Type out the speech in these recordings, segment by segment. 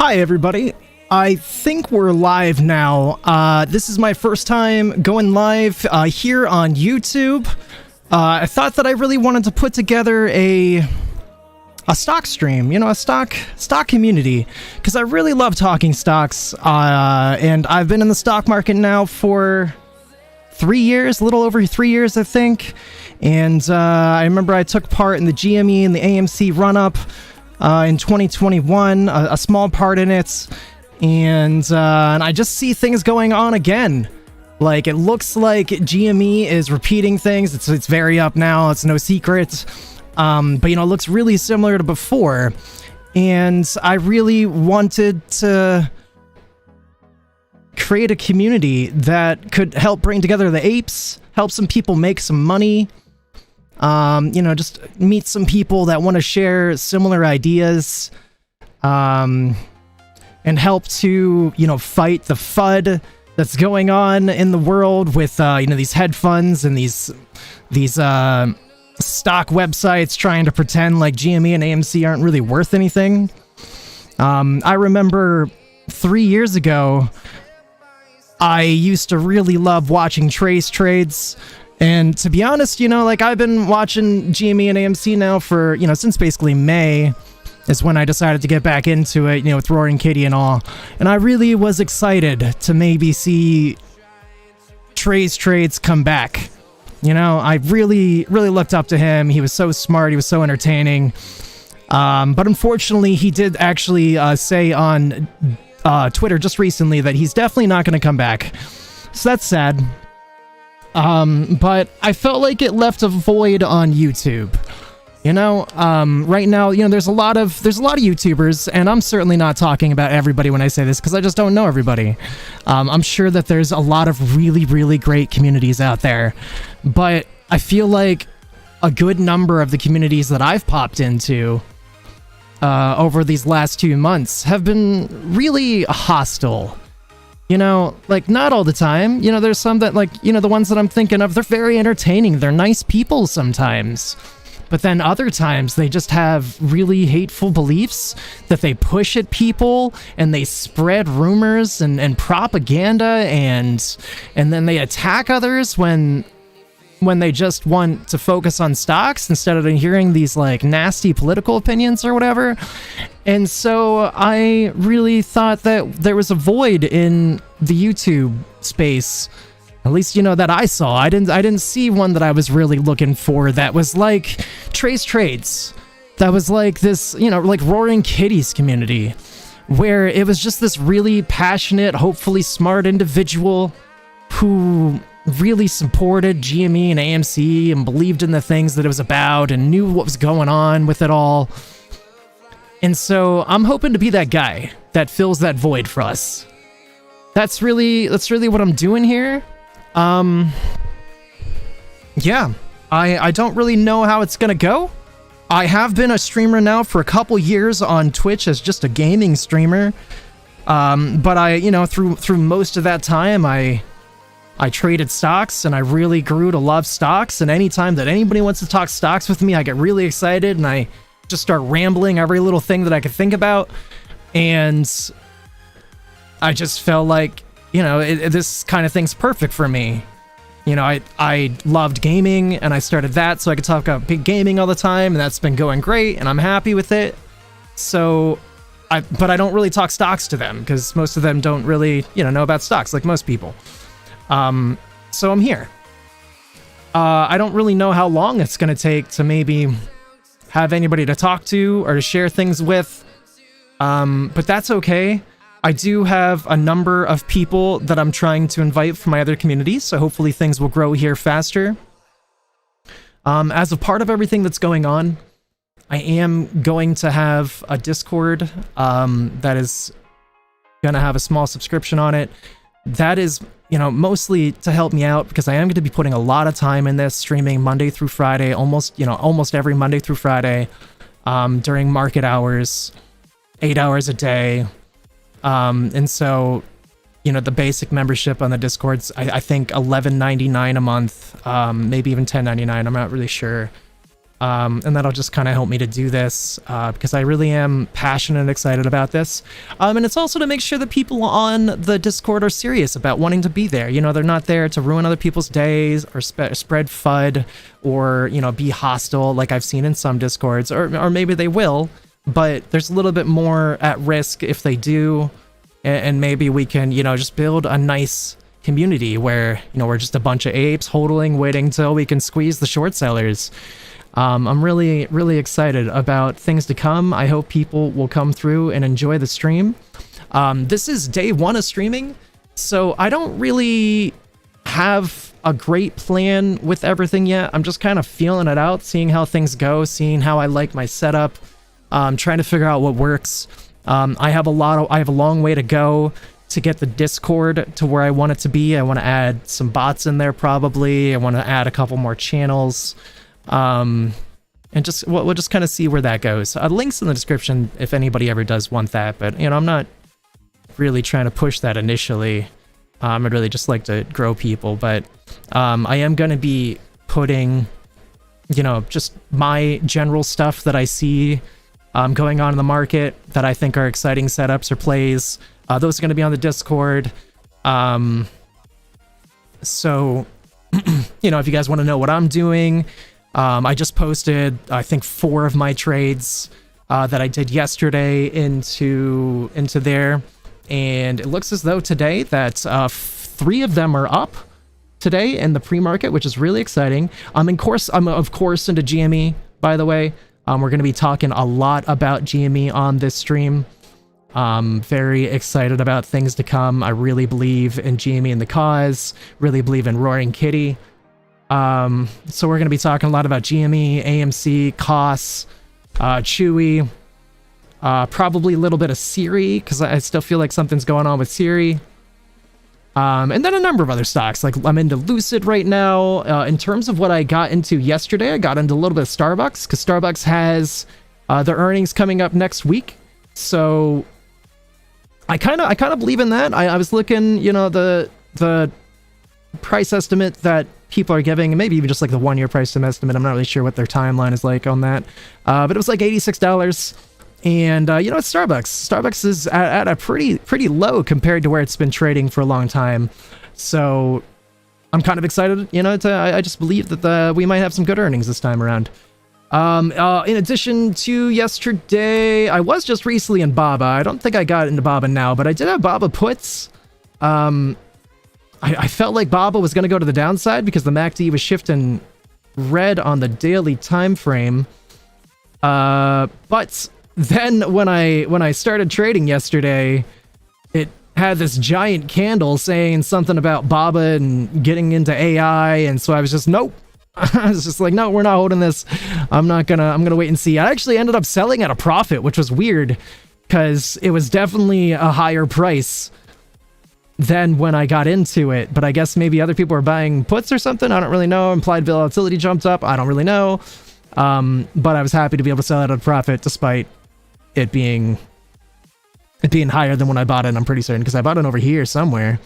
Hi everybody, I think we're live now. This is my first time going live here on YouTube. I thought that I really wanted to put together a stock stream, you know, a stock community, because I really love talking stocks, and I've been in the stock market now for 3 years, a little over 3 years I think, and I remember I took part in the GME and the AMC run-up in 2021, a small part in it, and I just see things going on again. Like, it looks like GME is repeating things. It's very up now, it's no secret, but you know, it looks really similar to before, and I really wanted to create a community that could help bring together the apes, help some people make some money, you know, just meet some people that want to share similar ideas, and help to, you know, fight the FUD that's going on in the world with, you know, these hedge funds and these stock websites trying to pretend like GME and AMC aren't really worth anything. I remember 3 years ago, I used to really love watching trace trades. And to be honest, you know, like, I've been watching GME and AMC now for, you know, since basically May is when I decided to get back into it, you know, with Roaring Kitty and all. And I really was excited to maybe see Trey's trades come back. You know, I really looked up to him. He was so smart. He was so entertaining. But unfortunately, he did actually say on Twitter just recently that he's definitely not going to come back. So that's sad. But I felt like it left a void on YouTube. You know, right now, you know, there's a lot of YouTubers, and I'm certainly not talking about everybody when I say this, because I just don't know everybody. I'm sure that there's a lot of really great communities out there, but I feel like a good number of the communities that I've popped into over these last 2 months have been really hostile. You know, like, not all the time. You know, there's some that, like, you know, the ones that I'm thinking of, they're very entertaining. They're nice people sometimes. But then other times, they just have really hateful beliefs that they push at people, and they spread rumors and propaganda, and then they attack others when they just want to focus on stocks instead of hearing these, like, nasty political opinions or whatever. And so I really thought that there was a void in the YouTube space, at least, you know, that I saw. I didn't see one that I was really looking for that was like Trace Trades, that was like this, you know, like Roaring Kitty's community, where it was just this really passionate, hopefully smart individual who really supported GME and AMC and believed in the things that it was about and knew what was going on with it all. And so I'm hoping to be that guy that fills that void for us. That's really what I'm doing here. Yeah, I don't really know how it's gonna go. I have been a streamer now for a couple years on Twitch as just a gaming streamer. But I, you know, through most of that time, I traded stocks, and I really grew to love stocks, and anytime that anybody wants to talk stocks with me, I get really excited, and I just start rambling every little thing that I could think about, and I just felt like, you know, this kind of thing's perfect for me. You know, I loved gaming, and I started that so I could talk about big gaming all the time, and that's been going great, and I'm happy with it. So, but I don't really talk stocks to them, because most of them don't really, you know about stocks like most people. So I'm here. I don't really know how long it's going to take to maybe have anybody to talk to or to share things with, but that's okay. I do have a number of people that I'm trying to invite from my other communities, so hopefully things will grow here faster. As a part of everything that's going on, I am going to have a Discord that is going to have a small subscription on it. That is, you know, mostly to help me out, because I am going to be putting a lot of time in this, streaming Monday through Friday, almost every Monday through Friday, during market hours, 8 hours a day. And so, you know, the basic membership on the Discord's, I think $11.99 a month, maybe even $10.99. I'm not really sure. And that'll just kind of help me to do this because I really am passionate and excited about this. And it's also to make sure that people on the Discord are serious about wanting to be there. You know, they're not there to ruin other people's days or spread FUD or, you know, be hostile like I've seen in some Discords, or maybe they will, but there's a little bit more at risk if they do. And maybe we can, you know, just build a nice community where, you know, we're just a bunch of apes hodling, waiting till we can squeeze the short sellers. I'm really, really excited about things to come. I hope people will come through and enjoy the stream. This is day 1 of streaming, so I don't really have a great plan with everything yet. I'm just kind of feeling it out, seeing how things go, seeing how I like my setup, trying to figure out what works. I have a long way to go to get the Discord to where I want it to be. I want to add some bots in there probably. I want to add a couple more channels. And just we'll just kind of see where that goes. Links in the description if anybody ever does want that, but you know, I'm not really trying to push that initially. I'd really just like to grow people, but I am going to be putting, you know, just my general stuff that I see going on in the market that I think are exciting setups or plays. Those are going to be on the Discord. So, you know, if you guys want to know what I'm doing, I just posted, I think, 4 of my trades that I did yesterday into there, and it looks as though today that 3 of them are up today in the pre-market, which is really exciting. I'm of course into GME, by the way. We're going to be talking a lot about GME on this stream. Very excited about things to come. I really believe in GME and the KOSS, really believe in Roaring Kitty. So we're going to be talking a lot about GME, AMC, KOSS, CHWY, probably a little bit of Siri, because I still feel like something's going on with Siri. And then a number of other stocks, like I'm into Lucid right now. In terms of what I got into yesterday, I got into a little bit of Starbucks, because Starbucks has their earnings coming up next week. So I kind of believe in that. I was looking, you know, the price estimate that people are giving, and maybe even just like the 1-year price estimate. I'm not really sure what their timeline is like on that. But it was like $86. And, you know, it's Starbucks. Starbucks is at a pretty low compared to where it's been trading for a long time. So I'm kind of excited, you know, I just believe that we might have some good earnings this time around. In addition to yesterday, I was just recently in BABA. I don't think I got into BABA now, but I did have BABA puts. I felt like BABA was going to go to the downside because the MACD was shifting red on the daily time frame. But then when I started trading yesterday, it had this giant candle saying something about BABA and getting into AI, and so I was just nope. I was just like, no, we're not holding this. I'm gonna wait and see. I actually ended up selling at a profit, which was weird because it was definitely a higher price than when I got into it. But I guess maybe other people were buying puts or something. I don't really know. Implied volatility jumped up. I don't really know. But I was happy to be able to sell it at a profit despite it being higher than when I bought it. I'm pretty certain because I bought it over here somewhere.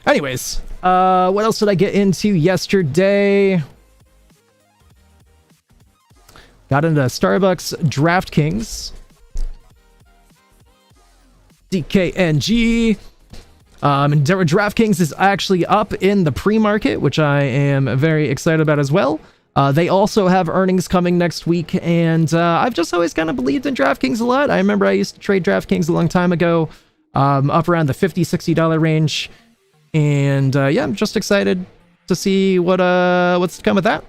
Anyways, what else did I get into yesterday? Got into Starbucks, DraftKings, DKNG. And DraftKings is actually up in the pre-market, which I am very excited about as well. They also have earnings coming next week, and I've just always kind of believed in DraftKings a lot. I remember I used to trade DraftKings a long time ago, up around the $50, $60 range. And yeah, I'm just excited to see what's to come with that.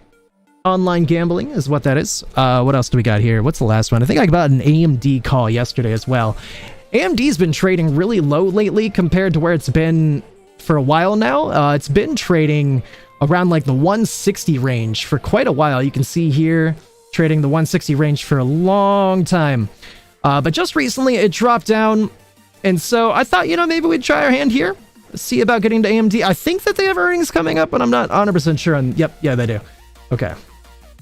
Online gambling is what that is. What else do we got here? What's the last one? I think I got an AMD call yesterday as well. AMD's been trading really low lately compared to where it's been for a while now. It's been trading around like the 160 range for quite a while. You can see here trading the 160 range for a long time. But just recently it dropped down. And so I thought, you know, maybe we'd try our hand here. See about getting to AMD. I think that they have earnings coming up, but I'm not 100% sure. Yep, yeah, they do. Okay.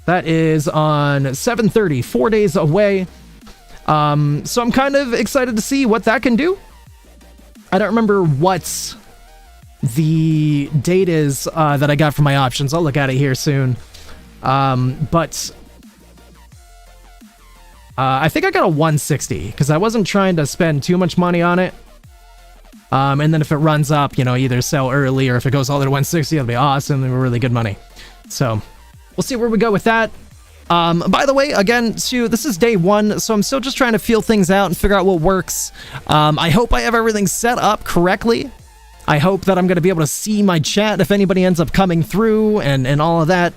That is on 7:30, 4 days away. So I'm kind of excited to see what that can do. I don't remember what the date is that I got for my options. I'll look at it here soon. But I think I got a 160 because I wasn't trying to spend too much money on it. And then if it runs up, you know, either sell early or if it goes all the way to 160, it'll be awesome. It'll be really good money. So we'll see where we go with that. By the way, again, Sue, this is day one, so I'm still just trying to feel things out and figure out what works. I hope I have everything set up correctly. I hope that I'm going to be able to see my chat if anybody ends up coming through and all of that.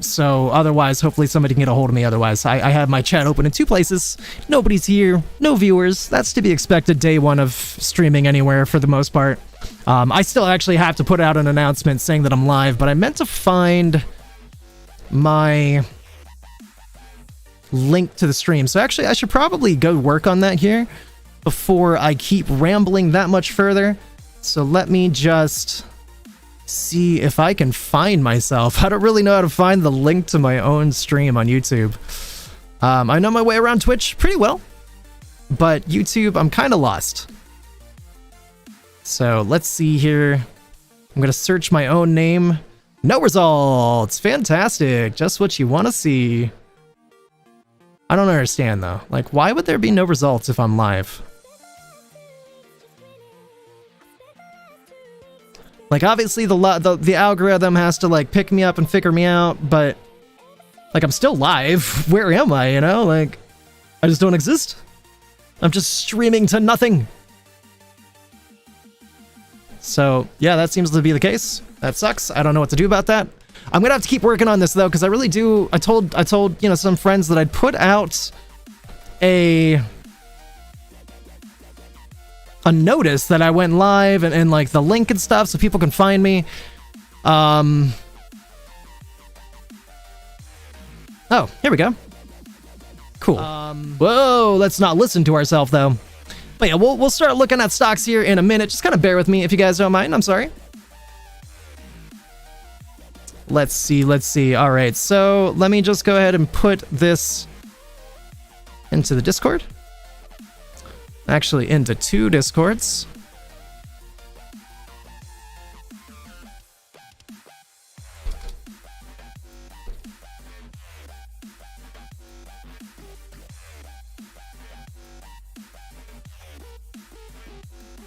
So otherwise, hopefully somebody can get a hold of me. Otherwise, I have my chat open in 2 places. Nobody's here, no viewers. That's to be expected day one of streaming anywhere for the most part. I still actually have to put out an announcement saying that I'm live, but I meant to find my link to the stream. So actually, I should probably go work on that here before I keep rambling that much further. So let me just see if I can find myself. I don't really know how to find the link to my own stream on YouTube. I know my way around Twitch pretty well, but YouTube, I'm kind of lost. So let's see here. I'm going to search my own name. No results. Fantastic. Just what you want to see. I don't understand though. Like, why would there be no results if I'm live? Like, obviously the algorithm has to like pick me up and figure me out, but like, I'm still live. Where am I, you know? Like, I just don't exist. I'm just streaming to nothing. So yeah, that seems to be the case. That sucks. I don't know what to do about that. I'm gonna have to keep working on this though, because I really do. I told you know, some friends that I'd put out a notice that I went live and like the link and stuff so people can find me. Oh, here we go. Cool. Whoa, let's not listen to ourselves though. But yeah, we'll start looking at stocks here in a minute. Just kind of bear with me if you guys don't mind. I'm sorry. Let's see. All right, so let me just go ahead and put this into the Discord. Actually, into 2 Discords.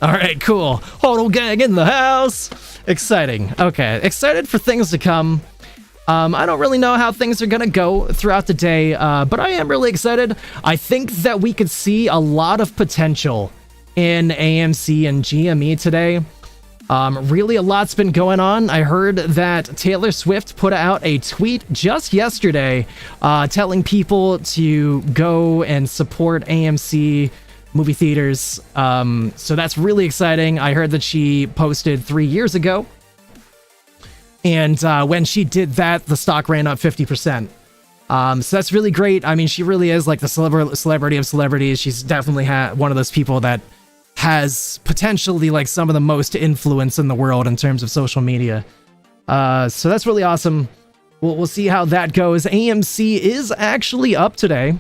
All right, cool. Hodl gang in the house. Exciting. Okay, excited for things to come. I don't really know how things are gonna go throughout the day, but I am really excited. I think that we could see a lot of potential in AMC and GME today. Really, a lot's been going on. I heard that Taylor Swift put out a tweet just yesterday telling people to go and support AMC movie theaters. So that's really exciting. I heard that she posted 3 years ago. And when she did that, the stock ran up 50%. So that's really great. I mean, she really is like the celebrity of celebrities. She's definitely one of those people that has potentially like some of the most influence in the world in terms of social media. So that's really awesome. We'll see how that goes. AMC is actually up today.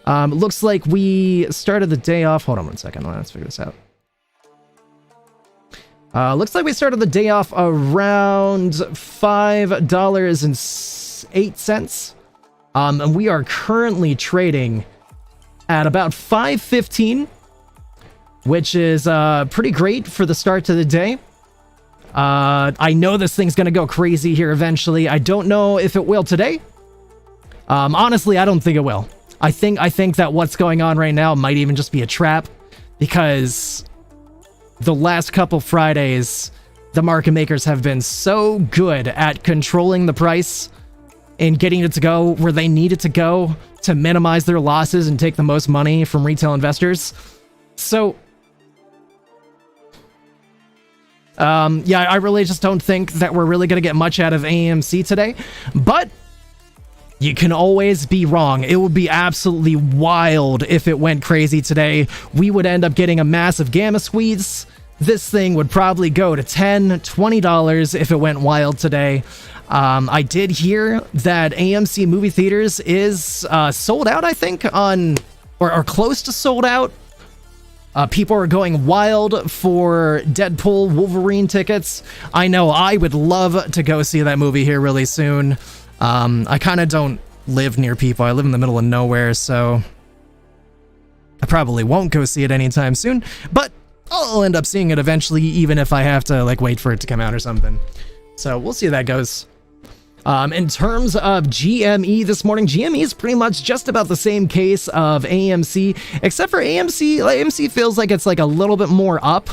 Looks like we started the day off. Hold on one second. Let's figure this out. Looks like we started the day off around $5.08. And we are currently trading at about $5.15, which is pretty great for the start to the day. I know this thing's gonna go crazy here eventually. I don't know if it will today. Honestly, I don't think it will. I think that what's going on right now might even just be a trap, because the last couple Fridays, the market makers have been so good at controlling the price and getting it to go where they need it to go to minimize their losses and take the most money from retail investors. So, yeah, I really just don't think that we're really going to get much out of AMC today, but you can always be wrong. It would be absolutely wild if it went crazy today. We would end up getting a massive gamma squeeze. This thing would probably go to $10, $20 if it went wild today. I did hear that AMC movie theaters is sold out, I think, or close to sold out. People are going wild for Deadpool Wolverine tickets. I know I would love to go see that movie here really soon. I kind of don't live near people. I live in the middle of nowhere, so I probably won't go see it anytime soon, but I'll end up seeing it eventually, even if I have to like wait for it to come out or something. So we'll see how that goes. In terms of GME this morning, GME is pretty much just about the same case of AMC, except for AMC. AMC feels like it's like a little bit more up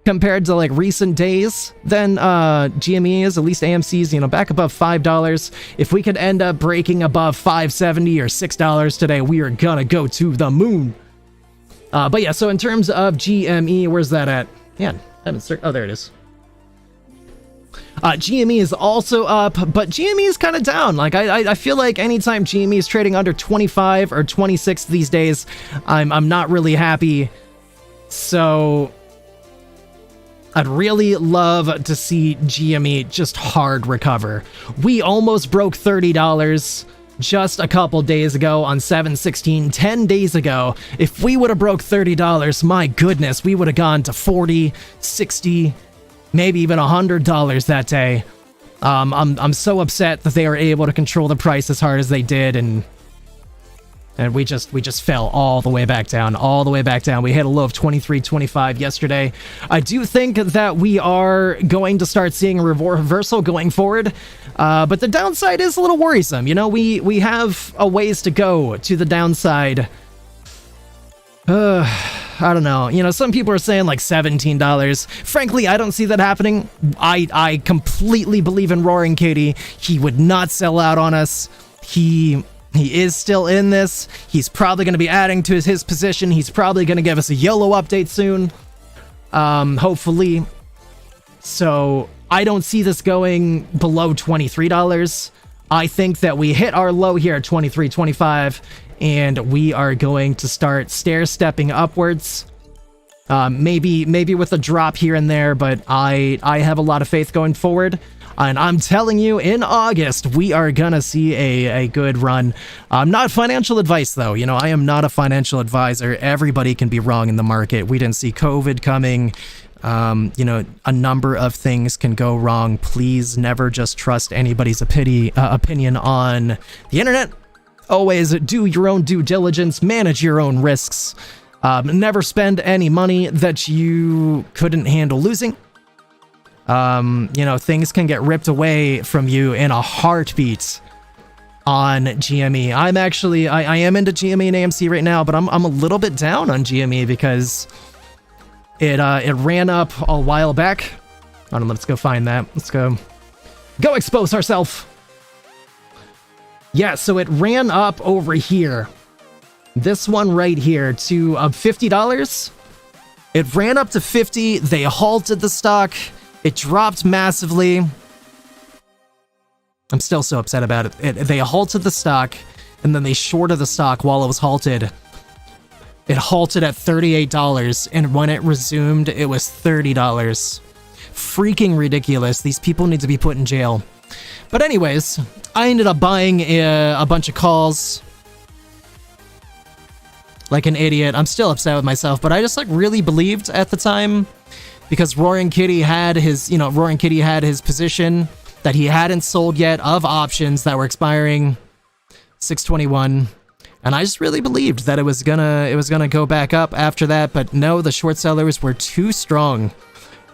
compared to like recent days than GME is. At least AMC's, you know, back above $5. If we could end up breaking above $5.70 or $6 today, we are gonna go to the moon. But yeah, so in terms of GME, where's that at? Yeah, I haven't searched. Oh, there it is. GME is also up, but GME is kind of down. Like, I feel like anytime GME is trading under 25 or 26 these days, I'm not really happy. So I'd really love to see GME just hard recover. We almost broke $30 just a couple days ago on 7/16, 10 days ago. If we would have broke $30, my goodness, we would have gone to 40, 60, maybe even $100 that day. I'm so upset that they were able to control the price as hard as they did, and we just fell all the way back down, We hit a low of 23.25 yesterday. I do think that we are going to start seeing a reversal going forward, but the downside is a little worrisome. You know, we have a ways to go to the downside. I don't know. You know, some people are saying like $17. Frankly, I don't see that happening. I completely believe in Roaring Kitty. He would not sell out on us. He is still in this. He's probably going to be adding to his position. He's probably going to give us a YOLO update soon. Hopefully. So I don't see this going below $23. I think that we hit our low here at 23.25, and we are going to start stair-stepping upwards. Maybe with a drop here and there, but I have a lot of faith going forward. And I'm telling you, in August, we are gonna see a good run. Not financial advice, though. You know, I am not a financial advisor. Everybody can be wrong in the market. We didn't see COVID coming. You know, a number of things can go wrong. Please never just trust anybody's opinion on the internet. Always do your own due diligence, manage your own risks. Never spend any money that you couldn't handle losing. You know, things can get ripped away from you in a heartbeat on GME. I am into GME and AMC right now, but I'm a little bit down on GME because it ran up a while back. Hold on, let's go find that. Let's go expose ourselves. Yeah, so it ran up over here. This one right here to $50. It ran up to 50. They halted the stock. It dropped massively. I'm still so upset about it. They halted the stock, and then they shorted the stock while it was halted. It halted at $38, and when it resumed, it was $30. Freaking ridiculous. These people need to be put in jail. But anyways, I ended up buying a bunch of calls like an idiot. I'm still upset with myself, but I just like really believed at the time, because Roaring Kitty had his position that he hadn't sold yet of options that were expiring 6/21, and I just really believed that it was gonna go back up after that. But no, the short sellers were too strong,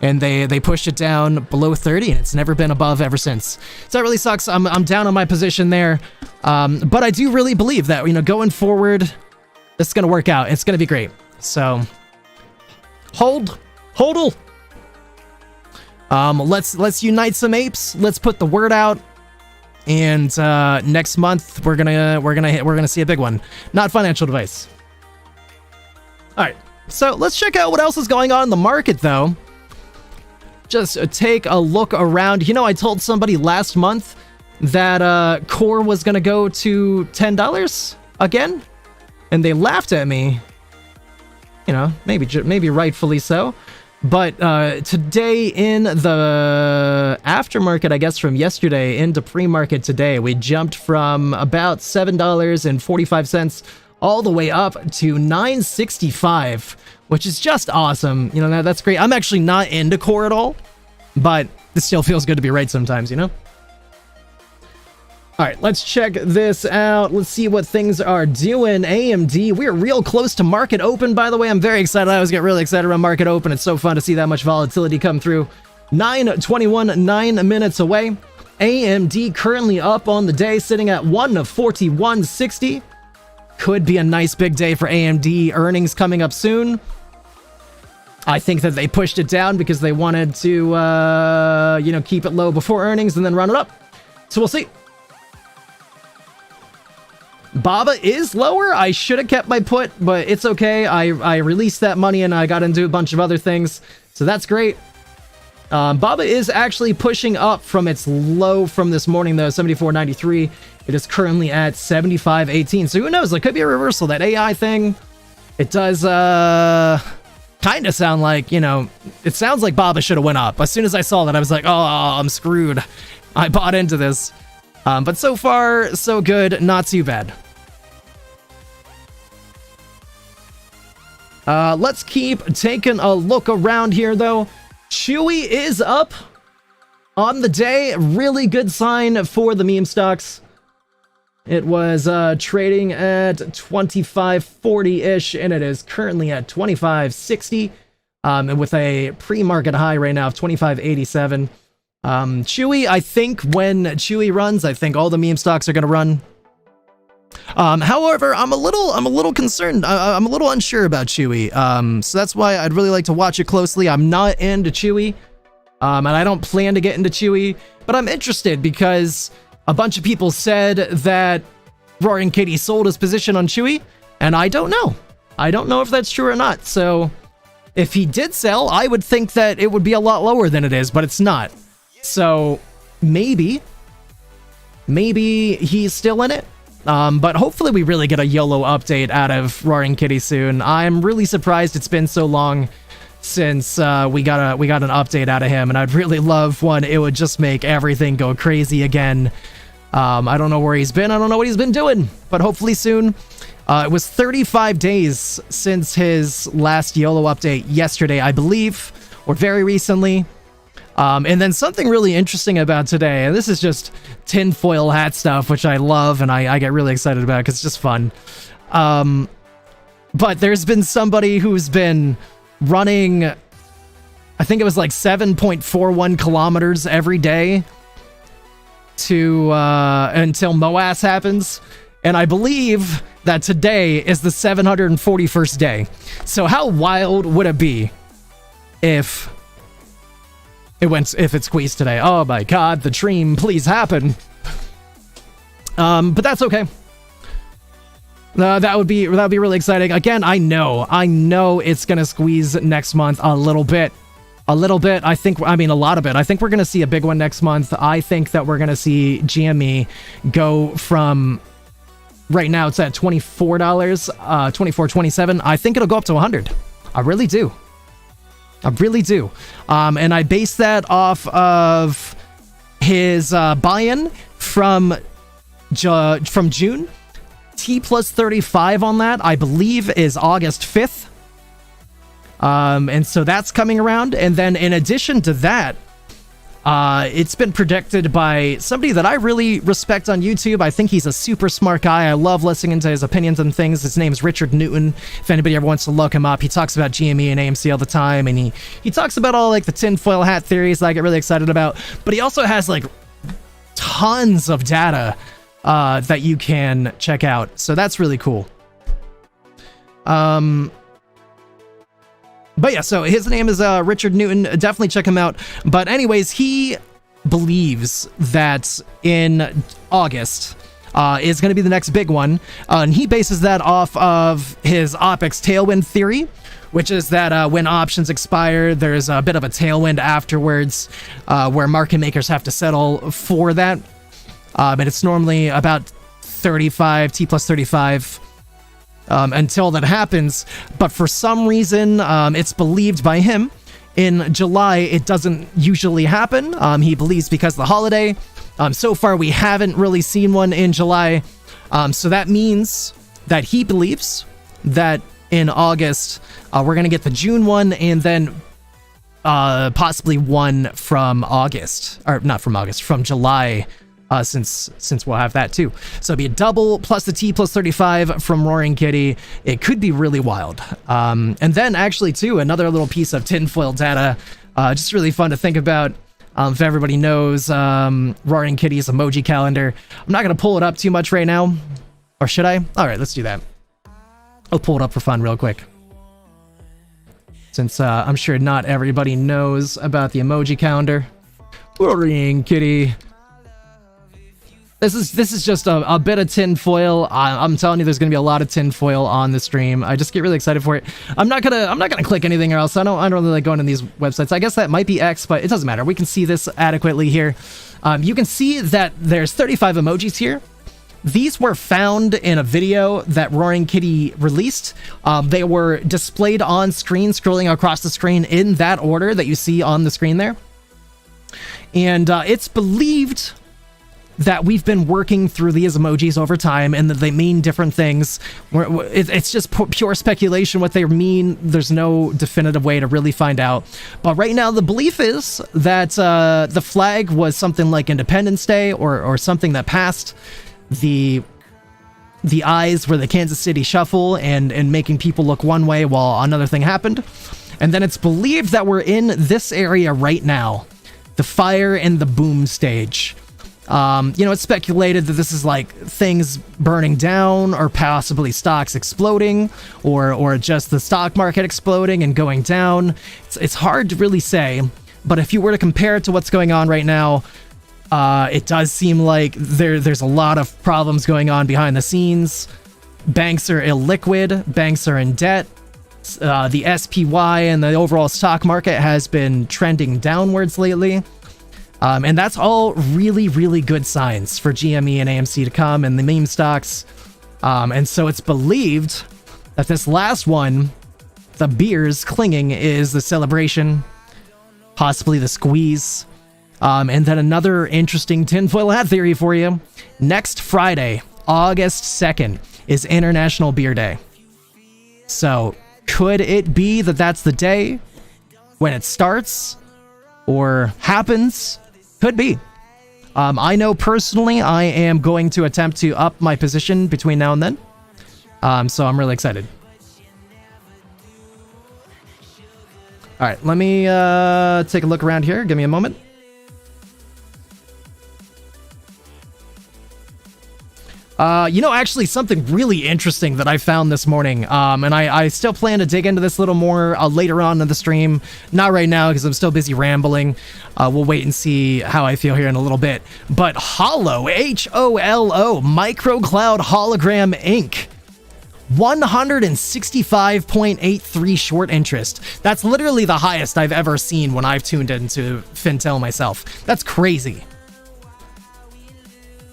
and they pushed it down below 30, and it's never been above ever since. So that really sucks. I'm down on my position there, but I do really believe that, you know, going forward, it's gonna work out. It's gonna be great. So hodl. Let's unite some apes. Let's put the word out, and next month we're gonna see a big one. Not financial advice. All right, so let's check out what else is going on in the market, though. Just take a look around. You know, I told somebody last month that core was gonna go to $10 again, and they laughed at me. You know, maybe rightfully so. But today in the aftermarket, I guess from yesterday into pre-market today, we jumped from about $7.45 all the way up to $9.65, which is just awesome. You know, that's great. I'm actually not into core at all, but it still feels good to be right sometimes, you know? All right, let's check this out. Let's see what things are doing. AMD, we're real close to market open, by the way. I'm very excited. I always get really excited around market open. It's so fun to see that much volatility come through. 9:21, 9 minutes away. AMD currently up on the day, sitting at 141.60. Could be a nice big day for AMD. Earnings coming up soon. I think that they pushed it down because they wanted to, you know, keep it low before earnings and then run it up. So we'll see. Baba is lower. I should have kept my put, but it's okay. I released that money and I got into a bunch of other things, so that's great. Baba is actually pushing up from its low from this morning, though, 74.93. It is currently at 75.18. So who knows? It could be a reversal. That AI thing, it does kind of sound like, you know, it sounds like Baba should have went up. As soon as I saw that, I was like, oh, I'm screwed. I bought into this. But so far, so good. Not too bad. Let's keep taking a look around here, though. CHWY is up on the day. Really good sign for the meme stocks. It was trading at 25.40-ish, and it is currently at 25.60, and with a pre-market high right now of 25.87. CHWY, I think when CHWY runs, I think all the meme stocks are going to run. However, I'm a little concerned. I'm a little unsure about CHWY. So that's why I'd really like to watch it closely. I'm not into CHWY, and I don't plan to get into CHWY, but I'm interested because a bunch of people said that Roaring Kitty sold his position on CHWY, and I don't know. I don't know if that's true or not. So if he did sell, I would think that it would be a lot lower than it is, but it's not. So maybe he's still in it. But hopefully we really get a YOLO update out of Roaring Kitty soon. I'm really surprised it's been so long since we got an update out of him, and I'd really love one. It would just make everything go crazy again. I don't know where he's been. I don't know what he's been doing, but hopefully soon. It was 35 days since his last YOLO update yesterday, I believe, or very recently. And then something really interesting about today, and this is just tinfoil hat stuff, which I love and I get really excited about because it's just fun. But there's been somebody who's been running, I think it was like 7.41 kilometers every day to until MOAS happens. And I believe that today is the 741st day. So how wild would it be if it squeezed today? Oh my god, the dream, please happen. But that's okay. That would be really exciting. Again, I know it's gonna squeeze next month a little bit. A lot of it. I think we're gonna see a big one next month. I think that we're gonna see GME go from, right now it's at $24, $24.27. I think it'll go up to 100. I really do. And I base that off of his buy-in from June. T plus 35 on that, I believe, is August 5th. And so that's coming around. And then in addition to that, it's been predicted by somebody that I really respect on YouTube. I think he's a super smart guy. I love listening to his opinions and things. His name's Richard Newton. If anybody ever wants to look him up, he talks about GME and AMC all the time, and he talks about all like the tinfoil hat theories that I get really excited about. But he also has like tons of data that you can check out. So that's really cool. But yeah, so his name is Richard Newton. Definitely check him out. But anyways, he believes that in August is going to be the next big one. And he bases that off of his OPEX tailwind theory, which is that when options expire, there's a bit of a tailwind afterwards where market makers have to settle for that. And it's normally about 35, T plus 35, until that happens. But for some reason, it's believed by him in July it doesn't usually happen. He believes because of the holiday. So far we haven't really seen one in July. So that means that he believes that in August we're gonna get the June one, and then possibly one from August, or not from August, from July since we'll have that too. So it'd be a double plus the T plus 35 from Roaring Kitty. It could be really wild. And then actually too, another little piece of tinfoil data, just really fun to think about. If everybody knows Roaring Kitty's emoji calendar, I'm not going to pull it up too much right now. Or should I? All right, let's do that. I'll pull it up for fun real quick. Since I'm sure not everybody knows about the emoji calendar. Roaring Kitty. This is just a bit of tinfoil. I'm telling you, there's gonna be a lot of tinfoil on the stream. I just get really excited for it. I'm not gonna click anything else. I don't really like going to these websites. I guess that might be X, but it doesn't matter. We can see this adequately here. You can see that there's 35 emojis here. These were found in a video that Roaring Kitty released. They were displayed on screen, scrolling across the screen in that order that you see on the screen there. And it's believed that we've been working through these emojis over time and that they mean different things. It's just pure speculation what they mean. There's no definitive way to really find out. But right now, the belief is that the flag was something like Independence Day or something that passed. The eyes were the Kansas City shuffle and making people look one way while another thing happened. And then it's believed that we're in this area right now. The fire and the boom stage. It's speculated that this is like things burning down or possibly stocks exploding or just the stock market exploding and going down. It's hard to really say, but if you were to compare it to what's going on right now, it does seem like there's a lot of problems going on behind the scenes. Banks are illiquid, banks are in debt. The SPY and the overall stock market has been trending downwards lately. And that's all really, really good signs for GME and AMC to come and the meme stocks. And so it's believed that this last one, the beers clinging, is the celebration, possibly the squeeze. And then another interesting tinfoil hat theory for you. Next Friday, August 2nd, is International Beer Day. So could it be that that's the day when it starts or happens? Could be. I know personally I am going to attempt to up my position between now and then. So I'm really excited. All right, let me take a look around here. Give me a moment. Actually something really interesting that I found this morning, and I still plan to dig into this a little more later on in the stream. Not right now because I'm still busy rambling. We'll wait and see how I feel here in a little bit. But Holo, H-O-L-O, Microcloud Hologram Inc. 165.83 short interest. That's literally the highest I've ever seen when I've tuned into Fintel myself. That's crazy.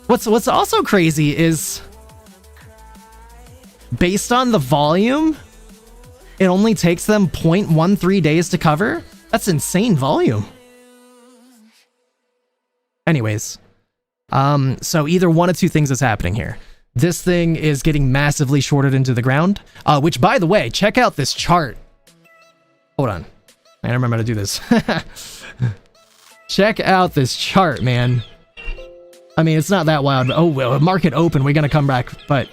What's also crazy is, based on the volume, it only takes them 0.13 days to cover. That's insane volume. Anyways, so either one of two things is happening here. This thing is getting massively shorted into the ground, which, by the way, check out this chart. Hold on. I don't remember how to do this. Check out this chart, man. I mean, it's not that wild. Oh, well, market open. We're gonna come back, but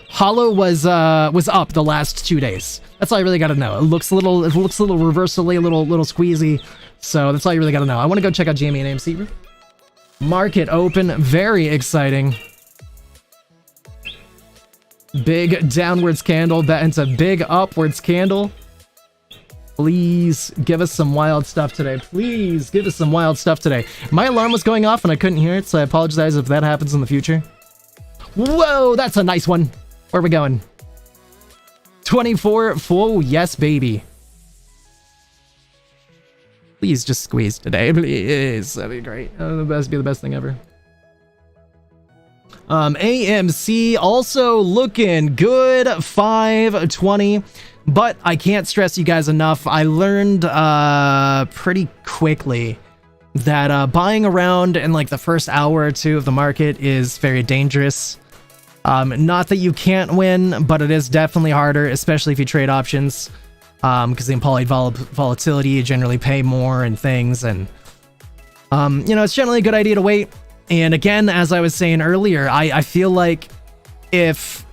Holo was up the last 2 days. That's all you really got to know. It looks a little reversally, a little squeezy. So that's all you really got to know. I want to go check out GME and AMC. Market open, very exciting. Big downwards candle, that into big upwards candle. Please give us some wild stuff today. Please give us some wild stuff today. My alarm was going off and I couldn't hear it, so I apologize if that happens in the future. Whoa, that's a nice one. Where are we going? 24. Oh, yes, baby. Please just squeeze today. Please. That'd be great. That'd be the best thing ever. AMC also looking good. 520. But I can't stress you guys enough. I learned pretty quickly that buying around in like the first hour or two of the market is very dangerous. Not that you can't win, but it is definitely harder, especially if you trade options, because the implied volatility, you generally pay more and things, and it's generally a good idea to wait. And again, as I was saying earlier, I feel like if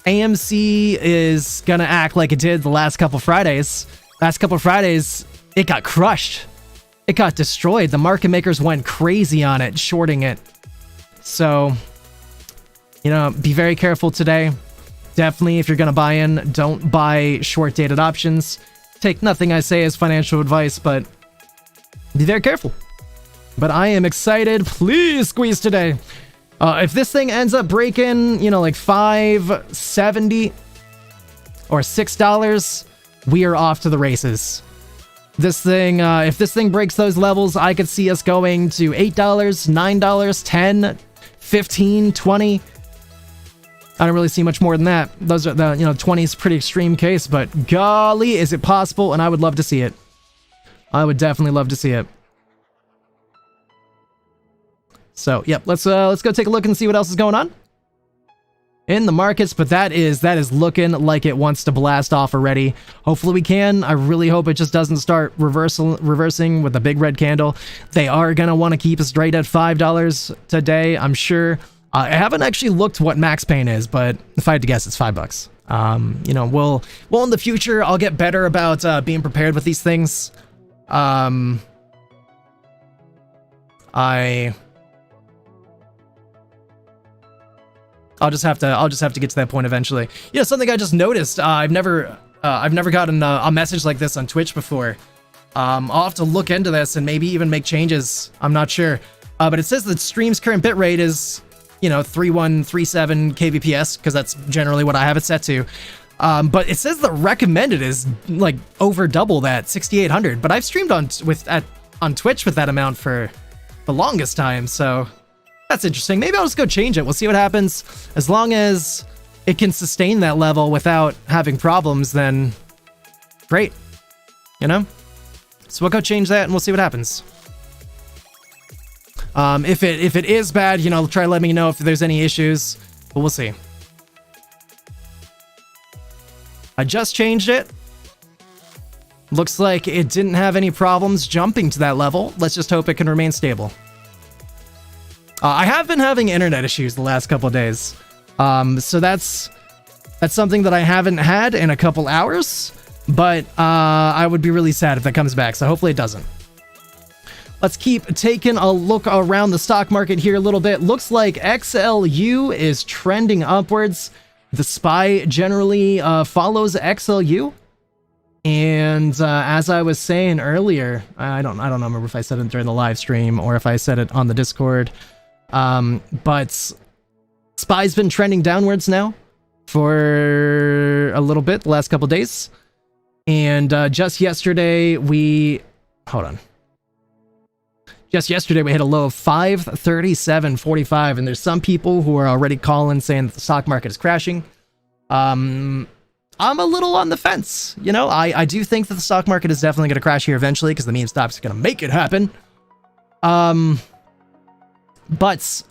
AMC is gonna act like it did the last couple Fridays, it got crushed. It got destroyed. The market makers went crazy on it, shorting it. So, you know, be very careful today. Definitely, if you're gonna buy in, don't buy short-dated options. Take nothing I say as financial advice, but be very careful. But I am excited. Please squeeze today. If this thing ends up breaking, you know, like $5.70 or $6, we are off to the races. This thing, if this thing breaks those levels, I could see us going to $8, $9, $10, $15, $20. I don't really see much more than that. Those are the, you know, 20 is pretty extreme case, but golly, is it possible? And I would love to see it. I would definitely love to see it. So, yep, let's go take a look and see what else is going on in the markets, but that is looking like it wants to blast off already. Hopefully we can. I really hope it just doesn't start reversing with a big red candle. They are going to want to keep us right at $5 today, I'm sure. I haven't actually looked what max pain is, but if I had to guess, it's $5. You know, we'll in the future, I'll get better about being prepared with these things. I'll just have to get to that point eventually. You know, something I just noticed. I've never gotten a message like this on Twitch before. I'll have to look into this and maybe even make changes. I'm not sure. But it says that stream's current bitrate is, you know, 3137 kbps, because that's generally what I have it set to. But it says the recommended is like over double that, 6800. But I've streamed on Twitch with that amount for the longest time, so that's interesting. Maybe I'll just go change it. We'll see what happens. As long as it can sustain that level without having problems, then great. You know? So we'll go change that and we'll see what happens. If it is bad, you know, try to let me know if there's any issues, but we'll see. I just changed it. Looks like it didn't have any problems jumping to that level. Let's just hope it can remain stable. I have been having internet issues the last couple of days. So that's something that I haven't had in a couple hours, but I would be really sad if that comes back, so hopefully it doesn't. Let's keep taking a look around the stock market here a little bit. Looks like XLU is trending upwards. The SPY generally follows XLU. And as I was saying earlier, I don't remember if I said it during the live stream or if I said it on the Discord. But SPY's been trending downwards now for a little bit, the last couple days. And just yesterday we hit a low of 537.45, and there's some people who are already calling saying that the stock market is crashing. I'm a little on the fence. You know, I do think that the stock market is definitely going to crash here eventually because the meme stocks are going to make it happen. But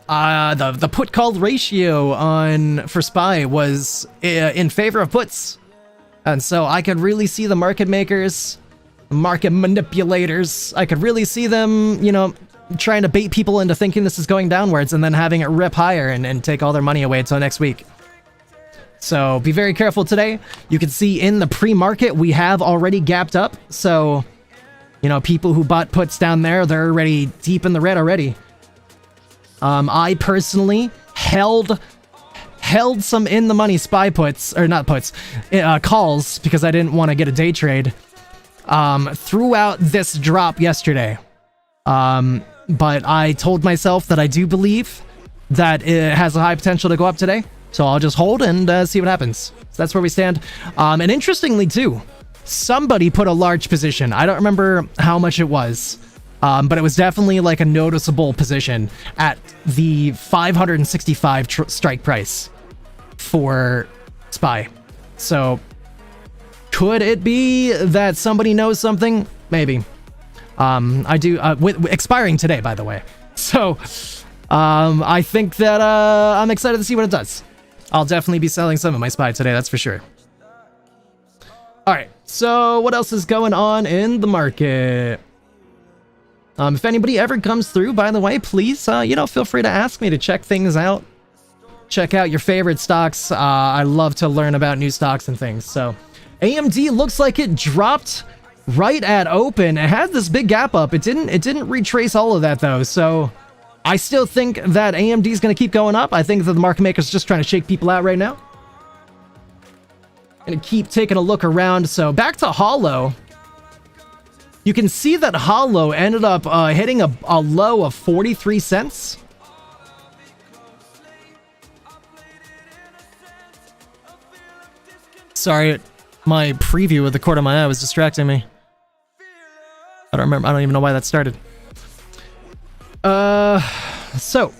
the put call ratio for SPY was in favor of puts, and so I could really see the market makers, market manipulators, I could really see them, you know, trying to bait people into thinking this is going downwards and then having it rip higher and take all their money away until next week. So be very careful today. You can see in the pre-market we have already gapped up, so you know, people who bought puts down there, they're already deep in the red already. I personally held some in the money SPY puts, or not puts, calls, because I didn't want to get a day trade throughout this drop yesterday. But I told myself that I do believe that it has a high potential to go up today, so I'll just hold and see what happens. So that's where we stand. And interestingly too, somebody put a large position. I don't remember how much it was, but it was definitely like a noticeable position at the 565 strike price for SPY. So could it be that somebody knows something? Maybe. I do, with expiring today, by the way. So I think that I'm excited to see what it does. I'll definitely be selling some of my SPY today, that's for sure. All right, so what else is going on in the market? If anybody ever comes through, by the way, please, you know, feel free to ask me to check things out. Check out your favorite stocks. I love to learn about new stocks and things. So AMD looks like it dropped right at open. It had this big gap up. It didn't retrace all of that though. So I still think that AMD is going to keep going up. I think that the market maker's just trying to shake people out right now. Gonna keep taking a look around. So back to Hollow. You can see that Hollow ended up hitting a low of 43 cents. Sorry, my preview of the corner of my eye was distracting me. I don't remember. I don't even know why that started. So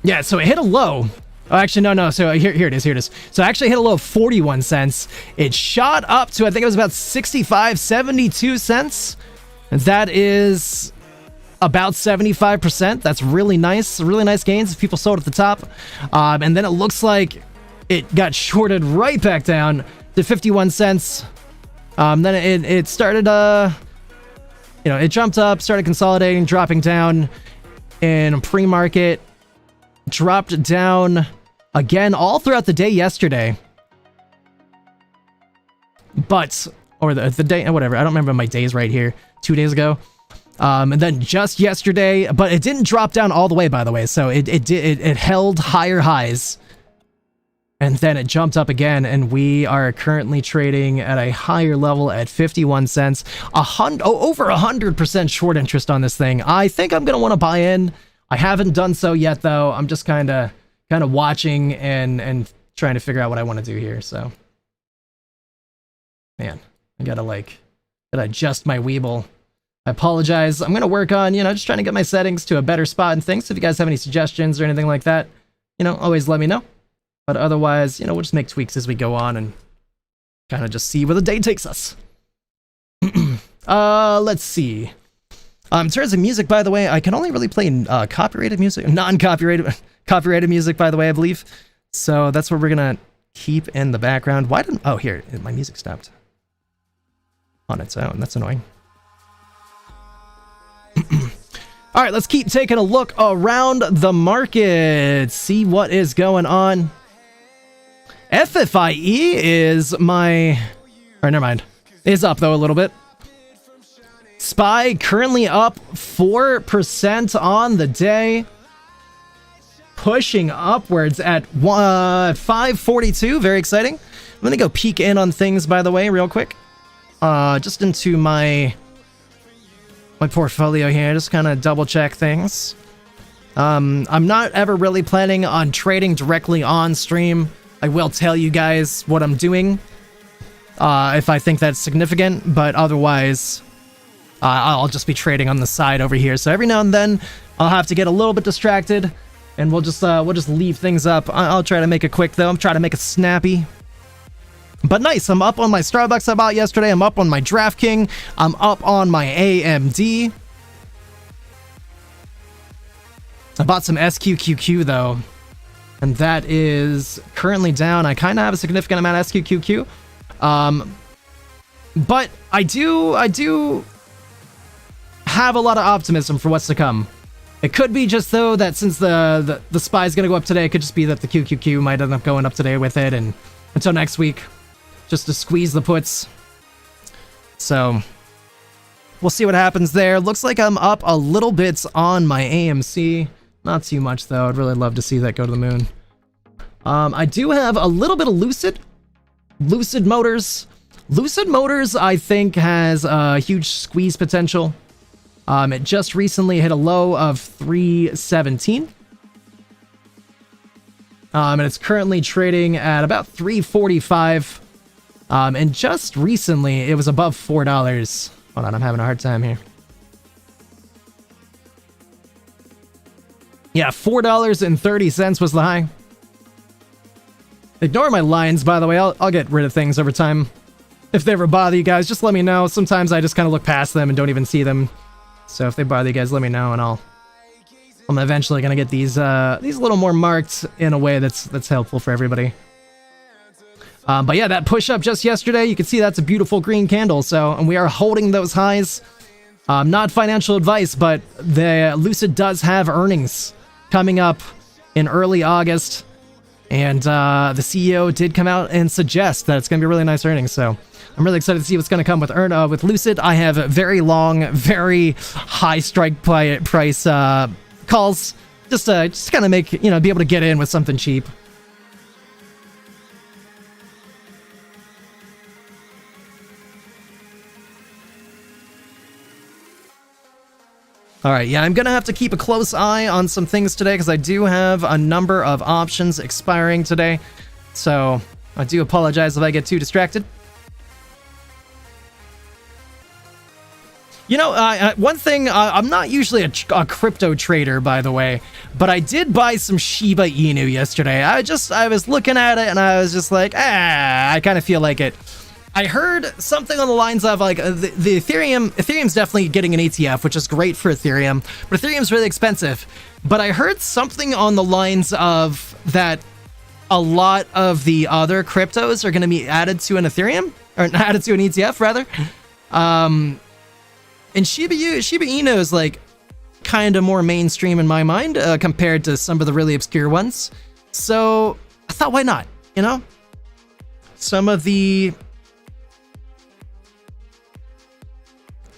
it hit a low. Oh, actually, no. So here it is. So it actually hit a low of 41 cents. It shot up to, I think it was about 65, 72 cents. And that is about 75%. That's really nice gains if people sold at the top. And then it looks like it got shorted right back down to 51 cents. Then it started, you know, it jumped up, started consolidating, dropping down in pre-market, dropped down again all throughout the day yesterday. But, or the day, whatever, I don't remember my days right here, 2 days ago. And then just yesterday, but it didn't drop down all the way, by the way. So it held higher highs. And then it jumped up again, and we are currently trading at a higher level at 51 cents. Over 100% short interest on this thing. I think I'm gonna want to buy in. I haven't done so yet, though. I'm just kind of watching and trying to figure out what I want to do here. So, man, I gotta adjust my Weeble. I apologize. I'm gonna work on, you know, just trying to get my settings to a better spot and things. So if you guys have any suggestions or anything like that, you know, always let me know. But otherwise, you know, we'll just make tweaks as we go on and kind of just see where the day takes us. Let's see. In terms of music, by the way, I can only really play copyrighted music, copyrighted music, by the way, I believe. So that's what we're gonna keep in the background. Why didn't? Oh, here, my music stopped on its own. That's annoying. All right, let's keep taking a look around the market, see what is going on. FFIE is never mind. Is up though a little bit. SPY currently up 4% on the day. Pushing upwards at 542. Very exciting. I'm gonna go peek in on things, by the way, real quick. Just into my portfolio here, just kind of double check things. I'm not ever really planning on trading directly on stream. I will tell you guys what I'm doing if I think that's significant, but otherwise I'll just be trading on the side over here. So every now and then I'll have to get a little bit distracted, and we'll just leave things up. I'll try to make it quick though. I'm trying to make it snappy. But nice, I'm up on my Starbucks I bought yesterday. I'm up on my DraftKings. I'm up on my AMD. I bought some SQQQ though, and that is currently down. I kind of have a significant amount of SQQQ. But I do have a lot of optimism for what's to come. It could be just though that since the SPY is going to go up today, it could just be that the QQQ might end up going up today with it, and until next week, just to squeeze the puts. So we'll see what happens there. Looks like I'm up a little bit on my AMC. Not too much though. I'd really love to see that go to the moon. I do have a little bit of Lucid Motors. Lucid Motors, I think, has a huge squeeze potential. It just recently hit a low of 317. And it's currently trading at about 345. And just recently, it was above $4. Hold on, I'm having a hard time here. Yeah, $4.30 was the high. Ignore my lines, by the way. I'll get rid of things over time. If they ever bother you guys, just let me know. Sometimes I just kind of look past them and don't even see them. So if they bother you guys, let me know, and I'm eventually gonna get these a little more marked in a way that's helpful for everybody. But yeah, that push up just yesterday, you can see that's a beautiful green candle. So, and we are holding those highs. Not financial advice, but the Lucid does have earnings coming up in early August, and the CEO did come out and suggest that it's going to be really nice earnings. So I'm really excited to see what's going to come with Lucid. I have very long, very high strike price calls, just kind of make, be able to get in with something cheap. All right, yeah, I'm going to have to keep a close eye on some things today because I do have a number of options expiring today. So I do apologize if I get too distracted. One thing, I'm not usually a crypto trader, by the way, but I did buy some Shiba Inu yesterday. I was looking at it and I was just like, I kind of feel like it. I heard something on the lines of like the Ethereum's definitely getting an ETF, which is great for Ethereum, but Ethereum's really expensive. But I heard something on the lines of that a lot of the other cryptos are going to be added to an Ethereum, or added to an ETF rather. And Shiba Inu is like kind of more mainstream in my mind compared to some of the really obscure ones. So I thought, why not? Some of the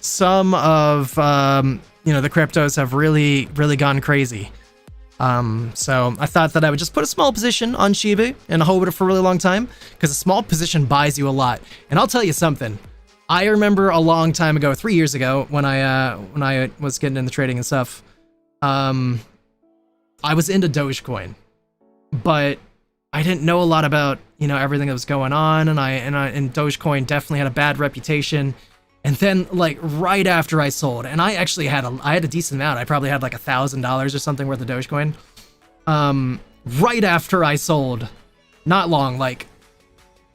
cryptos have really gone crazy. So I thought that I would just put a small position on Shiba and hold it for a really long time, because a small position buys you a lot. And I'll tell you something. I remember a long time ago, 3 years ago, when I was getting into trading and stuff, I was into Dogecoin, but I didn't know a lot about, everything that was going on, and Dogecoin definitely had a bad reputation. And then, like, right after I sold, and I actually had a decent amount. I probably had like $1,000 or something worth of Dogecoin. Right after I sold, not long, like,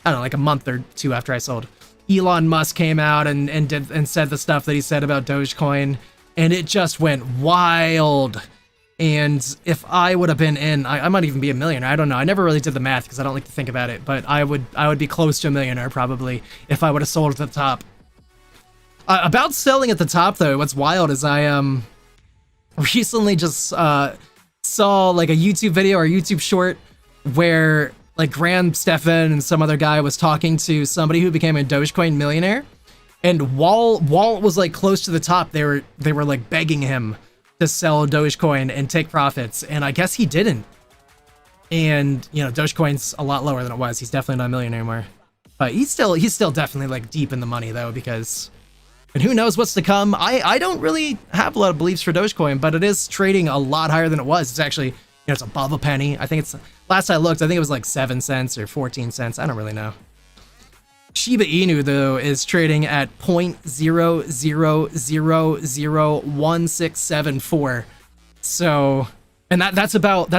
I don't know, like a month or two after I sold, Elon Musk came out and said the stuff that he said about Dogecoin, and it just went wild. And if I would have been in, I might even be a millionaire. I don't know. I never really did the math because I don't like to think about it, but I would be close to a millionaire probably if I would have sold at the top. About selling at the top, though, what's wild is I recently just saw like a YouTube video or a YouTube short where like Graham Stephan and some other guy was talking to somebody who became a Dogecoin millionaire, and while it was like close to the top, they were like begging him to sell Dogecoin and take profits, and I guess he didn't. And Dogecoin's a lot lower than it was. He's definitely not a millionaire anymore, but he's still definitely like deep in the money though, because. And who knows what's to come. I don't really have a lot of beliefs for Dogecoin, but it is trading a lot higher than it was. It's actually, it's above a penny. I think it's, last I looked, I think it was like 7 cents or 14 cents. I don't really know. Shiba Inu, though, is trading at 0.00001674. So, and that's about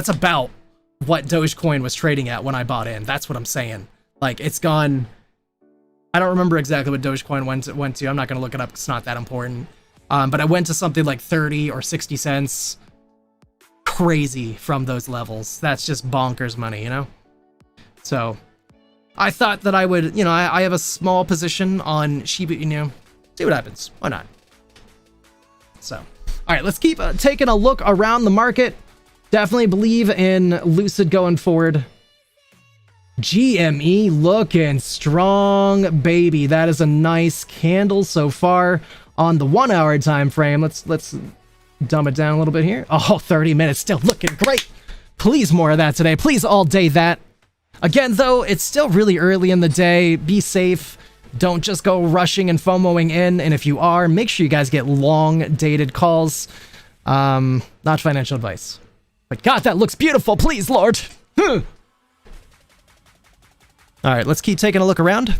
what Dogecoin was trading at when I bought in. That's what I'm saying. Like, it's gone. I don't remember exactly what Dogecoin went to. I'm not going to look it up. It's not that important. But I went to something like 30 or 60 cents. Crazy from those levels. That's just bonkers money, So I thought that I would, I have a small position on Shiba Inu. See what happens. Why not? So, all right, let's keep taking a look around the market. Definitely believe in Lucid going forward. GME looking strong, baby. That is a nice candle so far on the 1 hour time frame. Let's dumb it down a little bit here. Oh, 30 minutes, still looking great. Please more of that today. Please all day that. Again, though, it's still really early in the day. Be safe. Don't just go rushing and FOMOing in. And if you are, make sure you guys get long dated calls. Not financial advice. But God, that looks beautiful. Please, Lord. All right, let's keep taking a look around.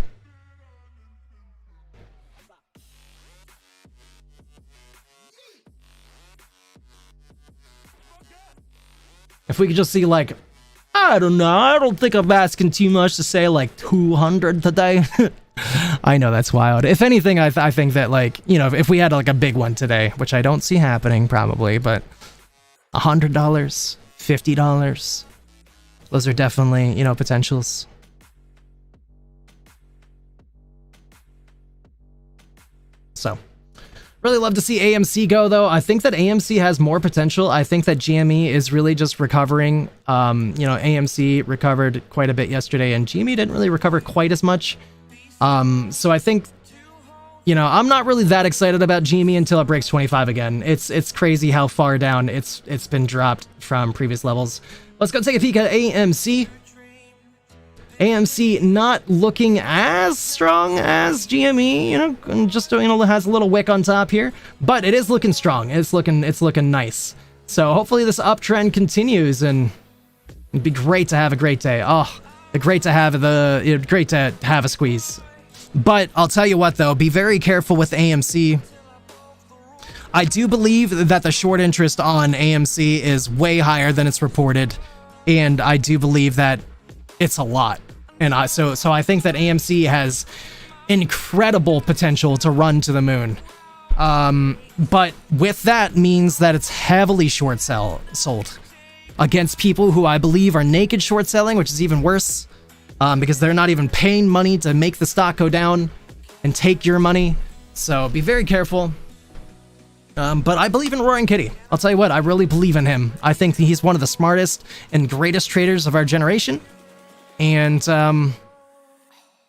If we could just see, like, I don't know, I don't think I'm asking too much to say, like, 200 today. I know that's wild. If anything, I think that, like, if we had, like, a big one today, which I don't see happening probably, but $100, $50, those are definitely, potentials. So, Really love to see AMC go, though. I think that AMC has more potential. I think that GME is really just recovering. You know, AMC recovered quite a bit yesterday, and GME didn't really recover quite as much. So I think, you know, I'm not really that excited about GME until it breaks 25 again. It's crazy how far down it's been dropped from previous levels. Let's go take a peek at AMC. AMC not looking as strong as GME, you know, and just, you know, has a little wick on top here, but it is looking strong. It's looking nice. So hopefully this uptrend continues, and it'd be great to have a great day. Oh, great to have a squeeze. But I'll tell you what, though, be very careful with AMC. I do believe that the short interest on AMC is way higher than it's reported, and I do believe that it's a lot. And so I think that AMC has incredible potential to run to the moon. But with that means that it's heavily sold against people who I believe are naked short selling, which is even worse, because they're not even paying money to make the stock go down and take your money. So be very careful. But I believe in Roaring Kitty. I'll tell you what, I really believe in him. I think he's one of the smartest and greatest traders of our generation. And I'm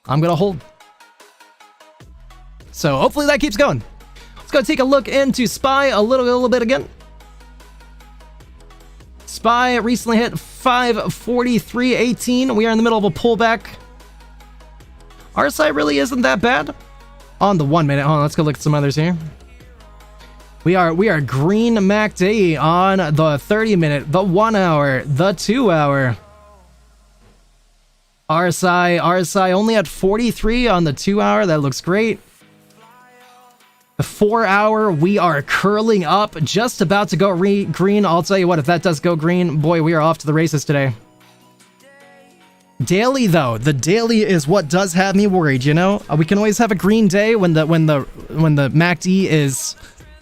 gonna hold. So hopefully that keeps going. Let's go take a look into SPY a little bit again. SPY recently hit 543.18. We are in the middle of a pullback. Our side really isn't that bad. On the 1 minute, hold on, let's go look at some others here. We are green MACD on the 30 minute, the 1 hour, the 2 hour. RSI only at 43 on the 2 hour. That looks great. The 4 hour, we are curling up, just about to go green. I'll tell you what, if that does go green, boy, we are off to the races today. Daily, though, the daily is what does have me worried. You know, we can always have a green day when the MACD is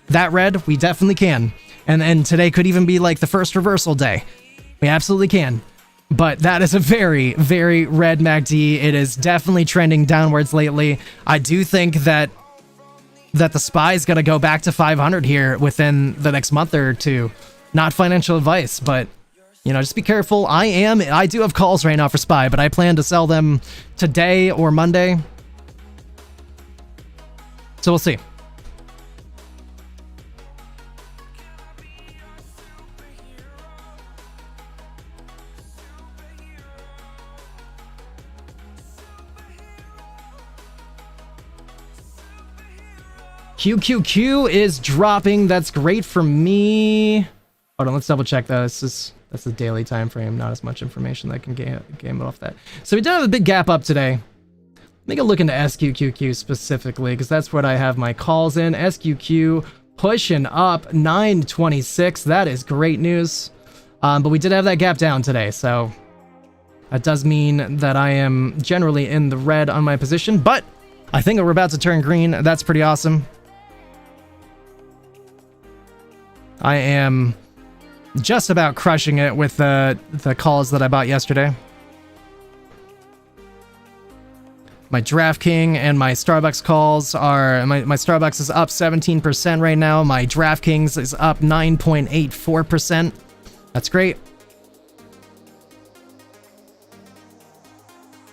that red. We definitely can, and today could even be like the first reversal day. We absolutely can. But that is a very, very red MACD. It is definitely trending downwards lately. I do think that the SPY is going to go back to 500 here within the next month or two. Not financial advice, but, you know, just be careful. I do have calls right now for SPY, but I plan to sell them today or Monday. So we'll see. QQQ is dropping. That's great for me. Hold on, let's double check that. That's the daily time frame. Not as much information that I can game off that. So we did have a big gap up today. Make a look into SQQQ specifically, because that's what I have my calls in. SQQ pushing up 926. That is great news. But we did have that gap down today, so that does mean that I am generally in the red on my position. But I think we're about to turn green. That's pretty awesome. I am just about crushing it with the calls that I bought yesterday. My DraftKings and my Starbucks calls are... My Starbucks is up 17% right now. My DraftKings is up 9.84%. That's great.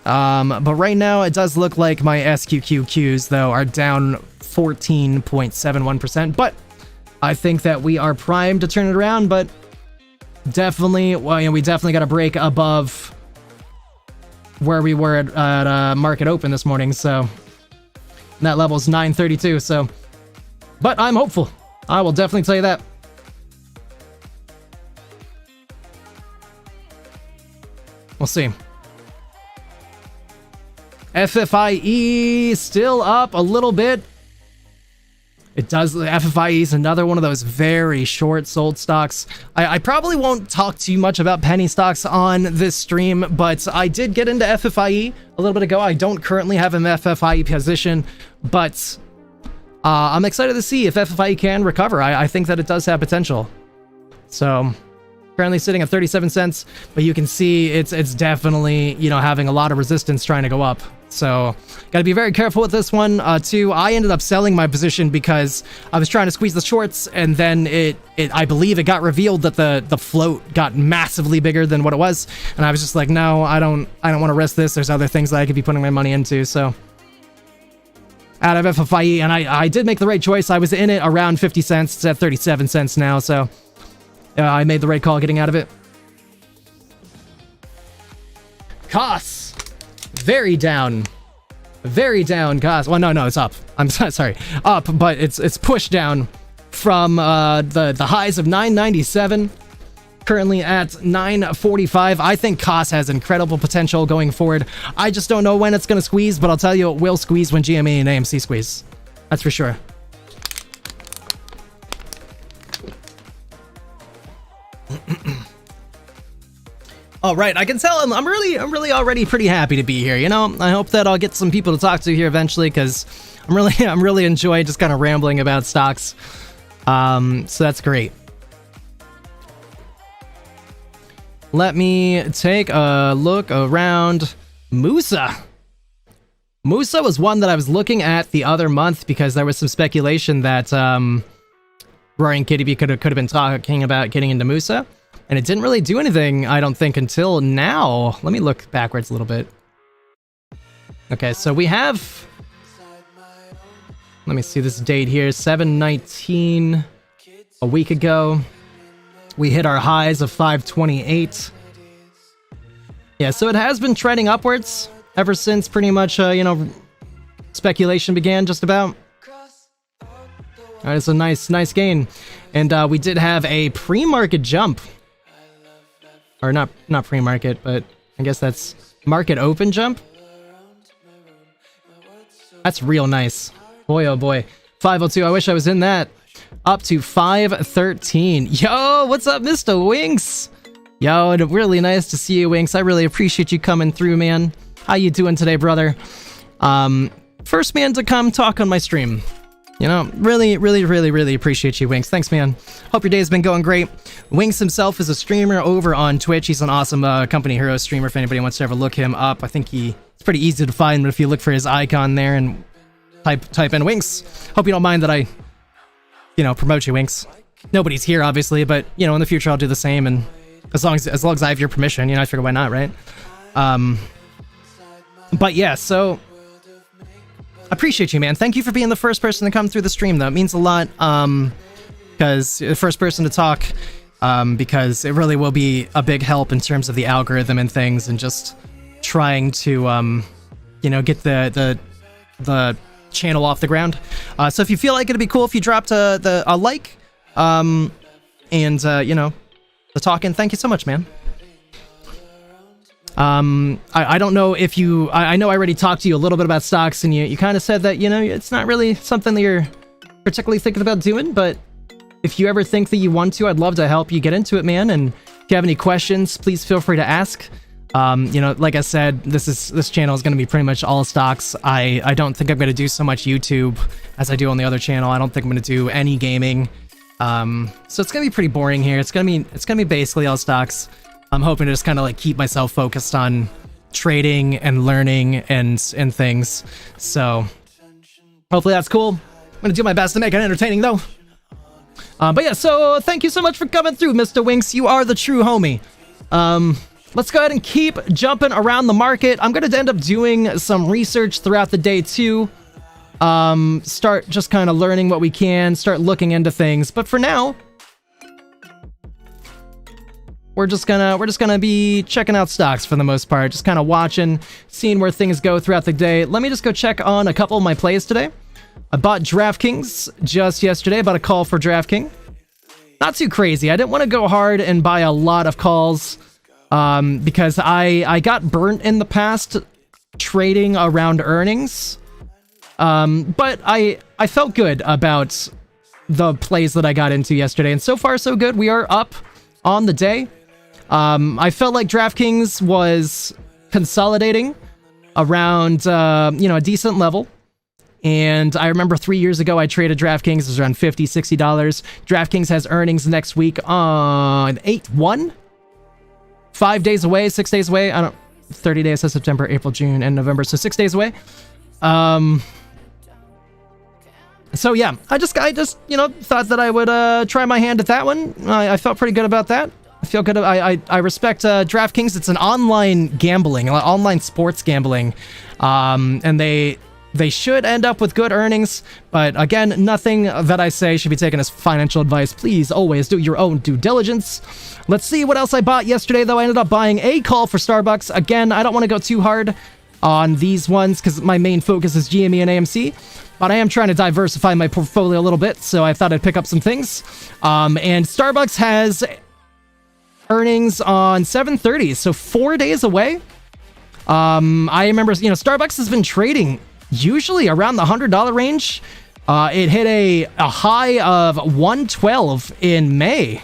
But right now, it does look like my SQQQs, though, are down 14.71%. But I think that we are primed to turn it around, but definitely, well, you know, we definitely got to break above where we were at market open this morning, so that level is 932, so, but I'm hopeful. I will definitely tell you that. We'll see. FFIE still up a little bit. It does. FFIE is another one of those very short sold stocks. I probably won't talk too much about penny stocks on this stream, but I did get into FFIE a little bit ago. I don't currently have an FFIE position, but I'm excited to see if FFIE can recover. I think that it does have potential. So Currently sitting at 37 cents, but you can see it's definitely, you know, having a lot of resistance trying to go up. So, gotta be very careful with this one. Too, I ended up selling my position because I was trying to squeeze the shorts, and then I believe it got revealed that the float got massively bigger than what it was, and I was just like, no, I don't want to risk this. There's other things that I could be putting my money into. So, out of FFIE, and I did make the right choice. I was in it around 50 cents. It's at 37 cents now, so I made the right call getting out of it. KOSS. Very down, KOSS. Well, no, it's up. I'm sorry, up, but it's pushed down from the highs of 997, currently at 945. I think KOSS has incredible potential going forward. I just don't know when it's going to squeeze, but I'll tell you it will squeeze when GME and AMC squeeze. That's for sure. All right, I can tell I'm really already pretty happy to be here. You know, I hope that I'll get some people to talk to here eventually, because I'm really enjoying just kind of rambling about stocks. So that's great. Let me take a look around. Musa was one that I was looking at the other month because there was some speculation that Roaring Kitty B could have been talking about getting into Musa. And it didn't really do anything, I don't think, until now. Let me look backwards a little bit. Okay, so we have... Let me see this date here. 7/19. A week ago. We hit our highs of 528. Yeah, so it has been trending upwards ever since pretty much, you know, speculation began, just about. Alright, it's a nice gain. And we did have a pre-market jump. Or not pre-market, but I guess that's market open jump. That's real nice. Boy, oh boy. 502, I wish I was in that. Up to 513. Yo, what's up, Mr. Winks? Yo, really nice to see you, Winks. I really appreciate you coming through, man. How you doing today, brother? First man to come talk on my stream. You know, really appreciate you, Winks. Thanks, man. Hope your day's been going great. Winks himself is a streamer over on Twitch. He's an awesome company hero streamer if anybody wants to ever look him up. I think it's pretty easy to find, but if you look for his icon there and type in Winks. Hope you don't mind that I, you know, promote you, Winks. Nobody's here, obviously, but, you know, in the future I'll do the same, and as long as I have your permission, you know, I figure why not, right? But yeah, so... appreciate you, man. Thank you for being the first person to come through the stream, though. It means a lot, because the first person to talk, because it really will be a big help in terms of the algorithm and things, and just trying to, you know, get the channel off the ground. So if you feel like it'd be cool if you dropped a like, and, you know, the talking, thank you so much, man. I don't know if you... I know I already talked to you a little bit about stocks, and you kind of said that, you know, it's not really something that you're particularly thinking about doing, but if you ever think that you want to, I'd love to help you get into it, man, and if you have any questions, please feel free to ask. You know, like I said, this channel is going to be pretty much all stocks. I don't think I'm going to do so much YouTube as I do on the other channel. I don't think I'm going to do any gaming. So it's going to be pretty boring here. It's going to be basically all stocks. I'm hoping to just kind of like keep myself focused on trading and learning and things. So hopefully that's cool. I'm gonna do my best to make it entertaining though. But yeah, so thank you so much for coming through, Mr. Winks. You are the true homie. Let's go ahead and keep jumping around the market. I'm gonna end up doing some research throughout the day too. Start just kind of learning what we can, start looking into things. But for now, we're just gonna be checking out stocks for the most part, just kind of watching, seeing where things go throughout the day. Let me just go check on a couple of my plays today. I bought DraftKings just yesterday, bought a call for DraftKings. Not too crazy. I didn't want to go hard and buy a lot of calls, because I got burnt in the past trading around earnings. But I felt good about the plays that I got into yesterday, and so far so good. We are up on the day. I felt like DraftKings was consolidating around, you know, a decent level. And I remember 3 years ago, I traded DraftKings. It was around $50, $60. DraftKings has earnings next week on 8/1. 5 days away, 6 days away. 30 days, so September, April, June, and November. So 6 days away. So yeah, I just thought that I would try my hand at that one. I felt pretty good about that. I feel good. I respect DraftKings. It's an online gambling, online sports gambling, and they should end up with good earnings. But again, nothing that I say should be taken as financial advice. Please always do your own due diligence. Let's see what else I bought yesterday, though. I ended up buying a call for Starbucks. Again, I don't want to go too hard on these ones because my main focus is GME and AMC. But I am trying to diversify my portfolio a little bit, so I thought I'd pick up some things. And Starbucks has earnings on 7/30, so 4 days away. I remember, Starbucks has been trading usually around the $100 range. It hit a high of 112 in May.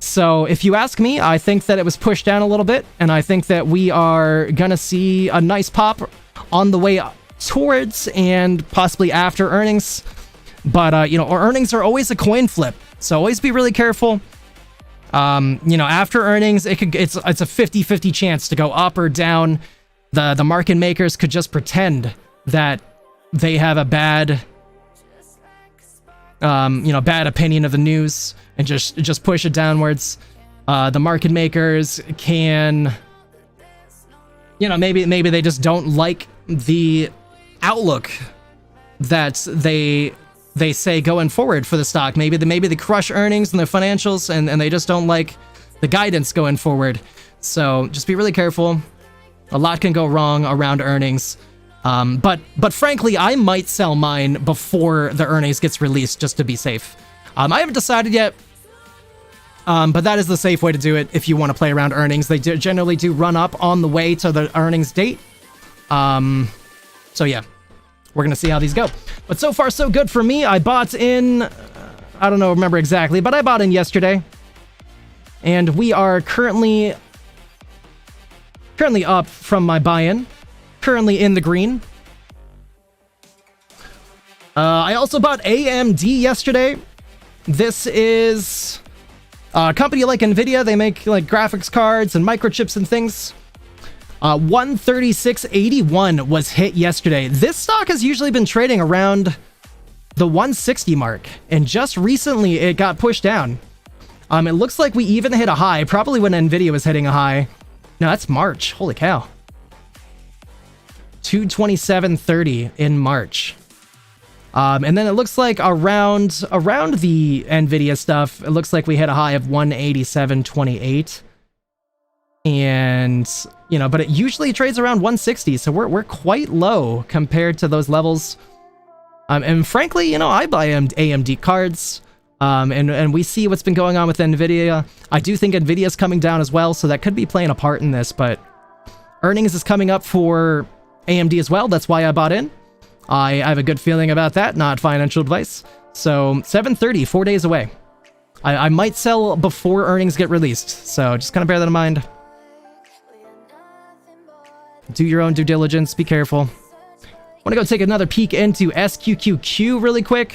So if you ask me, I think that it was pushed down a little bit, and I think that we are gonna see a nice pop on the way towards and possibly after earnings. But our earnings are always a coin flip, so always be really careful. After earnings, it's a 50-50 chance to go up or down. The market makers could just pretend that they have a bad opinion of the news and just push it downwards. The market makers can, maybe they just don't like the outlook that they say going forward for the stock. Maybe they crush earnings and their financials, and they just don't like the guidance going forward. So just be really careful. A lot can go wrong around earnings. But frankly, I might sell mine before the earnings gets released just to be safe. I haven't decided yet, but that is the safe way to do it if you want to play around earnings. They generally do run up on the way to the earnings date. So yeah, we're going to see how these go. But so far, so good for me. I bought in, I don't remember exactly, but I bought in yesterday. And we are currently up from my buy-in. Currently in the green. I also bought AMD yesterday. This is a company like NVIDIA. They make like graphics cards and microchips and things. 136.81 was hit yesterday. This stock has usually been trading around the 160 mark, and just recently it got pushed down. It looks like we even hit a high, probably when NVIDIA was hitting a high. No, that's March. Holy cow. 227.30 in March. And then it looks like around the NVIDIA stuff, it looks like we hit a high of 187.28. And, but it usually trades around 160, so we're quite low compared to those levels. And frankly, I buy AMD cards, and we see what's been going on with NVIDIA. I do think NVIDIA's coming down as well, so that could be playing a part in this, but earnings is coming up for AMD as well. That's why I bought in. I have a good feeling about that, not financial advice. So 7:30, 4 days away. I might sell before earnings get released, so just kind of bear that in mind. Do your own due diligence, be careful. I want to go take another peek into SQQQ really quick.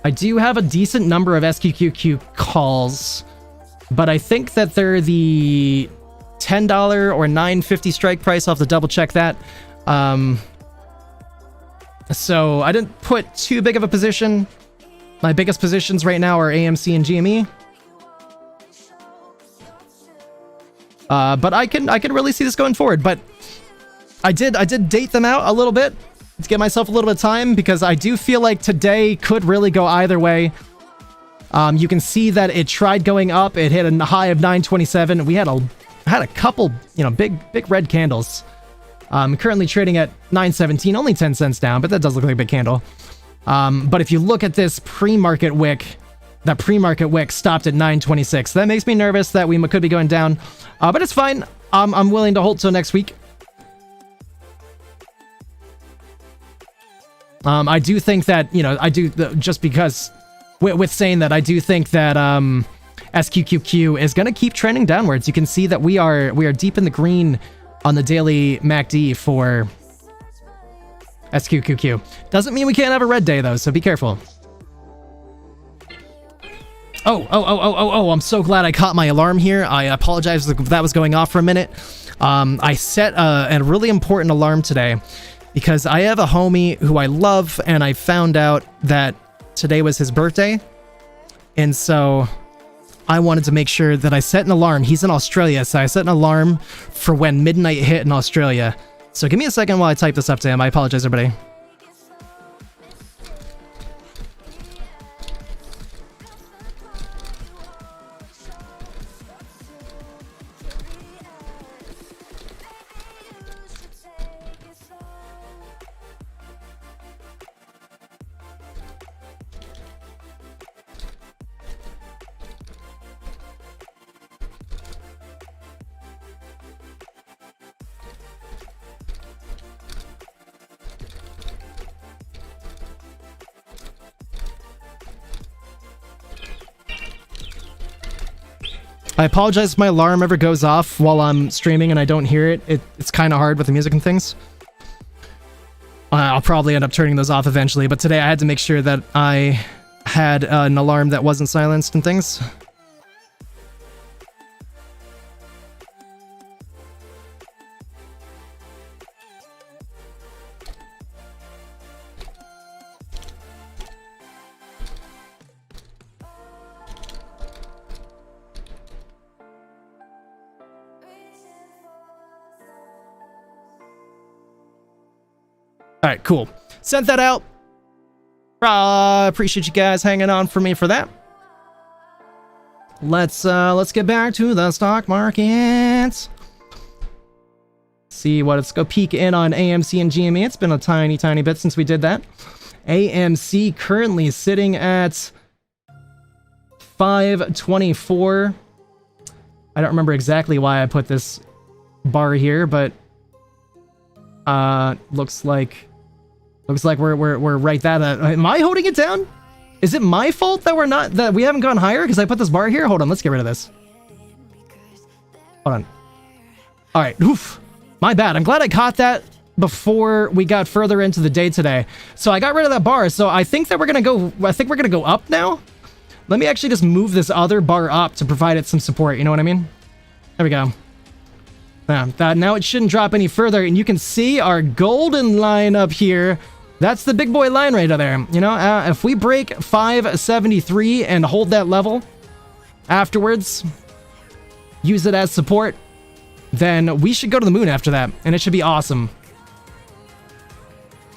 I do have a decent number of SQQQ calls, but I think that they're the $10 or $9.50 strike price. I'll have to double check that. So I didn't put too big of a position. My biggest positions right now are AMC and GME. But I can really see this going forward. But I did date them out a little bit to give myself a little bit of time, because I do feel like today could really go either way. You can see that it tried going up. It hit a high of 927. We had a couple, big red candles. Currently trading at 917, only 10 cents down, but that does look like a big candle. But if you look at this pre-market wick, that pre-market wick stopped at 926. That makes me nervous that we could be going down, but it's fine. I'm willing to hold till next week. I do think that, just because with saying that, I do think that SQQQ is going to keep trending downwards. You can see that we are deep in the green on the daily MACD for SQQQ. Doesn't mean we can't have a red day though, so be careful. Oh, I'm so glad I caught my alarm here. I apologize if that was going off for a minute. I set a really important alarm today because I have a homie who I love, and I found out that today was his birthday. And so I wanted to make sure that I set an alarm. He's in Australia, so I set an alarm for when midnight hit in Australia. So give me a second while I type this up to him. I apologize, everybody. I apologize if my alarm ever goes off while I'm streaming and I don't hear it. It's kind of hard with the music and things. I'll probably end up turning those off eventually, but today I had to make sure that I had an alarm that wasn't silenced and things. All right, cool. Sent that out. Appreciate you guys hanging on for me for that. Let's get back to the stock markets. See what. Let's go peek in on AMC and GME. It's been a tiny bit since we did that. AMC currently sitting at 524. I don't remember exactly why I put this bar here, but looks like we're right that. Am I holding it down? Is it my fault that we haven't gone higher because I put this bar here? Hold on, let's get rid of this. Hold on. All right, oof. My bad. I'm glad I caught that before we got further into the day today. So I got rid of that bar. So I think that we're gonna go up now. Let me actually just move this other bar up to provide it some support. You know what I mean? There we go. Now it shouldn't drop any further, and you can see our golden line up here. That's the big boy line right there. You know, if we break 573 and hold that level afterwards, use it as support, then we should go to the moon after that, and it should be awesome.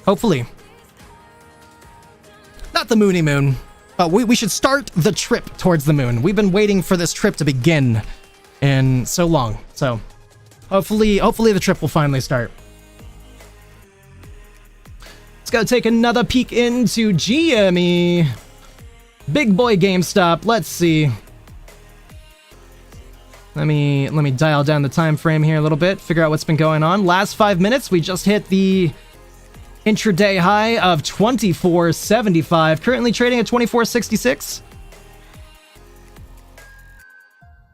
Hopefully. Not the moony moon, but we should start the trip towards the moon. We've been waiting for this trip to begin in so long, so hopefully the trip will finally start. Let's go take another peek into GME. Big boy GameStop. Let's see. Let me dial down the time frame here a little bit, figure out what's been going on. Last 5 minutes, we just hit the intraday high of 24.75. Currently trading at 24.66.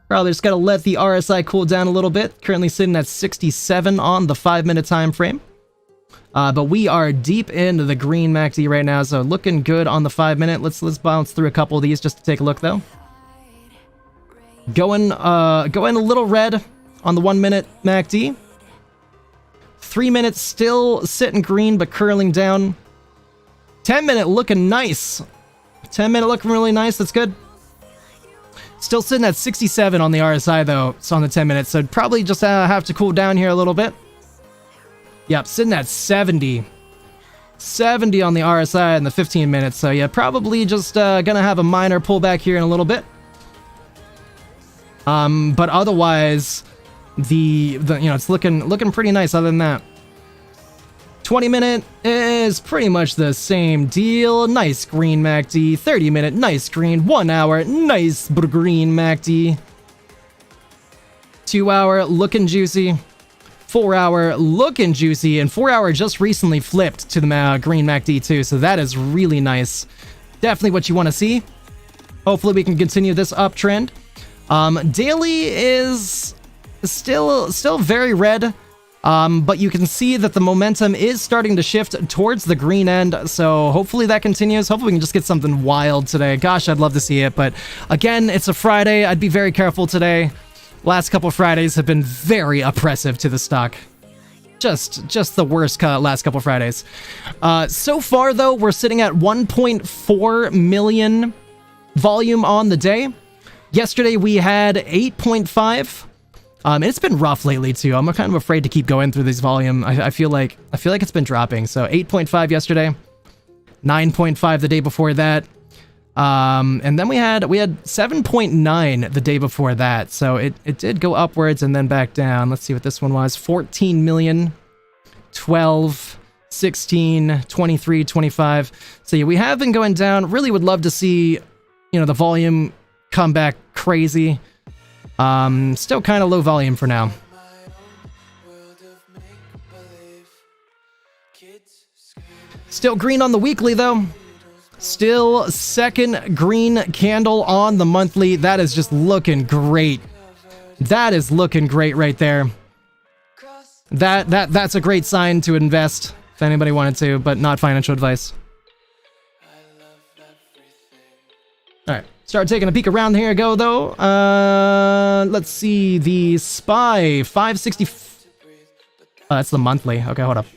Probably just gotta let the RSI cool down a little bit. Currently sitting at 67 on the 5 minute time frame. But we are deep into the green MACD right now, so looking good on the 5 minute. Let's bounce through a couple of these just to take a look though. Going a little red on the 1 minute MACD. 3 minutes still sitting green but curling down. 10 minute looking nice. 10 minute looking really nice. That's good. Still sitting at 67 on the RSI though. It's on the 10 minutes, so probably just have to cool down here a little bit. Yep, sitting at 70. 70 on the RSI in the 15 minutes. So yeah, probably just gonna have a minor pullback here in a little bit. But otherwise, the it's looking pretty nice other than that. 20 minute is pretty much the same deal. Nice green MACD. 30 minute, nice green. 1 hour, nice green MACD. 2 hour, looking juicy. 4 hour, looking juicy. And 4 hour just recently flipped to the green MACD too. So that is really nice. Definitely what you want to see. Hopefully we can continue this uptrend. Daily is still very red. But you can see that the momentum is starting to shift towards the green end, so hopefully that continues. Hopefully we can just get something wild today. Gosh, I'd love to see it, but again, it's a Friday. I'd be very careful today. Last couple Fridays have been very oppressive to the stock. Just the worst last couple Fridays. So far, though, we're sitting at 1.4 million volume on the day. Yesterday, we had 8.5. And it's been rough lately too. I'm kind of afraid to keep going through this volume. I feel like it's been dropping. So 8.5 yesterday, 9.5 the day before that, and then we had 7.9 the day before that. So it did go upwards and then back down. Let's see what this one was: 14 million, 12, 16, 23, 25. So yeah, we have been going down. Really would love to see, the volume come back crazy. Still kind of low volume for now. Still green on the weekly though. Still second green candle on the monthly. That is just looking great. That is looking great right there. That's a great sign to invest if anybody wanted to, but not financial advice. All right. Start taking a peek around here go though. Let's see, the SPY 560. That's the monthly. Okay, hold up.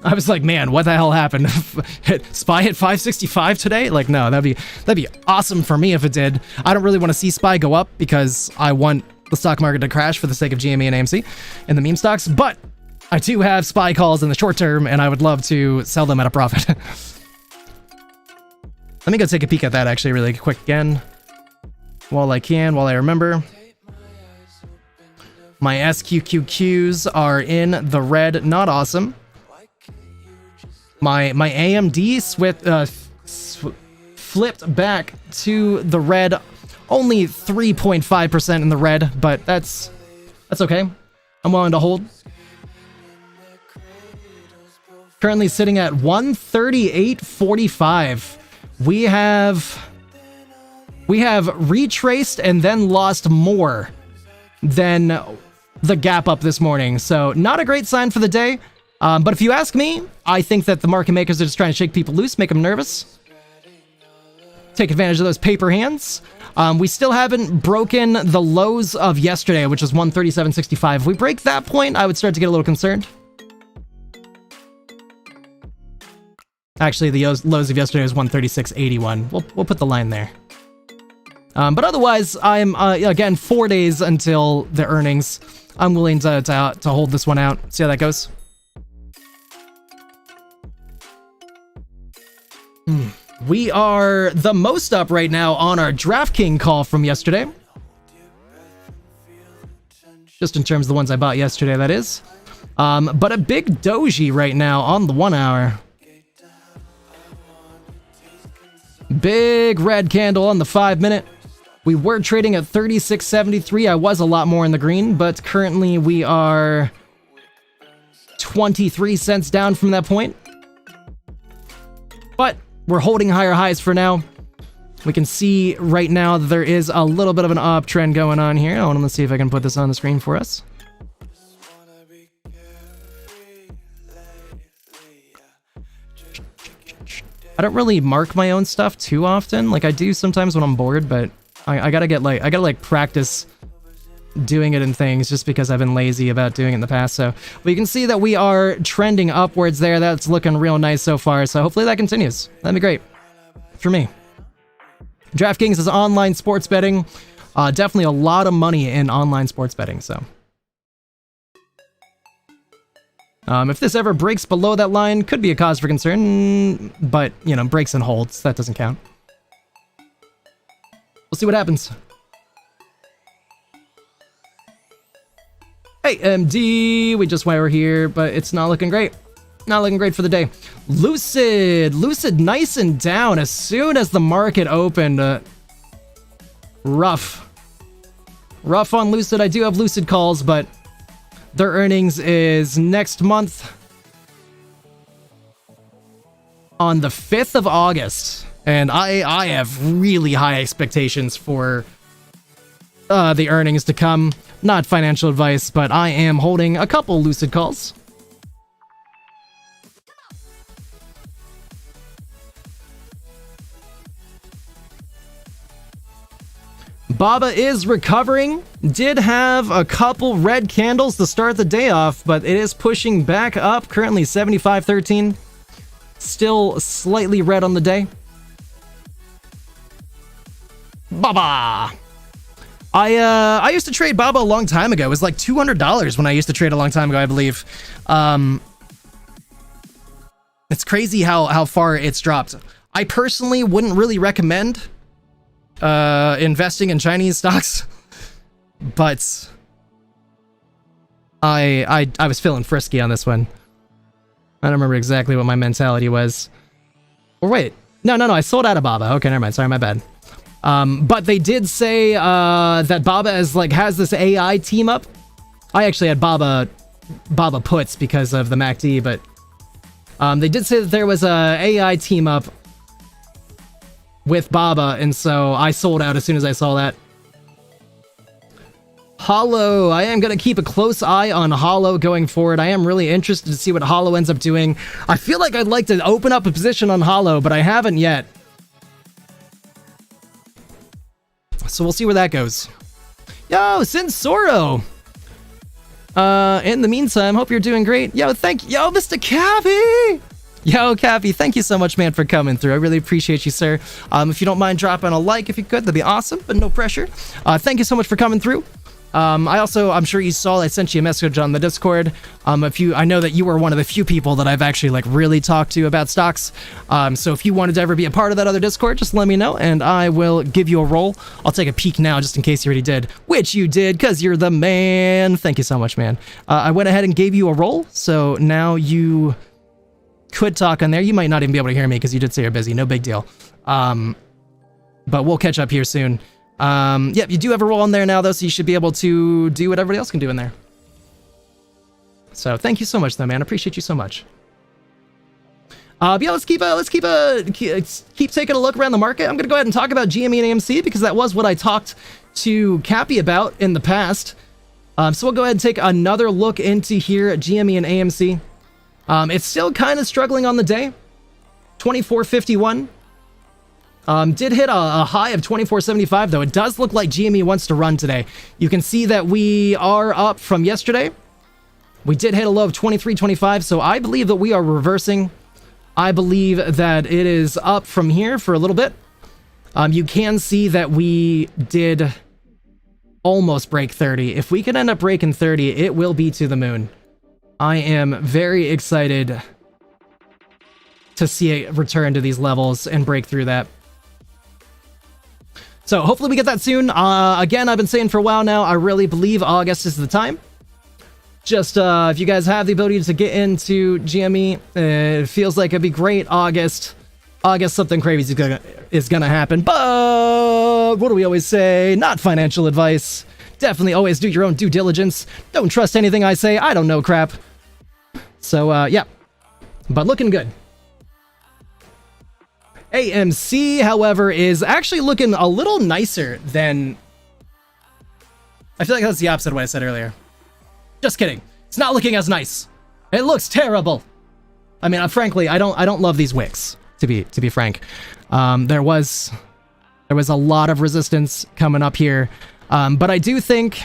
I was like, man, what the hell happened? SPY hit 565 today? Like, no, that'd be awesome for me if it did. I don't really want to see SPY go up because I want the stock market to crash for the sake of GME and AMC and the meme stocks, but I do have SPY calls in the short term and I would love to sell them at a profit. Let me go take a peek at that actually really quick again. While I remember. My SQQQs are in the red, not awesome. My AMD flipped back to the red, only 3.5% in the red, but that's okay. I'm willing to hold. Currently sitting at 138.45. We have retraced and then lost more than the gap up this morning. So not a great sign for the day. But if you ask me, I think that the market makers are just trying to shake people loose, make them nervous. Take advantage of those paper hands. We still haven't broken the lows of yesterday, which was 137.65. If we break that point, I would start to get a little concerned. Actually, the lows of yesterday was 136.81. We'll put the line there. But otherwise, I'm again 4 days until the earnings. I'm willing to hold this one out. See how that goes. We are the most up right now on our DraftKings call from yesterday. Just in terms of the ones I bought yesterday, that is. But a big doji right now on the 1 hour. Big red candle on the 5 minute. We were trading at 36.73. I was a lot more in the green, but currently we are 23 cents down from that point. But we're holding higher highs for now. We can see right now that there is a little bit of an uptrend going on here. I want to see if I can put this on the screen for us. I don't really mark my own stuff too often. Like I do sometimes when I'm bored, but I gotta practice doing it in things just because I've been lazy about doing it in the past. So we can see that we are trending upwards there. That's looking real nice so far. So hopefully that continues. That'd be great for me. DraftKings is online sports betting. Definitely a lot of money in online sports betting. So if this ever breaks below that line, could be a cause for concern, but breaks and holds, that doesn't count. We'll see what happens. Hey, MD, we just were here, but it's not looking great. Not looking great for the day. Lucid nice and down as soon as the market opened. Rough on Lucid. I do have Lucid calls, but their earnings is next month on the 5th of August. And I have really high expectations for the earnings to come. Not financial advice, but I am holding a couple lucid calls. Baba is recovering. Did have a couple red candles to start the day off, but it is pushing back up. Currently 75.13. Still slightly red on the day. Baba! I used to trade Baba a long time ago. It was like $200 when I used to trade a long time ago, I believe. It's crazy how far it's dropped. I personally wouldn't really recommend investing in Chinese stocks, but I was feeling frisky on this one. I don't remember exactly what my mentality was. Or wait, no, I sold out of Baba. Okay, never mind. Sorry, my bad. But they did say that Baba has this AI team up. I actually had Baba puts because of the MACD, but they did say that there was a AI team up with Baba, and so I sold out as soon as I saw that. Hollow. I am going to keep a close eye on Hollow going forward. I am really interested to see what Hollow ends up doing. I feel like I'd like to open up a position on Hollow, but I haven't yet. So we'll see where that goes. Yo, Sinsoro. In the meantime, hope you're doing great. Yo, yo, Mr. Cappy. Yo, Cappy, thank you so much, man, for coming through. I really appreciate you, sir. If you don't mind dropping a like, if you could, that'd be awesome, but no pressure. Thank you so much for coming through. I'm sure you saw, I sent you a message on the Discord. I know that you were one of the few people that I've actually really talked to about stocks. So if you wanted to ever be a part of that other Discord, just let me know and I will give you a roll. I'll take a peek now just in case you already did, which you did because you're the man. Thank you so much, man. I went ahead and gave you a roll. So now you could talk on there. You might not even be able to hear me because you did say you're busy. No big deal. But we'll catch up here soon. Yep, you do have a role on there now though, so you should be able to do what everybody else can do in there. So thank you so much though, man. Appreciate you so much. Yeah, let's keep taking a look around the market. I'm gonna go ahead and talk about GME and AMC because that was what I talked to Cappy about in the past. So we'll go ahead and take another look into here at GME and AMC. It's still kind of struggling on the day. 24.51. Did hit a high of 24.75 though. It does look like GME wants to run today. You can see that we are up from yesterday. We did hit a low of 23.25, so I believe that we are reversing. I believe that it is up from here for a little bit. You can see that we did almost break 30. If we can end up breaking 30, it will be to the moon. I am very excited to see it return to these levels and break through that. So hopefully we get that soon. Again, I've been saying for a while now, I really believe August is the time. Just if you guys have the ability to get into GME, it feels like it'd be great. August, something crazy is gonna happen. But what do we always say? Not financial advice. Definitely always do your own due diligence. Don't trust anything I say. I don't know crap. So yeah, but looking good. AMC, however, is actually looking a little nicer than... I feel like that's the opposite of what I said earlier. Just kidding. It's not looking as nice. It looks terrible. I mean, frankly, I don't love these wicks, to be frank. There was a lot of resistance coming up here, but I do think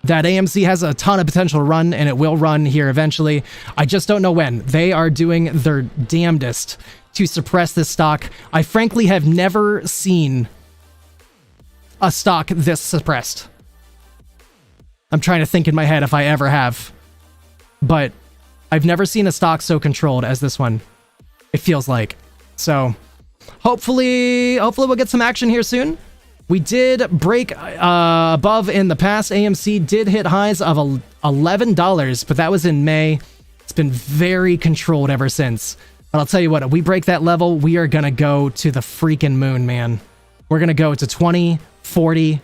that AMC has a ton of potential to run, and it will run here eventually. I just don't know when. They are doing their damnedest to suppress this stock. I frankly have never seen a stock this suppressed. I'm trying to think in my head if I ever have, but I've never seen a stock so controlled as this one. It feels like. So hopefully we'll get some action here soon. We did break above in the past. AMC did hit highs of $11, but that was in May. It's been very controlled ever since. But I'll tell you what, if we break that level, we are going to go to the freaking moon, man. We're going to go to 20, 40,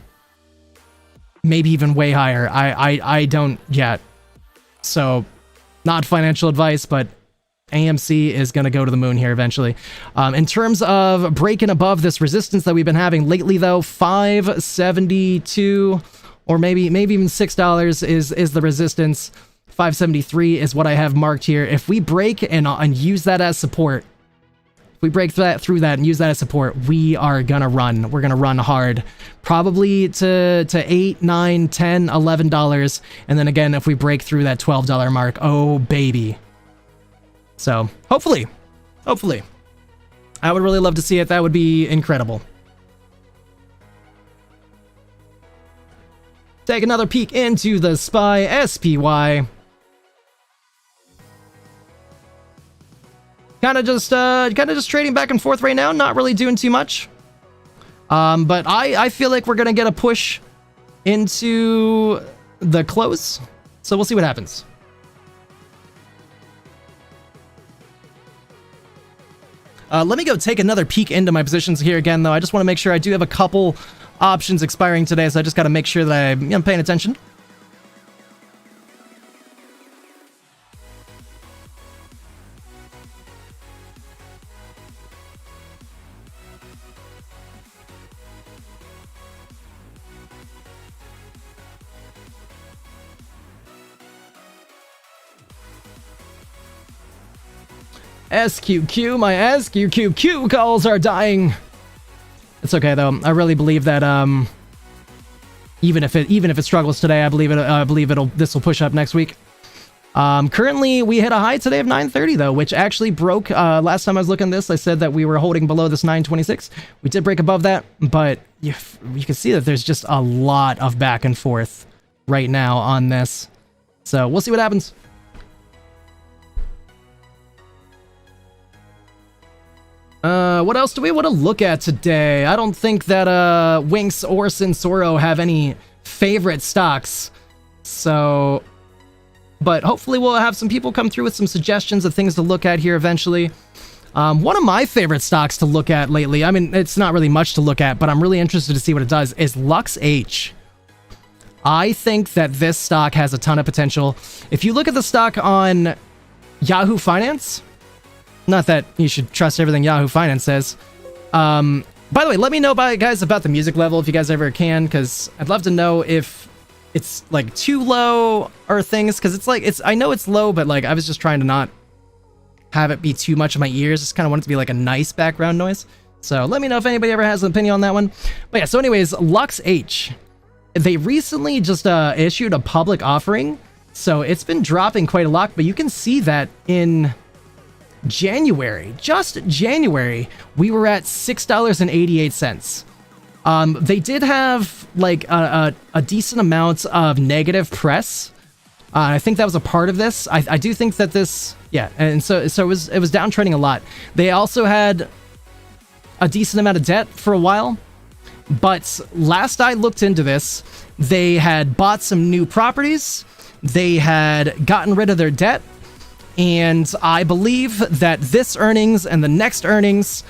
maybe even way higher. I don't yet. So, not financial advice, but AMC is going to go to the moon here eventually. In terms of breaking above this resistance that we've been having lately, though, 572 or maybe even $6 is the resistance. 573 is what I have marked here. If we break and use that as support, if we break through that and use that as support, we are gonna run. We're gonna run hard, probably to $8, $9, $10, $11, and then again if we break through that $12 mark, oh baby. So hopefully, I would really love to see it. That would be incredible. Take another peek into the SPY. Kind of just trading back and forth right now, not really doing too much. But I feel like we're gonna get a push into the close, so we'll see what happens. Let me go take another peek into my positions here again, though. I just want to make sure I do have a couple options expiring today, so I just got to make sure that I'm paying attention. SQQ, my SQQQ calls are dying. It's okay though. I really believe that even if it struggles today, I believe this will push up next week. Currently we hit a high today of 930 though, which actually broke last time I was looking at this. I said that we were holding below this 926. We did break above that, but you can see that there's just a lot of back and forth right now on this. So we'll see what happens. What else do we want to look at today? I don't think that Winx or Sensoro have any favorite stocks, so, but hopefully we'll have some people come through with some suggestions of things to look at here eventually. One of my favorite stocks to look at lately, I mean, it's not really much to look at, but I'm really interested to see what it does, is LuxH. I think that this stock has a ton of potential. If you look at the stock on Yahoo Finance, not that you should trust everything Yahoo Finance says. By the way, let me know, guys, about the music level if you guys ever can, because I'd love to know if it's like too low or things, because I know it's low, but like I was just trying to not have it be too much in my ears. Just kind of want it to be like a nice background noise. So let me know if anybody ever has an opinion on that one. But yeah, so anyways, LuxH. They recently just issued a public offering, so it's been dropping quite a lot, but you can see that in January, just January, we were at $6.88. They did have like a decent amount of negative press. I think that was a part of this. I do think that this, yeah, and so it was downtrending a lot. They also had a decent amount of debt for a while, but last I looked into this, they had bought some new properties, they had gotten rid of their debt, and I believe that this earnings and the next earnings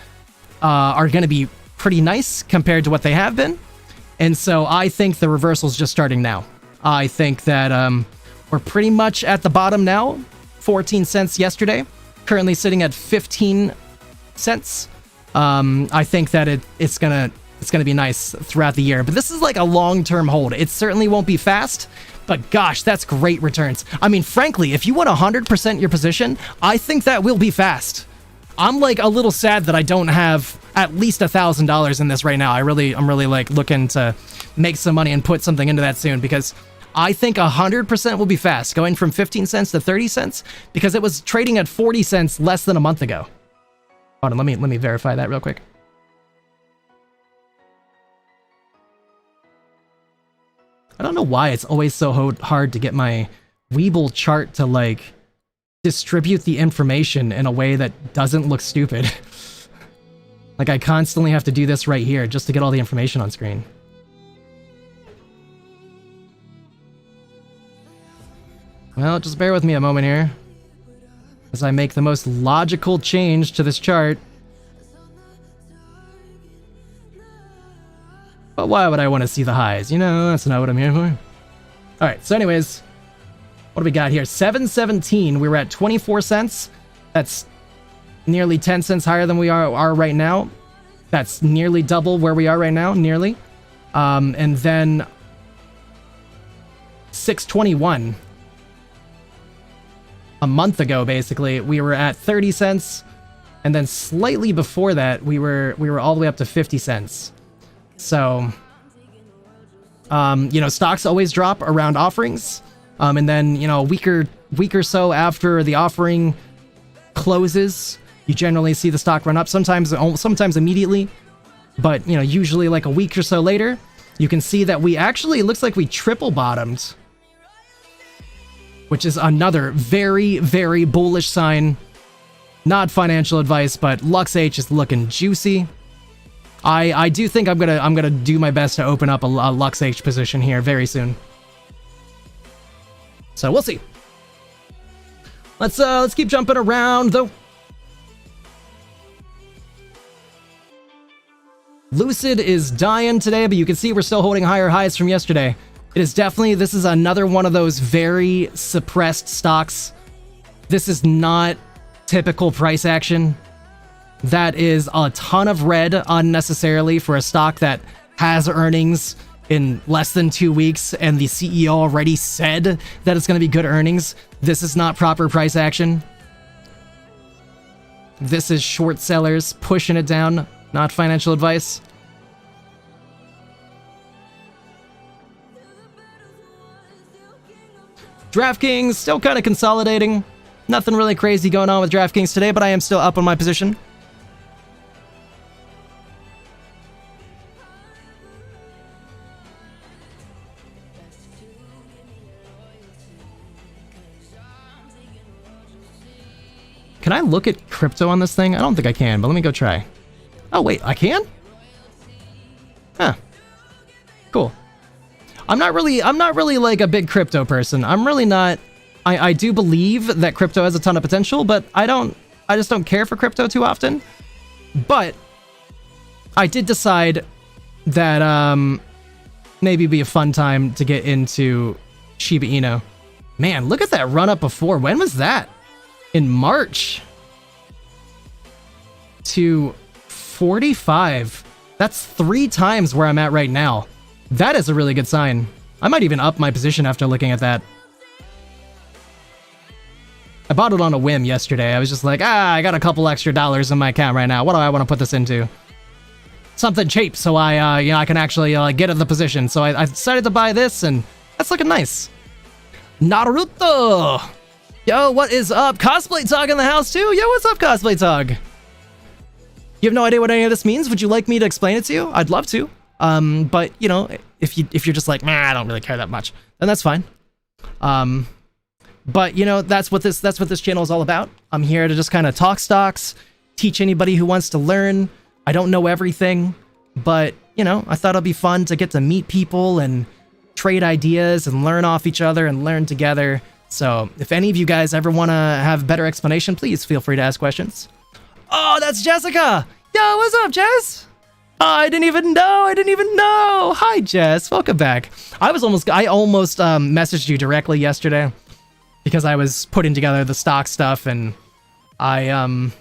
are going to be pretty nice compared to what they have been. And so I think the reversal's just starting now. I think that we're pretty much at the bottom now. 14 cents yesterday, currently sitting at 15 cents. I think that it's gonna be nice throughout the year. But this is like a long-term hold. It certainly won't be fast. But gosh, that's great returns. I mean, frankly, if you want 100% your position, I think that will be fast. I'm like a little sad that I don't have at least $1,000 in this right now. I'm really like looking to make some money and put something into that soon, because I think 100% will be fast, going from 15 cents to 30 cents, because it was trading at 40 cents less than a month ago. Hold on, let me verify that real quick. I don't know why it's always so hard to get my Weeble chart to like distribute the information in a way that doesn't look stupid. Like I constantly have to do this right here just to get all the information on screen. Well, just bear with me a moment here as I make the most logical change to this chart. But why would I want to see the highs? You know, that's not what I'm here for. Alright, so anyways, what do we got here? 717, we were at 24 cents. That's nearly 10 cents higher than we are right now. That's nearly double where we are right now, nearly. And then 621. A month ago, basically, we were at 30 cents. And then slightly before that, we were all the way up to 50 cents. So, you know, stocks always drop around offerings. And then, you know, a week or so after the offering closes, you generally see the stock run up, sometimes immediately, but, you know, usually like a week or so later, you can see that we actually, it looks like we triple bottomed, which is another very, very bullish sign. Not financial advice, but LuxH is looking juicy. I do think I'm gonna do my best to open up a LuxH position here very soon. So we'll see. Let's keep jumping around though. Lucid is dying today, but you can see we're still holding higher highs from yesterday. It is definitely, this is another one of those very suppressed stocks. This is not typical price action. That is a ton of red unnecessarily for a stock that has earnings in less than 2 weeks, and the CEO already said that it's going to be good earnings. This is not proper price action. This is short sellers pushing it down, not financial advice. DraftKings still kind of consolidating. Nothing really crazy going on with DraftKings today, but I am still up on my position. Can I look at crypto on this thing? I don't think I can, but let me go try. Oh, wait, I can? Huh. Cool. I'm not really like a big crypto person. I'm really not. I do believe that crypto has a ton of potential, but I just don't care for crypto too often. But I did decide that maybe it'd be a fun time to get into Shiba Inu. Man, look at that run up before. When was that? In March to 45. That's 3 times where I'm at right now. That is a really good sign. I might even up my position after looking at that. I bought it on a whim yesterday. I was just like, I got a couple extra dollars in my account right now. What do I want to put this into? Something cheap, so I can actually get in the position. So I decided to buy this, and that's looking nice. Naruto! Yo, what is up? Cosplay Talk in the house too? Yo, what's up, Cosplay Talk? You have no idea what any of this means? Would you like me to explain it to you? I'd love to. But you know, if you're just like, I don't really care that much, then that's fine. But you know, that's what this channel is all about. I'm here to just kind of talk stocks, teach anybody who wants to learn. I don't know everything, but you know, I thought it'd be fun to get to meet people and trade ideas and learn off each other and learn together. So if any of you guys ever want to have better explanation, please feel free to ask questions. Oh, that's Jessica. Yo, what's up, Jess? Oh, I didn't even know. Hi, Jess. Welcome back. I almost messaged you directly yesterday because I was putting together the stock stuff, and there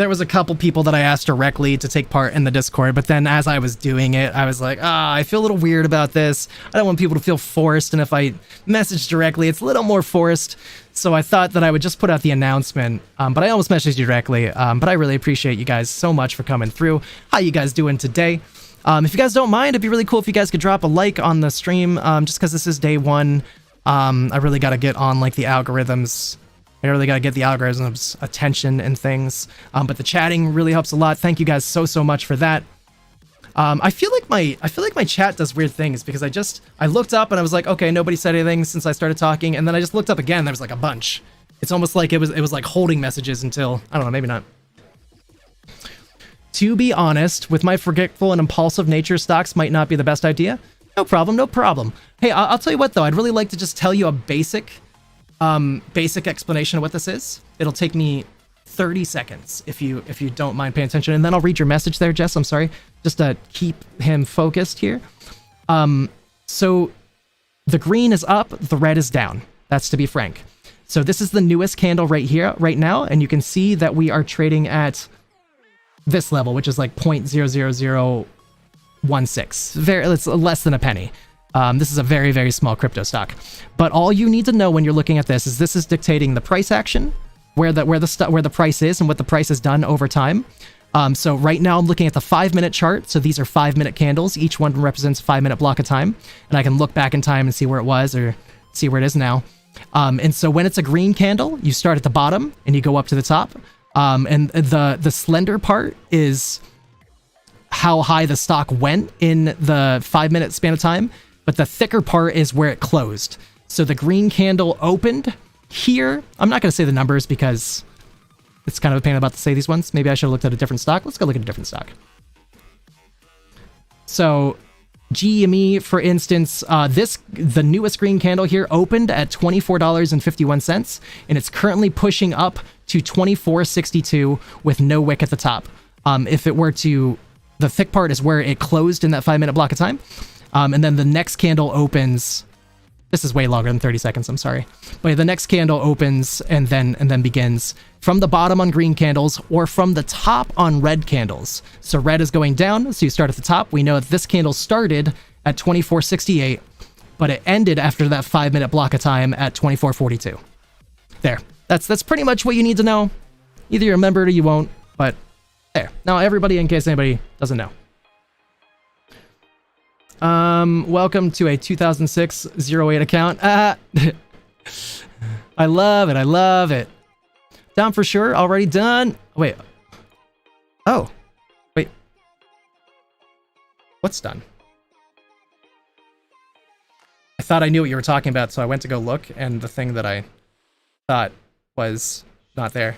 was a couple people that I asked directly to take part in the Discord, but then as I was doing it, I was like, I feel a little weird about this. I don't want people to feel forced, and if I message directly, it's a little more forced. So I thought that I would just put out the announcement, but I almost messaged you directly. But I really appreciate you guys so much for coming through. How you guys doing today? If you guys don't mind, it'd be really cool if you guys could drop a like on the stream, just because this is day one. I really got to get on like the algorithms. I really got to get the algorithms' attention and things. But the chatting really helps a lot. Thank you guys so much for that. I feel like my chat does weird things because I looked up and I was like, okay, nobody said anything since I started talking, and then I just looked up again. There was like a bunch. It's almost like it was like holding messages until, I don't know, maybe not. To be honest, with my forgetful and impulsive nature, stocks might not be the best idea. No problem. Hey, I'll tell you what though. I'd really like to just tell you a basic explanation of what this is. It'll take me 30 seconds if you don't mind paying attention, and then I'll read your message there, Jess. I'm sorry, just to keep him focused here. So the green is up, the red is down. That's to be frank. So this is the newest candle right here, right now, and you can see that we are trading at this level, which is like 0.00016. It's less than a penny. This is a very, very small crypto stock. But all you need to know when you're looking at this is dictating the price action, where the price is and what the price has done over time. So right now I'm looking at the 5-minute chart. So these are 5-minute candles. Each one represents a 5-minute block of time. And I can look back in time and see where it was or see where it is now. And so when it's a green candle, you start at the bottom and you go up to the top. And the slender part is how high the stock went in the 5-minute span of time. But the thicker part is where it closed. So the green candle opened here. I'm not going to say the numbers because it's kind of a pain about to say these ones. Maybe I should have looked at a different stock. Let's go look at a different stock. So GME, for instance, the newest green candle here opened at $24.51, and it's currently pushing up to $24.62 with no wick at the top. If it were to, the thick part is where it closed in that 5-minute block of time. And then the next candle opens. This is way longer than 30 seconds, I'm sorry. But the next candle opens and then begins from the bottom on green candles or from the top on red candles. So red is going down, so you start at the top. We know that this candle started at 24.68, but it ended after that 5-minute block of time at 24.42. There. That's pretty much what you need to know. Either you remember it or you won't, but there. Now everybody, in case anybody doesn't know. Welcome to a 2006 08 account. I love it. I love it. Down for sure. Already done. Wait. Oh. Wait. What's done? I thought I knew what you were talking about, so I went to go look, and the thing that I thought was not there.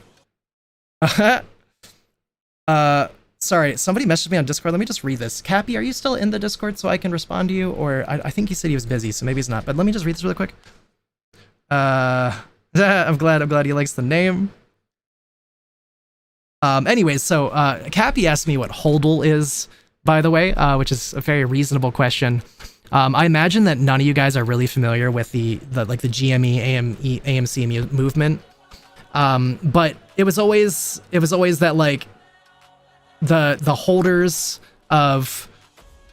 Sorry, somebody messaged me on Discord. Let me just read this. Cappy, are you still in the Discord so I can respond to you? Or I think he said he was busy, so maybe he's not. But let me just read this really quick. I'm glad he likes the name. Anyways, so Cappy asked me what HODL is, by the way, which is a very reasonable question. I imagine that none of you guys are really familiar with the GME AMC movement. But it was always that like the holders of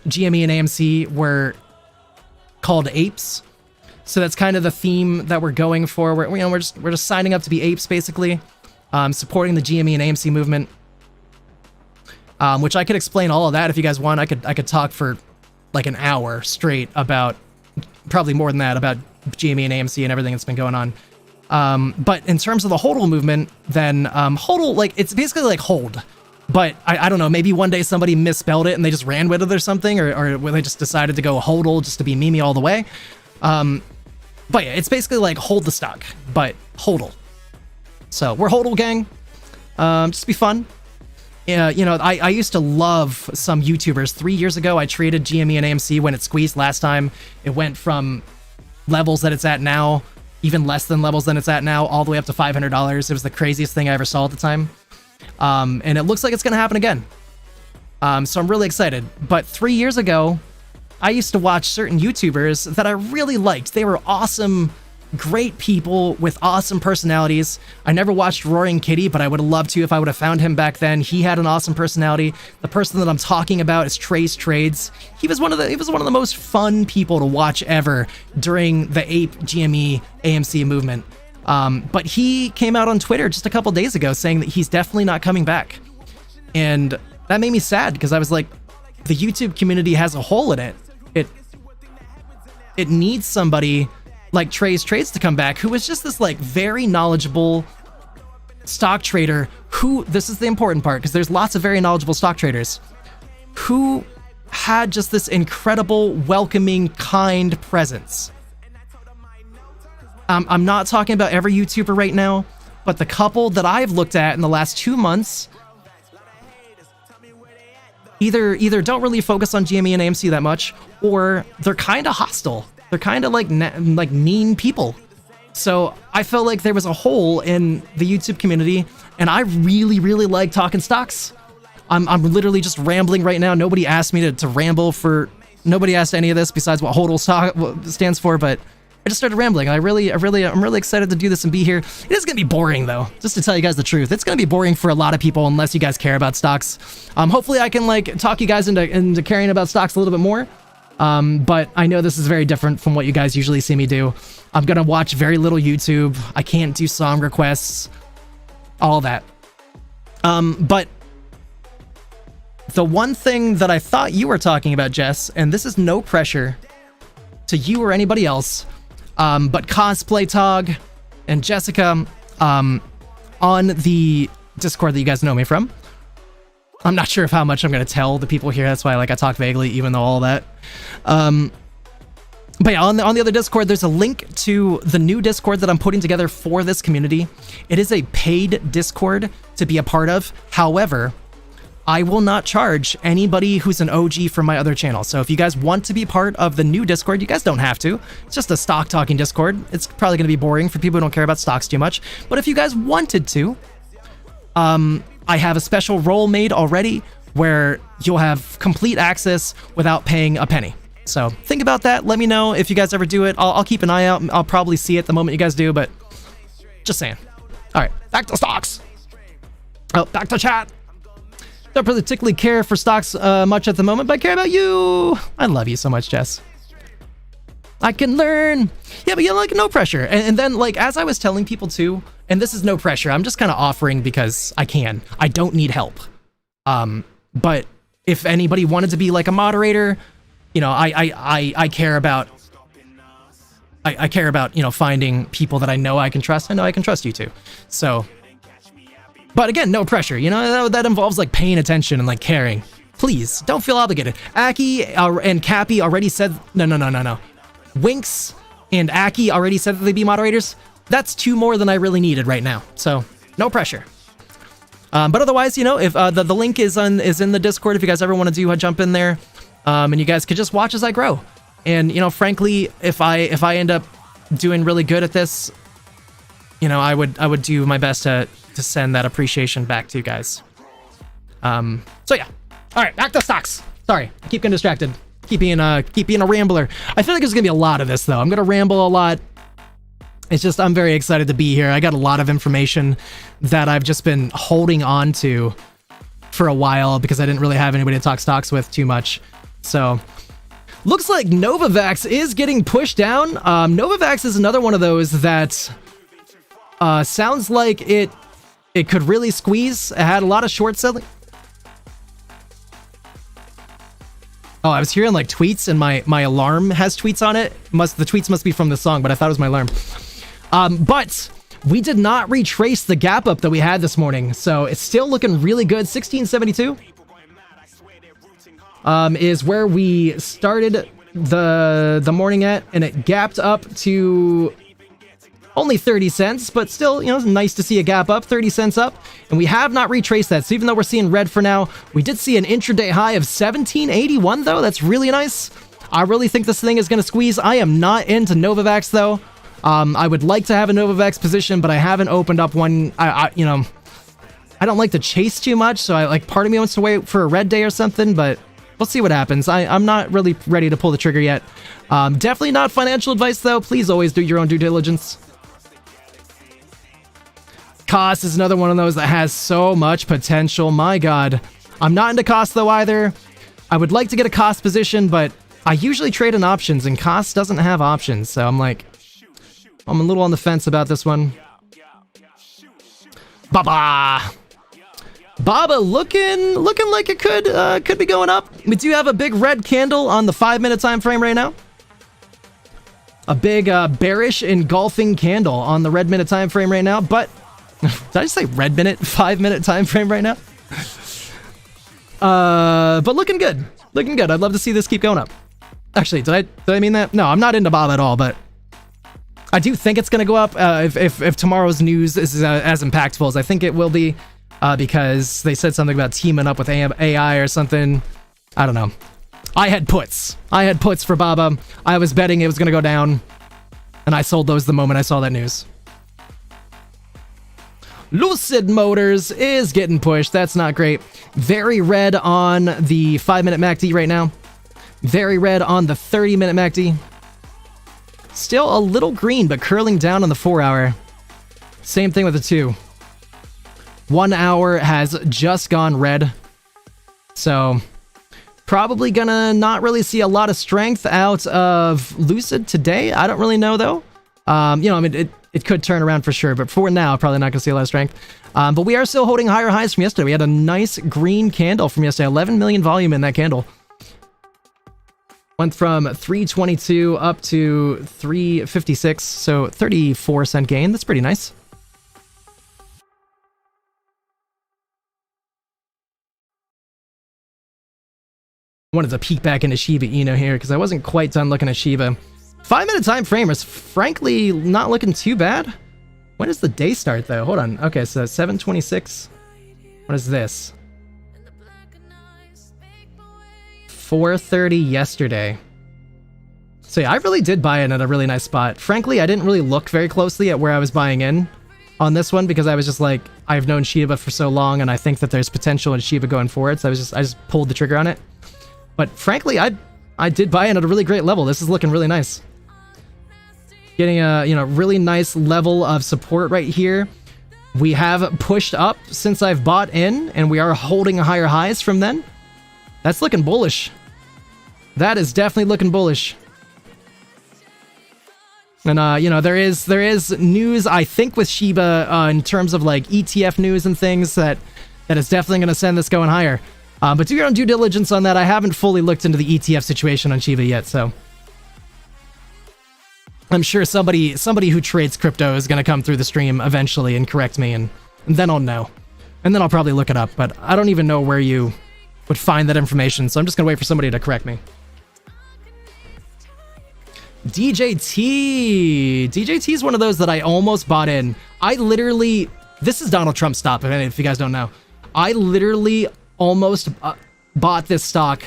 GME and AMC were called Apes. So that's kind of the theme that we're going for. We're just signing up to be apes, basically, supporting the GME and AMC movement. Which I could explain all of that if you guys want. I could talk for like an hour straight about, probably more than that, about GME and AMC and everything that's been going on. But in terms of the HODL movement, then HODL, like, it's basically like hold. But I don't know, maybe one day somebody misspelled it and they just ran with it or something, or they just decided to go HODL just to be Mimi all the way. But yeah, it's basically like hold the stock, but HODL. So we're HODL gang. Just be fun. Yeah, you know, I used to love some YouTubers. 3 years ago, I traded GME and AMC when it squeezed last time. It went from levels that it's at now, even less than levels than it's at now, all the way up to $500. It was the craziest thing I ever saw at the time. And it looks like it's going to happen again. So I'm really excited. But 3 years ago, I used to watch certain YouTubers that I really liked. They were awesome, great people with awesome personalities. I never watched Roaring Kitty, but I would have loved to if I would have found him back then. He had an awesome personality. The person that I'm talking about is Trace Trades. He was one of the most fun people to watch ever during the Ape GME AMC movement. But he came out on Twitter just a couple days ago saying that he's definitely not coming back. And that made me sad because I was like, the YouTube community has a hole in it. It needs somebody like Trace Trades to come back, who was just this like very knowledgeable stock trader who, this is the important part, because there's lots of very knowledgeable stock traders who had just this incredible, welcoming, kind presence. I'm not talking about every YouTuber right now, but the couple that I've looked at in the last 2 months either don't really focus on GME and AMC that much, or they're kind of hostile. They're kind of like mean people. So I felt like there was a hole in the YouTube community, and I really, really like talking stocks. I'm literally just rambling right now. Nobody asked me to ramble for. Nobody asked any of this besides what HODL stands for, but I just started rambling. I'm really excited to do this and be here. It is gonna be boring though, just to tell you guys the truth. It's gonna be boring for a lot of people unless you guys care about stocks. Hopefully I can like talk you guys into caring about stocks a little bit more. But I know this is very different from what you guys usually see me do. I'm gonna watch very little YouTube. I can't do song requests, all that. But the one thing that I thought you were talking about, Jess, and this is no pressure to you or anybody else, but Cosplay Tog and Jessica, on the Discord that you guys know me from. I'm not sure of how much I'm going to tell the people here. That's why I talk vaguely, even though all that. But yeah, on the other Discord, there's a link to the new Discord that I'm putting together for this community. It is a paid Discord to be a part of. However, I will not charge anybody who's an OG from my other channel. So if you guys want to be part of the new Discord, you guys don't have to. It's just a stock talking Discord. It's probably going to be boring for people who don't care about stocks too much. But if you guys wanted to, I have a special role made already where you'll have complete access without paying a penny. So think about that. Let me know if you guys ever do it. I'll keep an eye out. I'll probably see it the moment you guys do, but just saying. All right, back to stocks. Oh, back to chat. Don't particularly care for stocks much at the moment, but I care about you. I love you so much, Jess. I can learn. Yeah, but like no pressure. And then like as I was telling people too, and this is no pressure. I'm just kind of offering because I can. I don't need help. But if anybody wanted to be like a moderator, you know, I care about. I care about, you know, finding people that I know I can trust. I know I can trust you too. So. But again, no pressure, you know, that involves like paying attention and like caring. Please, don't feel obligated. Aki and Cappy already said, no. Winks and Aki already said that they'd be moderators. That's two more than I really needed right now. So, no pressure. But otherwise, you know, if the link is in the Discord, if you guys ever want to do jump in there, and you guys could just watch as I grow. And, you know, frankly, if I end up doing really good at this, you know, I would do my best to send that appreciation back to you guys. So yeah. All right, back to stocks. Sorry, I keep getting distracted. Keep being a rambler. I feel like there's gonna be a lot of this though. I'm gonna ramble a lot. It's just I'm very excited to be here. I got a lot of information that I've just been holding on to for a while because I didn't really have anybody to talk stocks with too much. So looks like Novavax is getting pushed down. Novavax is another one of those that sounds like it could really squeeze. It had a lot of short selling. Oh, I was hearing like tweets and my alarm has tweets on it. The tweets must be from the song, but I thought it was my alarm. But we did not retrace the gap up that we had this morning. So it's still looking really good. 1672 is where we started the morning at, and it gapped up to only 30 cents, but still, you know, it's nice to see a gap up, 30 cents up, and we have not retraced that. So even though we're seeing red for now, we did see an intraday high of 1781 though. That's really nice. I really think this thing is going to squeeze. I am not into Novavax though. I would like to have a Novavax position, but I haven't opened up one. You know, I don't like to chase too much, so part of me wants to wait for a red day or something, but we'll see what happens. I'm not really ready to pull the trigger yet. Definitely not financial advice though. Please always do your own due diligence. KOSS is another one of those that has so much potential. My God. I'm not into KOSS though either. I would like to get a KOSS position, but I usually trade in options and KOSS doesn't have options. So I'm a little on the fence about this one. Baba looking like it could be going up. We do have a big red candle on the 5-minute time frame right now. A big bearish engulfing candle on the red minute time frame right now, but did I just say red minute? 5-minute time frame right now? But looking good. Looking good. I'd love to see this keep going up. Actually, did I mean that? No, I'm not into Bob at all, but I do think it's going to go up if tomorrow's news is as impactful as I think it will be, because they said something about teaming up with AI or something. I don't know. I had puts for Baba. I was betting it was going to go down, and I sold those the moment I saw that news. Lucid Motors is getting pushed. That's not great. Very red on the 5-minute MACD right now. Very red on the 30-minute MACD. Still a little green, but curling down on the 4 hour. Same thing with the 2. 1 hour has just gone red. So probably gonna not really see a lot of strength out of Lucid today. I don't really know though. You know, I mean, it could turn around for sure, but for now, probably not gonna see a lot of strength. But we are still holding higher highs from yesterday. We had a nice green candle from yesterday. 11 million volume in that candle. Went from 322 up to 356, so 34-cent gain. That's pretty nice. Wanted to peek back into Shiba Inu here because I wasn't quite done looking at Shiba. 5-minute time frame is frankly not looking too bad. When does the day start though? Hold on. Okay, so 7:26. What is this? 4:30 yesterday. So yeah, I really did buy in at a really nice spot. Frankly, I didn't really look very closely at where I was buying in on this one because I was just like, I've known Shiba for so long and I think that there's potential in Shiba going forward. So I just pulled the trigger on it. But frankly, I did buy in at a really great level. This is looking really nice. Getting a, you know, really nice level of support right here. We have pushed up since I've bought in and we are holding higher highs from then. That's looking bullish. That is definitely looking bullish. And, you know, there is news, I think, with Shiba in terms of, like, ETF news and things that is definitely going to send this going higher. But do your own due diligence on that. I haven't fully looked into the ETF situation on Shiba yet, so I'm sure somebody who trades crypto is going to come through the stream eventually and correct me, and then I'll know. And then I'll probably look it up, but I don't even know where you would find that information, so I'm just going to wait for somebody to correct me. DJT is one of those that I almost bought in. I literally, this is Donald Trump's stock, if you guys don't know. I literally almost bought this stock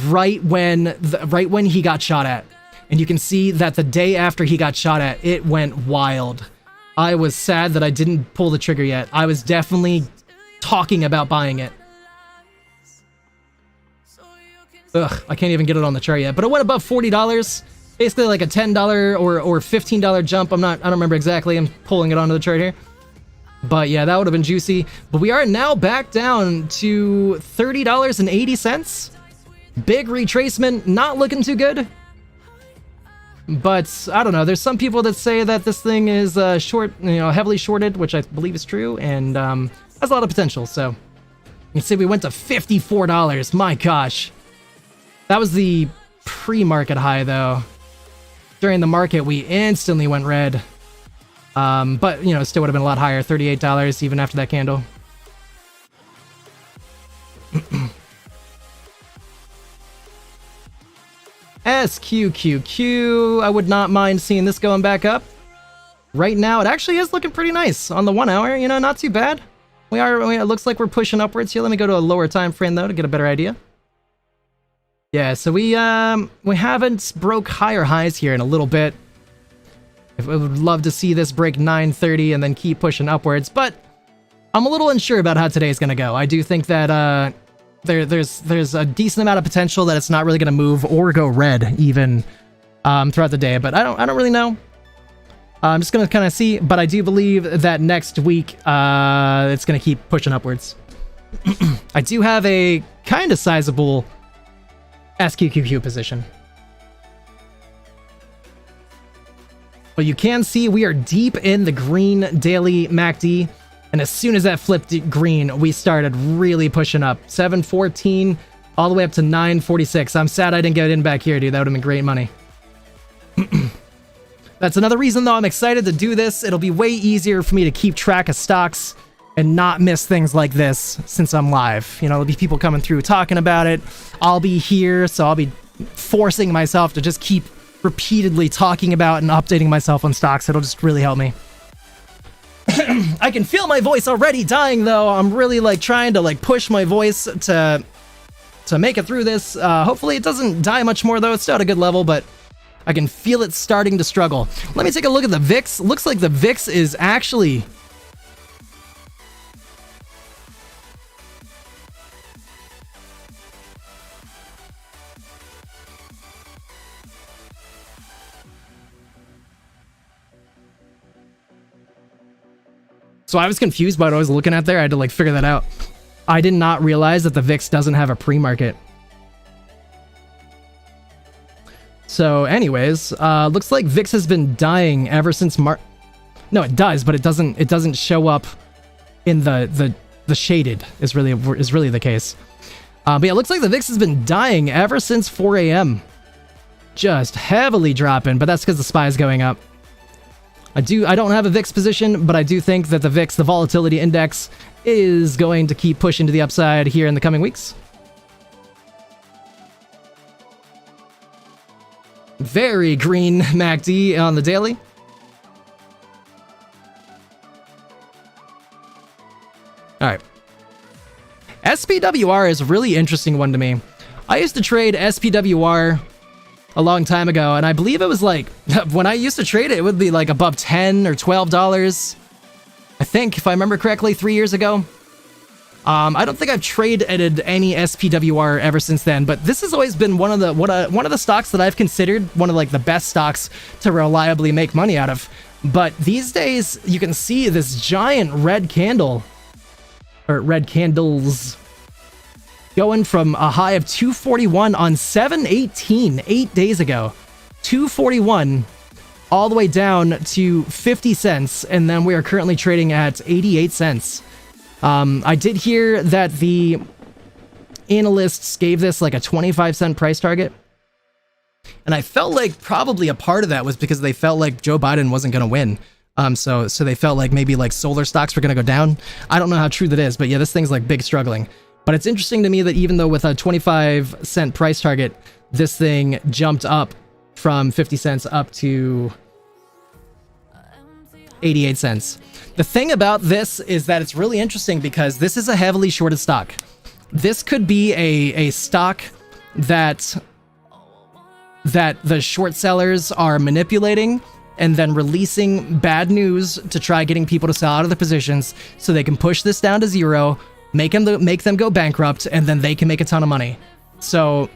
right when he got shot at. And you can see that the day after he got shot at, it went wild. I was sad that I didn't pull the trigger yet. I was definitely talking about buying it. Ugh, I can't even get it on the chart yet. But it went above $40. Basically like a $10 or $15 jump. I don't remember exactly. I'm pulling it onto the chart here. But yeah, that would have been juicy. But we are now back down to $30.80. Big retracement, not looking too good. But I don't know. There's some people that say that this thing is short, you know, heavily shorted, which I believe is true, and has a lot of potential. So you can see we went to $54. My gosh, that was the pre-market high, though. During the market, we instantly went red. But, you know, still would have been a lot higher. $38 even after that candle. SQQQ. I would not mind seeing this going back up. Right now, it actually is looking pretty nice on the 1 hour. You know, not too bad. It looks like we're pushing upwards here. Let me go to a lower time frame, though, to get a better idea. Yeah, so we haven't broke higher highs here in a little bit. I would love to see this break 930 and then keep pushing upwards, but I'm a little unsure about how today's going to go. I do think that there's a decent amount of potential that it's not really going to move or go red even throughout the day, but I don't really know. I'm just going to kind of see, but I do believe that next week it's going to keep pushing upwards. I do have a kind of sizable SQQQ position. But you can see we are deep in the green daily MACD, and as soon as that flipped green, we started really pushing up. 714 all the way up to 946. I'm sad I didn't get in back here, dude. That would have been great money. That's another reason, though, I'm excited to do this. It'll be way easier for me to keep track of stocks and not miss things like this since I'm live. You know, there'll be people coming through talking about it. I'll be here, so I'll be forcing myself to just keep repeatedly talking about and updating myself on stocks. It'll just really help me. I can feel my voice already dying, though. I'm really like trying to like push my voice to make it through this. Hopefully it doesn't die much more, though. It's still at a good level, but I can feel it starting to struggle. Let me take a look at the VIX. Looks like the VIX is actually So I was confused by what I was looking at there. I had to like figure that out. I did not realize that the VIX doesn't have a pre-market. So anyways, looks like VIX has been dying ever since March. No, it does, but it doesn't show up in the shaded is really the case. But yeah, it looks like the VIX has been dying ever since 4 a.m. Just heavily dropping, but that's because the SPY is going up. I don't have a VIX position, but I do think that the VIX, the volatility index, is going to keep pushing to the upside here in the coming weeks. Very green MACD on the daily. All right. SPWR is a really interesting one to me. I used to trade SPWR a long time ago, and I believe it was like, when I used to trade it, it would be like above $10 or $12. I think, if I remember correctly, 3 years ago. I don't think I've traded any SPWR ever since then, but this has always been one of the stocks that I've considered one of like the best stocks to reliably make money out of. But these days, you can see this giant red candle, or red candles, going from a high of 241 on 7/18, 8 days ago, 241, all the way down to 50 cents, and then we are currently trading at 88 cents. I did hear that the analysts gave this like a 25-cent price target. And I felt like probably a part of that was because they felt like Joe Biden wasn't going to win. So they felt like maybe like solar stocks were going to go down. I don't know how true that is, but yeah, this thing's like big struggling. But it's interesting to me that even though with a 25-cent price target, this thing jumped up from 50 cents up to 88 cents. The thing about this is that it's really interesting because this is a heavily shorted stock. This could be a stock that the short sellers are manipulating and then releasing bad news to try getting people to sell out of their positions so they can push this down to zero, make them go bankrupt, and then they can make a ton of money. So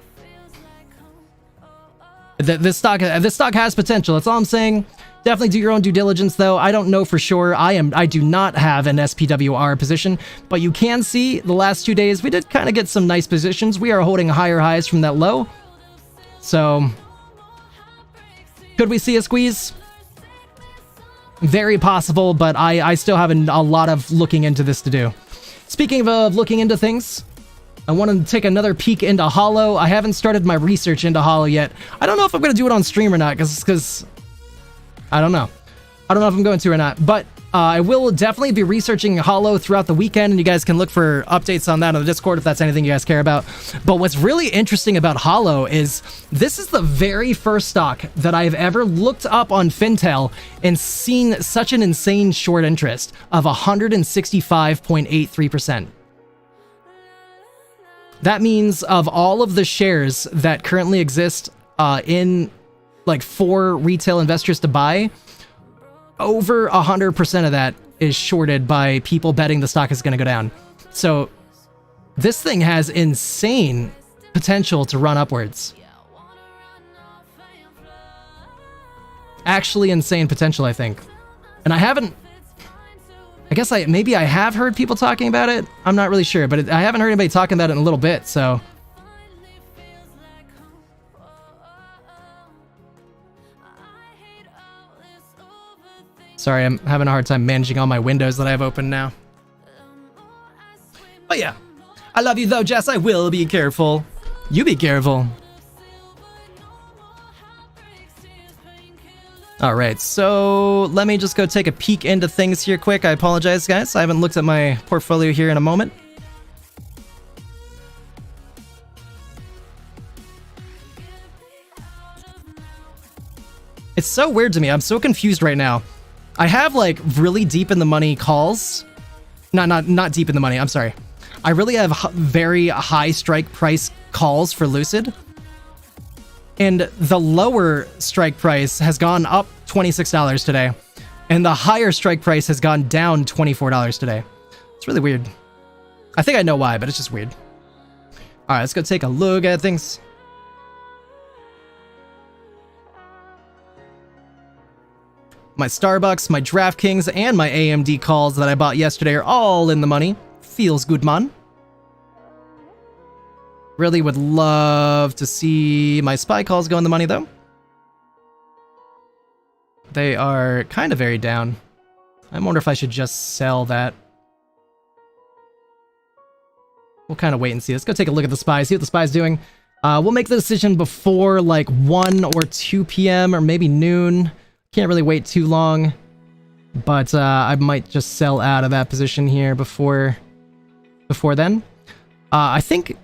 this stock has potential. That's all I'm saying. Definitely do your own due diligence, though. I don't know for sure. I do not have an SPWR position, but you can see the last 2 days we did kind of get some nice positions. We are holding higher highs from that low. So could we see a squeeze? Very possible, but I still have a lot of looking into this to do. Speaking of looking into things, I want to take another peek into Holo. I haven't started my research into Holo yet. I don't know if I'm going to do it on stream or not, because I don't know. I don't know if I'm going to or not, but I will definitely be researching Holo throughout the weekend, and you guys can look for updates on that on the Discord if that's anything you guys care about. But what's really interesting about Holo is this is the very first stock that I've ever looked up on Fintel and seen such an insane short interest of 165.83%. That means of all of the shares that currently exist in like for retail investors to buy, over 100% of that is shorted by people betting the stock is going to go down. So this thing has insane potential to run upwards. Actually insane potential, I think. And I guess maybe I have heard people talking about it. I'm not really sure, but I haven't heard anybody talking about it in a little bit, so. Sorry, I'm having a hard time managing all my windows that I have open now. But yeah, I love you though, Jess. I will be careful. You be careful. All right, so let me just go take a peek into things here quick. I apologize, guys. I haven't looked at my portfolio here in a moment. It's so weird to me. I'm so confused right now. I have like really deep in the money calls. Not deep in the money. I'm sorry. I really have very high strike price calls for Lucid. And the lower strike price has gone up $26 today. And the higher strike price has gone down $24 today. It's really weird. I think I know why, but it's just weird. All right, let's go take a look at things. My Starbucks, my DraftKings, and my AMD calls that I bought yesterday are all in the money. Feels good, man. Really would love to see my SPY calls go in the money, though. They are kind of very down. I wonder if I should just sell that. We'll kind of wait and see. Let's go take a look at the SPY, see what the SPY's doing. We'll make the decision before like 1 or 2 p.m. or maybe noon. Can't really wait too long. But I might just sell out of that position here before then. I think...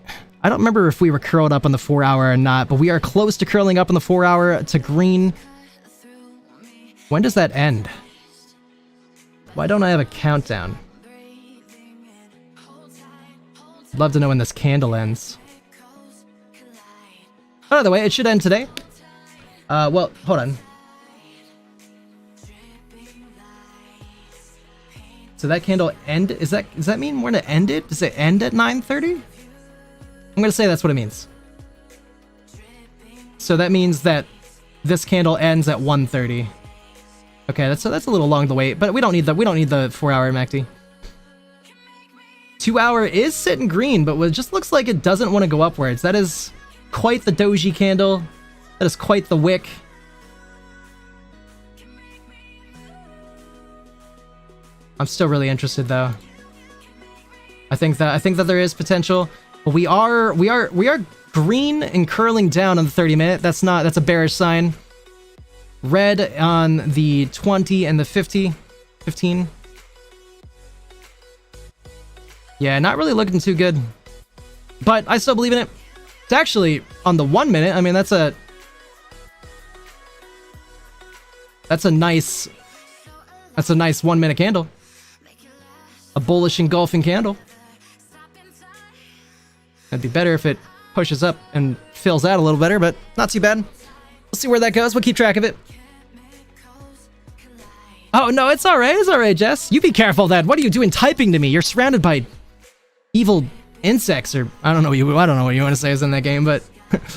I don't remember if we were curled up on the 4-hour or not, but we are close to curling up on the 4-hour to green. When does that end? Why don't I have a countdown? Love to know when this candle ends. By the way, it should end today. Well, hold on. So that candle end, does that mean we're gonna end it? Does it end at 9:30? I'm gonna say that's what it means. So that means that this candle ends at 1:30. Okay, that's a little long to wait, but we don't need the 4-hour MACD. 2-hour is sitting green, but it just looks like it doesn't want to go upwards. That is quite the doji candle. That is quite the wick. I'm still really interested though. I think that there is potential, but we are green and curling down on the 30-minute. That's a bearish sign. Red on the 20 and the 15. Yeah, not really looking too good. But I still believe in it. It's actually on the 1 minute. I mean, that's a nice 1 minute candle. A bullish engulfing candle. It'd be better if it pushes up and fills out a little better, but not too bad. We'll see where that goes. We'll keep track of it. Oh, no, it's all right. It's all right, Jess. You be careful, Dad. What are you doing typing to me? You're surrounded by evil insects, or I don't know what you want to say is in that game, but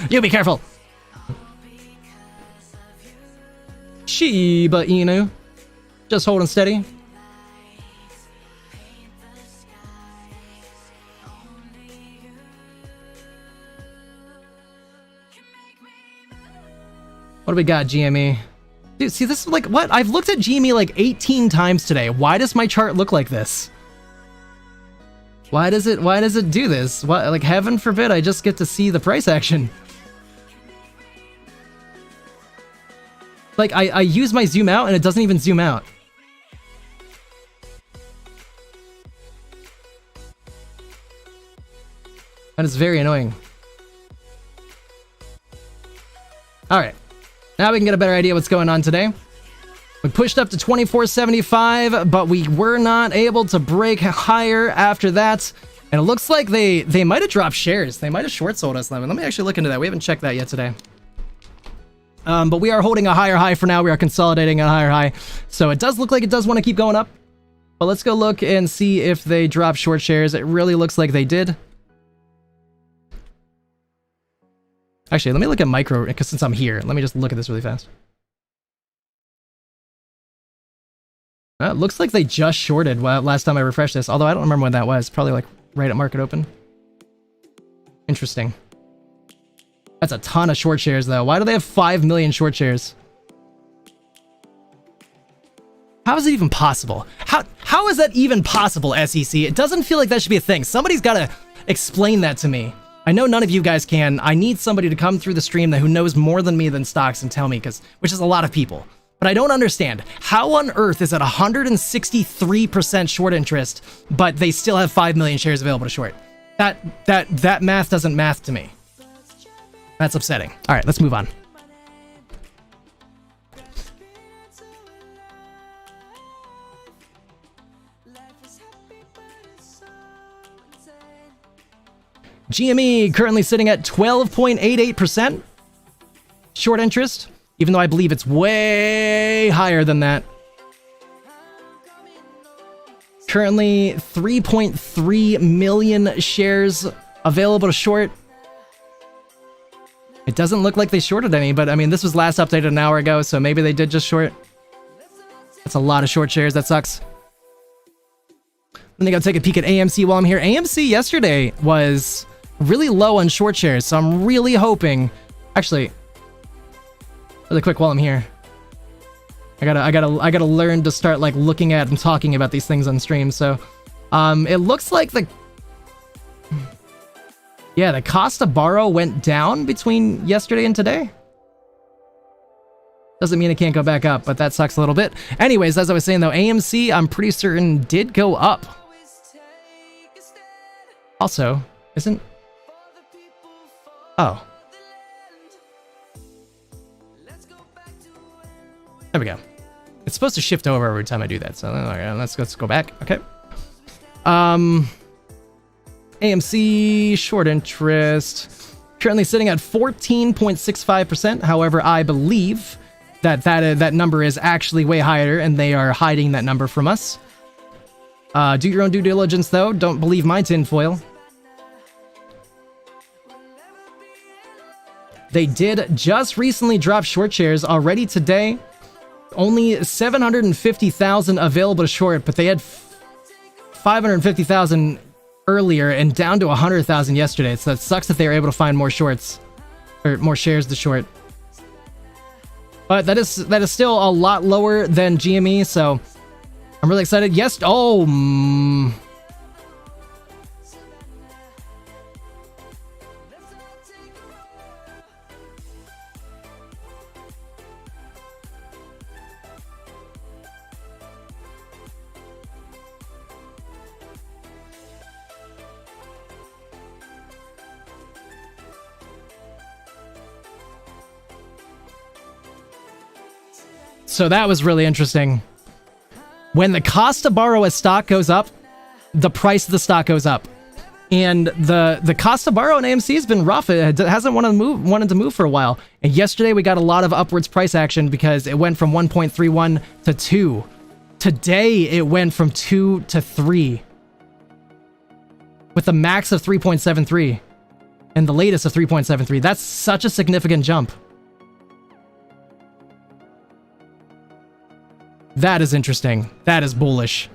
you be careful. Shiba Inu. Just holding steady. What do we got, GME? Dude, see, this is like, what? I've looked at GME like 18 times today. Why does my chart look like this? Why does it do this? What, like, heaven forbid I just get to see the price action. Like, I use my zoom out and it doesn't even zoom out. That is very annoying. Alright. Now we can get a better idea what's going on today. We pushed up to 24.75, but we were not able to break higher after that. And it looks like they might have dropped shares. They might have short sold us. Let me actually look into that. We haven't checked that yet today. But we are holding a higher high for now. We are consolidating a higher high. So it does look like it does want to keep going up. But let's go look and see if they drop short shares. It really looks like they did. Actually, let me look at micro, because since I'm here, let me just look at this really fast. It looks like they just shorted last time I refreshed this, although I don't remember when that was. Probably like right at market open. Interesting. That's a ton of short shares, though. Why do they have 5 million short shares? How is it even possible? How is that even possible, SEC? It doesn't feel like that should be a thing. Somebody's got to explain that to me. I know none of you guys can. I need somebody to come through the stream who knows more than me than stocks and tell me, which is a lot of people. But I don't understand. How on earth is it 163% short interest, but they still have 5 million shares available to short? That math doesn't math to me. That's upsetting. All right, let's move on. GME currently sitting at 12.88% short interest, even though I believe it's way higher than that. Currently 3.3 million shares available to short. It doesn't look like they shorted any, but I mean, this was last updated an hour ago, so maybe they did just short. That's a lot of short shares. That sucks. Then I gotta take a peek at AMC while I'm here. AMC yesterday was really low on short shares, so I'm really hoping. Actually, really quick while I'm here, I gotta learn to start like looking at and talking about these things on stream. So, it looks like the cost to borrow went down between yesterday and today. Doesn't mean it can't go back up, but that sucks a little bit. Anyways, as I was saying though, AMC, I'm pretty certain did go up. Also, isn't... Oh. There we go. It's supposed to shift over every time I do that, so let's go back. Okay. AMC short interest currently sitting at 14.65%. However, I believe that number is actually way higher, and they are hiding that number from us. Do your own due diligence, though. Don't believe my tinfoil. They did just recently drop short shares already today. Only 750,000 available to short, but they had 550,000 earlier and down to 100,000 yesterday. So that sucks that they were able to find more shorts or more shares to short. But that is still a lot lower than GME, so I'm really excited. Yes. Oh. So that was really interesting. When the cost to borrow a stock goes up, the price of the stock goes up. And the cost to borrow in AMC has been rough. It hasn't wanted to move for a while. And yesterday we got a lot of upwards price action because it went from 1.31 to 2. Today it went from 2 to 3. With a max of 3.73. And the latest of 3.73. That's such a significant jump. That is interesting. That is bullish.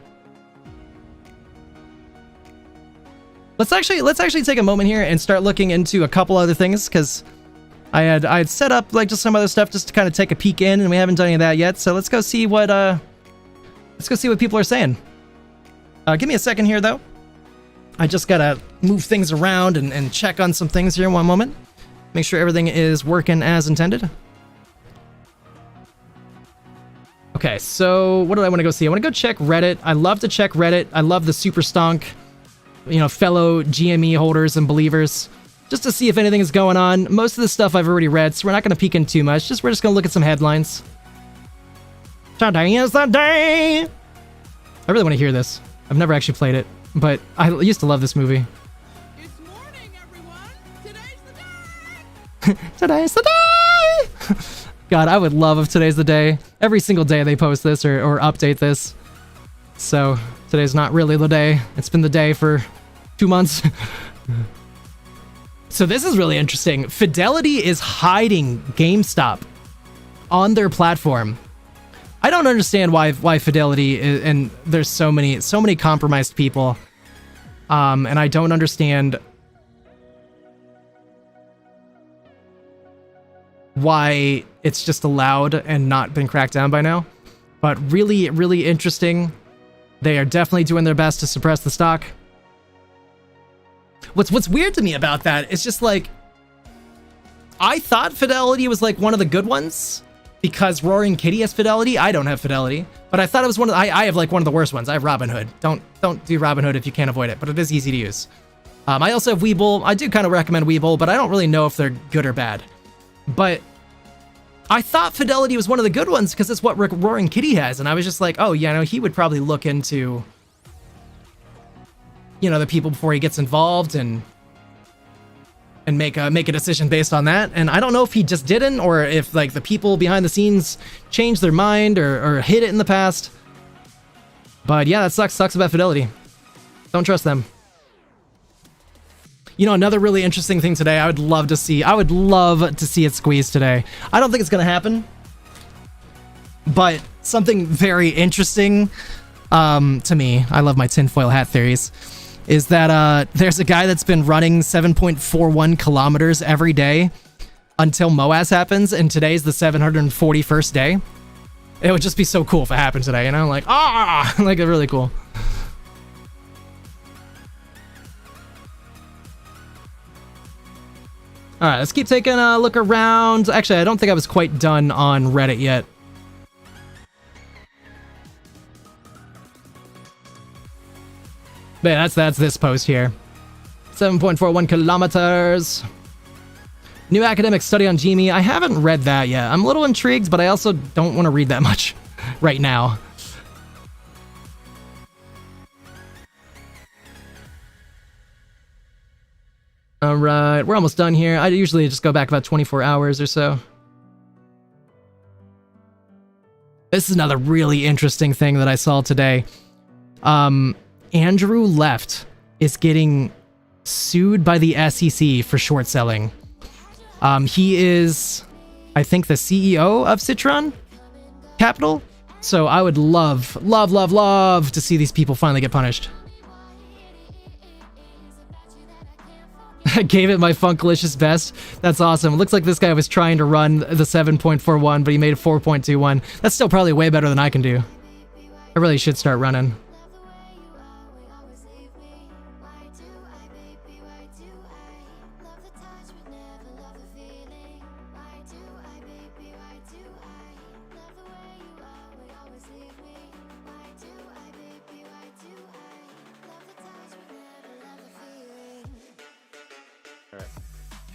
Let's actually take a moment here and start looking into a couple other things, because I had set up like just some other stuff just to kind of take a peek in, and we haven't done any of that yet. So let's go see what people are saying. Give me a second here though. I just gotta move things around and check on some things here. One moment. Make sure everything is working as intended. Okay, so what do I want to go see? I want to go check Reddit. I love to check Reddit. I love the super stonk, fellow GME holders and believers, just to see if anything is going on. Most of the stuff I've already read, so we're not going to peek in too much. We're just going to look at some headlines. Today is the day. I really want to hear this. I've never actually played it, but I used to love this movie. It's morning, everyone. Today's the day. Today's the day. God, I would love if today's the day. Every single day they post this or update this. So today's not really the day. It's been the day for 2 months. So this is really interesting. Fidelity is hiding GameStop on their platform. I don't understand why Fidelity is, and there's so many compromised people. And I don't understand why it's just allowed and not been cracked down by now. But really, really interesting. They are definitely doing their best to suppress the stock. What's weird to me about that is just like, I thought Fidelity was like one of the good ones because Roaring Kitty has Fidelity. I don't have Fidelity, but I thought it was one of I have like one of the worst ones. I have Robinhood. Don't do Robinhood if you can't avoid it, but it is easy to use. I also have Webull. I do kind of recommend Webull, but I don't really know if they're good or bad. But I thought Fidelity was one of the good ones because it's what Roaring Kitty has, and I was just like, oh yeah, no, he would probably look into, the people before he gets involved and make a decision based on that. And I don't know if he just didn't, or if like the people behind the scenes changed their mind or hid it in the past. But yeah, that sucks about Fidelity. Don't trust them. Another really interesting thing today, I would love to see it squeeze today. I don't think it's going to happen. But something very interesting to me, I love my tinfoil hat theories, is that there's a guy that's been running 7.41 kilometers every day until MOAS happens, and today's the 741st day. It would just be so cool if it happened today, you know? Like, like, really cool. Alright, let's keep taking a look around. Actually, I don't think I was quite done on Reddit yet. But yeah, that's this post here. 7.41 kilometers. New academic study on GME. I haven't read that yet. I'm a little intrigued, but I also don't want to read that much right now. All right, we're almost done here. I usually just go back about 24 hours or so. This is another really interesting thing that I saw today. Andrew Left is getting sued by the SEC for short selling. He is, I think, the CEO of Citron Capital. So I would love to see these people finally get punished. I gave it my Funkalicious best. That's awesome. It looks like this guy was trying to run the 7.41, but he made 4.21. That's still probably way better than I can do. I really should start running.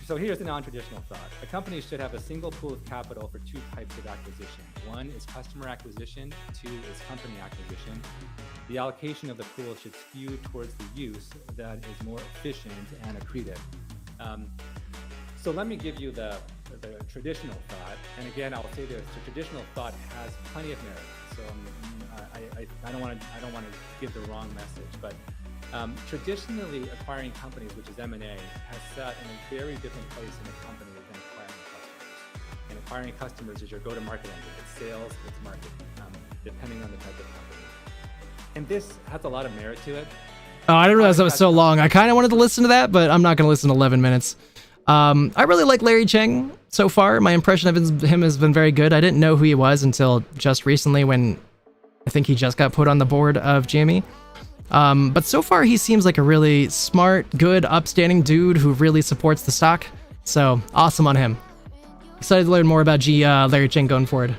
So here's a non-traditional thought. A company should have a single pool of capital for two types of acquisition. One is customer acquisition, two is company acquisition. The allocation of the pool should skew towards the use that is more efficient and accretive. So let me give you the traditional thought. And again, I'll say this, the traditional thought has plenty of merit. So I don't want to give the wrong message, but traditionally, acquiring companies, which is M&A, has sat in a very different place in a company than acquiring customers. And acquiring customers is your go-to-market engine. It's sales, it's marketing, depending on the type of company. And this has a lot of merit to it. Oh, I didn't realize that was so long. I kind of wanted to listen to that, but I'm not going to listen to 11 minutes. I really like Larry Cheng so far. My impression of him has been very good. I didn't know who he was until just recently when I think he just got put on the board of GME. But so far he seems like a really smart, good, upstanding dude who really supports the stock. So awesome on him. Excited to learn more about Larry Cheng going forward.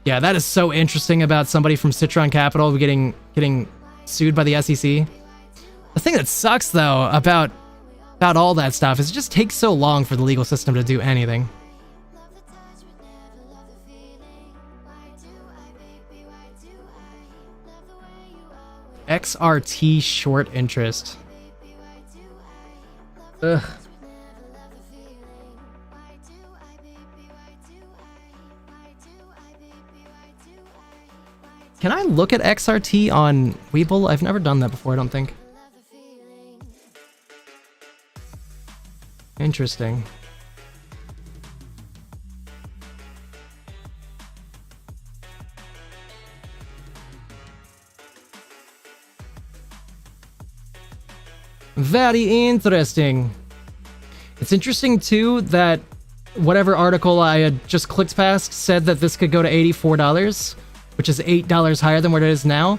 Yeah, that is so interesting about somebody from Citron Capital getting sued by the SEC. The thing that sucks though about all that stuff is it just takes so long for the legal system to do anything. XRT short interest. Ugh. Can I look at XRT on Webull? I've never done that before, I don't think. Interesting. Very interesting. It's interesting too that whatever article I had just clicked past said that this could go to $84, which is $8 higher than what it is now.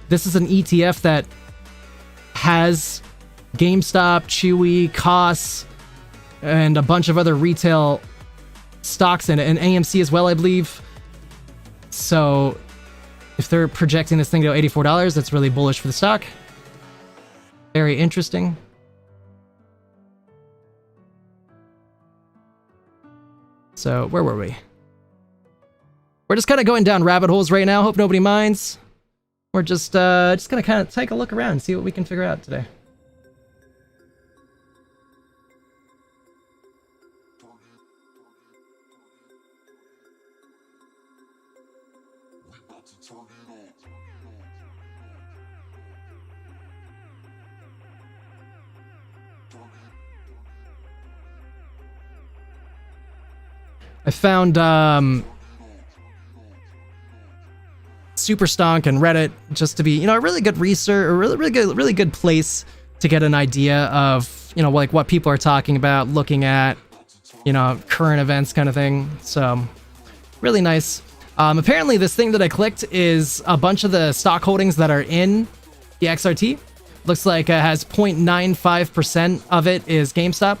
This is an ETF that has GameStop, CHWY, KOSS, and a bunch of other retail stocks in it, and AMC as well, I believe. So if they're projecting this thing to go $84, that's really bullish for the stock. Very interesting. So, where were we? We're just kind of going down rabbit holes right now. Hope nobody minds. We're just gonna kind of take a look around and see what we can figure out today. I found Superstonk and Reddit just to be, you know, a really good research, a really good place to get an idea of, you know, like what people are talking about, looking at, you know, current events kind of thing. So really nice. Apparently this thing that I clicked is a bunch of the stock holdings that are in the XRT. Looks like it has 0.95% of it is GameStop.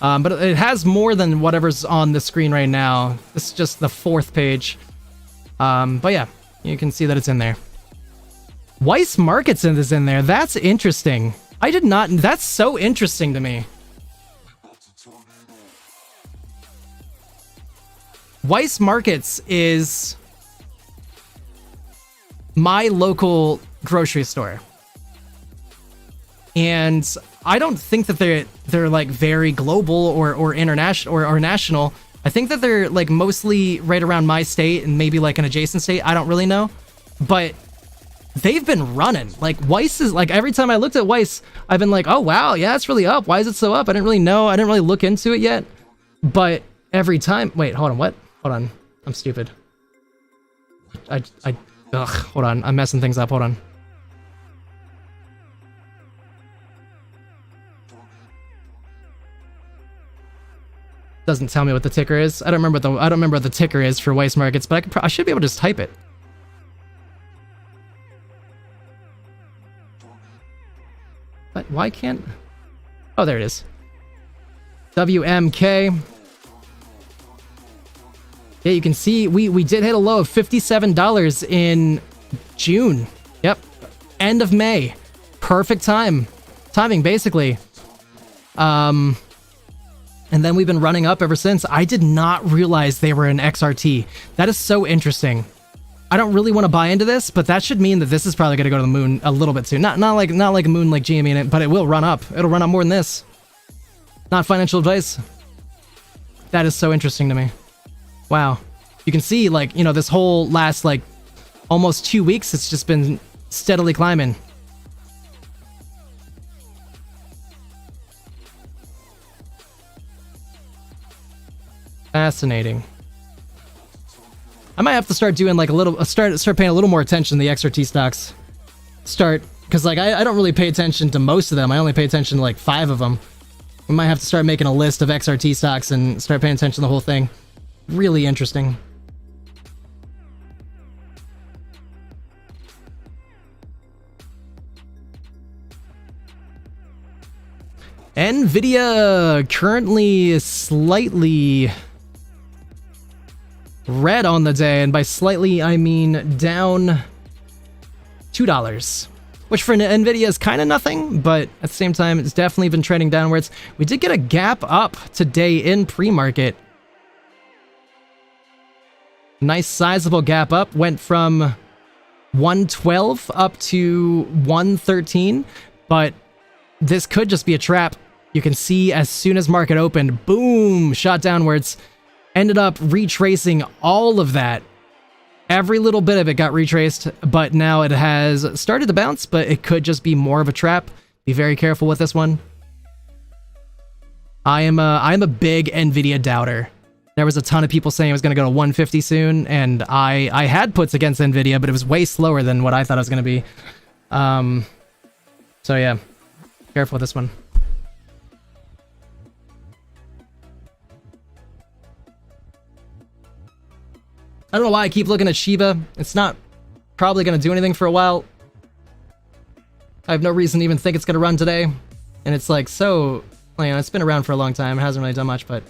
But it has more than whatever's on the screen right now. This is just the 4th page. But yeah, you can see that it's in there. Weiss Markets is in there. That's interesting. I did not... That's so interesting to me. Weiss Markets is my local grocery store. And I don't think that they're like very global or international or national. I think that they're like mostly right around my state and maybe like an adjacent state. I don't really know. But they've been running. Like Weiss is like, every time I looked at Weiss, I've been like, oh wow, yeah, it's really up. Why is it so up? I didn't really know. I didn't really look into it yet. But every time, wait, hold on, what? Hold on, I'm stupid. Hold on, I'm messing things up, hold on. Doesn't tell me what the ticker is. I don't remember what the ticker is for Weiss Markets, but I should be able to just type it. But why can't... Oh, there it is. WMK. Yeah, you can see we did hit a low of $57 in June. Yep. End of May. Perfect timing, basically. And then we've been running up ever since. I did not realize they were an XRT. That is so interesting. I don't really want to buy into this, but that should mean that this is probably going to go to the moon a little bit soon. Not like a moon like GME in it, but it will run up. It'll run up more than this. Not financial advice. That is so interesting to me. Wow. You can see, like, you know, this whole last, like, almost 2 weeks, it's just been steadily climbing. Fascinating. I might have to start doing like start paying a little more attention to the XRT stocks. Because like I don't really pay attention to most of them. I only pay attention to like 5 of them. We might have to start making a list of XRT stocks and start paying attention to the whole thing. Really interesting. Nvidia currently slightly red on the day, and by slightly I mean down $2, which for Nvidia is kind of nothing, but at the same time it's definitely been trending downwards. We did get a gap up today in pre-market. Nice sizable gap up, went from 112 up to 113, but this could just be a trap. You can see as soon as market opened, boom, shot downwards. Ended up retracing all of that. Every little bit of it got retraced, but now it has started to bounce, but it could just be more of a trap. Be very careful with this one. I'm a big Nvidia doubter. There was a ton of people saying it was going to go to 150 soon, and I had puts against Nvidia, but it was way slower than what I thought it was going to be. So yeah, careful with this one. I don't know why I keep looking at Shiba. It's not probably going to do anything for a while. I have no reason to even think it's going to run today. And it's like so, you know, it's been around for a long time. It hasn't really done much, but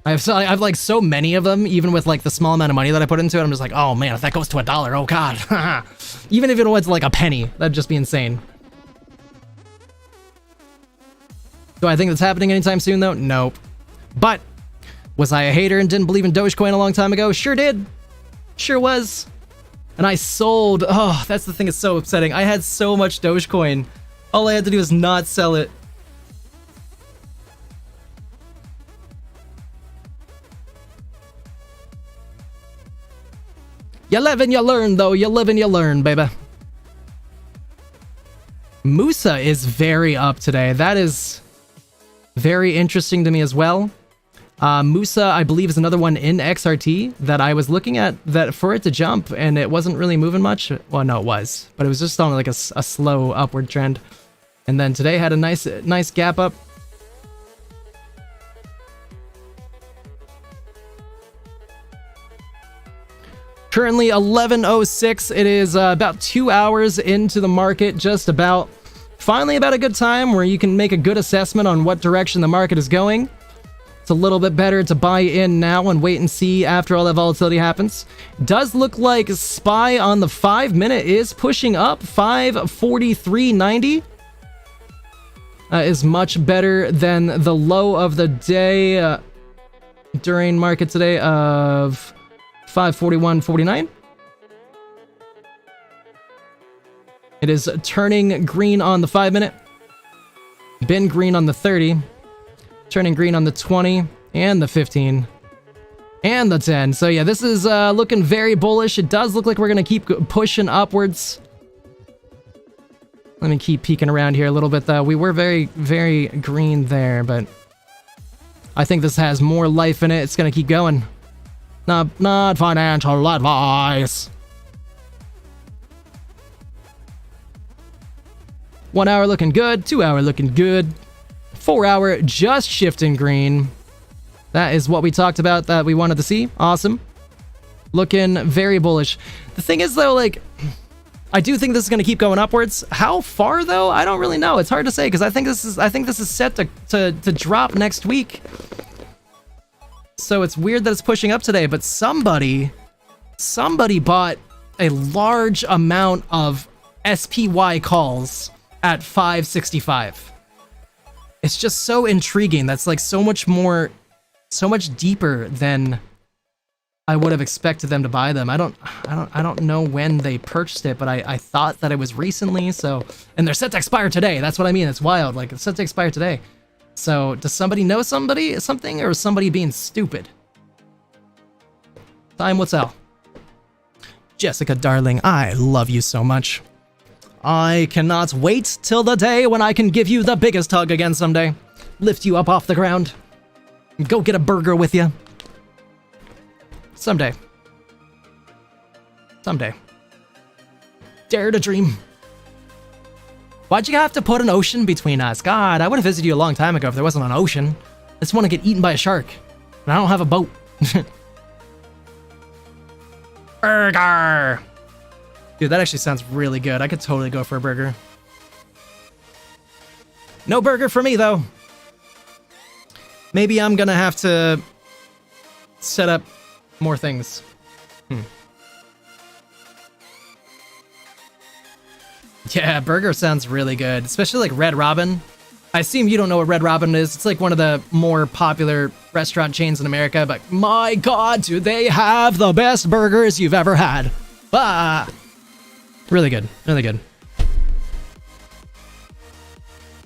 I've like so many of them, even with like the small amount of money that I put into it. I'm just like, oh man, if that goes to $1, oh god. Even if it was like a penny, that'd just be insane. Do I think that's happening anytime soon though? Nope. But was I a hater and didn't believe in Dogecoin a long time ago? Sure did. Sure was. And I sold. Oh, that's the thing that's so upsetting. I had so much Dogecoin. All I had to do was not sell it. You live and you learn, though. You live and you learn, baby. Musa is very up today. That is very interesting to me as well. Musa, I believe, is another one in XRT that I was looking at that for it to jump, and it wasn't really moving much. Well, no, it was, but it was just on like a slow upward trend. And then today had a nice gap up. Currently 11:06. It is about 2 hours into the market, just about. Finally about a good time where you can make a good assessment on what direction the market is going. It's a little bit better to buy in now and wait and see after all that volatility happens. Does look like SPY on the 5-minute is pushing up. 543.90 is much better than the low of the day during market today of 541.49. It is turning green on the 5-minute. Been green on the 30. Turning green on the 20 and the 15 and the 10. So yeah, this is looking very bullish. It does look like we're going to keep pushing upwards. Let me keep peeking around here a little bit though. We were very, very green there, but I think this has more life in it. It's going to keep going. Not financial advice. 1 hour looking good. 2 hour looking good. 4 hour just shifting green. That is what we talked about that we wanted to see. Awesome. Looking very bullish. The thing is though, like, I do think this is going to keep going upwards. How far though? I don't really know. It's hard to say because I think this is set to drop next week. So it's weird that it's pushing up today, but somebody bought a large amount of SPY calls at 565. It's just so intriguing. That's like so much deeper than I would have expected them to buy them. I don't know when they purchased it, but I thought that it was recently. So, and they're set to expire today. That's what I mean. It's wild. Like, it's set to expire today. So does somebody know something, or is somebody being stupid? Time will tell. Jessica, darling, I love you so much. I cannot wait till the day when I can give you the biggest hug again someday. Lift you up off the ground. Go get a burger with you. Someday. Someday. Dare to dream. Why'd you have to put an ocean between us? God, I would have visited you a long time ago if there wasn't an ocean. I just want to get eaten by a shark. And I don't have a boat. Burger! Dude, that actually sounds really good. I could totally go for a burger. No burger for me, though. Maybe I'm gonna have to set up more things. Yeah, burger sounds really good. Especially like Red Robin. I assume you don't know what Red Robin is. It's like one of the more popular restaurant chains in America, but my God, do they have the best burgers you've ever had. Ah! Really good. Really good.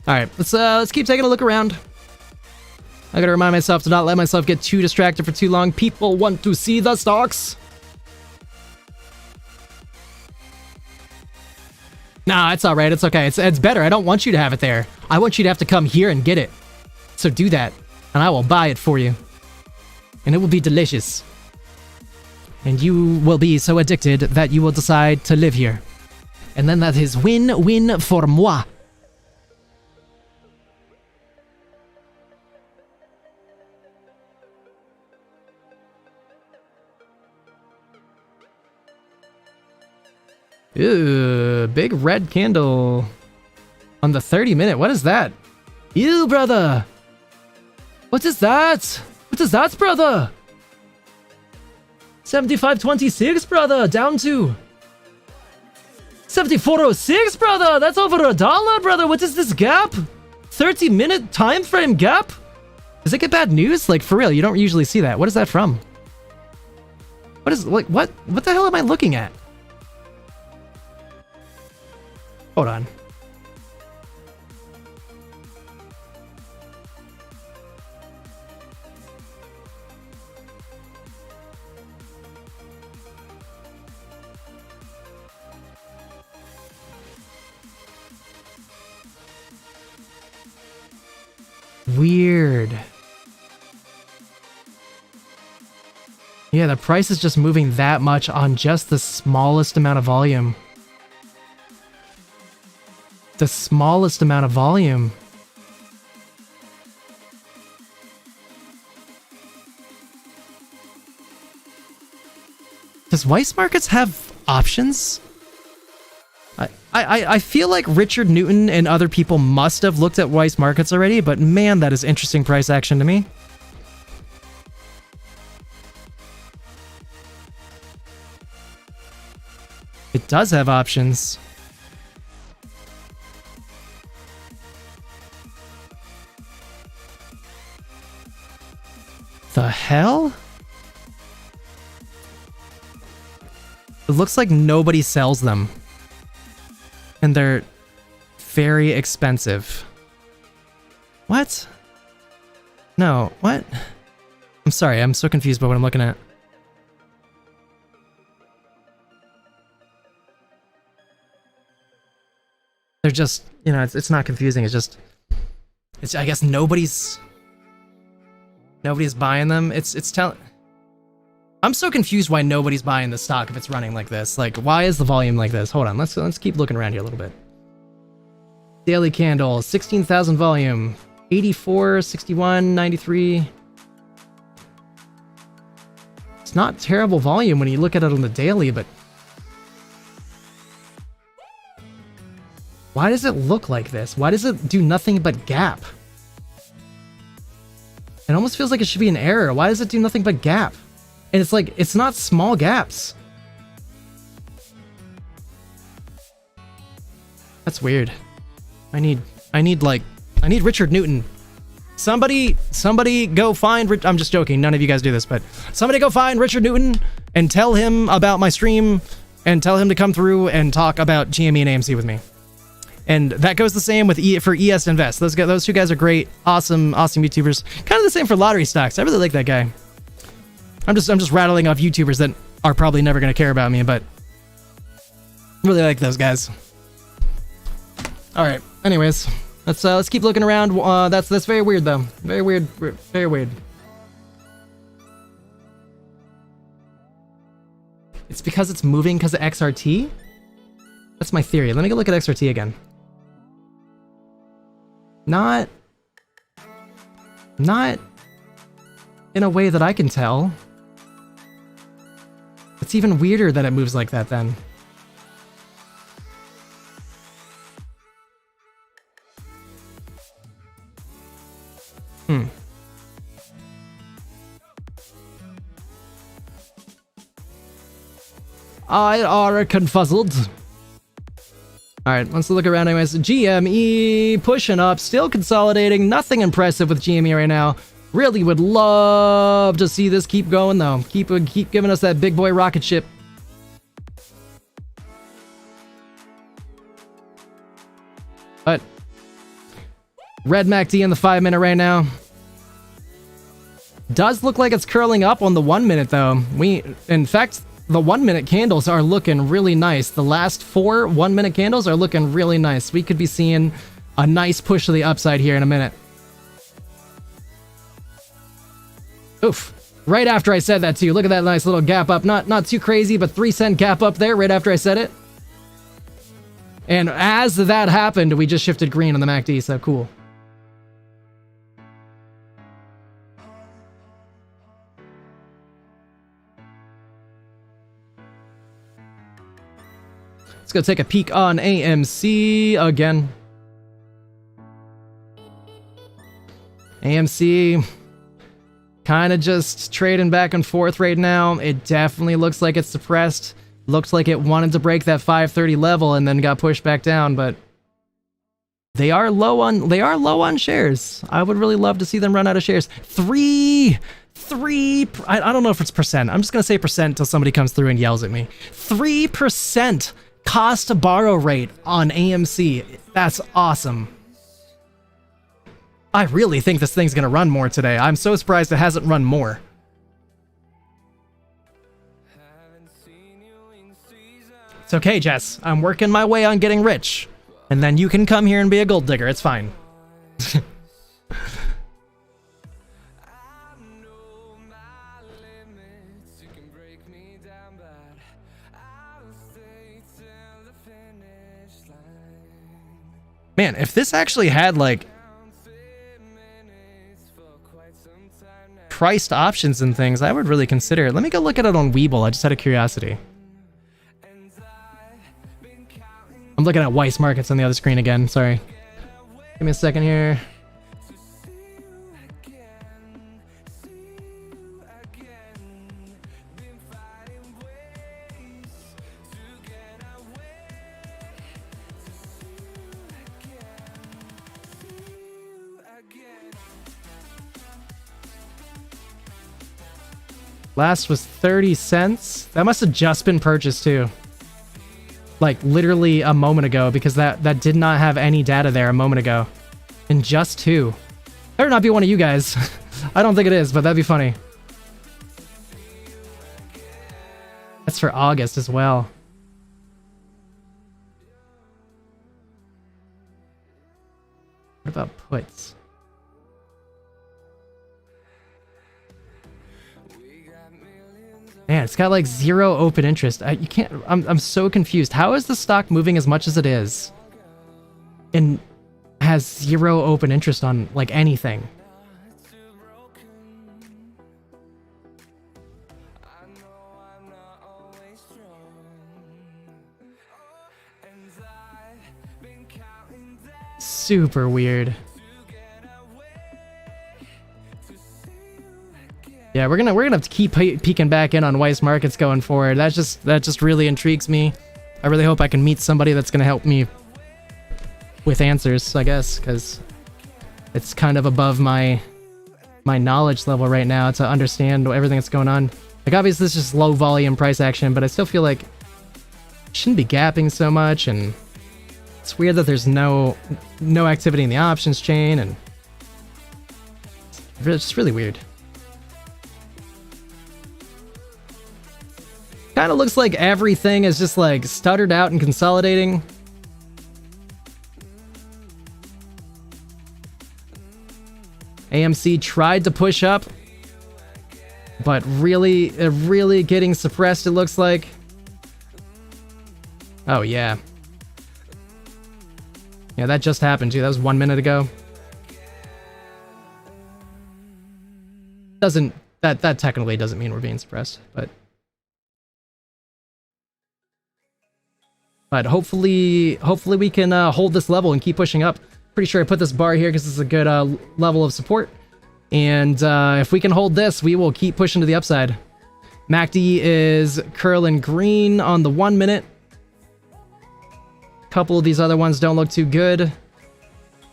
Alright, let's keep taking a look around. I gotta remind myself to not let myself get too distracted for too long. People want to see the stocks. Nah, it's alright. It's okay. It's better. I don't want you to have it there. I want you to have to come here and get it. So do that, and I will buy it for you. And it will be delicious. And you will be so addicted that you will decide to live here. And then that is win-win for moi. Ooh, big red candle on the 30-minute. What is that? Ew, brother. What is that? What is that, brother? 75.26, brother. Down to 74.06, brother. That's over $1, brother. What is this gap? 30-minute time frame gap? Does it get bad news? Like, for real, you don't usually see that. What is that from? What is, like, what the hell am I looking at? Hold on. Weird. Yeah, the price is just moving that much on just the smallest amount of volume. The smallest amount of volume. Does Weiss Markets have options? I feel like Richard Newton and other people must have looked at Weiss Markets already, but man, that is interesting price action to me. It does have options. The hell? It looks like nobody sells them. And they're very expensive. What? No, what? I'm sorry, I'm so confused by what I'm looking at. They're just, you know, it's not confusing, it's I guess nobody's buying them. I'm so confused why nobody's buying the stock if it's running like this. Like, why is the volume like this? Hold on, let's keep looking around here a little bit. Daily candle, 16,000 volume, 84, 61, 93. It's not terrible volume when you look at it on the daily, but why does it look like this? Why does it do nothing but gap? It almost feels like it should be an error. Why does it do nothing but gap? And it's like, it's not small gaps. That's weird. I need Richard Newton. Somebody go find I'm just joking, none of you guys do this, but somebody go find Richard Newton and tell him about my stream and tell him to come through and talk about GME and AMC with me. And that goes the same with for ES Invest. Those two guys are great, awesome YouTubers. Kind of the same for lottery stocks. I really like that guy. I'm just rattling off YouTubers that are probably never going to care about me, but really like those guys. All right. Anyways, let's keep looking around. That's very weird though. Very weird. Very weird. It's because it's moving because of XRT? That's my theory. Let me go look at XRT again. Not in a way that I can tell. It's even weirder that it moves like that then. I are confuzzled. Alright, let's look around anyways. GME pushing up, still consolidating, nothing impressive with GME right now. Really would love to see this keep going though. Keep giving us that big boy rocket ship. But red MACD in the 5 minute right now. Does look like it's curling up on the 1 minute though. In fact, the 1 minute candles are looking really nice. The last 4 1 minute candles are looking really nice. We could be seeing a nice push to the upside here in a minute. Oof. Right after I said that too. Look at that nice little gap up. Not too crazy, but 3-cent gap up there right after I said it. And as that happened, we just shifted green on the MACD, so cool. Let's go take a peek on AMC again. AMC kind of just trading back and forth right now. It definitely looks like it's suppressed. Looks like it wanted to break that 530 level and then got pushed back down, but they are low on shares. I would really love to see them run out of shares. I don't know if it's percent. I'm just gonna say percent until somebody comes through and yells at me. 3% cost to borrow rate on AMC. That's awesome. I really think this thing's gonna run more today. I'm so surprised it hasn't run more. It's okay, Jess. I'm working my way on getting rich. And then you can come here and be a gold digger. It's fine. Man, if this actually had like priced options and things, I would really consider it. Let me go look at it on Webull. I just out of curiosity. I'm looking at Weiss Markets on the other screen again. Sorry. Give me a second here. Last was 30 cents. That must have just been purchased too. Like literally a moment ago, because that did not have any data there a moment ago. And just two. Better not be one of you guys. I don't think it is, but that'd be funny. That's for August as well. What about puts? Man, it's got like 0 open interest. You can't. I'm so confused. How is the stock moving as much as it is, and has 0 open interest on like anything? Super weird. Yeah, we're gonna have to keep peeking back in on Weiss Markets going forward. That just really intrigues me. I really hope I can meet somebody that's gonna help me with answers, I guess, because it's kind of above my knowledge level right now to understand everything that's going on. Like obviously this is just low volume price action, but I still feel like it shouldn't be gapping so much, and it's weird that there's no activity in the options chain, and it's just really weird. Kind of looks like everything is just like stuttered out and consolidating. AMC tried to push up, but really getting suppressed, it looks like. Oh yeah. Yeah, that just happened too. That was 1 minute ago. That technically doesn't mean we're being suppressed, but hopefully we can hold this level and keep pushing up. Pretty sure I put this bar here because this is a good level of support. And if we can hold this, we will keep pushing to the upside. MACD is curling green on the 1 minute. A couple of these other ones don't look too good.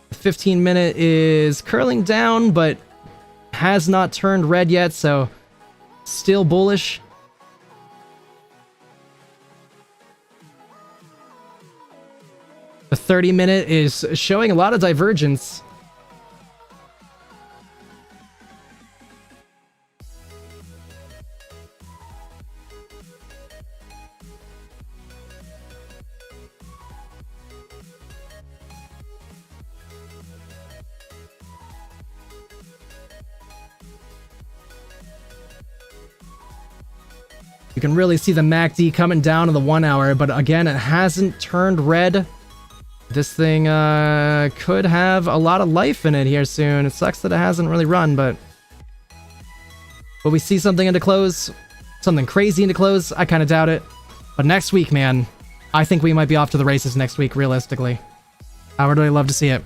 The 15 minute is curling down, but has not turned red yet, so still bullish. The 30 minute is showing a lot of divergence. You can really see the MACD coming down in the 1 hour, but again, it hasn't turned red. This thing could have a lot of life in it here soon. It sucks that it hasn't really run, but will we see something into close? Something crazy into close? I kind of doubt it. But next week, man, I think we might be off to the races next week, realistically. I would really love to see it.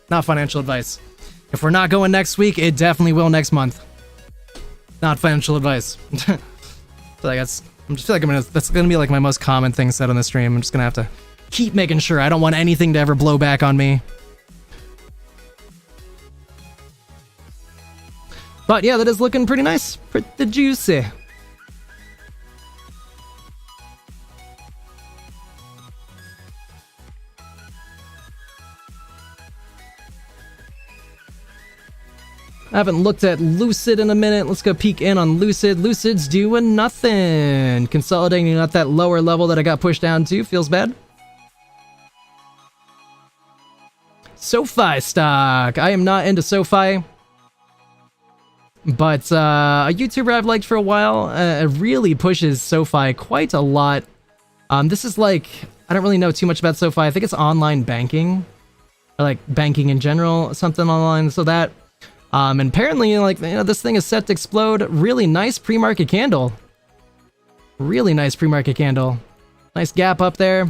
Not financial advice. If we're not going next week, it definitely will next month. Not financial advice. I just feel like that's gonna be like my most common thing said on the stream. I'm just gonna have to keep making sure. I don't want anything to ever blow back on me. But yeah, that is looking pretty nice. Pretty juicy. I haven't looked at Lucid in a minute. Let's go peek in on Lucid. Lucid's doing nothing. Consolidating at that lower level that I got pushed down to. Feels bad. SoFi stock. I am not into SoFi, but a YouTuber I've liked for a while really pushes SoFi quite a lot. This is like, I don't really know too much about SoFi. I think it's online banking. or like banking in general, something along the lines of that. And apparently, like, you know, this thing is set to explode. Really nice pre-market candle. Really nice pre-market candle. Nice gap up there.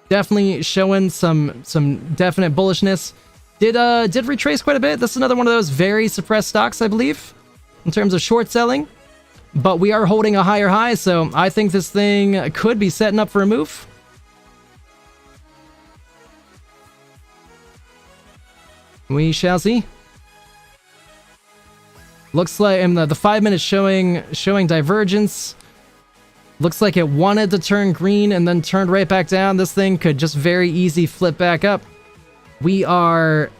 Definitely showing some definite bullishness. Did retrace quite a bit. This is another one of those very suppressed stocks, I believe, in terms of short selling. But we are holding a higher high, so I think this thing could be setting up for a move. We shall see. Looks like in the 5 minutes showing divergence. Looks like it wanted to turn green and then turned right back down. This thing could just very easy flip back up. We are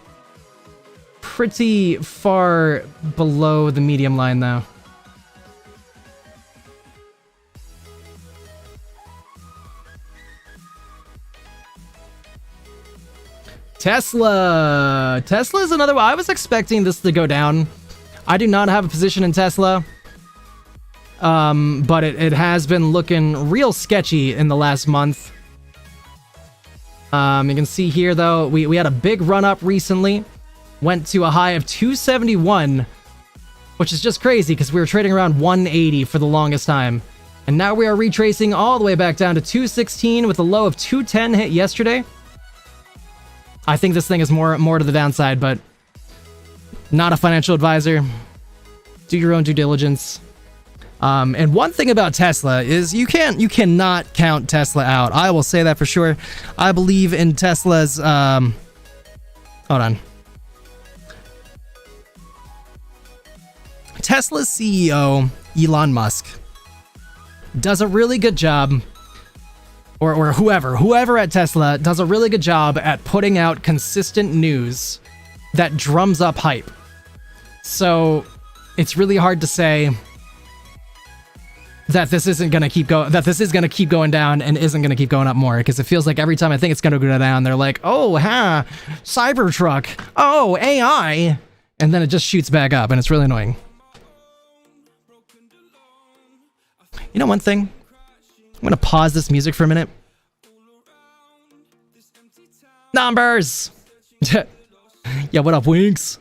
pretty far below the medium line though. Tesla is another one. I was expecting this to go down. I do not have a position in Tesla. But it has been looking real sketchy in the last month. You can see here though, we had a big run up recently. Went to a high of 271, which is just crazy because we were trading around 180 for the longest time. And now we are retracing all the way back down to 216 with a low of 210 hit yesterday. I think this thing is more to the downside, but not a financial advisor. Do your own due diligence. And one thing about Tesla is you cannot count Tesla out. I will say that for sure. I believe in Tesla's, hold on. Tesla's CEO, Elon Musk, does a really good job, or whoever at Tesla does a really good job at putting out consistent news that drums up hype. So it's really hard to say that this isn't going to keep going, that this is going to keep going down and isn't going to keep going up more, because it feels like every time I think it's going to go down, they're like, oh, Cybertruck, oh, AI, and then it just shoots back up, and it's really annoying. You know one thing? I'm going to pause this music for a minute. Numbers! Yeah, what up, Winks?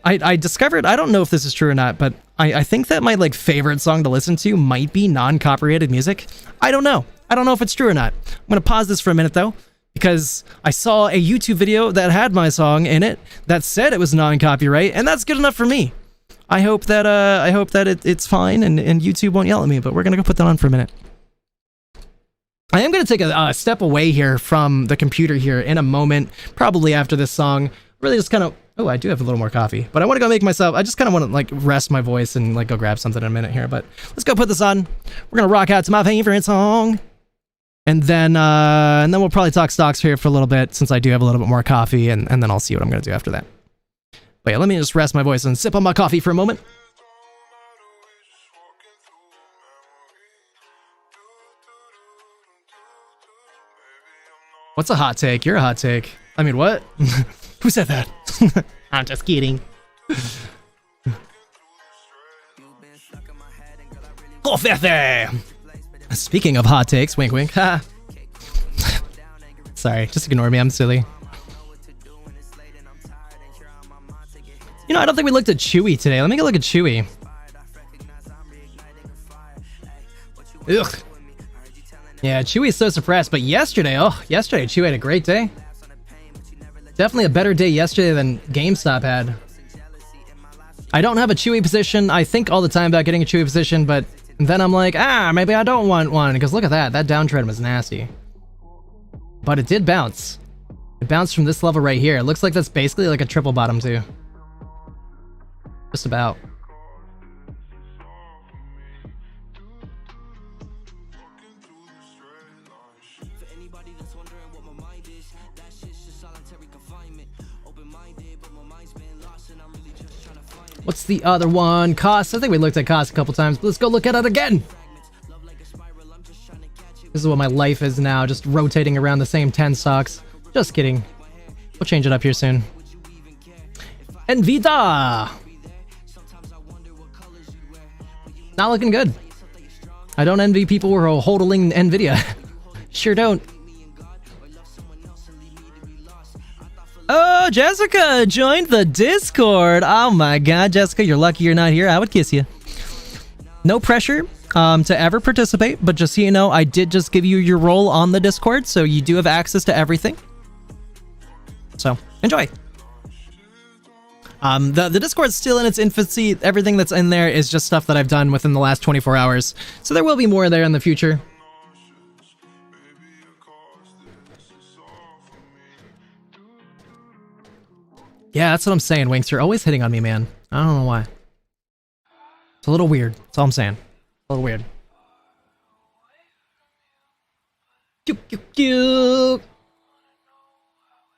I discovered, I don't know if this is true or not, but I think that my like favorite song to listen to might be non-copyrighted music. I don't know. I don't know if it's true or not. I'm going to pause this for a minute though, because I saw a YouTube video that had my song in it that said it was non-copyright, and that's good enough for me. I hope that it's fine and YouTube won't yell at me, but we're going to go put that on for a minute. I am going to take a step away here from the computer here in a moment, probably after this song. Really just kind of, oh, I do have a little more coffee, but I want to go make myself, I just kind of want to like rest my voice and like go grab something in a minute here, but let's go put this on. We're going to rock out to my favorite song. And then we'll probably talk stocks here for a little bit, since I do have a little bit more coffee, and then I'll see what I'm going to do after that. But yeah, let me just rest my voice and sip on my coffee for a moment. What's a hot take? You're a hot take. I mean, what? Who said that? I'm just kidding. Oh, Fefe! Speaking of hot takes, wink wink. Ha. Sorry, just ignore me, I'm silly. You know, I don't think we looked at CHWY today. Let me go look at CHWY. Ugh. Yeah, CHWY is so suppressed, but yesterday CHWY had a great day. Definitely a better day yesterday than GameStop had. I don't have a CHWY position. I think all the time about getting a CHWY position, but then I'm like, maybe I don't want one, because look at that. That downtrend was nasty. But it did bounce. It bounced from this level right here. It looks like that's basically like a triple bottom too. Just about. What's the other one? KOSS. I think we looked at KOSS a couple times, but let's go look at it again. This is what my life is now, just rotating around the same 10 stocks. Just kidding. We'll change it up here soon. Nvidia! Not looking good. I don't envy people who are hodling Nvidia. Sure don't. Oh, Jessica joined the Discord. Oh my god, Jessica, you're lucky you're not here. I would kiss you. No pressure to ever participate, but just so you know, I did just give you your role on the Discord, so you do have access to everything. So, enjoy. The Discord's still in its infancy. Everything that's in there is just stuff that I've done within the last 24 hours. So there will be more there in the future. Yeah, that's what I'm saying, Winks. You're always hitting on me, man. I don't know why. It's a little weird. That's all I'm saying. A little weird.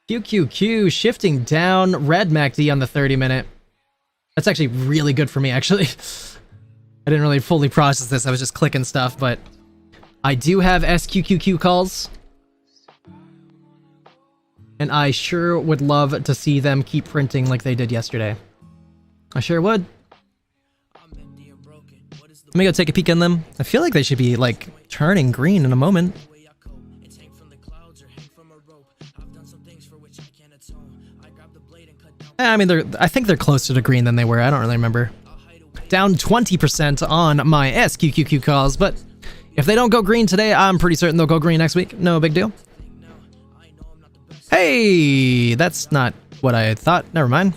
QQQ shifting down red MACD on the 30-minute. That's actually really good for me, actually. I didn't really fully process this. I was just clicking stuff, but I do have SQQQ calls. And I sure would love to see them keep printing like they did yesterday. I sure would. Let me go take a peek on them. I feel like they should be, like, turning green in a moment. I mean, I think they're closer to green than they were. I don't really remember. Down 20% on my SQQQ calls, but if they don't go green today, I'm pretty certain they'll go green next week. No big deal. Hey, that's not what I thought. Never mind.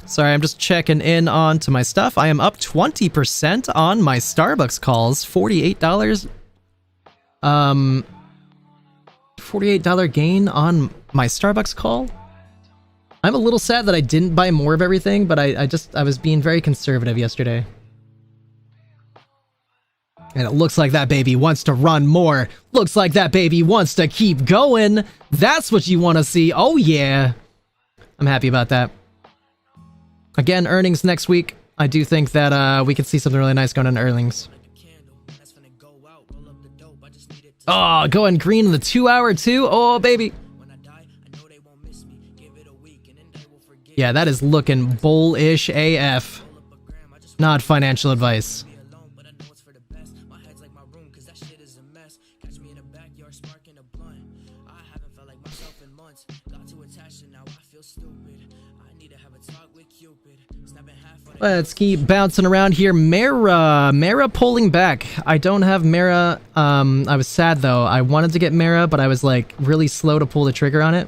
Sorry, I'm just checking in onto my stuff. I am up 20% on my Starbucks calls. $48. $48 gain on my Starbucks call. I'm a little sad that I didn't buy more of everything, but I was being very conservative yesterday. And it looks like that baby wants to run more. Looks like that baby wants to keep going. That's what you want to see. Oh yeah. I'm happy about that. Again, earnings next week. I do think that we could see something really nice going on in earnings. Oh, going green in the 2-hour too? Oh, baby. Yeah, that is looking bullish AF. Not financial advice. Let's keep bouncing around here. Mara pulling back. I don't have Mara. I was sad though. I wanted to get Mara, but I was like really slow to pull the trigger on it.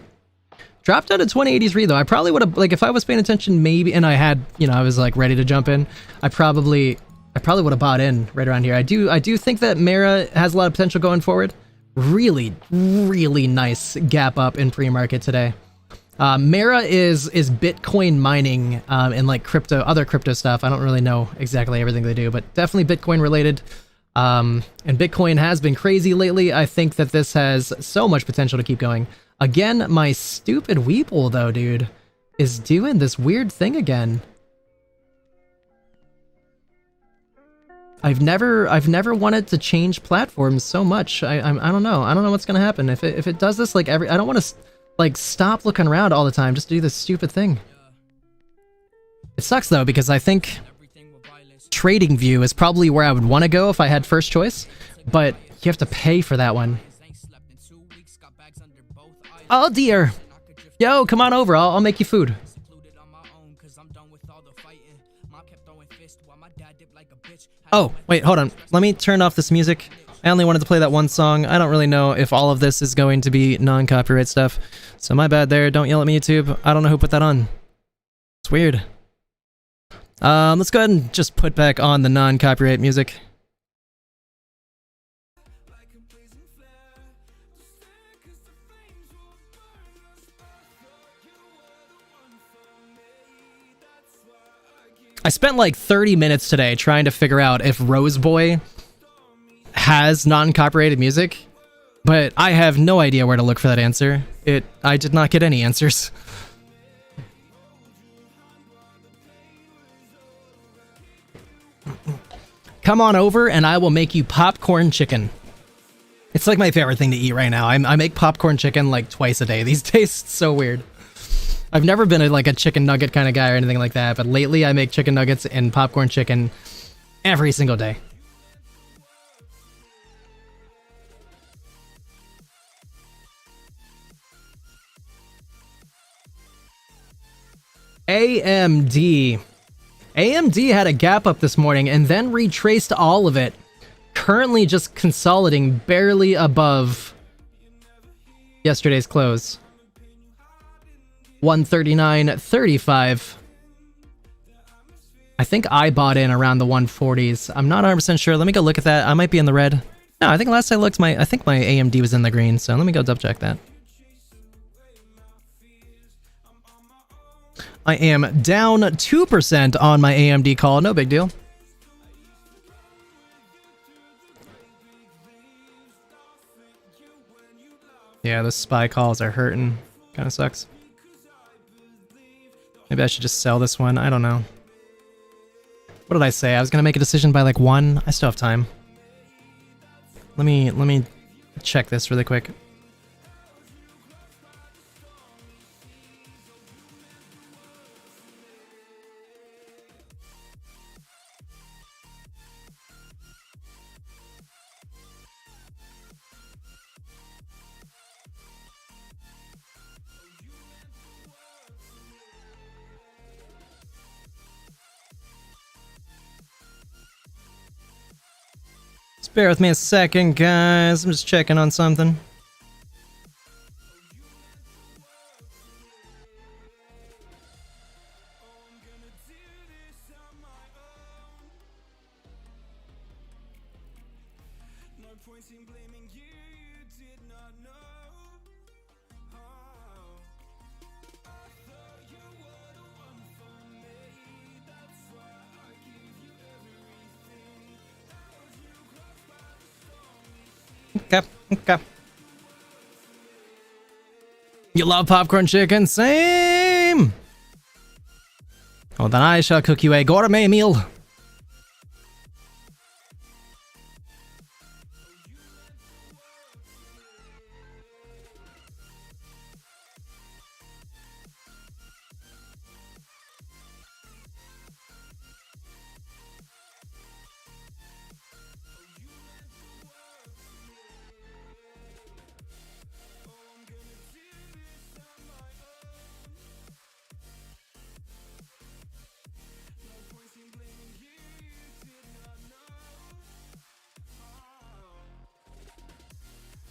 Dropped out at 2083 though. I probably would have, like, if I was paying attention, maybe, and I had, you know, I was like ready to jump in. I probably would have bought in right around here. I do think that Mara has a lot of potential going forward. Really, really nice gap up in pre-market today. Mara is Bitcoin mining and like other crypto stuff. I don't really know exactly everything they do, but definitely Bitcoin related. And Bitcoin has been crazy lately. I think that this has so much potential to keep going. Again, my stupid Weeple though, dude, is doing this weird thing again. I've never wanted to change platforms so much. I don't know. I don't know what's gonna happen if it does this like I don't want to like stop looking around all the time just to do this stupid thing. It sucks though because I think TradingView is probably where I would want to go if I had first choice, but you have to pay for that one. Oh dear. Yo, come on over. I'll make you food. Oh, wait, hold on. Let me turn off this music. I only wanted to play that one song. I don't really know if all of this is going to be non-copyright stuff. So my bad there. Don't yell at me, YouTube. I don't know who put that on. It's weird. Let's go ahead and just put back on the non-copyright music. I spent like 30 minutes today trying to figure out if Roseboy has non-copyrighted music, but I have no idea where to look for that answer. I did not get any answers. Come on over and I will make you popcorn chicken. It's like my favorite thing to eat right now. I make popcorn chicken like twice a day these days. It's so weird. I've never been like a chicken nugget kind of guy or anything like that, but lately I make chicken nuggets and popcorn chicken every single day. AMD. AMD had a gap up this morning and then retraced all of it. Currently just consolidating barely above yesterday's close. 139.35. I think I bought in around the 140s. I'm not 100% sure. Let me go look at that. I might be in the red. No, I think last I looked, I think my AMD was in the green, so let me go double check that. I am down 2% on my AMD call. No big deal. Yeah, those SPY calls are hurting. Kind of sucks. Maybe I should just sell this one. I don't know. What did I say? I was gonna make a decision by like 1. I still have time. Let me check this really quick. Just bear with me a second, guys. I'm just checking on something. Okay. You love popcorn chicken? Same! Oh, then I shall cook you a gourmet meal.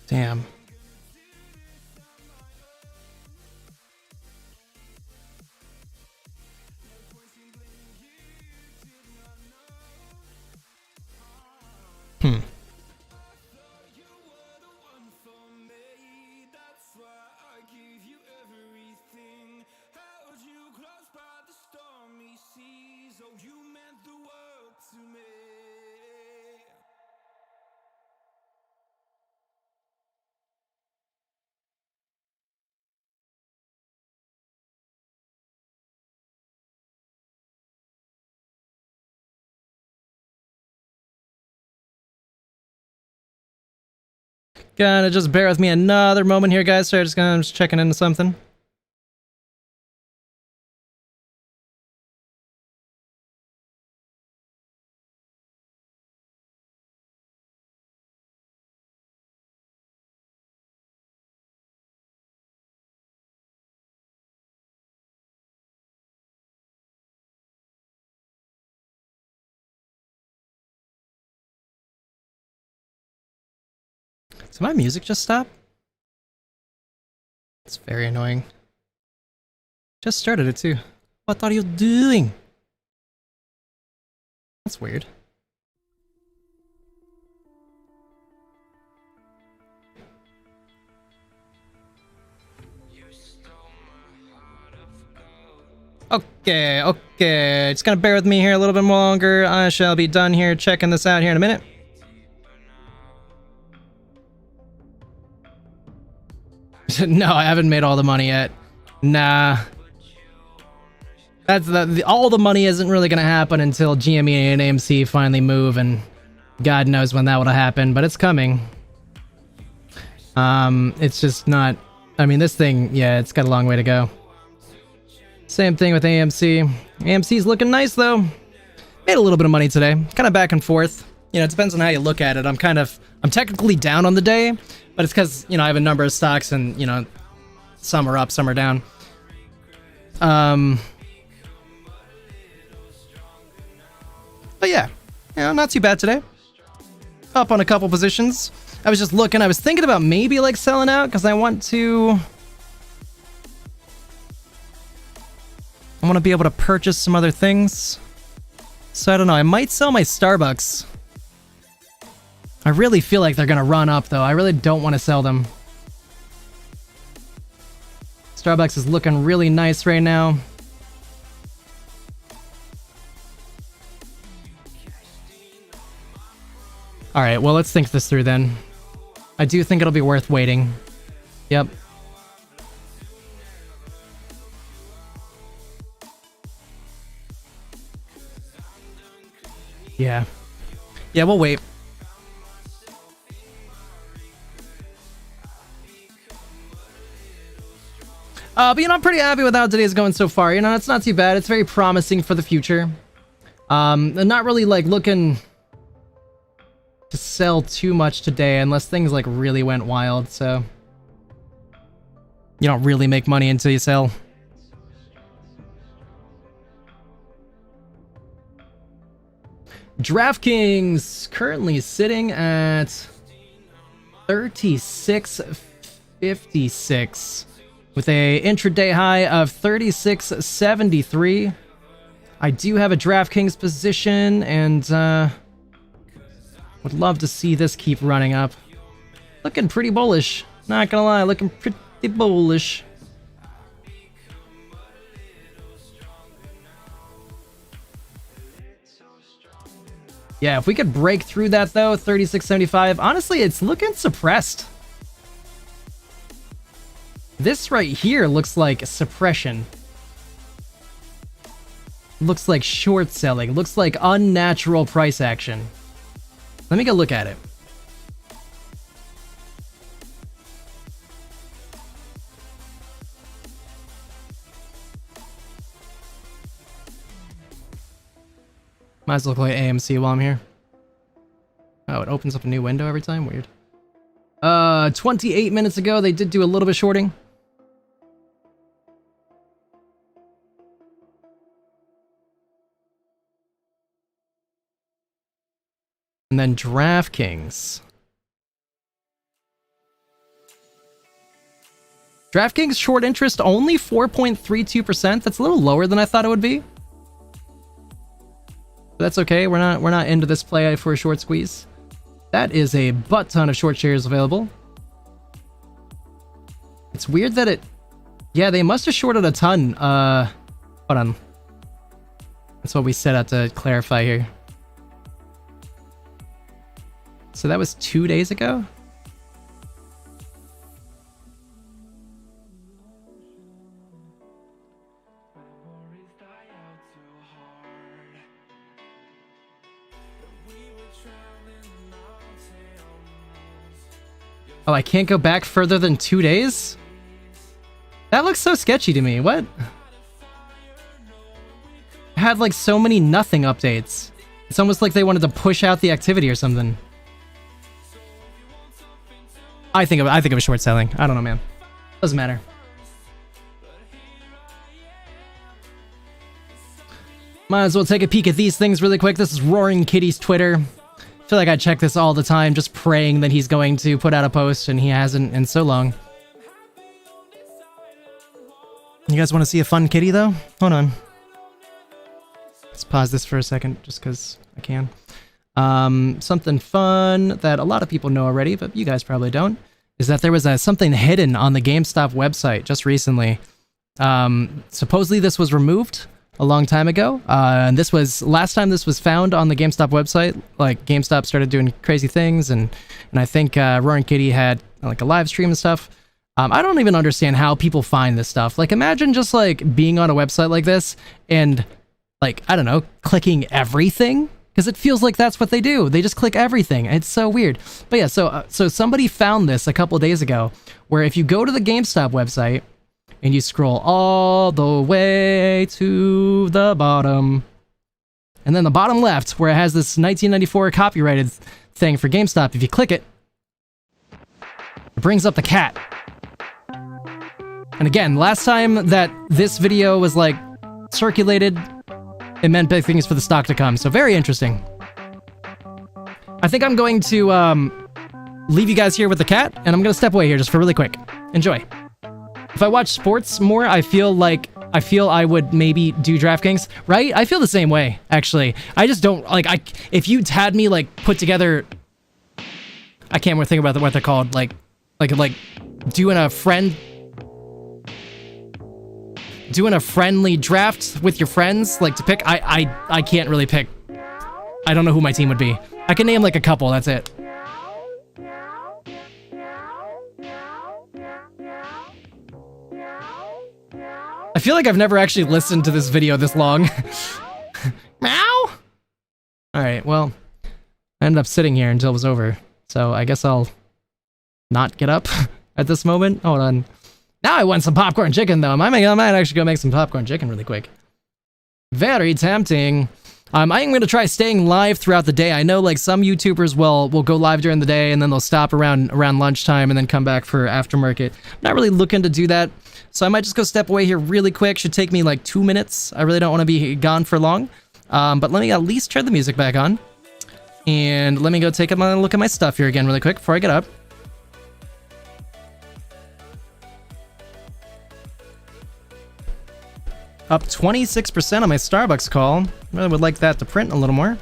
Damn. Gonna just bear with me another moment here, guys. Sorry, I'm just checking into something. Did my music just stop? It's very annoying. Just started it too. What are you doing? That's weird. Okay. Just gonna bear with me here a little bit longer. I shall be done here checking this out here in a minute. No, I haven't made all the money yet. Nah. That's all the money isn't really gonna happen until GME and AMC finally move, and God knows when that would happen, but it's coming. It's just not. I mean, this thing, yeah, it's got a long way to go. Same thing with AMC. AMC's looking nice though. Made a little bit of money today. Kind of back and forth. You know, it depends on how you look at it. I'm technically down on the day, but it's because, you know, I have a number of stocks and, you know, some are up, some are down. But yeah, not too bad today. Up on a couple positions. I was just looking, I was thinking about maybe like selling out because I want to be able to purchase some other things. So I don't know, I might sell my Starbucks. I really feel like they're gonna run up though. I really don't want to sell them. Starbucks is looking really nice right now. Alright, well let's think this through then. I do think it'll be worth waiting. Yep. Yeah. Yeah, we'll wait. But you know, I'm pretty happy with how today's going so far. You know, it's not too bad. It's very promising for the future. I'm not really like looking to sell too much today unless things like really went wild, so you don't really make money until you sell. DraftKings currently sitting at 36.56 with a intraday high of 36.73. I do have a DraftKings position and would love to see this keep running up. Looking pretty bullish. Not gonna lie, looking pretty bullish. Yeah, if we could break through that though, 36.75, honestly, it's looking suppressed. This right here looks like suppression. Looks like short selling. Looks like unnatural price action. Let me go look at it. Might as well play AMC while I'm here. Oh, it opens up a new window every time? Weird. 28 minutes ago, they did do a little bit shorting. And then DraftKings. DraftKings short interest only 4.32%. That's a little lower than I thought it would be. But that's okay. We're not into this play for a short squeeze. That is a butt ton of short shares available. It's weird that it... Yeah, they must have shorted a ton. Hold on. That's what we set out to clarify here. So that was 2 days ago? Oh, I can't go back further than 2 days? That looks so sketchy to me. What? I had like so many nothing updates. It's almost like they wanted to push out the activity or something. I think it was short selling. I don't know, man. Doesn't matter. Might as well take a peek at these things really quick. This is Roaring Kitty's Twitter. I feel like I check this all the time, just praying that he's going to put out a post, and he hasn't in so long. You guys want to see a fun kitty, though? Hold on. Let's pause this for a second, just because I can. Something fun that a lot of people know already, but you guys probably don't, is that there was something hidden on the GameStop website just recently. Supposedly this was removed a long time ago, and this was last time this was found on the GameStop website. Like GameStop started doing crazy things, and I think Roaring Kitty had like a live stream and stuff. I don't even understand how people find this stuff. Like, imagine just like being on a website like this and like, I don't know, clicking everything. Because it feels like that's what they do. They just click everything. It's so weird. But yeah, so somebody found this a couple days ago, where if you go to the GameStop website and you scroll all the way to the bottom, and then the bottom left, where it has this 1994 copyrighted thing for GameStop, if you click it, it brings up the cat. And again, last time that this video was like circulated, it meant big things for the stock to come. So very interesting. I think I'm going to leave you guys here with the cat, and I'm going to step away here just for really quick. Enjoy. If I watch sports more, I feel I would maybe do DraftKings, right? I feel the same way, actually. I just don't, like, if you'd had me, like, put together, I can't even think about what they're called, like doing a friendly draft with your friends, like, to pick, I can't really pick. I don't know who my team would be. I can name, like, a couple, that's it. I feel like I've never actually listened to this video this long. Meow! Alright, well, I ended up sitting here until it was over, so I guess I'll not get up at this moment. Hold on. Now I want some popcorn chicken, though. I might actually go make some popcorn chicken really quick. Very tempting. I'm going to try staying live throughout the day. I know, like, some YouTubers will go live during the day, and then they'll stop around lunchtime and then come back for aftermarket. I'm not really looking to do that, so I might just go step away here really quick. Should take me, like, 2 minutes. I really don't want to be gone for long. But let me at least turn the music back on. And let me go take a look at my stuff here again really quick before I get up. Up 26% on my Starbucks call. Really would like that to print a little more.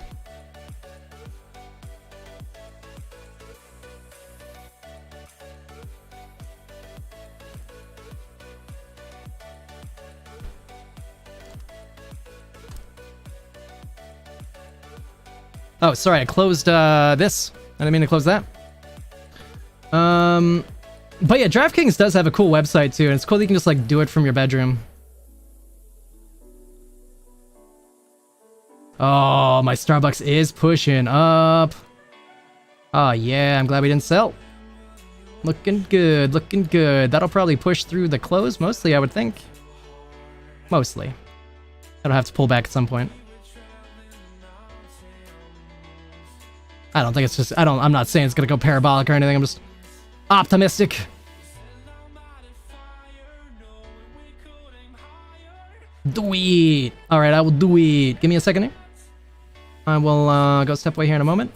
Oh, sorry, I closed this. I didn't mean to close that. But yeah, DraftKings does have a cool website too, and it's cool that you can just like do it from your bedroom. Oh, my Starbucks is pushing up. Oh yeah, I'm glad we didn't sell. Looking good, looking good. That'll probably push through the close mostly, I would think. Mostly. That'll have to pull back at some point. I don't think it's just, I'm not saying it's gonna go parabolic or anything, I'm just optimistic. Do it! Alright, I will do it. Give me a second here. I will go step away here in a moment.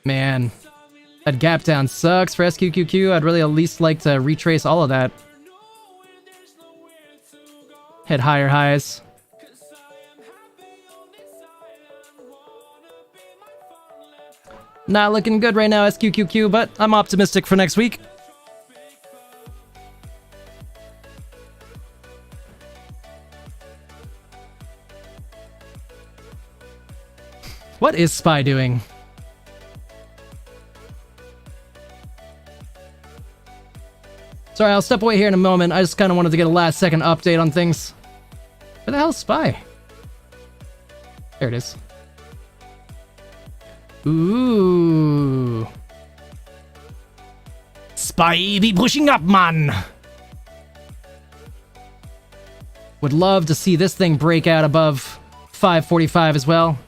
Man, that gap down sucks for SQQQ. I'd really at least like to retrace all of that. Hit higher highs. Not looking good right now, SQQQ, but I'm optimistic for next week. What is SPY doing? Sorry, I'll step away here in a moment. I just kind of wanted to get a last second update on things. Where the hell is SPY? There it is. Ooh. SPY be pushing up, man. Would love to see this thing break out above 545 as well.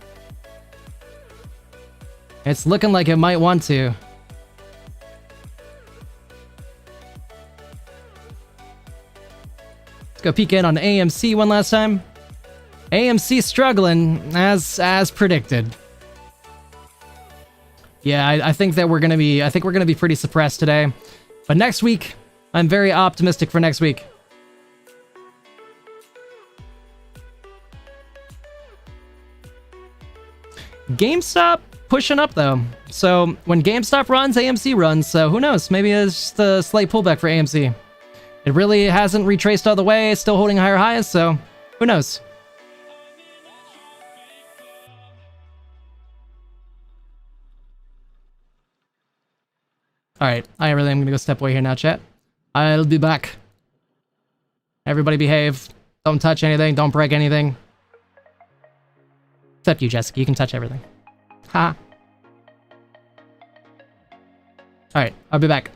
It's looking like it might want to. Let's go peek in on AMC one last time. AMC struggling as predicted. Yeah, I think that we're gonna be pretty suppressed today. But next week, I'm very optimistic for next week. GameStop pushing up though. So when GameStop runs, AMC runs. So who knows? Maybe it's just a slight pullback for AMC. It really hasn't retraced all the way. It's still holding higher highs. So who knows? All right, I really am gonna go step away here now, chat. I'll be back. Everybody behave. Don't touch anything. Don't break anything. Except you, Jessica. You can touch everything. Ha. All right, I'll be back.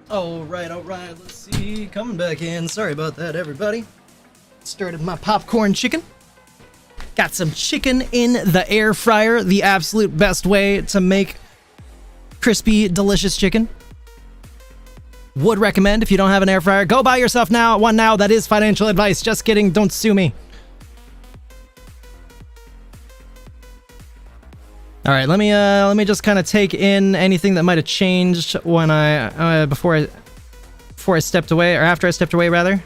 All right, let's see. Coming back in. Sorry about that, everybody. Started my popcorn chicken. Got some chicken in the air fryer, the absolute best way to make crispy, delicious chicken. Would recommend if you don't have an air fryer, go buy yourself one now. That is financial advice. Just kidding. Don't sue me. All right, let me just kind of take in anything that might have changed when before I stepped away, or after I stepped away rather.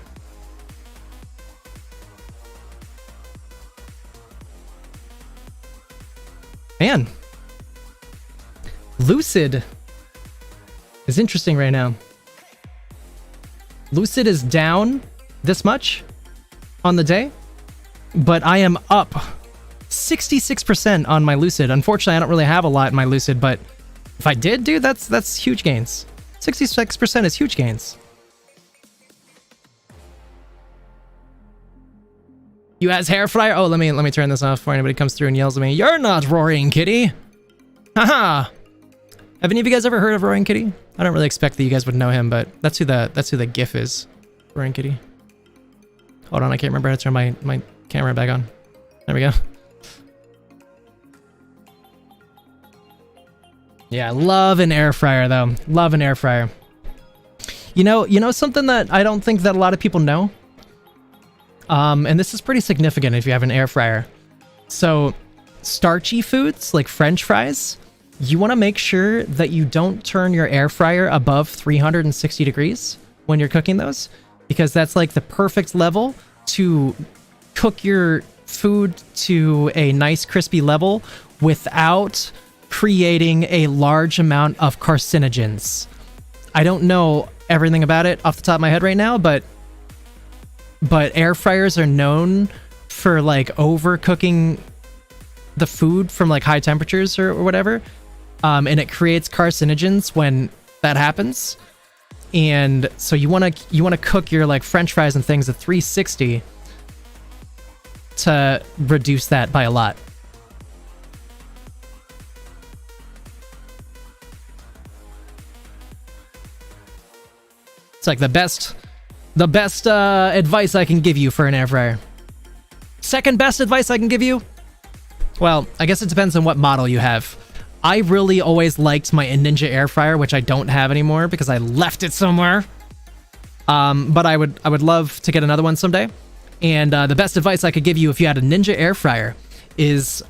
Man, Lucid is interesting right now. Lucid is down this much on the day, but I am up 66% on my Lucid. Unfortunately, I don't really have a lot in my Lucid, but if I did, dude, that's huge gains. 66% is huge gains. You has hair fryer? Oh, let me turn this off before anybody comes through and yells at me. You're not Roaring Kitty. Haha. Have any of you guys ever heard of Roaring Kitty? I don't really expect that you guys would know him, but that's who the GIF is. Roaring Kitty. Hold on, I can't remember how to turn my camera back on. There we go. Yeah, love an air fryer though. Love an air fryer. You know something that I don't think that a lot of people know? And this is pretty significant if you have an air fryer. So, starchy foods like French fries, you want to make sure that you don't turn your air fryer above 360 degrees when you're cooking those, because that's like the perfect level to cook your food to a nice crispy level without creating a large amount of carcinogens. I don't know everything about it off the top of my head right now, but air fryers are known for like overcooking the food from like high temperatures or whatever, and it creates carcinogens when that happens. And so you want to cook your like French fries and things at 360 to reduce that by a lot. It's like the best advice I can give you for an air fryer. Second best advice I can give you? Well, I guess it depends on what model you have. I really always liked my Ninja air fryer, which I don't have anymore because I left it somewhere. But I would love to get another one someday. And the best advice I could give you if you had a Ninja air fryer is,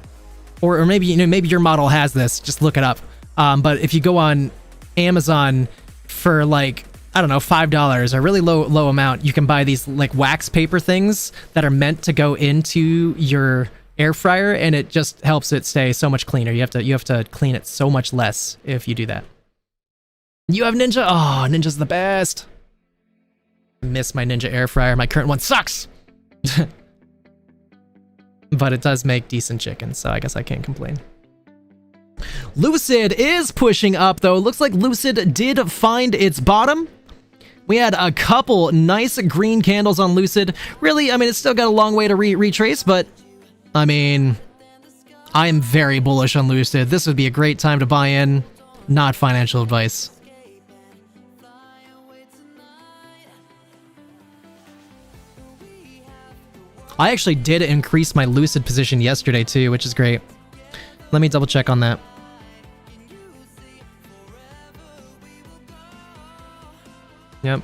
or maybe maybe your model has this, just look it up. But if you go on Amazon for like, I don't know, $5, a really low amount, you can buy these like wax paper things that are meant to go into your air fryer, and it just helps it stay so much cleaner. You have to clean it so much less if you do that. You have Ninja? Oh, Ninja's the best. I miss my Ninja air fryer. My current one sucks. But it does make decent chicken, so I guess I can't complain. Lucid is pushing up though. Looks like Lucid did find its bottom. We had a couple nice green candles on Lucid. Really, I mean, it's still got a long way to retrace, but I mean, I'm very bullish on Lucid. This would be a great time to buy in. Not financial advice. I actually did increase my Lucid position yesterday too, which is great. Let me double check on that. Yep.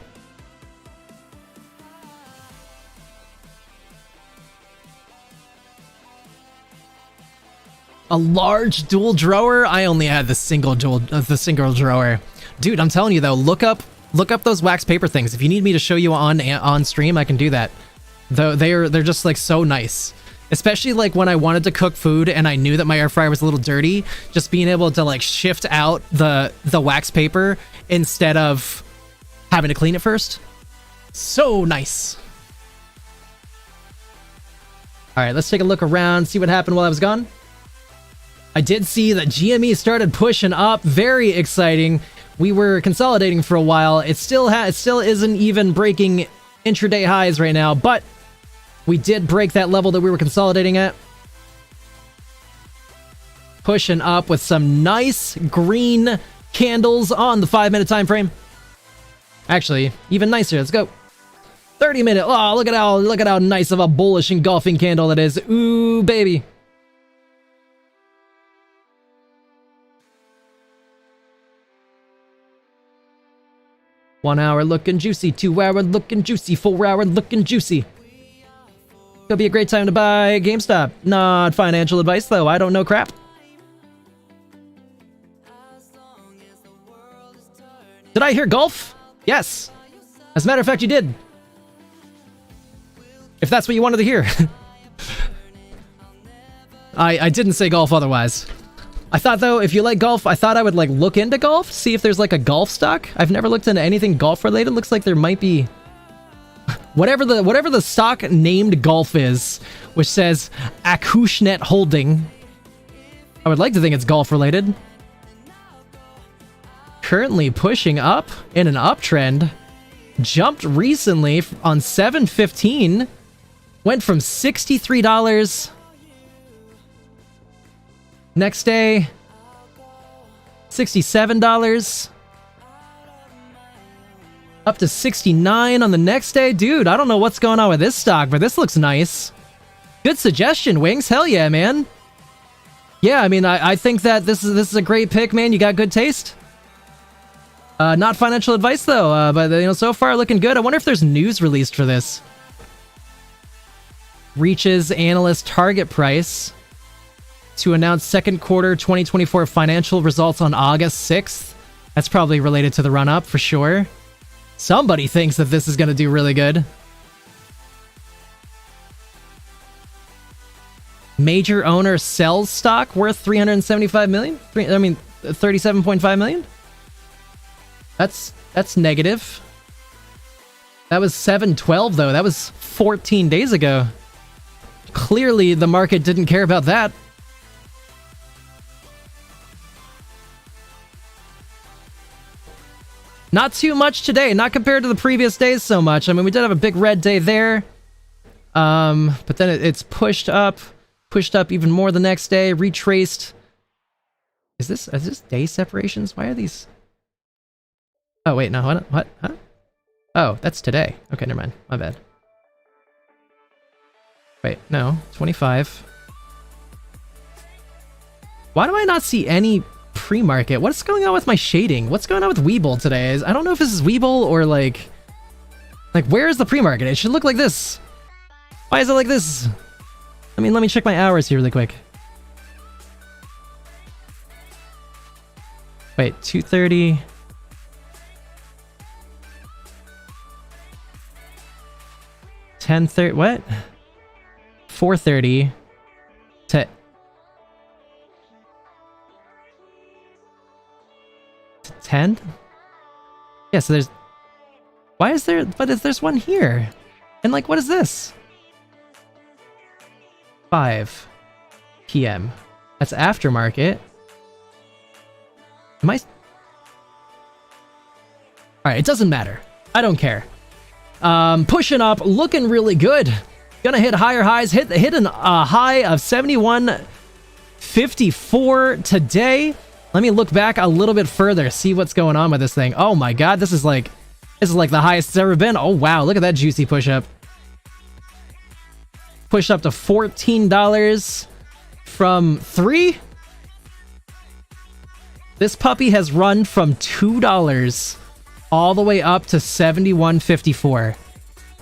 A large dual drawer? I only had the single drawer. Dude, I'm telling you though, look up those wax paper things. If you need me to show you on stream, I can do that. Though they're just like so nice. Especially like when I wanted to cook food and I knew that my air fryer was a little dirty, just being able to like shift out the wax paper instead of having to clean it first. So nice. All right, let's take a look around, see what happened while I was gone. I did see that GME started pushing up. Very exciting. We were consolidating for a while. It still isn't even breaking intraday highs right now, but we did break that level that we were consolidating at. Pushing up with some nice green candles on the 5-minute time frame. Actually, even nicer. Let's go. 30-minute. Oh, look at how nice of a bullish engulfing candle that is. Ooh, baby. One hour looking juicy, 2 hour looking juicy, 4 hour looking juicy. Could be a great time to buy GameStop. Not financial advice though, I don't know crap. Did I hear golf? Yes. As a matter of fact, you did. If that's what you wanted to hear. I didn't say golf otherwise. I thought though, if you like golf, I thought I would like look into golf, see if there's like a golf stock. I've never looked into anything golf related. Looks like there might be whatever the stock named golf is, which says Acushnet Holding. I would like to think it's golf related. Currently pushing up in an uptrend. Jumped recently on 7/15. Went from $63. Next day, $67. Up to $69 on the next day. Dude, I don't know what's going on with this stock, but this looks nice. Good suggestion, Wings. Hell yeah, man. Yeah, I mean, I think that this is a great pick, man. You got good taste. Not financial advice, though, but, you know, so far looking good. I wonder if there's news released for this. Reaches analyst target price to announce second quarter 2024 financial results on August 6th. That's probably related to the run-up, for sure. Somebody thinks that this is going to do really good. Major owner sells stock worth $375 million? I mean, $37.5 million? That's negative. That was 7/12 though. That was 14 days ago. Clearly the market didn't care about that. Not too much today, not compared to the previous days so much. I mean, we did have a big red day there. But then it's pushed up even more the next day, retraced. Is this day separations? Why are these? Oh, wait, no, what? Huh? Oh, that's today. Okay, never mind. My bad. Wait, no, 25. Why do I not see any pre-market? What's going on with my shading? What's going on with Weeble today? I don't know if this is Weeble or like where is the pre-market? It should look like this. Why is it like this? I mean, let me check my hours here really quick. Wait, 2:30. 10:30, what? 4:30 to 10? Yeah, so there's... Why is there... But there's one here. And like, what is this? 5 p.m. That's aftermarket. Am I... Alright, it doesn't matter. I don't care. Pushing up, looking really good. Gonna hit higher highs. Hit a high of 71.54 today. Let me look back a little bit further, see what's going on with this thing. Oh my god, this is like the highest it's ever been. Oh wow, look at that juicy push up. Push up to $14 from 3. This puppy has run from $2 all the way up to 71.54.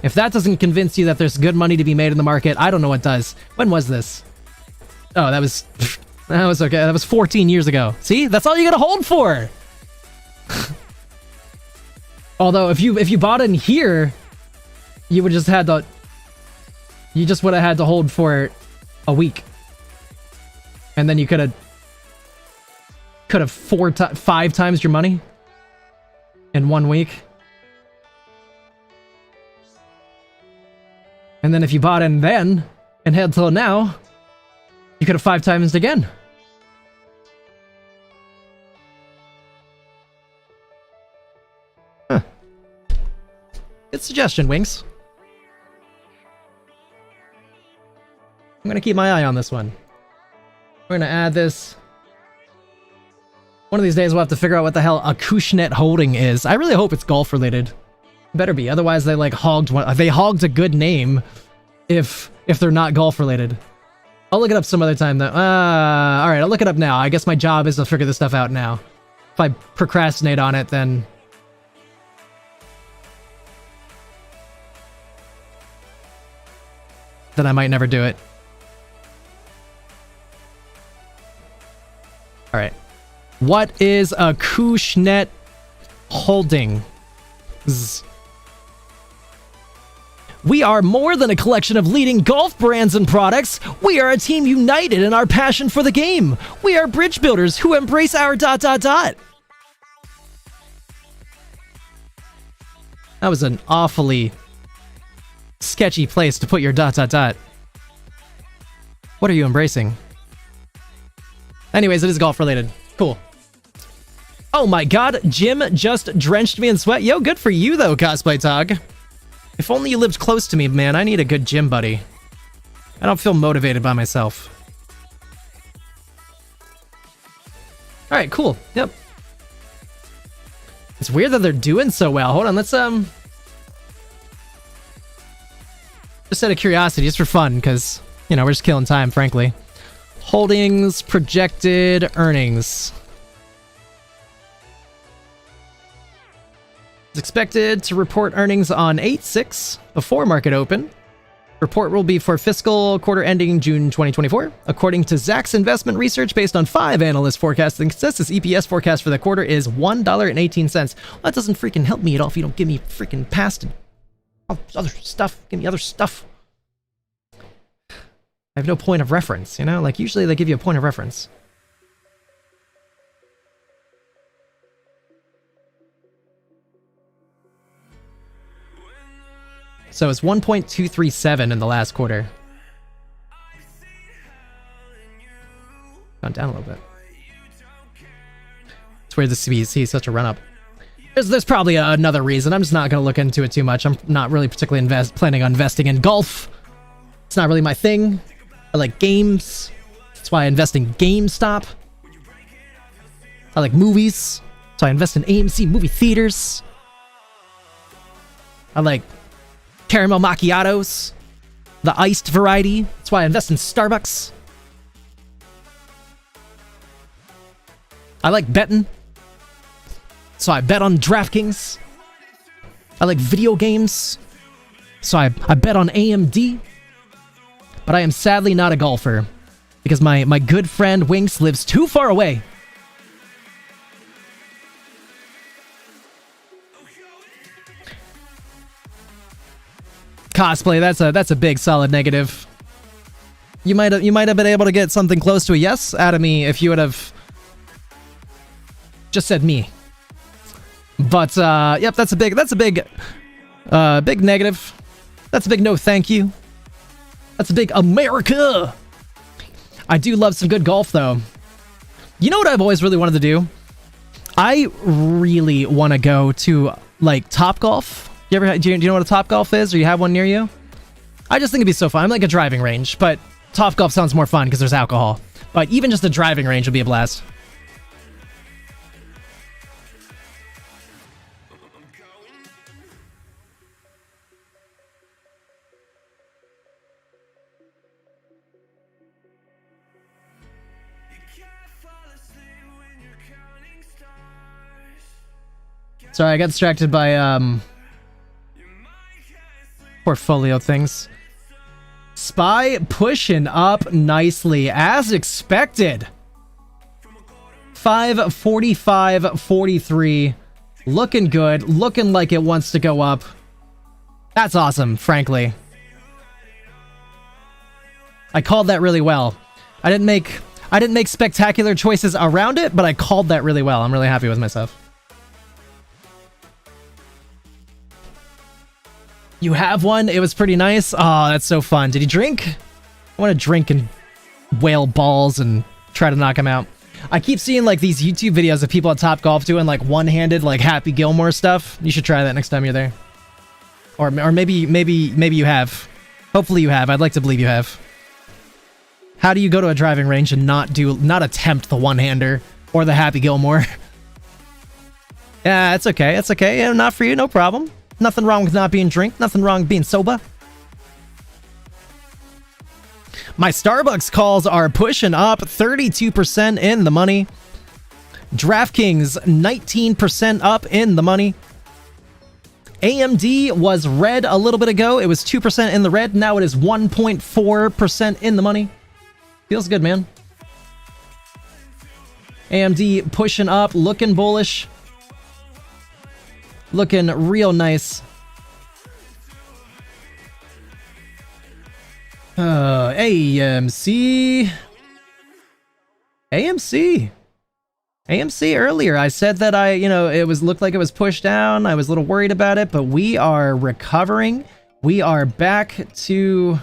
If that doesn't convince you that there's good money to be made in the market, I don't know what does. When was this? Oh, that was okay. That was 14 years ago. See? That's all you gotta hold for. Although if you bought in here, you would just had to would have had to hold for a week. And then you could have 5 times your money in 1 week. And then if you bought in then and held till now, you could have 5 times it again. Huh. Good suggestion, Winks. I'm gonna keep my eye on this one. We're gonna add this One of these days we'll have to figure out what the hell Acushnet Holding is. I really hope it's golf related. Better be, otherwise they like hogged a good name if they're not golf related. I'll look it up some other time though. Alright, I'll look it up now. I guess my job is to figure this stuff out now. If I procrastinate on it, then I might never do it. Alright. What is Acushnet Holding? We are more than a collection of leading golf brands and products. We are a team united in our passion for the game. We are bridge builders who embrace our ... That was an awfully sketchy place to put your ... What are you embracing? Anyways, it is golf related. Cool. Oh my god, Jim just drenched me in sweat. Yo, good for you though, Cosplay Tog. If only you lived close to me, man. I need a good gym buddy. I don't feel motivated by myself. Alright, cool. Yep. It's weird that they're doing so well. Hold on, let's just out of curiosity, just for fun, because, you know, we're just killing time, frankly. Holdings, projected earnings. It's expected to report earnings on 8/6 before market open. Report will be for fiscal quarter ending June 2024. According to Zacks Investment Research, based on 5 analysts' forecasts, the consensus EPS forecast for the quarter is $1.18. Well, that doesn't freaking help me at all if you don't give me freaking past other stuff. Give me other stuff. I have no point of reference, you know? Like, usually they give you a point of reference. So it's 1.237 in the last quarter. Gone down a little bit. It's weird to see such a run-up. There's probably another reason. I'm just not going to look into it too much. I'm not really particularly planning on investing in golf. It's not really my thing. I like games. That's why I invest in GameStop. I like movies. So I invest in AMC movie theaters. I like caramel macchiatos, the iced variety. That's why I invest in Starbucks. I like betting, so I bet on DraftKings. I like video games, so I bet on AMD. But I am sadly not a golfer, because my good friend Winks lives too far away. Cosplay, that's a big solid negative. You might have been able to get something close to a yes out of me if you would have just said me. But yep, that's a big negative. That's a big no thank you. That's a big America. I do love some good golf though. You know what I've always really wanted to do? I really want to go to like Topgolf. Do you know what a Topgolf is, or you have one near you? I just think it'd be so fun. I'm like a driving range, but Topgolf sounds more fun because there's alcohol. But even just a driving range would be a blast. Sorry, I got distracted by portfolio things. SPY pushing up nicely as expected. 545.43, looking good, looking like it wants to go up. That's awesome, frankly. I called that really well. I didn't make spectacular choices around it, but I called that really well. I'm really happy with myself. You have one? It was pretty nice. Oh, that's so fun. Did he drink? I want to drink and whale balls and try to knock him out. I keep seeing like these YouTube videos of people at Topgolf doing like one-handed like Happy Gilmore stuff. You should try that next time you're there. Or maybe you have. Hopefully you have. I'd like to believe you have. How do you go to a driving range and not attempt the one-hander? Or the Happy Gilmore. Yeah, it's okay. It's okay. Yeah, not for you. No problem. Nothing wrong with not being drink. Nothing wrong with being sober. My Starbucks calls are pushing up 32% in the money. DraftKings 19% up in the money. AMD was red a little bit ago. It was 2% in the red. Now it is 1.4% in the money. Feels good, man. AMD pushing up, looking bullish. Looking real nice. AMC. AMC earlier, I said that it looked like it was pushed down. I was a little worried about it, but we are recovering. We are back to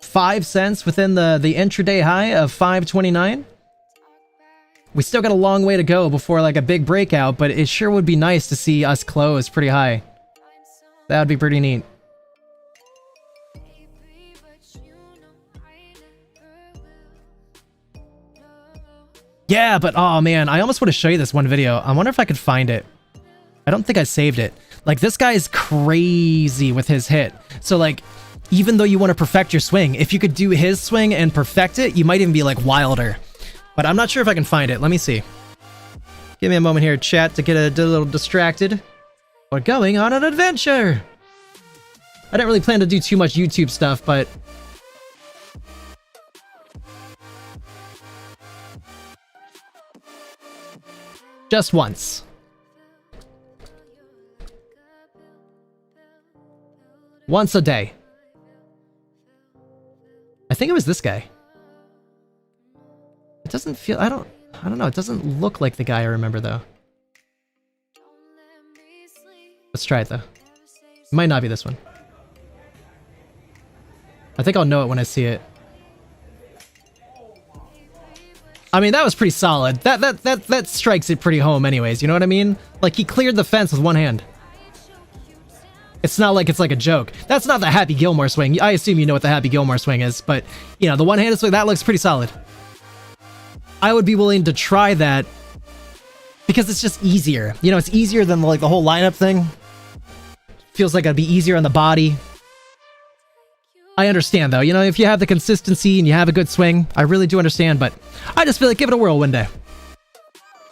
5 cents within the intraday high of 5.29. We still got a long way to go before like a big breakout, but it sure would be nice to see us close pretty high. That would be pretty neat. Yeah, but oh man, I almost want to show you this one video. I wonder if I could find it. I don't think I saved it. Like, this guy is crazy with his hit. So like, even though you want to perfect your swing, if you could do his swing and perfect it, you might even be like wilder. But I'm not sure if I can find it. Let me see. Give me a moment here, chat, to get a little distracted. We're going on an adventure! I didn't really plan to do too much YouTube stuff, but... just once. Once a day. I think it was this guy. It doesn't feel... I don't know. It doesn't look like the guy I remember, though. Let's try it, though. It might not be this one. I think I'll know it when I see it. I mean, that was pretty solid. That strikes it pretty home anyways, you know what I mean? Like, he cleared the fence with one hand. It's not like it's like a joke. That's not the Happy Gilmore swing. I assume you know what the Happy Gilmore swing is, but, you know, the one-handed swing, that looks pretty solid. I would be willing to try that because it's just easier. You know, it's easier than like the whole lineup thing. Feels like it'd be easier on the body. I understand though, you know, if you have the consistency and you have a good swing, I really do understand, but I just feel like give it a whirl one day.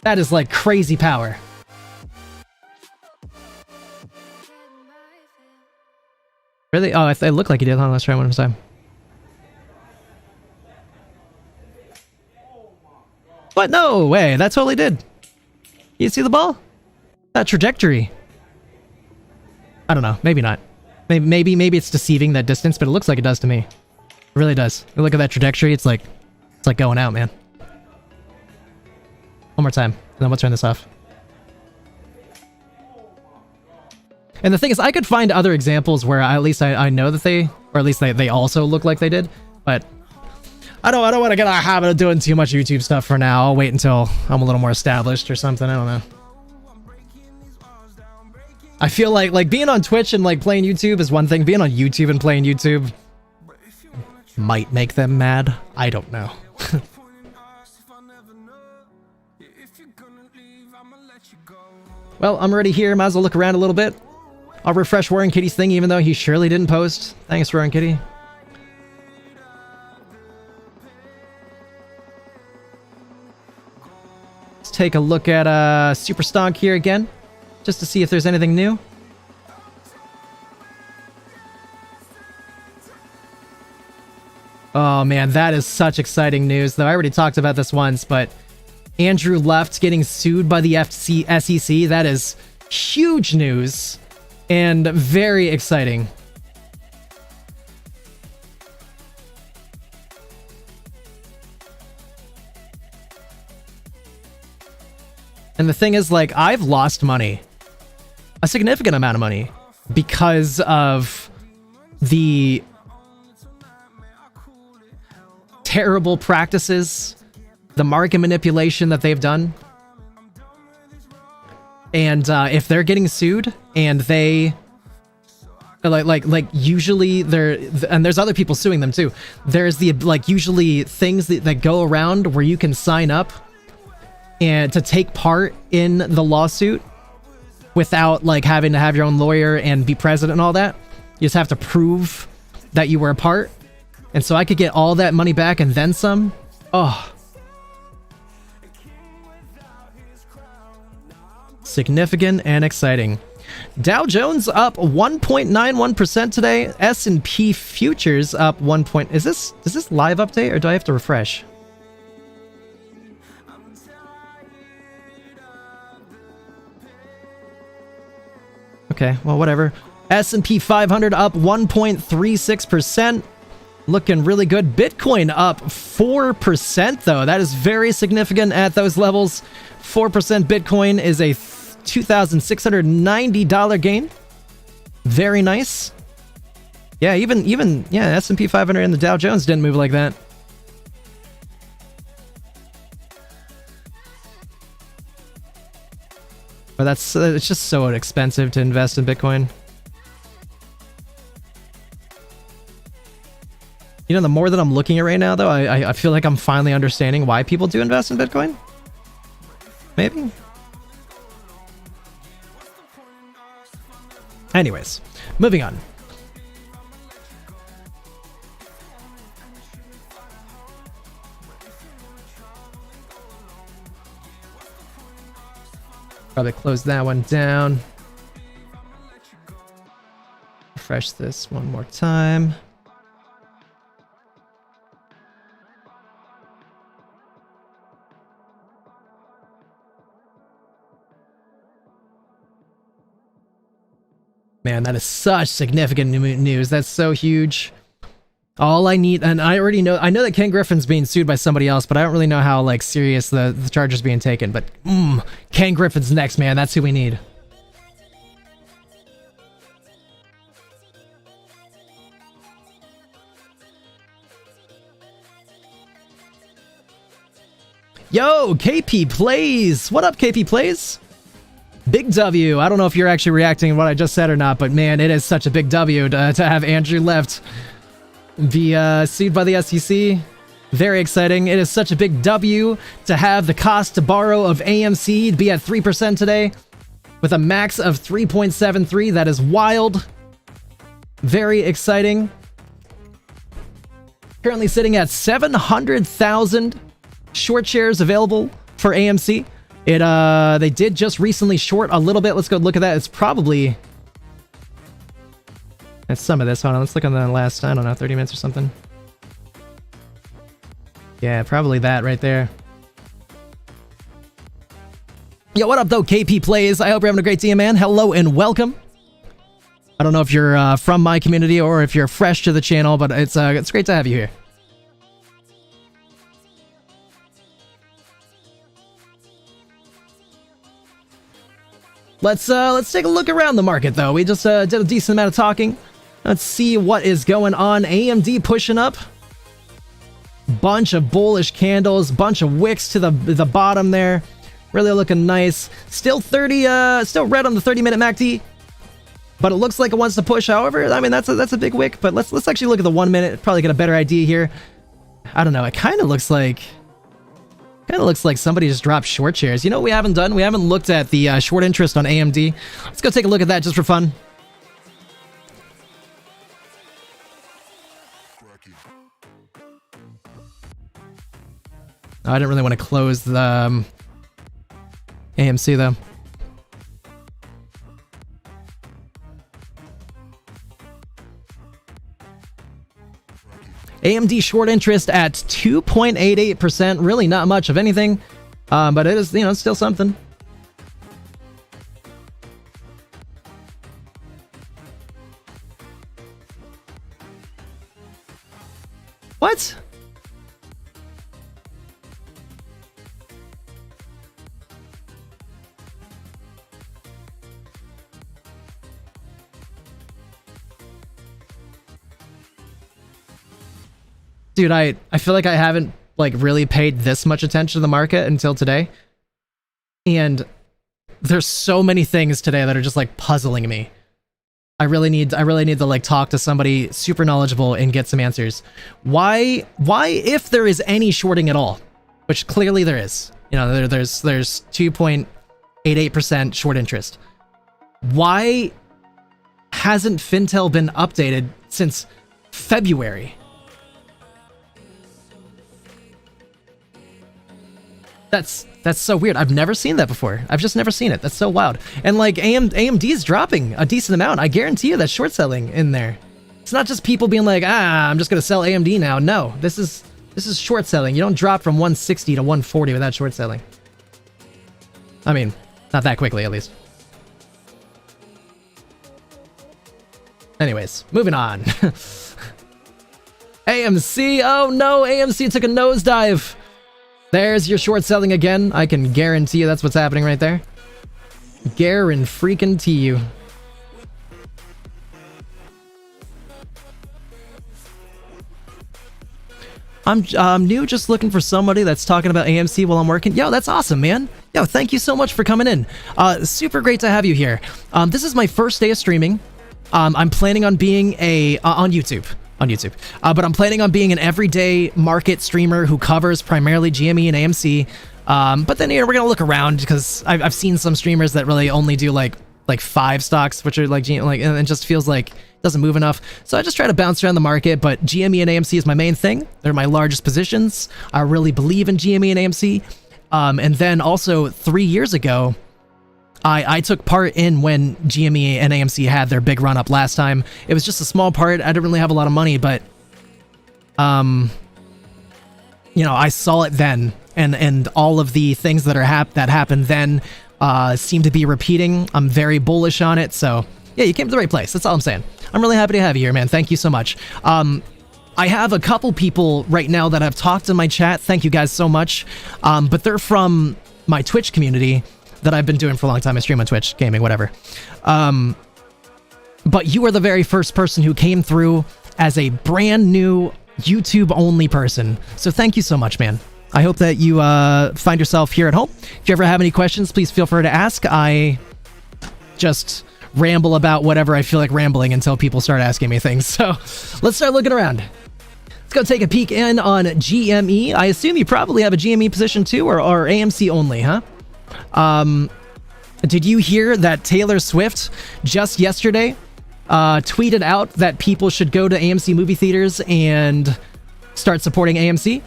That is like crazy power. Really? Oh, it looked like he did. Hold on, let's try one more time. What? No way. That totally did. You see the ball? That trajectory. I don't know. Maybe not. Maybe it's deceiving, that distance, but it looks like it does to me. It really does. You look at that trajectory, it's like going out, man. One more time, and then we'll turn this off. And the thing is, I could find other examples where at least I know that they, or at least they also look like they did, but I don't want to get out of the habit of doing too much YouTube stuff for now. I'll wait until I'm a little more established or something. I don't know. I feel like being on Twitch and like playing YouTube is one thing. Being on YouTube and playing YouTube might make them mad. I don't know. Well, I'm already here. Might as well look around a little bit. I'll refresh Warren Kitty's thing even though he surely didn't post. Thanks, Warren Kitty. Let's take a look at Super Stonk here again, just to see if there's anything new. Oh man, that is such exciting news, though. I already talked about this once, but Andrew Left getting sued by the SEC, that is huge news and very exciting. And the thing is, like, I've lost money. A significant amount of money. Because of the terrible practices, the market manipulation that they've done. And if they're getting sued and they Like usually and there's other people suing them too. There's the like usually things that go around where you can sign up and to take part in the lawsuit without like having to have your own lawyer and be present and all that. You just have to prove that you were a part. And so I could get all that money back and then some. Oh. Significant and exciting. Dow Jones up 1.91% today. S&P futures up 1 point. Is this live update or do I have to refresh? Okay, well, whatever. S&P 500 up 1.36%. Looking really good. Bitcoin up 4%, though. That is very significant at those levels. 4% Bitcoin is a $2,690 gain. Very nice. Yeah, even S&P 500 and the Dow Jones didn't move like that. But it's just so expensive to invest in Bitcoin. You know, the more that I'm looking at right now, though, I feel like I'm finally understanding why people do invest in Bitcoin. Maybe. Anyways, moving on. Probably close that one down. Refresh this one more time. Man, that is such significant news. That's so huge. All I need, and I already know, I know that Ken Griffin's being sued by somebody else, but I don't really know how like serious the charges being taken. But Ken Griffin's next, man. That's who we need. Yo, KP Plays. What up, KP Plays? Big W. I don't know if you're actually reacting to what I just said or not, but man, it is such a big W to have Andrew Left be sued by the SEC. Very exciting. It is such a big W to have the cost to borrow of AMC be at 3% today with a max of 3.73. That is wild. Very exciting. Currently sitting at 700,000 short shares available for AMC. They did just recently short a little bit. Let's go look at that. It's probably... That's some of this. Hold on, let's look on the last, I don't know, 30 minutes or something. Yeah, probably that right there. Yo, what up though, KP Plays? I hope you're having a great day, man. Hello and welcome. I don't know if you're from my community or if you're fresh to the channel, but it's great to have you here. Let's take a look around the market though. We just did a decent amount of talking. Let's see what is going on. AMD pushing up. Bunch of bullish candles, bunch of wicks to the bottom there. Really looking nice. Still still red on the 30-minute MACD. But it looks like it wants to push. However, I mean that's a big wick, but let's actually look at the 1 minute. Probably get a better idea here. I don't know. It kind of looks like somebody just dropped short shares. You know what we haven't done? We haven't looked at the short interest on AMD. Let's go take a look at that just for fun. Oh, I didn't really want to close the AMC though. AMD short interest at 2.88%. Really not much of anything, but it is, it's still something. What? Dude, I feel like I haven't really paid this much attention to the market until today. And there's so many things today that are just puzzling me. I really need to like talk to somebody super knowledgeable and get some answers. Why if there is any shorting at all, which clearly there is, you know, there's 2.88% short interest. Why hasn't Fintel been updated since February? That's so weird. I've never seen that before. I've just never seen it. That's so wild. And like AMD is dropping a decent amount. I guarantee you that's short selling in there. It's not just people being like, I'm just gonna sell AMD now. No, this is short selling. You don't drop from 160 to 140 without short selling. I mean, not that quickly at least. Anyways, moving on. AMC, oh no, AMC took a nosedive. There's your short selling again. I can guarantee you that's what's happening right there. Guarantee you. I'm new, just looking for somebody that's talking about AMC while I'm working. Yo, that's awesome, man. Yo, thank you so much for coming in. Super great to have you here. This is my first day of streaming. I'm planning on being on YouTube. But I'm planning on being an everyday market streamer who covers primarily GME and AMC. But then, you know, we're gonna look around because I've seen some streamers that really only do like 5 stocks, which are and it just feels like it doesn't move enough. So I just try to bounce around the market, but GME and AMC is my main thing. They're my largest positions. I really believe in GME and AMC. And then also 3 years ago, I took part in when GME and AMC had their big run up last time. It was just a small part. I didn't really have a lot of money, but you know, I saw it then, and all of the things that happened then seem to be repeating. I'm very bullish on it, so yeah, you came to the right place. That's all I'm saying. I'm really happy to have you here, man. Thank you so much. I have a couple people right now that have talked in my chat. Thank you guys so much. But they're from my Twitch community that I've been doing for a long time. I stream on Twitch, gaming, whatever. But you are the very first person who came through as a brand new YouTube only person. So thank you so much, man. I hope that you find yourself here at home. If you ever have any questions, please feel free to ask. I just ramble about whatever I feel like rambling until people start asking me things. So let's start looking around. Let's go take a peek in on GME. I assume you probably have a GME position too, or AMC only, huh? Did you hear that Taylor Swift just yesterday tweeted out that people should go to AMC movie theaters and start supporting AMC?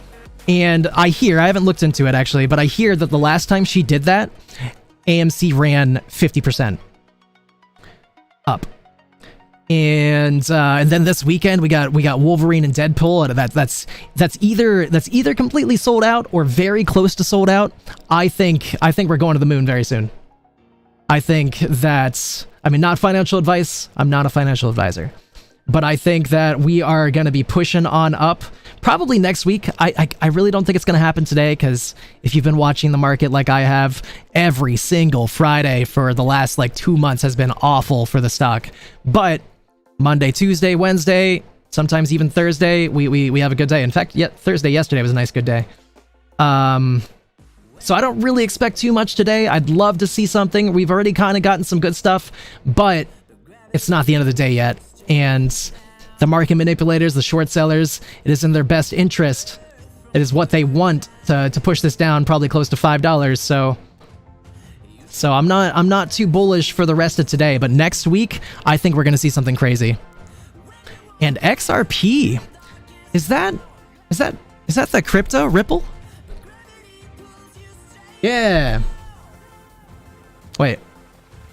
And I haven't looked into it actually, but I hear that the last time she did that, AMC ran 50% up. And then this weekend we got Wolverine and Deadpool, and that's either completely sold out or very close to sold out. I think we're going to the moon very soon. I think that, I mean, not financial advice. I'm not a financial advisor, but I think that we are going to be pushing on up probably next week. I really don't think it's going to happen today, because if you've been watching the market like I have, every single Friday for the last like 2 months has been awful for the stock. But Monday, Tuesday, Wednesday, sometimes even Thursday, we have a good day. In fact, Thursday yesterday was a nice good day. So I don't really expect too much today. I'd love to see something. We've already kind of gotten some good stuff, but it's not the end of the day yet. And the market manipulators, the short sellers, it is in their best interest. It is what they want to push this down probably close to $5. So I'm not too bullish for the rest of today, but next week I think we're gonna see something crazy. And XRP, is that the crypto Ripple? Yeah. Wait.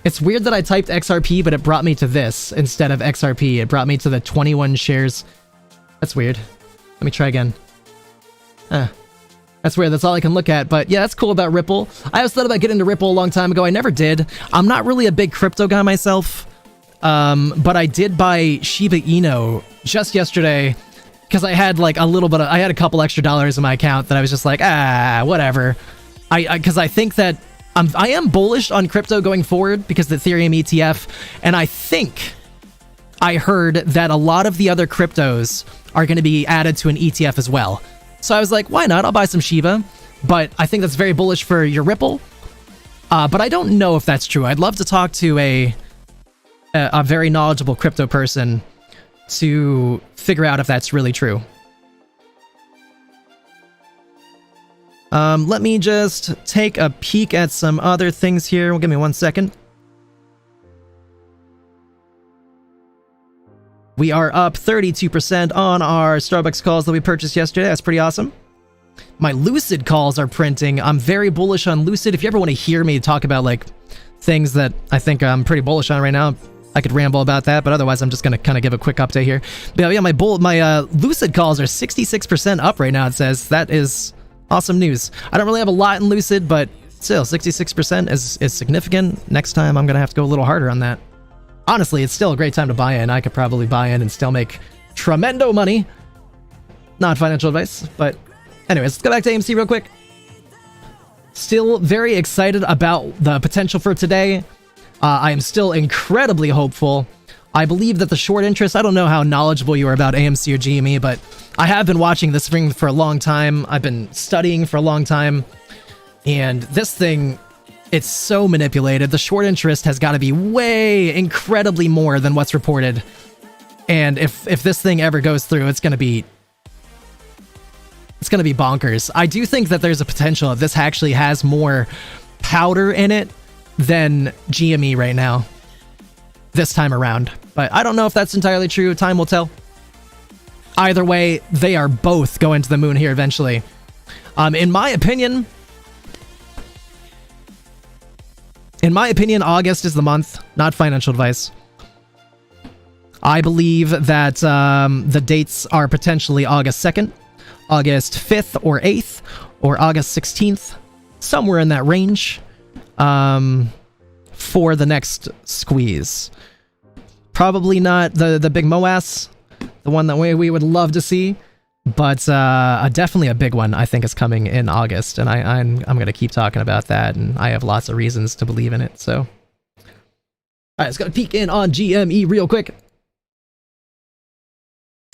It's weird that I typed XRP, but it brought me to this instead of XRP. It brought me to the 21 shares. That's weird. Let me try again. That's weird. That's all I can look at. But yeah, that's cool about Ripple. I always thought about getting into Ripple a long time ago. I never did. I'm not really a big crypto guy myself. But I did buy Shiba Inu just yesterday because I had like I had a couple extra dollars in my account that I was just like, whatever. Because I think that I am bullish on crypto going forward because the Ethereum ETF, and I think I heard that a lot of the other cryptos are going to be added to an ETF as well. So I was like, why not? I'll buy some Shiba. But I think that's very bullish for your Ripple. But I don't know if that's true. I'd love to talk to a a very knowledgeable crypto person to figure out if that's really true. Let me just take a peek at some other things here. Give me 1 second. We are up 32% on our Starbucks calls that we purchased yesterday. That's pretty awesome. My Lucid calls are printing. I'm very bullish on Lucid. If you ever want to hear me talk about like things that I think I'm pretty bullish on right now, I could ramble about that, but otherwise I'm just going to kind of give a quick update here. But yeah, my Lucid calls are 66% up right now, it says. That is awesome news. I don't really have a lot in Lucid, but still, 66% is significant. Next time I'm going to have to go a little harder on that. Honestly, it's still a great time to buy in. I could probably buy in and still make tremendo money. Not financial advice, but anyways, let's go back to AMC real quick. Still very excited about the potential for today. I am still incredibly hopeful. I believe that the short interest, I don't know how knowledgeable you are about AMC or GME, but I have been watching this thing for a long time. I've been studying for a long time. And this thing, it's so manipulated. The short interest has got to be way incredibly more than what's reported. And if this thing ever goes through, it's going to be bonkers. I do think that there's a potential that this actually has more powder in it than GME right now, this time around. But I don't know if that's entirely true. Time will tell. Either way, they are both going to the moon here eventually. In my opinion, August is the month, not financial advice. I believe that the dates are potentially August 2nd, August 5th or 8th, or August 16th, somewhere in that range, for the next squeeze. Probably not the big MOAS, the one that we would love to see, but definitely a big one I think is coming in August, and I'm going to keep talking about that, and I have lots of reasons to believe in it, so. Alright, let's go peek in on GME real quick.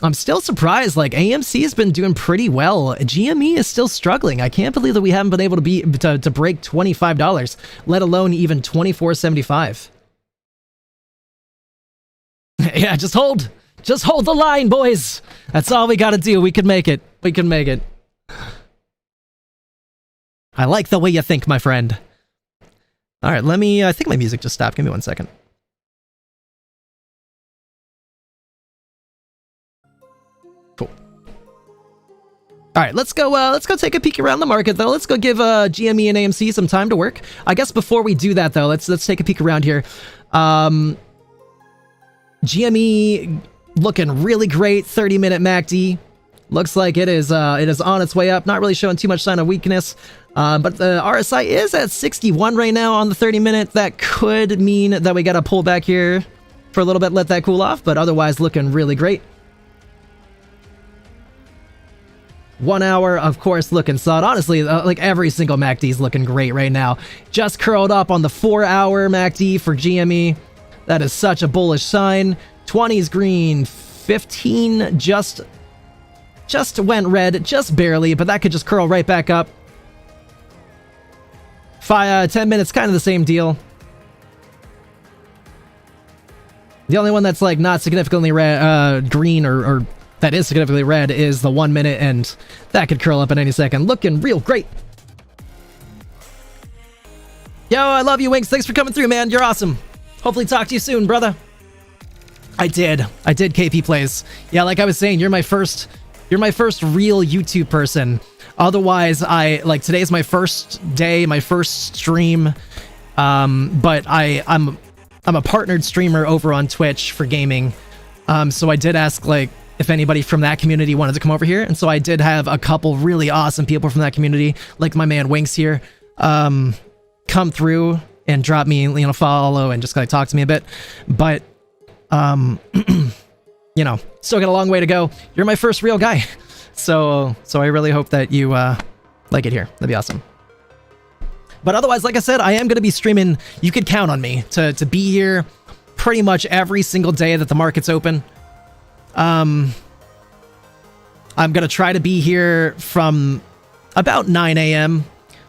I'm still surprised, like, AMC has been doing pretty well. GME is still struggling. I can't believe that we haven't been able to break $25, let alone even $24.75. Yeah, just hold the line, boys. That's all we gotta do. We can make it. We can make it. I like the way you think, my friend. Alright, I think my music just stopped. Give me 1 second. Cool. Alright, let's go take a peek around the market, though. Let's go give GME and AMC some time to work. I guess before we do that, though, let's take a peek around here. GME looking really great, 30-minute MACD. Looks like it is on its way up, not really showing too much sign of weakness. But the RSI is at 61 right now on the 30-minute. That could mean that we got to pull back here for a little bit, let that cool off, but otherwise looking really great. 1 hour, of course, looking solid. Honestly, like every single MACD is looking great right now. Just curled up on the 4-hour MACD for GME. That is such a bullish sign. 20's green, 15 just went red, just barely, but that could just curl right back up. 10 minutes, kind of the same deal. The only one that's like not significantly red, green or that is significantly red is the 1 minute, and that could curl up in any second. Looking real great. Yo, I love you, Winks. Thanks for coming through, man. You're awesome. Hopefully talk to you soon, brother. I did KP Plays. Yeah, like I was saying, you're my first real YouTube person. Otherwise, today's my first day, my first stream. But I'm a partnered streamer over on Twitch for gaming. So I did ask if anybody from that community wanted to come over here, and so I did have a couple really awesome people from that community, like my man Winks here, come through and drop me, follow and just talk to me a bit. But still got a long way to go. You're my first real guy. So I really hope that you like it here. That'd be awesome. But otherwise, like I said, I am going to be streaming. You could count on me to be here pretty much every single day that the market's open. I'm going to try to be here from about 9 a.m.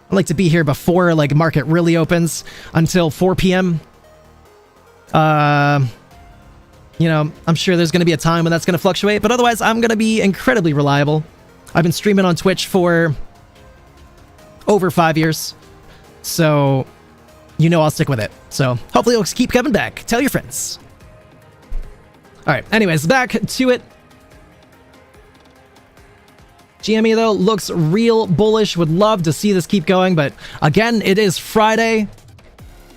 I like to be here before market really opens until 4 p.m. You know, I'm sure there's going to be a time when that's going to fluctuate, but otherwise I'm going to be incredibly reliable. I've been streaming on Twitch for over 5 years, so you know I'll stick with it. So hopefully it'll keep coming back. Tell your friends. All right, anyways, back to it. GME, though, looks real bullish. Would love to see this keep going, but again, it is Friday.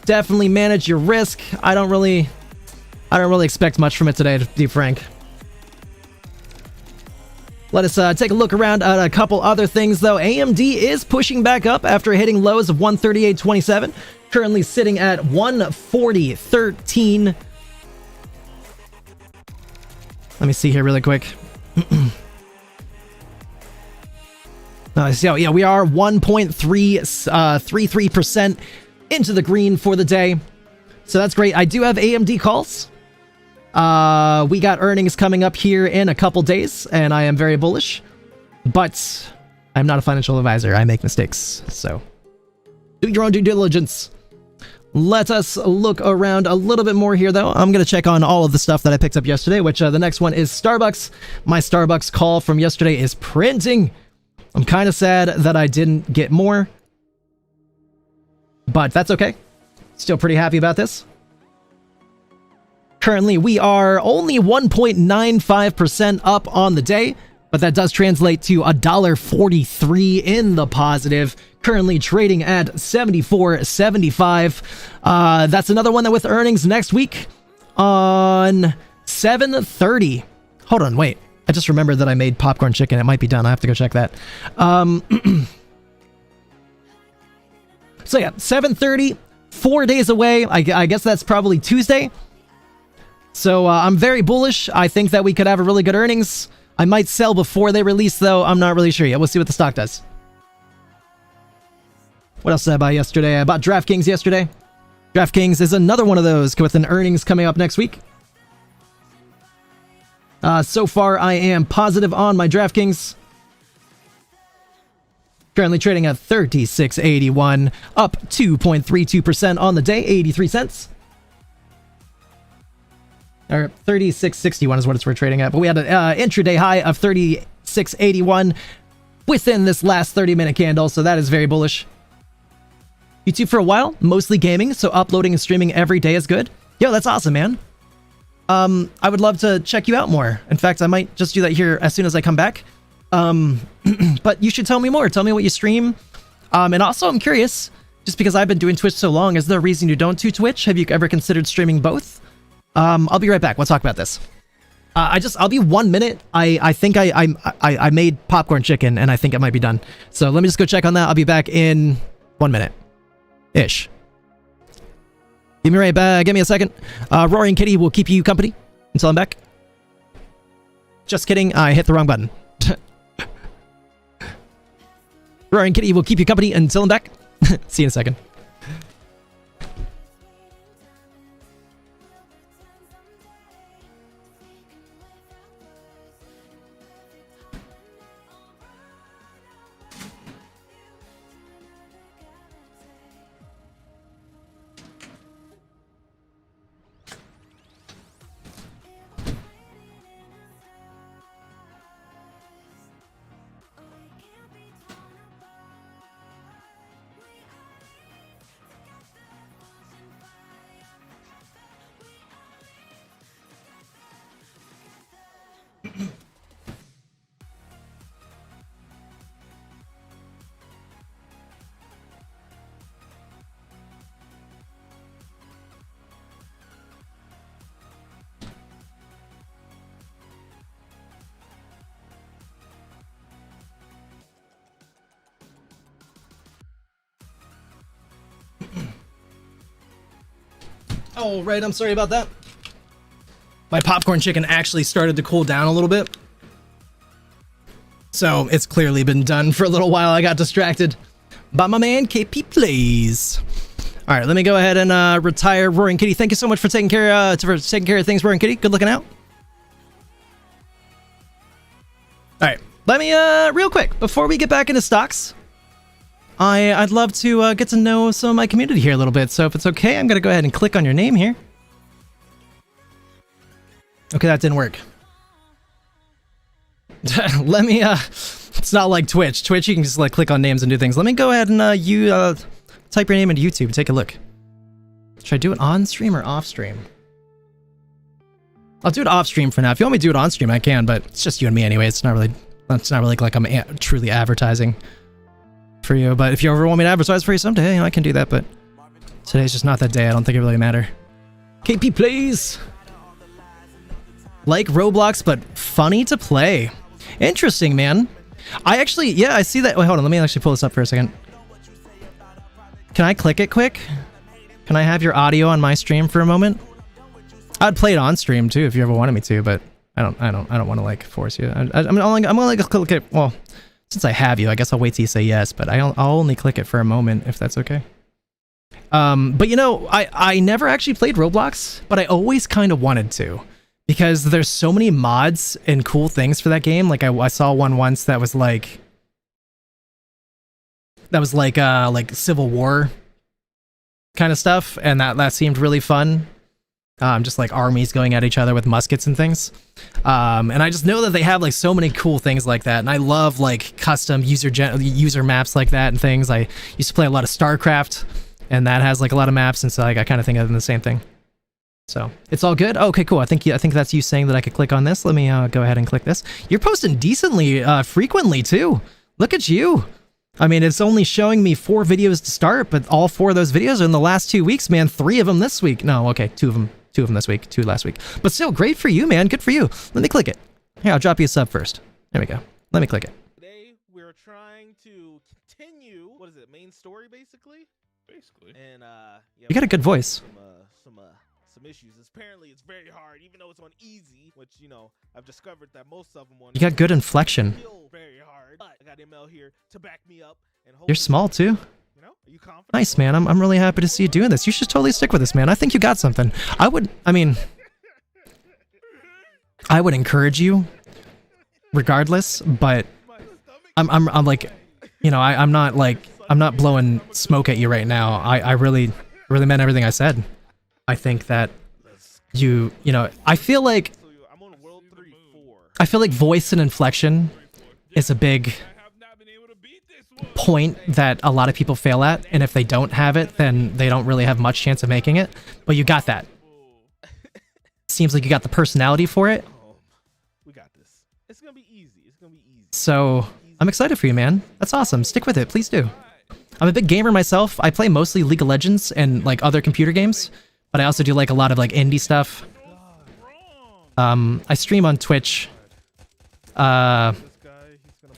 Definitely manage your risk. I don't really expect much from it today, to be frank. Let us take a look around at a couple other things, though. AMD is pushing back up after hitting lows of 138.27. Currently sitting at 140.13. Let me see here really quick. So yeah, we are 1.33% into the green for the day. So that's great. I do have AMD calls. We got earnings coming up here in a couple days, and I am very bullish. But I'm not a financial advisor. I make mistakes. So do your own due diligence. Let us look around a little bit more here, though. I'm going to check on all of the stuff that I picked up yesterday, which the next one is Starbucks. My Starbucks call from yesterday is printing. I'm kind of sad that I didn't get more, but that's okay. Still pretty happy about this. Currently, we are only 1.95% up on the day, but that does translate to $1.43 in the positive. Currently trading at 74.75. That's another one that with earnings next week on 7:30. Hold on, wait. I just remembered that I made popcorn chicken. It might be done. I have to go check that. So yeah, 7:30, 4 days away. I guess that's probably Tuesday. So I'm very bullish. I think that we could have a really good earnings. I might sell before they release, though. I'm not really sure yet. We'll see what the stock does. What else did I buy yesterday? I bought DraftKings yesterday. DraftKings is another one of those with an earnings coming up next week. So far, I am positive on my DraftKings. Currently trading at 36.81, up 2.32% on the day, 83 cents. Or 36.61 is what it's we're trading at. But we had an intraday high of 36.81 within this last 30-minute candle, so that is very bullish. YouTube for a while, mostly gaming, so uploading and streaming every day is good. Yo, that's awesome, man. I would love to check you out more. In fact, I might just do that here as soon as I come back. But you should tell me more. Tell me what you stream. And also, I'm curious, just because I've been doing Twitch so long, is there a reason you don't do Twitch? Have you ever considered streaming both? I'll be right back. We'll talk about this. I'll be 1 minute. I think I made popcorn chicken, and I think it might be done. So let me just go check on that. I'll be back in 1 minute-ish. Give me right back. Give me a second. Roaring Kitty will keep you company until I'm back. Just kidding. I hit the wrong button. Roaring Kitty will keep you company until I'm back. See you in a second. Oh, right. I'm sorry about that. My popcorn chicken actually started to cool down a little bit. So it's clearly been done for a little while. I got distracted by my man KP Plays. All right, let me go ahead and retire Roaring Kitty. Thank you so much for taking care of things, Roaring Kitty. Good looking out. All right, let me real quick before we get back into stocks. I'd love to get to know some of my community here a little bit. So if it's okay, I'm gonna go ahead and click on your name here. Okay, that didn't work. Let me, it's not like Twitch. Twitch, you can just like click on names and do things. Let me go ahead and type your name into YouTube. Take a look. Should I do it on stream or off stream? I'll do it off stream for now. If you want me to do it on stream, I can, but it's just you and me anyway. It's not really like I'm truly advertising for you. But if you ever want me to advertise for you someday, you know, I can do that. But today's just not that day. I don't think it really matter. KP plays. Like Roblox, but funny to play. Interesting, man. I actually, yeah, I see that. Wait, hold on. Let me actually pull this up for a second. Can I click it quick? Can I have your audio on my stream for a moment? I'd play it on stream too if you ever wanted me to, but I don't want to like force you. I'm gonna like click it. Well, since I have you, I guess I'll wait till you say yes, but I'll only click it for a moment if that's okay. But you know, I never actually played Roblox, but I always kind of wanted to because there's so many mods and cool things for that game. Like I saw one once that was like Civil War kind of stuff, and that seemed really fun. Just like armies going at each other with muskets and things. And I just know that they have like so many cool things like that. And I love like custom user maps like that and things. I used to play a lot of StarCraft, and that has like a lot of maps. And so like I kind of think of them the same thing. So it's all good. Oh, okay, cool. I think that's you saying that I could click on this. Let me go ahead and click this. You're posting decently frequently too. Look at you. I mean, it's only showing me 4 videos to start, but all 4 of those videos are in the last 2 weeks, man. 3 of them this week. No, okay, 2 of them. 2 of them this week, 2 last week. But still, great for you, man. Good for you. Let me click it. Here, I'll drop you a sub first. There we go. Let me click it. Today, we're trying to continue, what is it, main story, basically? And, yeah, You got a good voice. Some issues. Apparently, it's very hard, even though it's on easy, which, you know, I've discovered that most of them on You got good inflection. very hard. But I got ML here to back me up. And You're small, too. You know, are you confident? Nice, man. I'm really happy to see you doing this. You should totally stick with this, man. I think you got something. I would encourage you regardless, but I'm like, you know, I'm not blowing smoke at you right now. I really meant everything I said. I think that you know, I feel like voice and inflection is a big point that a lot of people fail at, and if they don't have it, then they don't really have much chance of making it. But you got that. Seems like you got the personality for it. We got this. It's gonna be easy. It's gonna be easy. So I'm excited for you, man. That's awesome. Stick with it, please do. I'm a big gamer myself. I play mostly League of Legends and like other computer games, but I also do like a lot of like indie stuff. I stream on Twitch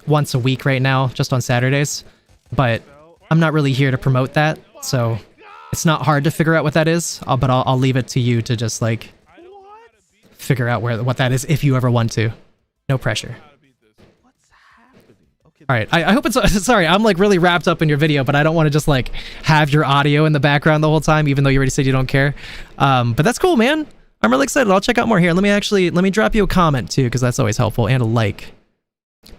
once a week right now, just on Saturdays, but I'm not really here to promote that, so it's not hard to figure out what that is. But I'll leave it to you to just like figure out what that is if you ever want to. No pressure. All right, I hope it's sorry. I'm like really wrapped up in your video, but I don't want to just like have your audio in the background the whole time, even though you already said you don't care. But that's cool, man. I'm really excited. I'll check out more here. Let me drop you a comment too, because that's always helpful, and a like.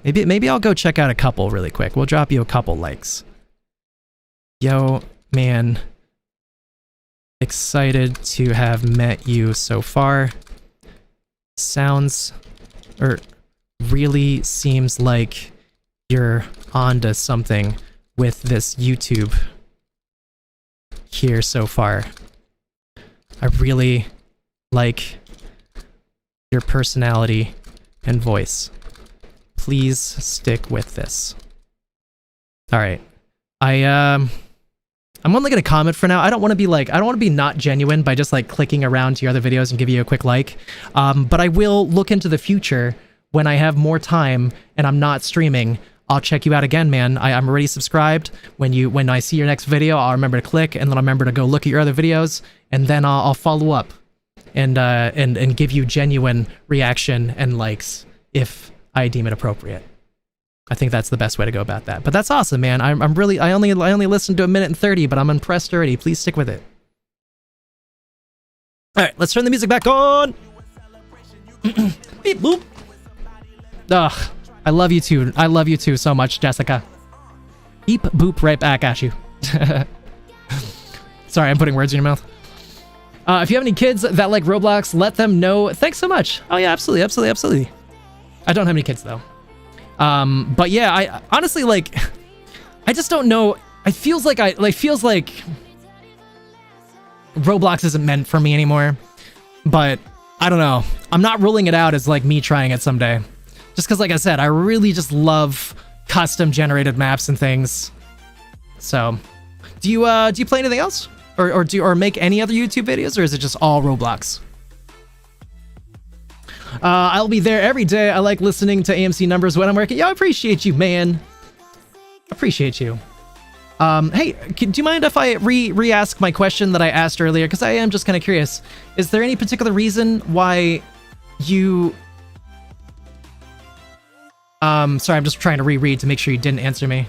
Maybe I'll go check out a couple really quick. We'll drop you a couple likes. Yo, man. Excited to have met you so far. Sounds, or really seems like you're onto something with this YouTube here so far. I really like your personality and voice. Please stick with this. All right. I'm only gonna comment for now. I don't want to be not genuine by just like clicking around to your other videos and give you a quick like. But I will look into the future when I have more time and I'm not streaming. I'll check you out again, man. I'm already subscribed. When I see your next video, I'll remember to click, and then I'll remember to go look at your other videos, and then I'll follow up and give you genuine reaction and likes if I deem it appropriate. I think that's the best way to go about that. But that's awesome, man. I only listened to 1:30, but I'm impressed already. Please stick with it. All right, let's turn the music back on. Beep boop. Ugh, I love you too. I love you too so much, Jessica. Beep boop right back at you. Sorry, I'm putting words in your mouth. If you have any kids that like Roblox, let them know. Thanks so much. Oh yeah, absolutely, absolutely, absolutely. I don't have any kids though. But yeah, I honestly like. I just don't know. It feels like Roblox isn't meant for me anymore. But I don't know. I'm not ruling it out as like me trying it someday. Just because, like I said, I really just love custom generated maps and things. So, do you play anything else, or make any other YouTube videos, or is it just all Roblox? I'll be there every day. I like listening to AMC numbers when I'm working. Yo, I appreciate you, man. Appreciate you. Hey, do you mind if I re-ask my question that I asked earlier? Because I am just kind of curious. Is there any particular reason why you... sorry, I'm just trying to reread to make sure you didn't answer me.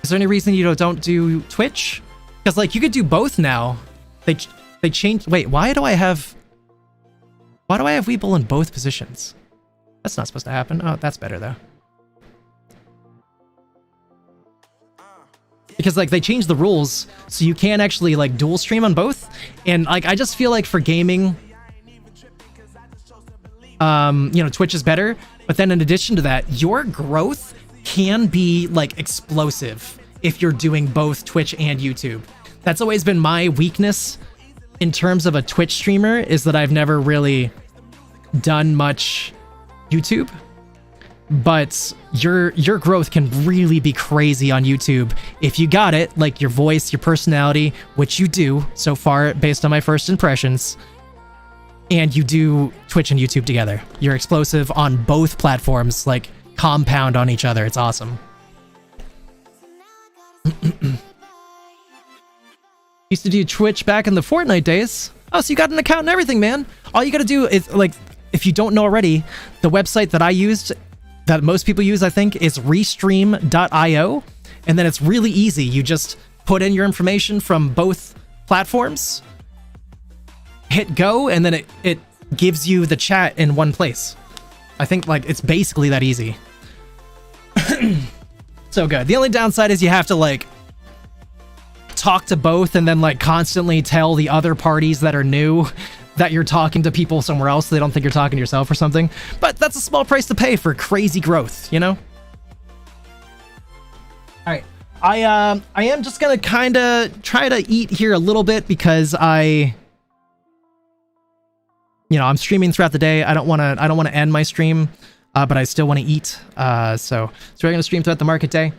Is there any reason you don't do Twitch? Because, like, you could do both now. They changed... Wait, why do I have Weeble in both positions? That's not supposed to happen. Oh, that's better, though. Because, like, they changed the rules, so you can actually, like, dual stream on both. And, like, I just feel like for gaming, you know, Twitch is better. But then in addition to that, your growth can be, like, explosive if you're doing both Twitch and YouTube. That's always been my weakness in terms of a Twitch streamer, is that I've never really done much YouTube. But your growth can really be crazy on YouTube if you got it, like your voice, your personality, which you do so far based on my first impressions, and you do Twitch and YouTube together. You're explosive on both platforms, like compound on each other. It's awesome. Used to do Twitch back in the Fortnite days. Oh, so you got an account and everything, man. All you gotta do is, like, if you don't know already, the website that I used, that most people use, I think, is restream.io. And then it's really easy. You just put in your information from both platforms, hit go, and then it gives you the chat in one place. I think, like, it's basically that easy. So good. The only downside is you have to, like, talk to both and then, like, constantly tell the other parties that are new that you're talking to people somewhere else so they don't think you're talking to yourself or something. But that's a small price to pay for crazy growth, you know? Alright. I am just gonna kinda try to eat here a little bit because I'm streaming throughout the day. I don't wanna end my stream, but I still wanna eat. So we're gonna stream throughout the market day.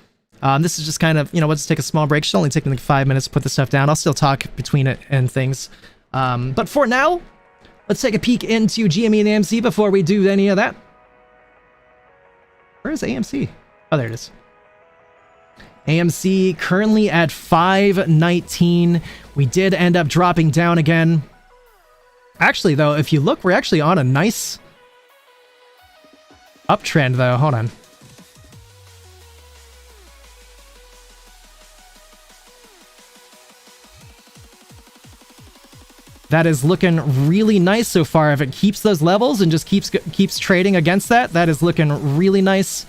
This is just kind of, we'll just take a small break. Should only take me like 5 minutes to put this stuff down. I'll still talk between it and things. But for now, let's take a peek into GME and AMC before we do any of that. Where is AMC? Oh, there it is. AMC currently at 519. We did end up dropping down again. Actually, though, if you look, we're actually on a nice uptrend, though. Hold on. That is looking really nice so far. If it keeps those levels and just keeps trading against that, that is looking really nice.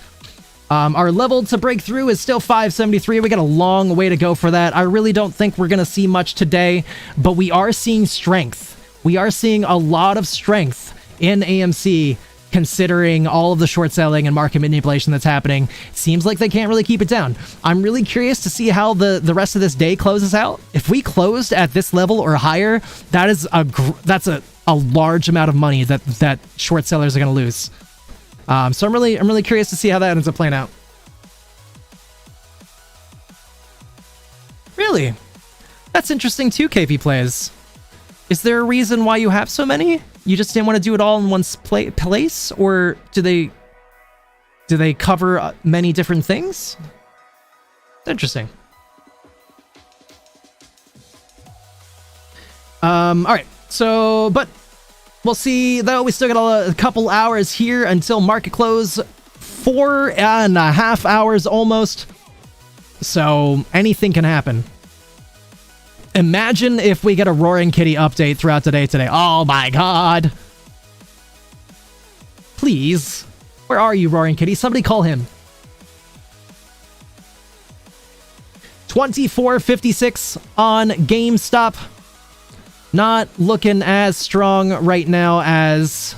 Our level to break through is still 573. We got a long way to go for that. I really don't think we're going to see much today, but we are seeing strength. We are seeing a lot of strength in AMC, considering all of the short selling and market manipulation that's happening. It seems like they can't really keep it down. I'm really curious to see how the rest of this day closes out. If we closed at this level or higher, that's a large amount of money that short sellers are going to lose. So I'm really curious to see how that ends up playing out. Really? That's interesting too, KP plays. Is there a reason why you have so many? You just didn't want to do it all in one place, or do they cover many different things? Interesting. All right. So, but we'll see. Though we still got a couple hours here until market close. 4.5 hours almost. So anything can happen. Imagine if we get a Roaring Kitty update throughout the day today. Oh my god. Please. Where are you, Roaring Kitty? Somebody call him. 24.56 on GameStop. Not looking as strong right now as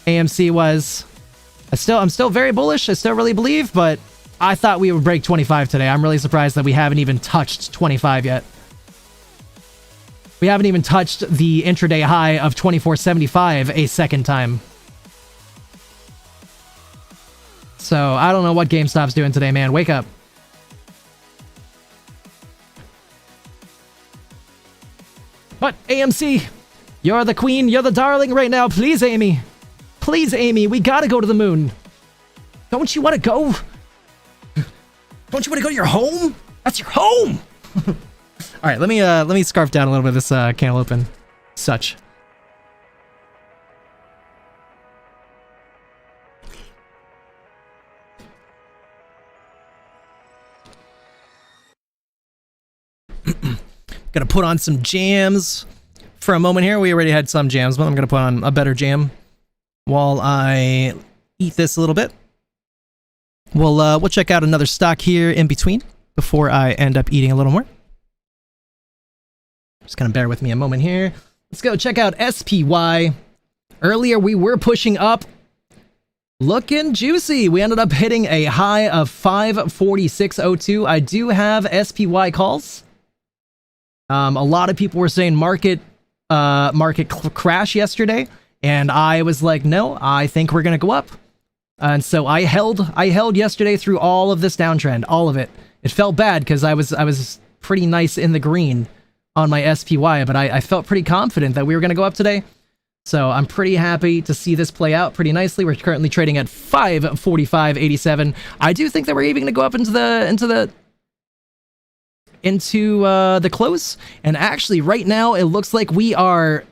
AMC was. I'm still very bullish. I still really believe, but I thought we would break 25 today. I'm really surprised that we haven't even touched 25 yet. We haven't even touched the intraday high of 24.75 a second time. So I don't know what GameStop's doing today, man. Wake up. But AMC, you're the queen, you're the darling right now. Please, Amy. Please, Amy, we gotta go to the moon. Don't you want to go? Don't you want to go to your home? That's your home. All right, let me scarf down a little bit of this cantaloupe and such. Gonna put on some jams for a moment here. We already had some jams, but I'm gonna put on a better jam while I eat this a little bit. We'll check out another stock here in between before I end up eating a little more. Just gonna bear with me a moment here. Let's go check out SPY. Earlier we were pushing up, looking juicy. We ended up hitting a high of 546.02. I do have SPY calls. A lot of people were saying market crash yesterday, and I was like, no, I think we're gonna go up. And so I held yesterday through all of this downtrend, all of it. It felt bad because I was pretty nice in the green on my SPY, but I felt pretty confident that we were gonna go up today. So I'm pretty happy to see this play out pretty nicely. We're currently trading at 545.87. I do think that we're even gonna go up into the close, and actually right now it looks like we are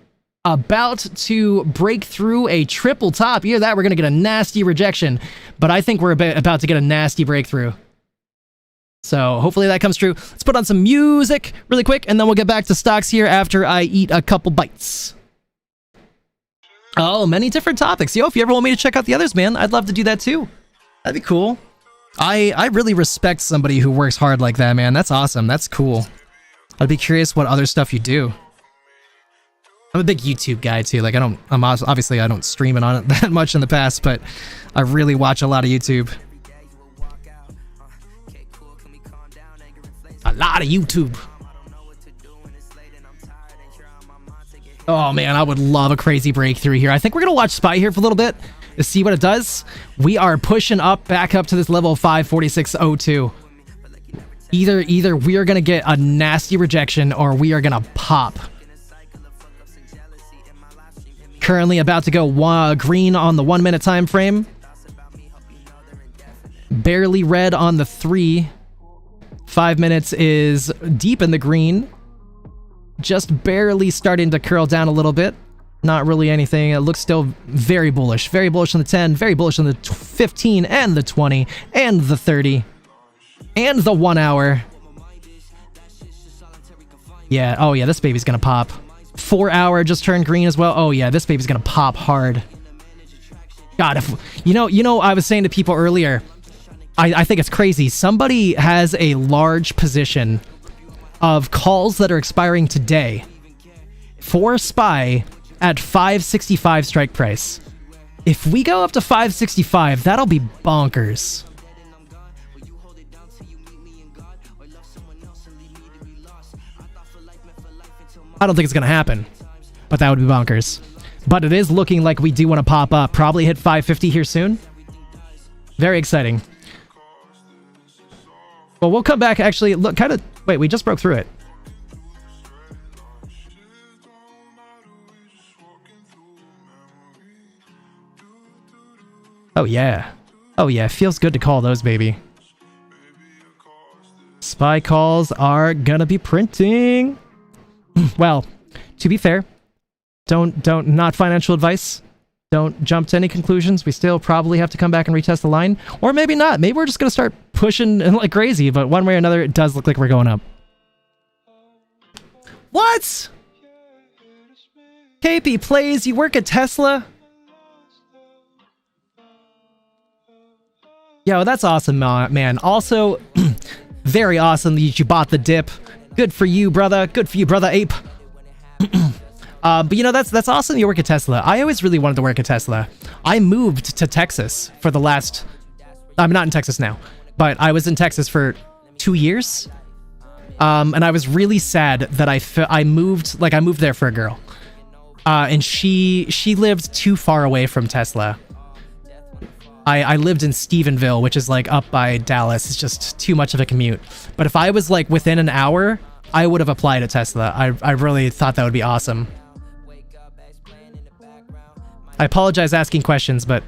about to break through a triple top. Either that, we're gonna get a nasty rejection, but I think we're about to get a nasty breakthrough. So hopefully that comes true. Let's put on some music really quick, and then we'll get back to stocks here after I eat a couple bites. Oh, many different topics. Yo, if you ever want me to check out the others, man, I'd love to do that too. That'd be cool. I really respect somebody who works hard like that, man. That's awesome. That's cool. I'd be curious what other stuff you do. I'm a big YouTube guy too. Like obviously I don't stream it on it that much in the past, but I really watch a lot of YouTube. A lot of YouTube. Oh man, I would love a crazy breakthrough here. I think we're gonna watch SPY here for a little bit to see what it does. We are pushing up back up to this level of 546.02. Either we are gonna get a nasty rejection or we are gonna pop. Currently about to go green on the 1 minute time frame. Barely red on the 3. 5 minutes is deep in the green. Just barely starting to curl down a little bit. Not really anything. It looks still very bullish. Very bullish on the 10, very bullish on the 15 and the 20 and the 30 and the 1 hour. Yeah, oh yeah, this baby's gonna pop. 4 hour just turned green as well. Oh yeah, this baby's gonna pop hard. God, if you know, I was saying to people earlier, I think it's crazy. Somebody has a large position of calls that are expiring today for SPY at 565 strike price. If we go up to 565, that'll be bonkers. I don't think it's gonna happen, but that would be bonkers. But it is looking like we do want to pop up. Probably hit 550 here soon. Very exciting. Well, we'll come back. Actually, look, wait, we just broke through it. Oh yeah. Oh yeah, feels good to call those, baby. SPY calls are gonna be printing. Well, to be fair, not financial advice. Don't jump to any conclusions. We still probably have to come back and retest the line. Or maybe not. Maybe we're just gonna start pushing like crazy, but one way or another, it does look like we're going up. What? KP plays, you work at Tesla? Yo, that's awesome, man. Also, Very awesome that you bought the dip. Good for you, brother. Good for you, brother Ape. But you know, that's awesome you work at Tesla. I always really wanted to work at Tesla. I moved to Texas for the last... I'm not in Texas now, but I was in Texas for 2 years. And I was really sad that I moved there for a girl. And she lived too far away from Tesla. I lived in Stephenville, which is like up by Dallas. It's just too much of a commute. But if I was like within an hour, I would have applied at Tesla. I really thought that would be awesome. I apologize asking questions, but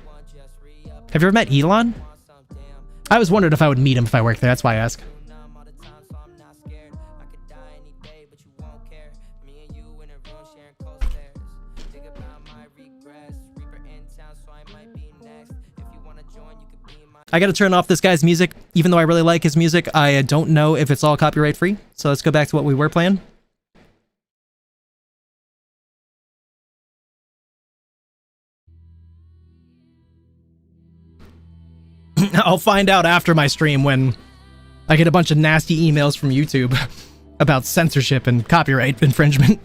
have you ever met Elon? I was wondering if I would meet him if I worked there. That's why I ask. I gotta turn off this guy's music. Even though I really like his music, I don't know if it's all copyright free. So let's go back to what we were playing. I'll find out after my stream when I get a bunch of nasty emails from YouTube about censorship and copyright infringement.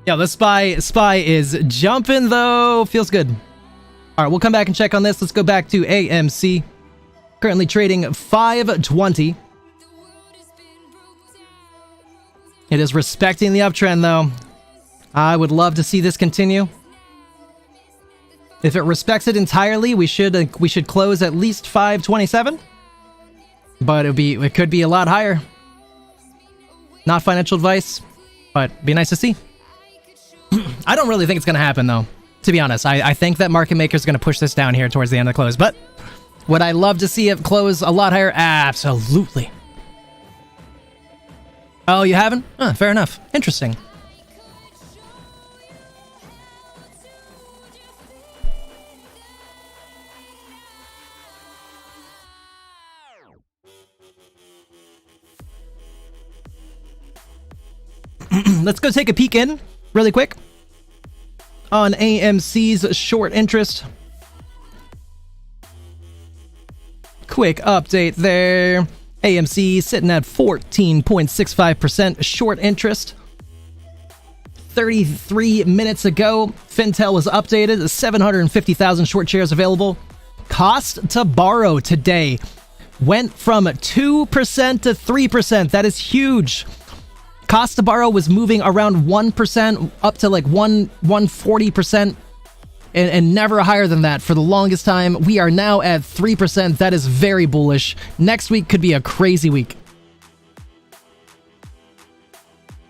Yeah, the spy is jumping though. Feels good. All right, we'll come back and check on this. Let's go back to AMC. Currently trading 520. It is respecting the uptrend though. I would love to see this continue. If it respects it entirely, we should close at least 527. But it could be a lot higher. Not financial advice, but be nice to see. I don't really think it's going to happen though, to be honest. I think that market maker is going to push this down here towards the end of the close, but would I love to see it close a lot higher? Absolutely. Oh, you haven't? Fair enough. Interesting. Let's go take a peek in really quick on AMC's short interest. Quick update there. AMC sitting at 14.65% short interest. 33 minutes ago, Fintel was updated. 750,000 short shares available. Cost to borrow today went from 2% to 3%. That is huge. Cost to borrow was moving around 1% up to like 140% and never higher than that for the longest time. We are now at 3%. That is very bullish. Next week could be a crazy week.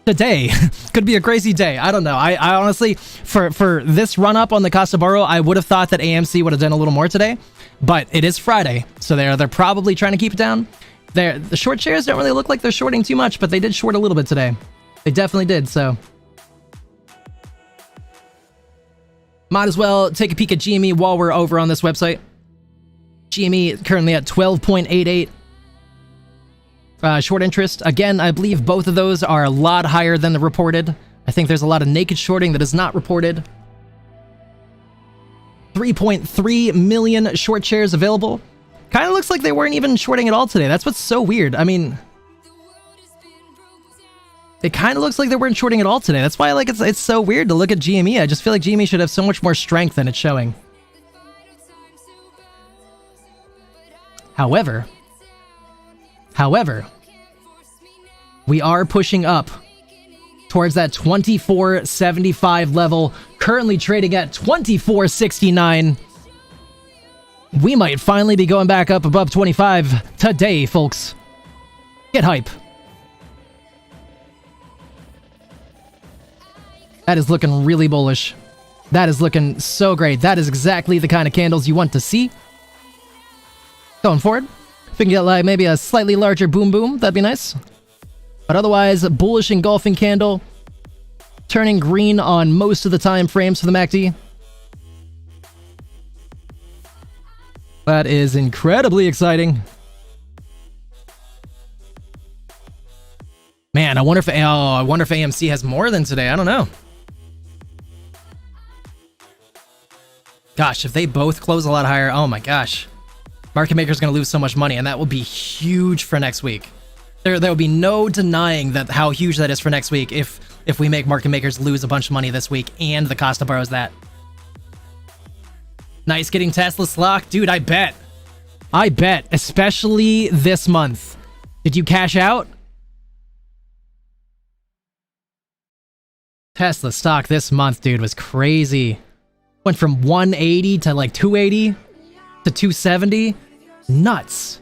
Today could be a crazy day. I don't know. I honestly, for this run up on the cost to borrow, I would have thought that AMC would have done a little more today, but it is Friday, so they're probably trying to keep it down. The short shares don't really look like they're shorting too much, but they did short a little bit today. They definitely did, so. Might as well take a peek at GME while we're over on this website. GME currently at 12.88. Short interest. Again, I believe both of those are a lot higher than the reported. I think there's a lot of naked shorting that is not reported. 3.3 million short shares available. Kind of looks like they weren't even shorting at all today. That's what's so weird. I mean, it kind of looks like they weren't shorting at all today. That's why like it's so weird to look at GME. I just feel like GME should have so much more strength than it's showing. However, we are pushing up towards that 24.75 level, currently trading at 24.69. We might finally be going back up above 25 today, folks. Get hype. That is looking really bullish. That is looking so great. That is exactly the kind of candles you want to see. Going forward. If we can get like maybe a slightly larger boom boom, that'd be nice. But otherwise, bullish engulfing candle. Turning green on most of the time frames for the MACD. That is incredibly exciting. Man, I wonder if AMC has more than today. I don't know. Gosh, if they both close a lot higher, oh my gosh. Market maker's gonna lose so much money, and that will be huge for next week. There will be no denying that how huge that is for next week if we make market makers lose a bunch of money this week and the cost of borrows that. Nice getting Tesla stock. Dude, I bet. I bet, especially this month. Did you cash out? Tesla stock this month, dude, was crazy. Went from 180 to like 280 to 270. Nuts.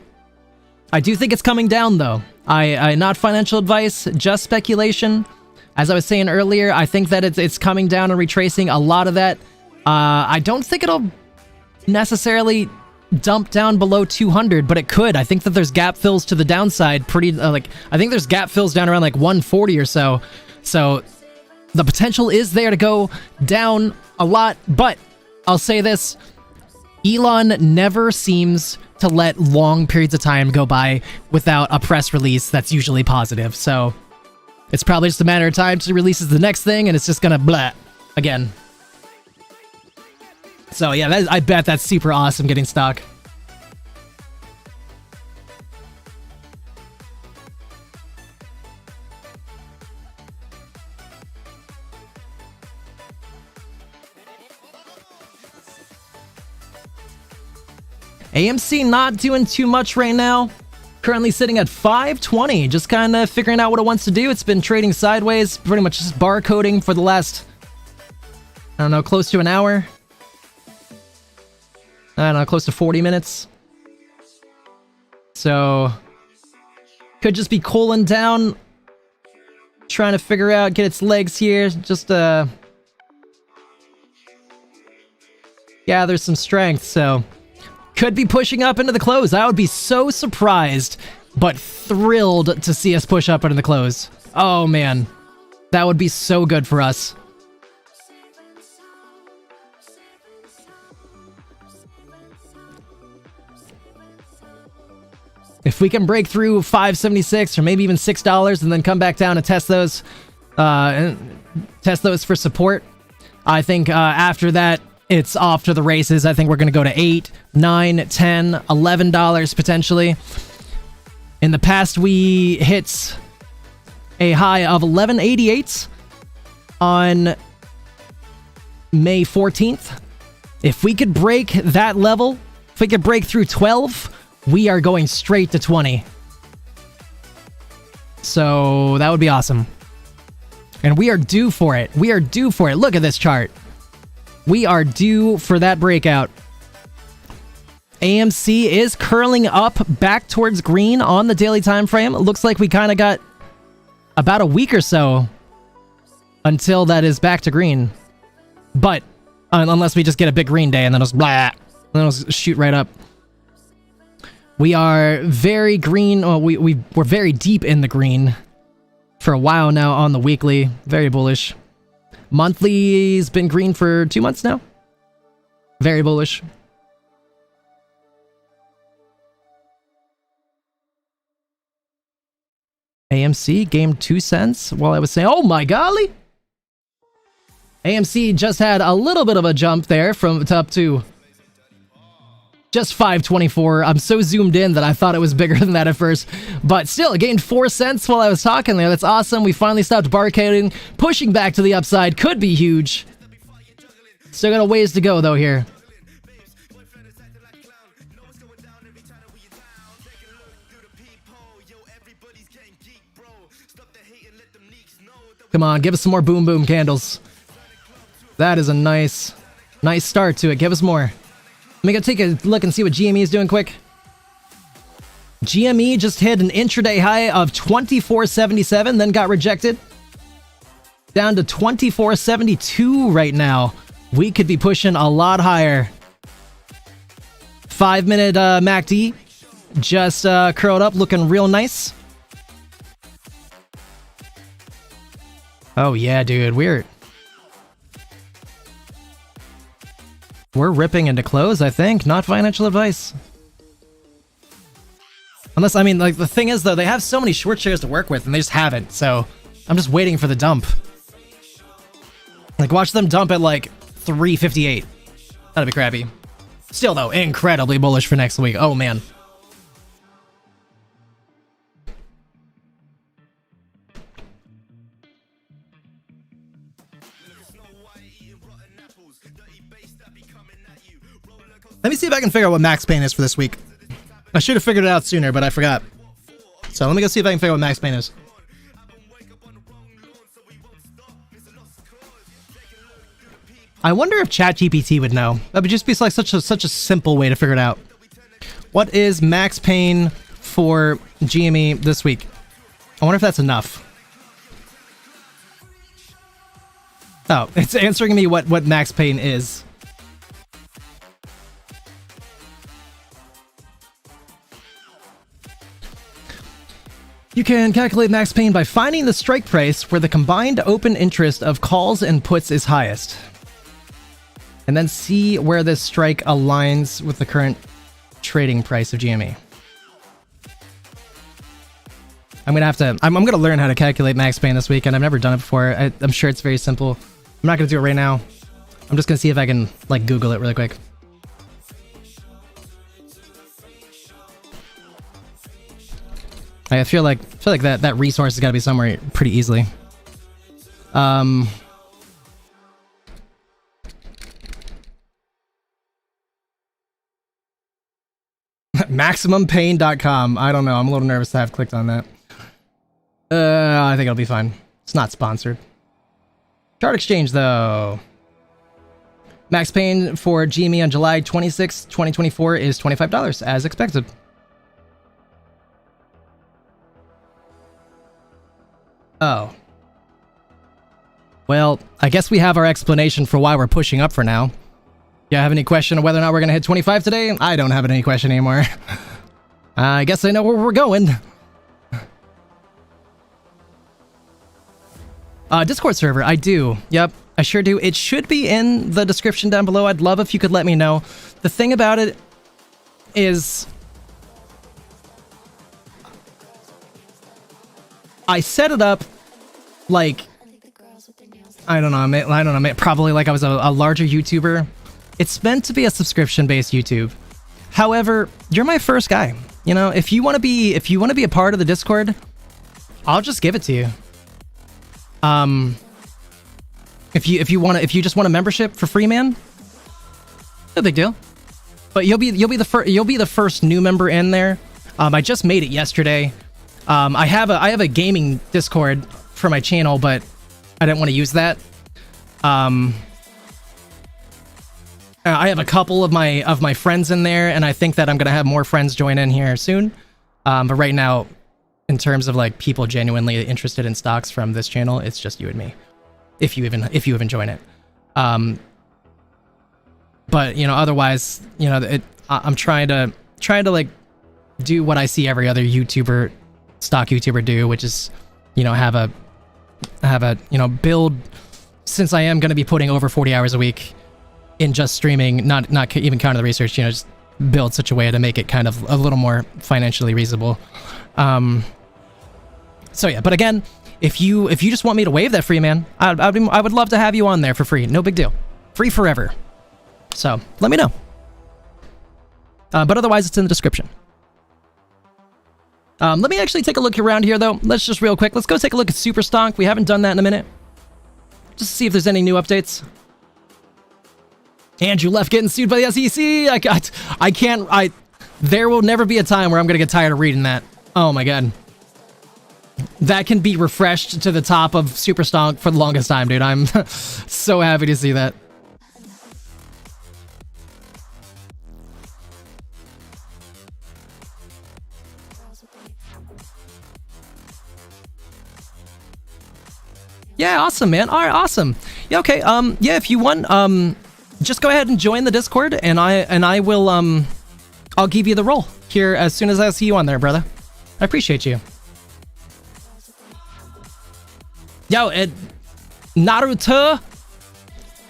I do think it's coming down though. I not financial advice, just speculation. As I was saying earlier, I think that it's coming down and retracing a lot of that. I don't think it'll necessarily dump down below 200, but it could. I think that there's gap fills to the downside pretty I think there's gap fills down around like 140 or so. So the potential is there to go down a lot, but I'll say this. Elon never seems to let long periods of time go by without a press release that's usually positive. So it's probably just a matter of time till he releases the next thing and it's just gonna blah again. So yeah, I bet that's super awesome getting stock. AMC not doing too much right now. Currently sitting at 520, just kind of figuring out what it wants to do. It's been trading sideways, pretty much just barcoding for the last, I don't know, close to an hour. I don't know, close to 40 minutes. So, could just be cooling down, trying to figure out, get its legs here, just gather some strength, so could be pushing up into the close. I would be so surprised, but thrilled to see us push up into the close. Oh man, that would be so good for us. If we can break through 576 or maybe even $6 and then come back down and test those for support, I think after that, it's off to the races. I think we're going to go to $8, $9, $10, $11 potentially. In the past, we hit a high of 1188 on May 14th. If we could break that level, if we could break through 12, we are going straight to 20. So that would be awesome. And we are due for it. We are due for it. Look at this chart. We are due for that breakout. AMC is curling up back towards green on the daily time frame. It looks like we kind of got about a week or so until that is back to green. But unless we just get a big green day and then it'll blah, and then it'll shoot right up. We are very green. Oh, we're very deep in the green for a while now on the weekly. Very bullish. Monthly's been green for 2 months now. Very bullish. AMC gained 2 cents while I was saying, oh my golly! AMC just had a little bit of a jump there from up to just 524. I'm so zoomed in that I thought it was bigger than that at first. But still, it gained 4 cents while I was talking there. That's awesome. We finally stopped barcoding. Pushing back to the upside could be huge. Still got a ways to go, though, here. Come on, give us some more boom boom candles. That is a nice start to it. Give us more. Let me go take a look and see what GME is doing quick. GME just hit an intraday high of 24.77, then got rejected. Down to 24.72 right now. We could be pushing a lot higher. 5-minute MACD just curled up, looking real nice. Oh yeah, dude, we're ripping into close, I think. Not financial advice. Unless, I mean, like, the thing is, though, they have so many short shares to work with, and they just haven't, so I'm just waiting for the dump. Like, watch them dump at, like, 358. That'd be crappy. Still though, incredibly bullish for next week. Oh man. Let me see if I can figure out what max pain is for this week. I should have figured it out sooner, but I forgot. So let me go see if I can figure out what max pain is. I wonder if ChatGPT would know. That would just be like such a simple way to figure it out. What is max pain for GME this week? I wonder if that's enough. Oh, it's answering me what max pain is. You can calculate max pain by finding the strike price where the combined open interest of calls and puts is highest. And then see where this strike aligns with the current trading price of GME. I'm gonna learn how to calculate max pain this week, and I've never done it before. I'm sure it's very simple. I'm not gonna do it right now. I'm just gonna see if I can like Google it really quick. I feel like that resource has got to be somewhere pretty easily. MaximumPain.com. I don't know. I'm a little nervous to have clicked on that. I think it'll be fine. It's not sponsored. Chart Exchange, though. Max pain for GME on July 26, 2024 is $25, as expected. Oh. Well, I guess we have our explanation for why we're pushing up for now. You have any question of whether or not we're going to hit 25 today? I don't have any question anymore. I guess I know where we're going. Discord server, I do. Yep, I sure do. It should be in the description down below. I'd love if you could let me know. The thing about it is, I set it up like, I don't know, probably like I was a larger YouTuber. It's meant to be a subscription-based YouTube. However, you're my first guy. You know, if you want to be a part of the Discord, I'll just give it to you. If you just want a membership for free, man, no big deal. But you'll be the first new member in there. I just made it yesterday. I have a gaming Discord for my channel, but I didn't want to use that. I have a couple of my friends in there, and I think that I'm gonna have more friends join in here soon. But right now, in terms of like people genuinely interested in stocks from this channel, it's just you and me, if you even join it. But you know, otherwise, you know, I'm trying to like do what I see every other stock YouTuber do, which is, you know, have a you know, build, since I am going to be putting over 40 hours a week in just streaming, not even counting the research, you know, just build such a way to make it kind of a little more financially reasonable. So yeah, but again, if you just want me to waive that free, man, I would love to have you on there for free. No big deal. Free forever. So let me know. But otherwise, it's in the description. Let me actually take a look around here, though. Let's just real quick. Let's go take a look at Super Stonk. We haven't done that in a minute. Just to see if there's any new updates. Andrew left getting sued by the SEC. There will never be a time where I'm going to get tired of reading that. Oh my god. That can be refreshed to the top of Super Stonk for the longest time, dude. I'm so happy to see that. Yeah, awesome, man. All right, awesome. Yeah, okay. Yeah, if you want, just go ahead and join the Discord, and I will, I'll give you the role here as soon as I see you on there, brother. I appreciate you. Yo, Naruto,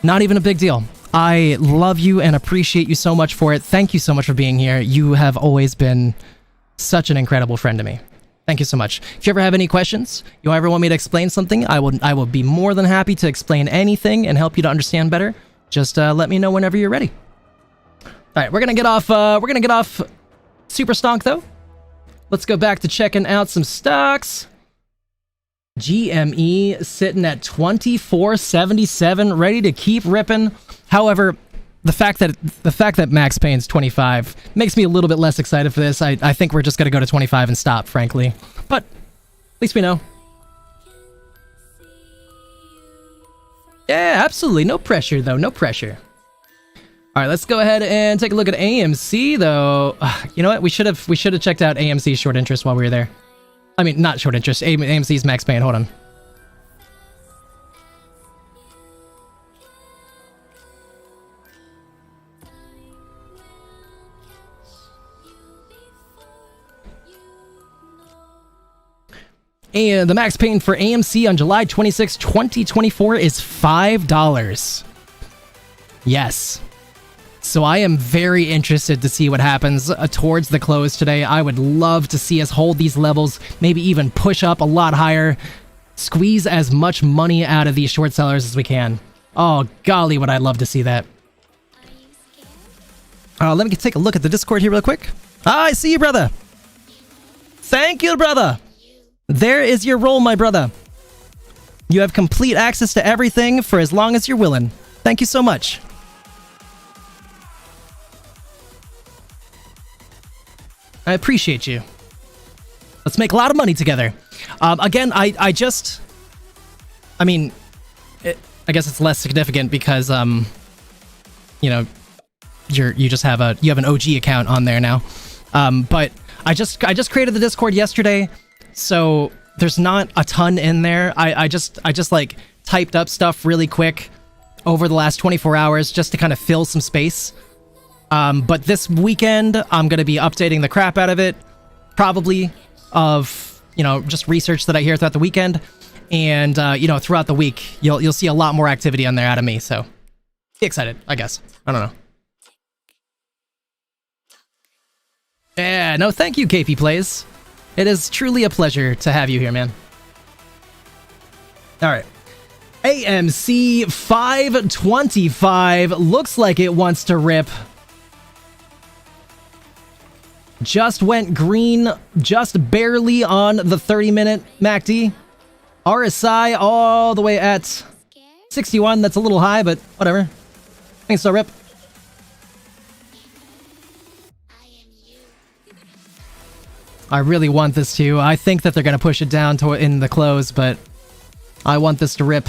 not even a big deal. I love you and appreciate you so much for it. Thank you so much for being here. You have always been such an incredible friend to me. Thank you so much. If you ever have any questions, you ever want me to explain something, I will be more than happy to explain anything and help you to understand better. Just let me know whenever you're ready. right, we're gonna get off. We're gonna get off Super Stonk though. Let's go back to checking out some stocks. GME sitting at 24.77, ready to keep ripping. However, the fact that Max Payne's 25 makes me a little bit less excited for this. I think we're just gonna go to 25 and stop, frankly. But at least we know. Yeah, absolutely. No pressure though. No pressure. All right, let's go ahead and take a look at AMC though. You know what? We should have checked out AMC's short interest while we were there. I mean, not short interest. AMC's Max Payne. Hold on. And the Max Payne for AMC on July 26, 2024 is $5. Yes. So I am very interested to see what happens towards the close today. I would love to see us hold these levels, maybe even push up a lot higher, squeeze as much money out of these short sellers as we can. Oh, golly, would I love to see that. Let me take a look at the Discord here real quick. I see you, brother. Thank you, brother. There is your role, my brother. You have complete access to everything for as long as you're willing. Thank you so much. I appreciate you. Let's make a lot of money together. Again, I guess it's less significant because you know, you just have an OG account on there now. But I just created the Discord yesterday, so there's not a ton in there. I just like typed up stuff really quick over the last 24 hours just to kind of fill some space. But this weekend, I'm going to be updating the crap out of it, probably of, just research that I hear throughout the weekend. And, throughout the week, you'll see a lot more activity on there out of me. So be excited, I guess. I don't know. Yeah, no, thank you, KP Plays. It is truly a pleasure to have you here, man. All right. AMC 525 looks like it wants to rip. Just went green, just barely on the 30-minute MACD. RSI all the way at 61. That's a little high, but whatever. I think still rip. I really want this to. I think that they're going to push it down to in the close, but I want this to rip.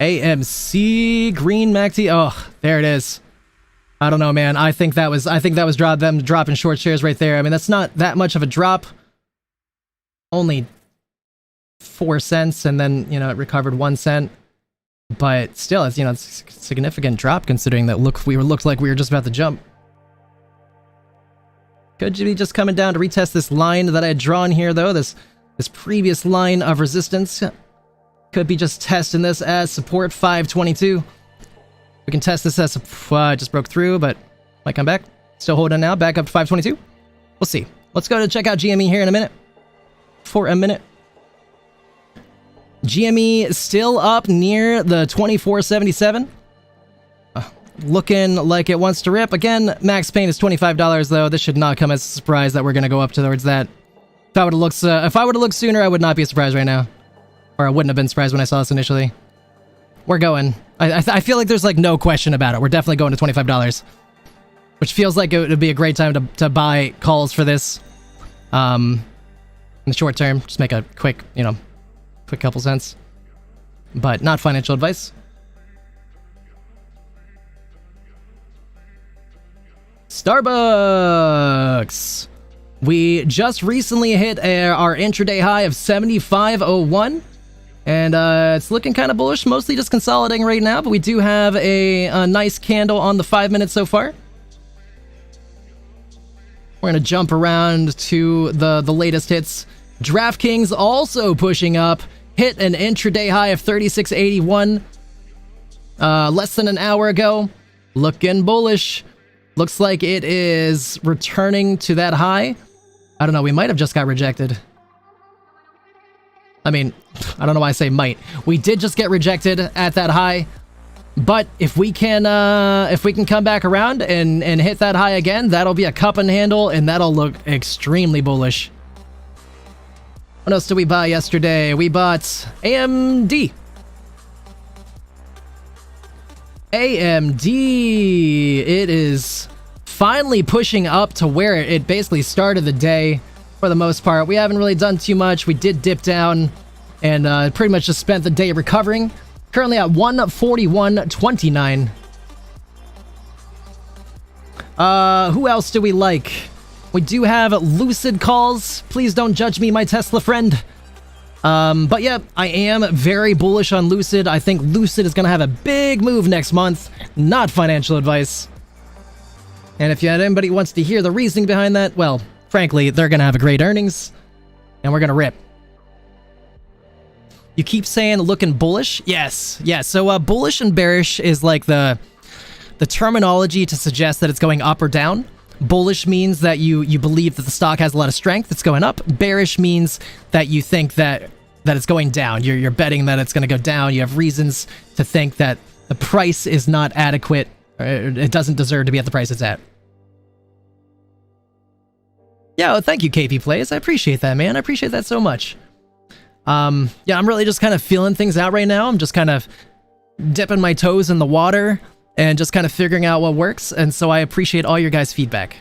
AMC green MACD. Oh, there it is. I don't know, man. I think that was them dropping short shares right there. I mean, that's not that much of a drop. Only 4 cents, and then it recovered 1 cent. But still, it's it's a significant drop considering that looked like we were just about to jump. Could you be just coming down to retest this line that I had drawn here though? This previous line of resistance. Could be just testing this as support 522. We can test this as just broke through, but might come back. Still holding now, back up to 522. We'll see. Let's go to check out GME here in a minute. For a minute. GME still up near the 24.77. Looking like it wants to rip. Again, Max Payne is $25 though. This should not come as a surprise that we're gonna go up towards that. If I would have looked sooner, I would not be surprised right now. Or I wouldn't have been surprised when I saw this initially. We're going. I feel like there's like no question about it. We're definitely going to $25. Which feels like it would be a great time to buy calls for this. In the short term. Just make a quick, quick couple cents. But not financial advice. Starbucks! We just recently hit our intraday high of 75.01. And it's looking kind of bullish, mostly just consolidating right now, but we do have a nice candle on the 5 minutes so far. We're going to jump around to the latest hits. DraftKings also pushing up hit an intraday high of 36.81 less than an hour ago. Looking bullish. Looks like it is returning to that high. I don't know, we might have just got rejected. I mean, I don't know why I say might. We did just get rejected at that high. But if we can come back around and hit that high again, that'll be a cup and handle, and that'll look extremely bullish. What else did we buy yesterday? We bought AMD. AMD. It is finally pushing up to where it basically started the day for the most part. We haven't really done too much. We did dip down and pretty much just spent the day recovering. Currently at 141.29. Who else do we like? We do have Lucid calls. Please don't judge me, my Tesla friend. But yeah, I am very bullish on Lucid. I think Lucid is going to have a big move next month. Not financial advice. And if anybody wants to hear the reasoning behind that, well, frankly, they're going to have a great earnings. And we're going to rip. You keep saying looking bullish? Yes. Yeah, so bullish and bearish is like the terminology to suggest that it's going up or down. Bullish means that you believe that the stock has a lot of strength, it's going up. Bearish means that you think that it's going down. You're betting that it's going to go down. You have reasons to think that the price is not adequate, or it doesn't deserve to be at the price it's at. Yeah, well, thank you, KP Plays. I appreciate that, man. I appreciate that so much. Yeah, I'm really just kind of feeling things out right now. I'm just kind of dipping my toes in the water and just kind of figuring out what works. And so I appreciate all your guys' feedback.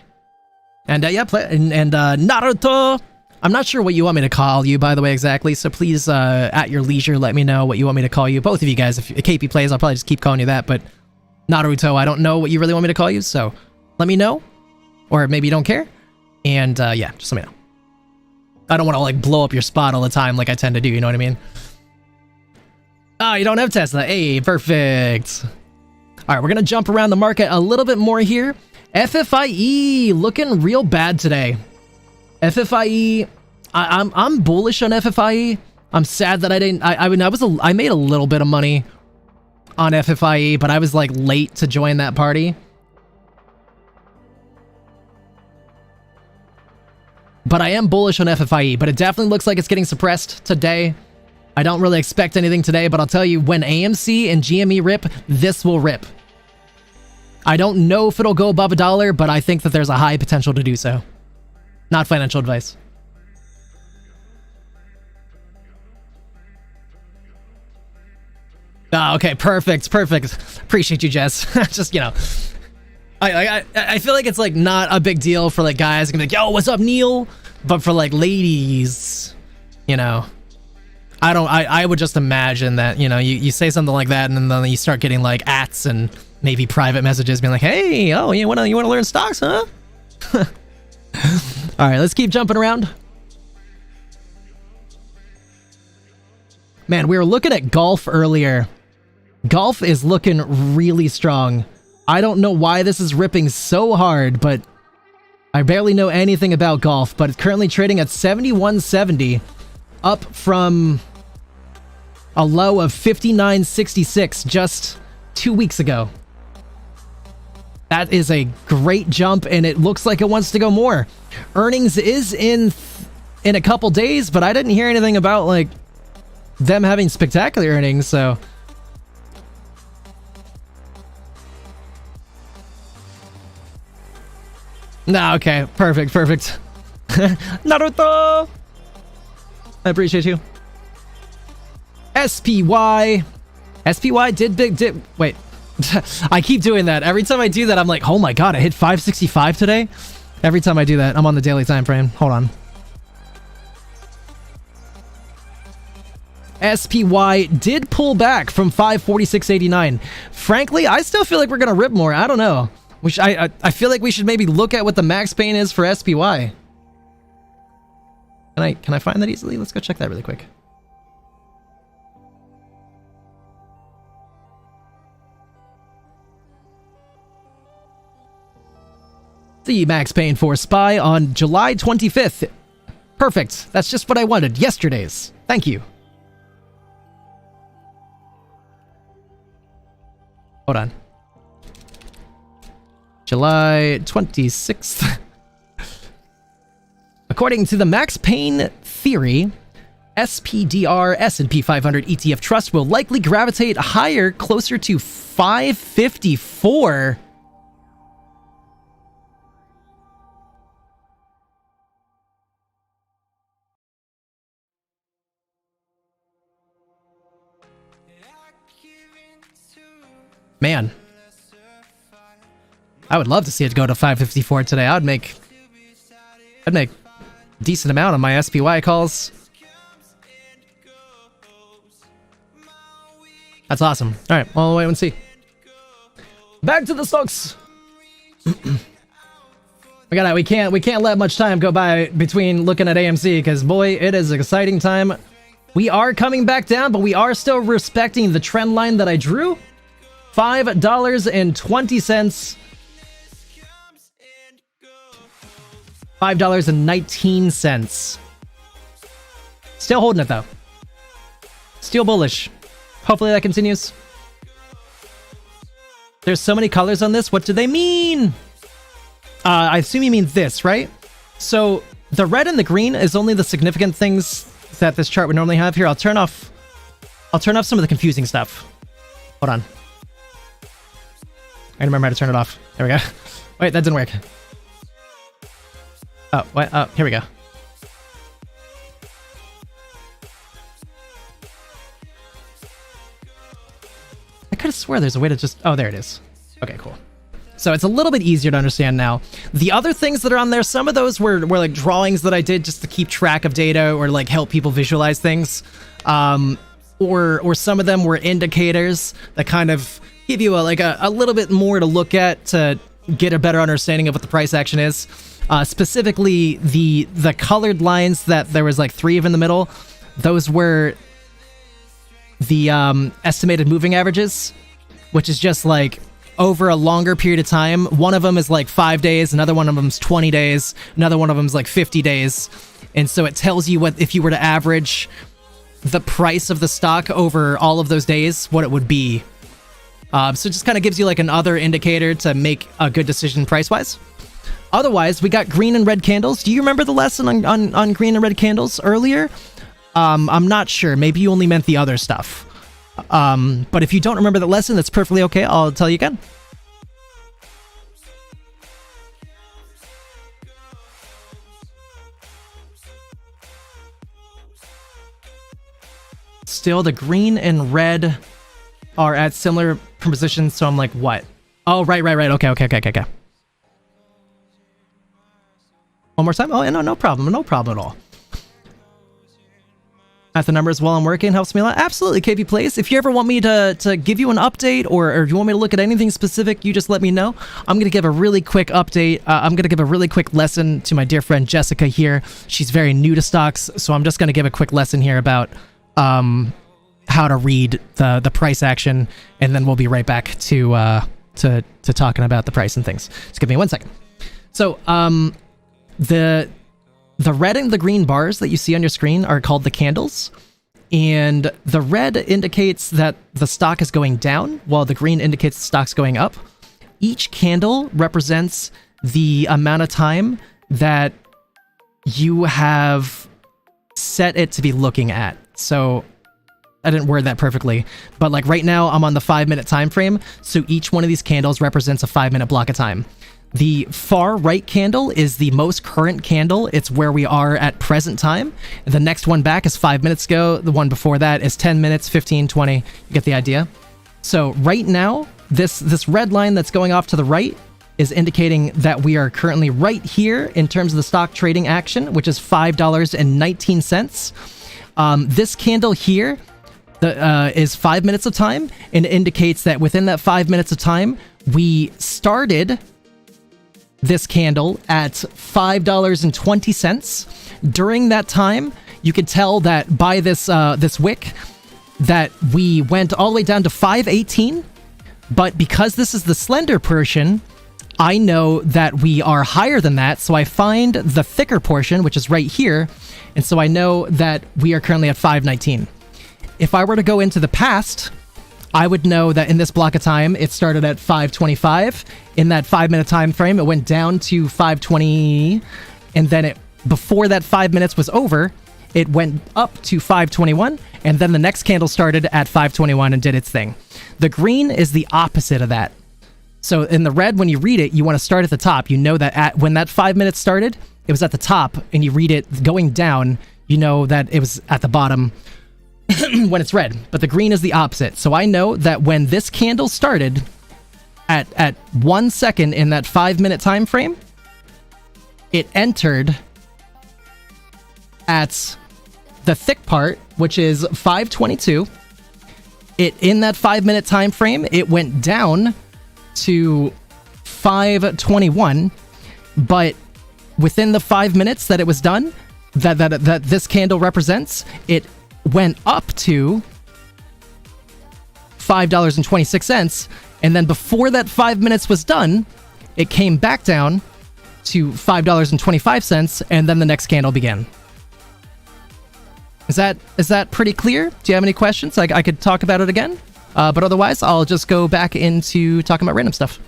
And yeah, Naruto. I'm not sure what you want me to call you, by the way, exactly. So please, at your leisure, let me know what you want me to call you. Both of you guys. If KP Plays, I'll probably just keep calling you that. But Naruto, I don't know what you really want me to call you. So let me know. Or maybe you don't care. And yeah, just let me know. I don't want to like blow up your spot all the time like I tend to do, you know what I mean? Oh, you don't have Tesla. Hey, perfect. All right, we're going to jump around the market a little bit more here. FFIE looking real bad today. FFIE, I'm bullish on FFIE. I'm sad that I didn't, I made a little bit of money on FFIE, but I was like late to join that party. But I am bullish on FFIE, but it definitely looks like it's getting suppressed today. I don't really expect anything today, but I'll tell you, when AMC and GME rip, this will rip. I don't know if it'll go above $1, but I think that there's a high potential to do so. Not financial advice. Ah, okay, perfect, perfect. Appreciate you, Jess. Just, you know... I feel like it's like not a big deal for like guys gonna be like, yo, what's up, Neil? But for like ladies, you know, I would just imagine that, you know, you say something like that and then you start getting like ats and maybe private messages being like, hey, oh, you wanna learn stocks, huh? All right, let's keep jumping around. Man, we were looking at golf earlier. Golf is looking really strong. I don't know why this is ripping so hard, but I barely know anything about golf, but it's currently trading at 71.70, up from a low of 59.66 just 2 weeks ago. That is a great jump, and it looks like it wants to go more. Earnings is in a couple days, but I didn't hear anything about like them having spectacular earnings, so... Nah, okay. Perfect, perfect. Naruto! I appreciate you. SPY. SPY did big dip. Wait. I keep doing that. Every time I do that, I'm like, oh my god, I hit 565 today? Every time I do that, I'm on the daily time frame. Hold on. SPY did pull back from 546.89. Frankly, I still feel like we're gonna rip more. I don't know. Which I feel like we should maybe look at what the max pain is for SPY. Can I find that easily? Let's go check that really quick. The max pain for SPY on July 25th. Perfect. That's just what I wanted. Yesterday's. Thank you. Hold on. July 26th. According to the Max Payne theory, SPDR S&P 500 ETF Trust will likely gravitate higher, closer to 554. Man, I would love to see it go to 554 today. I'd make a decent amount on my SPY calls. That's awesome. All right, well, we'll wait and see. Back to the stocks. We can't let much time go by between looking at AMC, because boy, it is an exciting time. We are coming back down, but we are still respecting the trend line that I drew. $5.20. $5.19. Still holding it though. Still bullish. Hopefully that continues. There's so many colors on this. What do they mean? I assume you mean this, right? So the red and the green is only the significant things that this chart would normally have. Here, I'll turn off some of the confusing stuff. Hold on. I remember how to turn it off. There we go. Wait, that didn't work. Oh, what? Oh, here we go. I could have swore there's a way to just... Oh, there it is. Okay, cool. So it's a little bit easier to understand now. The other things that are on there, some of those were like drawings that I did just to keep track of data or like help people visualize things. Or some of them were indicators that kind of give you a little bit more to look at to get a better understanding of what the price action is. Specifically, the colored lines that there was like 3 of in the middle, those were the estimated moving averages, which is just like over a longer period of time. One of them is like 5 days, another one of them is 20 days, another one of them is like 50 days. And so it tells you what, if you were to average the price of the stock over all of those days, what it would be. So it just kind of gives you like another indicator to make a good decision price-wise. Otherwise, we got green and red candles. Do you remember the lesson on green and red candles earlier? I'm not sure. Maybe you only meant the other stuff. But if you don't remember the lesson, that's perfectly okay. I'll tell you again. Still, the green and red are at similar positions, so I'm like, what? Oh, right. Okay. One more time? Oh, no problem at all. At the numbers while I'm working helps me a lot. Absolutely, KP Plays. If you ever want me to give you an update, or if you want me to look at anything specific, you just let me know. I'm going to give a really quick update. I'm going to give a really quick lesson to my dear friend Jessica here. She's very new to stocks, so I'm just going to give a quick lesson here about how to read the price action, and then we'll be right back to talking about the price and things. Just give me 1 second. So the red and the green bars that you see on your screen are called the candles, and the red indicates that the stock is going down, while the green indicates the stock's going up. Each candle represents the amount of time that you have set it to be looking at. So I didn't word that perfectly, but like right now I'm on the 5-minute time frame, so each one of these candles represents a 5-minute block of time. The far right candle is the most current candle. It's where we are at present time. The next one back is 5 minutes ago. The one before that is 10 minutes, 15, 20. You get the idea? So right now, this red line that's going off to the right is indicating that we are currently right here in terms of the stock trading action, which is $5.19. This candle here is 5 minutes of time, and indicates that within that 5 minutes of time, we started this candle at $5.20. During that time, you could tell that by this wick that we went all the way down to 518. But because this is the slender portion, I know that we are higher than that. So I find the thicker portion, which is right here. And so I know that we are currently at 519. If I were to go into the past, I would know that in this block of time, it started at 5:25. In that 5-minute time frame, it went down to 5:20, and then before that 5 minutes was over, it went up to 5:21, and then the next candle started at 5:21 and did its thing. The green is the opposite of that. So in the red, when you read it, you want to start at the top. You know that when that 5 minutes started, it was at the top, and you read it going down, you know that it was at the bottom when it's red. But the green is the opposite. So I know that when this candle started at 1 second in that 5-minute time frame, it entered at the thick part, which is 5:22. In that 5-minute time frame, it went down to 5:21, but within the 5 minutes that it was done, that this candle represents, it went up to $5.26, and then before that 5 minutes was done, it came back down to $5.25, and then the next candle began. Is that pretty clear? Do you have any questions? I could talk about it again, but otherwise, I'll just go back into talking about random stuff.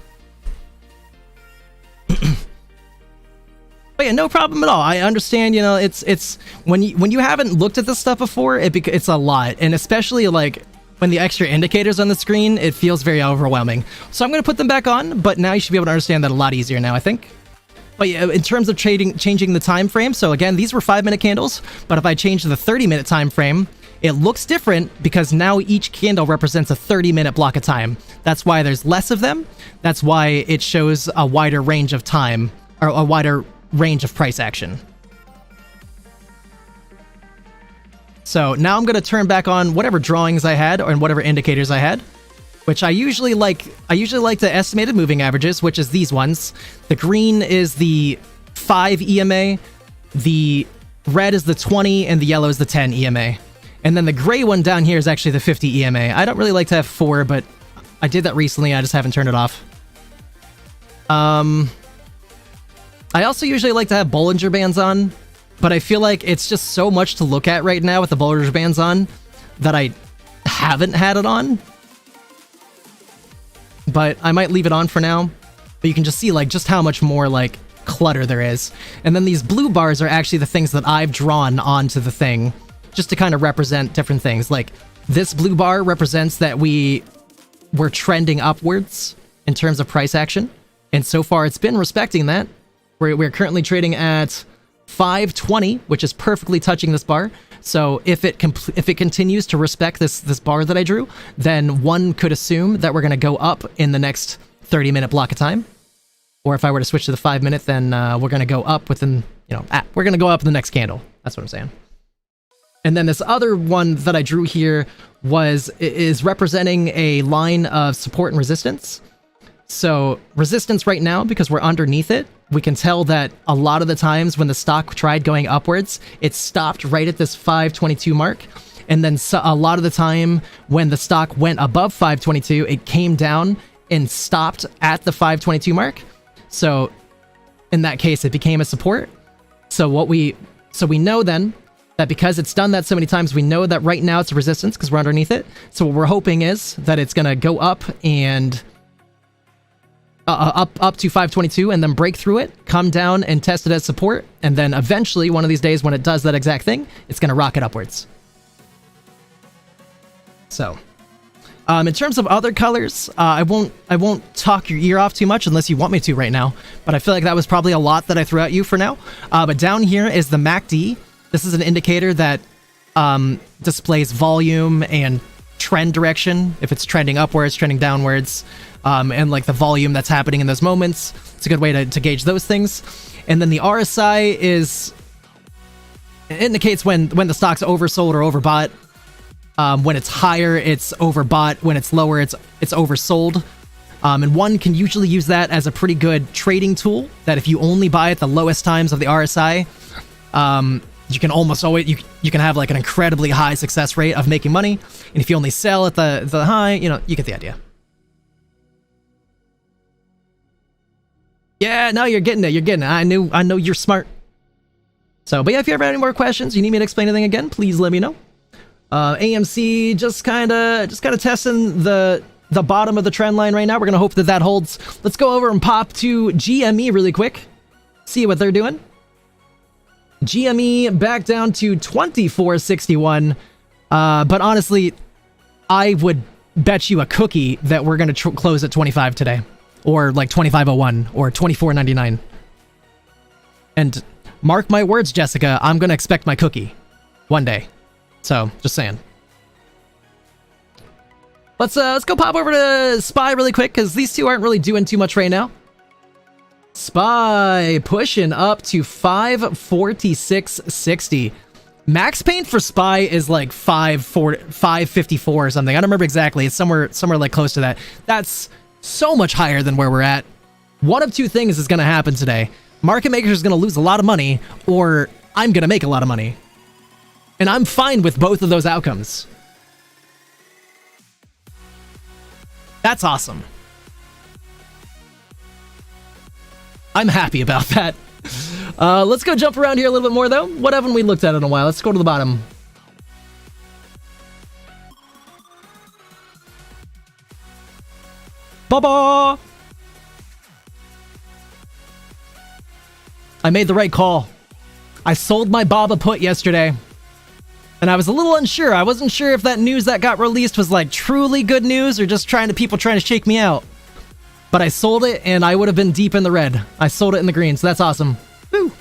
But yeah, no problem at all. I understand. You know, it's when you haven't looked at this stuff before, it's a lot, and especially like when the extra indicators on the screen, it feels very overwhelming. So I'm gonna put them back on, but now you should be able to understand that a lot easier now, I think. But yeah, in terms of changing the time frame, so again, these were 5-minute candles, but if I change to the 30-minute time frame, it looks different because now each candle represents a 30-minute block of time. That's why there's less of them. That's why it shows a wider range of time, or a wider range of price action. So now I'm going to turn back on whatever drawings I had and whatever indicators I had, which I usually like the estimated moving averages, which is these ones. The green is the 5 EMA, the red is the 20, and the yellow is the 10 EMA. And then the gray one down here is actually the 50 EMA. I don't really like to have 4, but I did that recently. I just haven't turned it off. I also usually like to have Bollinger Bands on, but I feel like it's just so much to look at right now with the Bollinger Bands on that I haven't had it on. But I might leave it on for now. But you can just see like just how much more like clutter there is. And then these blue bars are actually the things that I've drawn onto the thing, just to kind of represent different things. Like this blue bar represents that we're trending upwards in terms of price action. And so far it's been respecting that. We're currently trading at 520, which is perfectly touching this bar. So if it continues to respect this bar that I drew, then one could assume that we're going to go up in the next 30-minute block of time. Or if I were to switch to the 5-minute, then we're going to go up within, we're going to go up in the next candle. That's what I'm saying. And then this other one that I drew here is representing a line of support and resistance. So resistance right now, because we're underneath it, we can tell that a lot of the times when the stock tried going upwards, it stopped right at this 522 mark. And then a lot of the time when the stock went above 522, it came down and stopped at the 522 mark. So in that case, it became a support. So we know then that because it's done that so many times, we know that right now it's a resistance because we're underneath it. So what we're hoping is that it's going to go up and up to 522 and then break through it, come down and test it as support, and then eventually one of these days when it does that exact thing, it's going to rocket upwards. So in terms of other colors, I won't talk your ear off too much unless you want me to right now, but I feel like that was probably a lot that I threw at you for now. But down here is the MACD. This is an indicator that displays volume and trend direction, if it's trending upwards, trending downwards, and like the volume that's happening in those moments. It's a good way to gauge those things. And then the RSI indicates when the stock's oversold or overbought. When it's higher, it's overbought. When it's lower, it's oversold. And one can usually use that as a pretty good trading tool, that if you only buy at the lowest times of the RSI, you can almost always, you can have like an incredibly high success rate of making money. And if you only sell at the high, you get the idea. Yeah, no, you're getting it. I know you're smart. So, but yeah, if you ever have any more questions, you need me to explain anything again, please let me know. AMC just kind of testing the bottom of the trend line right now. We're gonna hope that that holds. Let's go over and pop to GME really quick. See what they're doing. GME back down to 24.61. But honestly, I would bet you a cookie that we're gonna close at 25 today, or like 25.01 or 24.99. And mark my words, Jessica, I'm gonna expect my cookie one day. So, just saying. Let's go pop over to SPY really quick, because these two aren't really doing too much right now. SPY pushing up to 546.60. Max pain for SPY is like 554 or something. I don't remember exactly. It's somewhere like close to that. That's so much higher than where we're at. One of two things is going to happen today. Market makers is going to lose a lot of money, or I'm going to make a lot of money. And I'm fine with both of those outcomes. That's awesome. I'm happy about that. Let's go jump around here a little bit more, though. What haven't we looked at in a while? Let's go to the bottom. Baba! I made the right call. I sold my Baba put yesterday. And I was a little unsure. I wasn't sure if that news that got released was like truly good news or just people trying to shake me out. But I sold it and I would have been deep in the red. I sold it in the green, so that's awesome. Woo!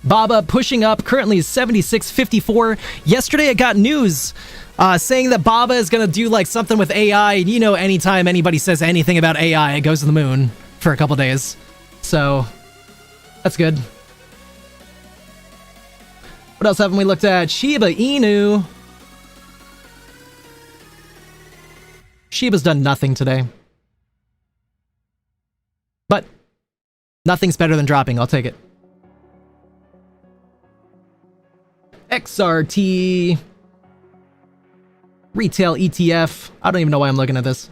Baba pushing up, currently 76.54. Yesterday I got news saying that Baba is going to do like something with AI. You know, anytime anybody says anything about AI, it goes to the moon for a couple days. So, that's good. What else haven't we looked at? Shiba Inu. Shiba's done nothing today. But nothing's better than dropping. I'll take it. XRT. Retail ETF. I don't even know why I'm looking at this.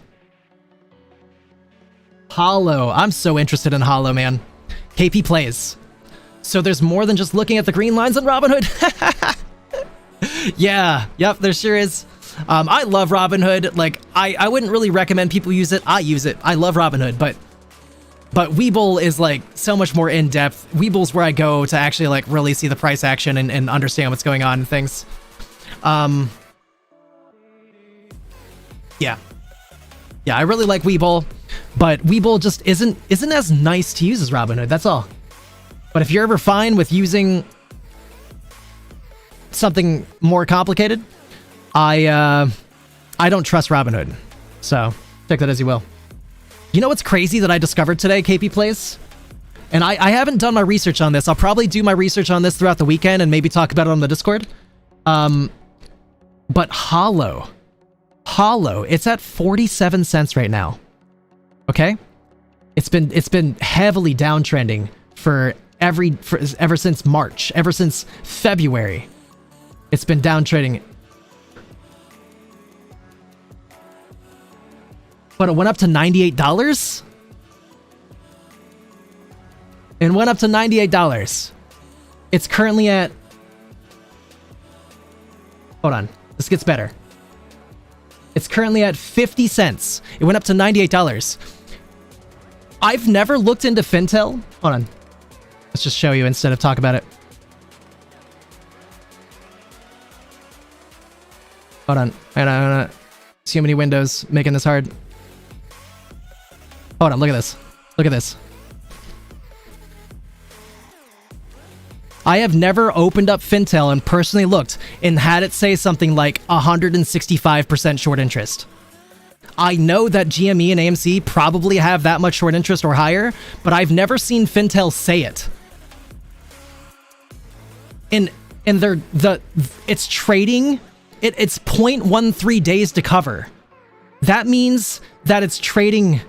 Hollow. I'm so interested in Hollow, man. KP plays. So there's more than just looking at the green lines on Robinhood. Yeah, yep, there sure is. I love Robinhood. Like, I wouldn't really recommend people use it. I use it. I love Robinhood, but Webull is like so much more in depth. Webull's where I go to actually like really see the price action and understand what's going on and things. Yeah, I really like Webull, but Webull just isn't as nice to use as Robinhood. That's all. But if you're ever fine with using something more complicated, I don't trust Robinhood. So take that as you will. You know what's crazy that I discovered today, KP Plays? And I haven't done my research on this. I'll probably do my research on this throughout the weekend and maybe talk about it on the Discord. But Hollow, it's at 47 cents right now. Okay? It's been heavily downtrending ever since March, ever since February. It's been downtrending. But it went up to $98? It went up to $98. It's currently at... Hold on. This gets better. It's currently at 50 cents. It went up to $98. I've never looked into Fintel. Hold on. Let's just show you instead of talk about it. Hold on. Hold on. Too many windows making this hard. Hold on. Look at this. Look at this. I have never opened up Fintel and personally looked and had it say something like 165% short interest. I know that GME and AMC probably have that much short interest or higher, but I've never seen Fintel say it. And it's trading, it's 0.13 days to cover. That means that it's trading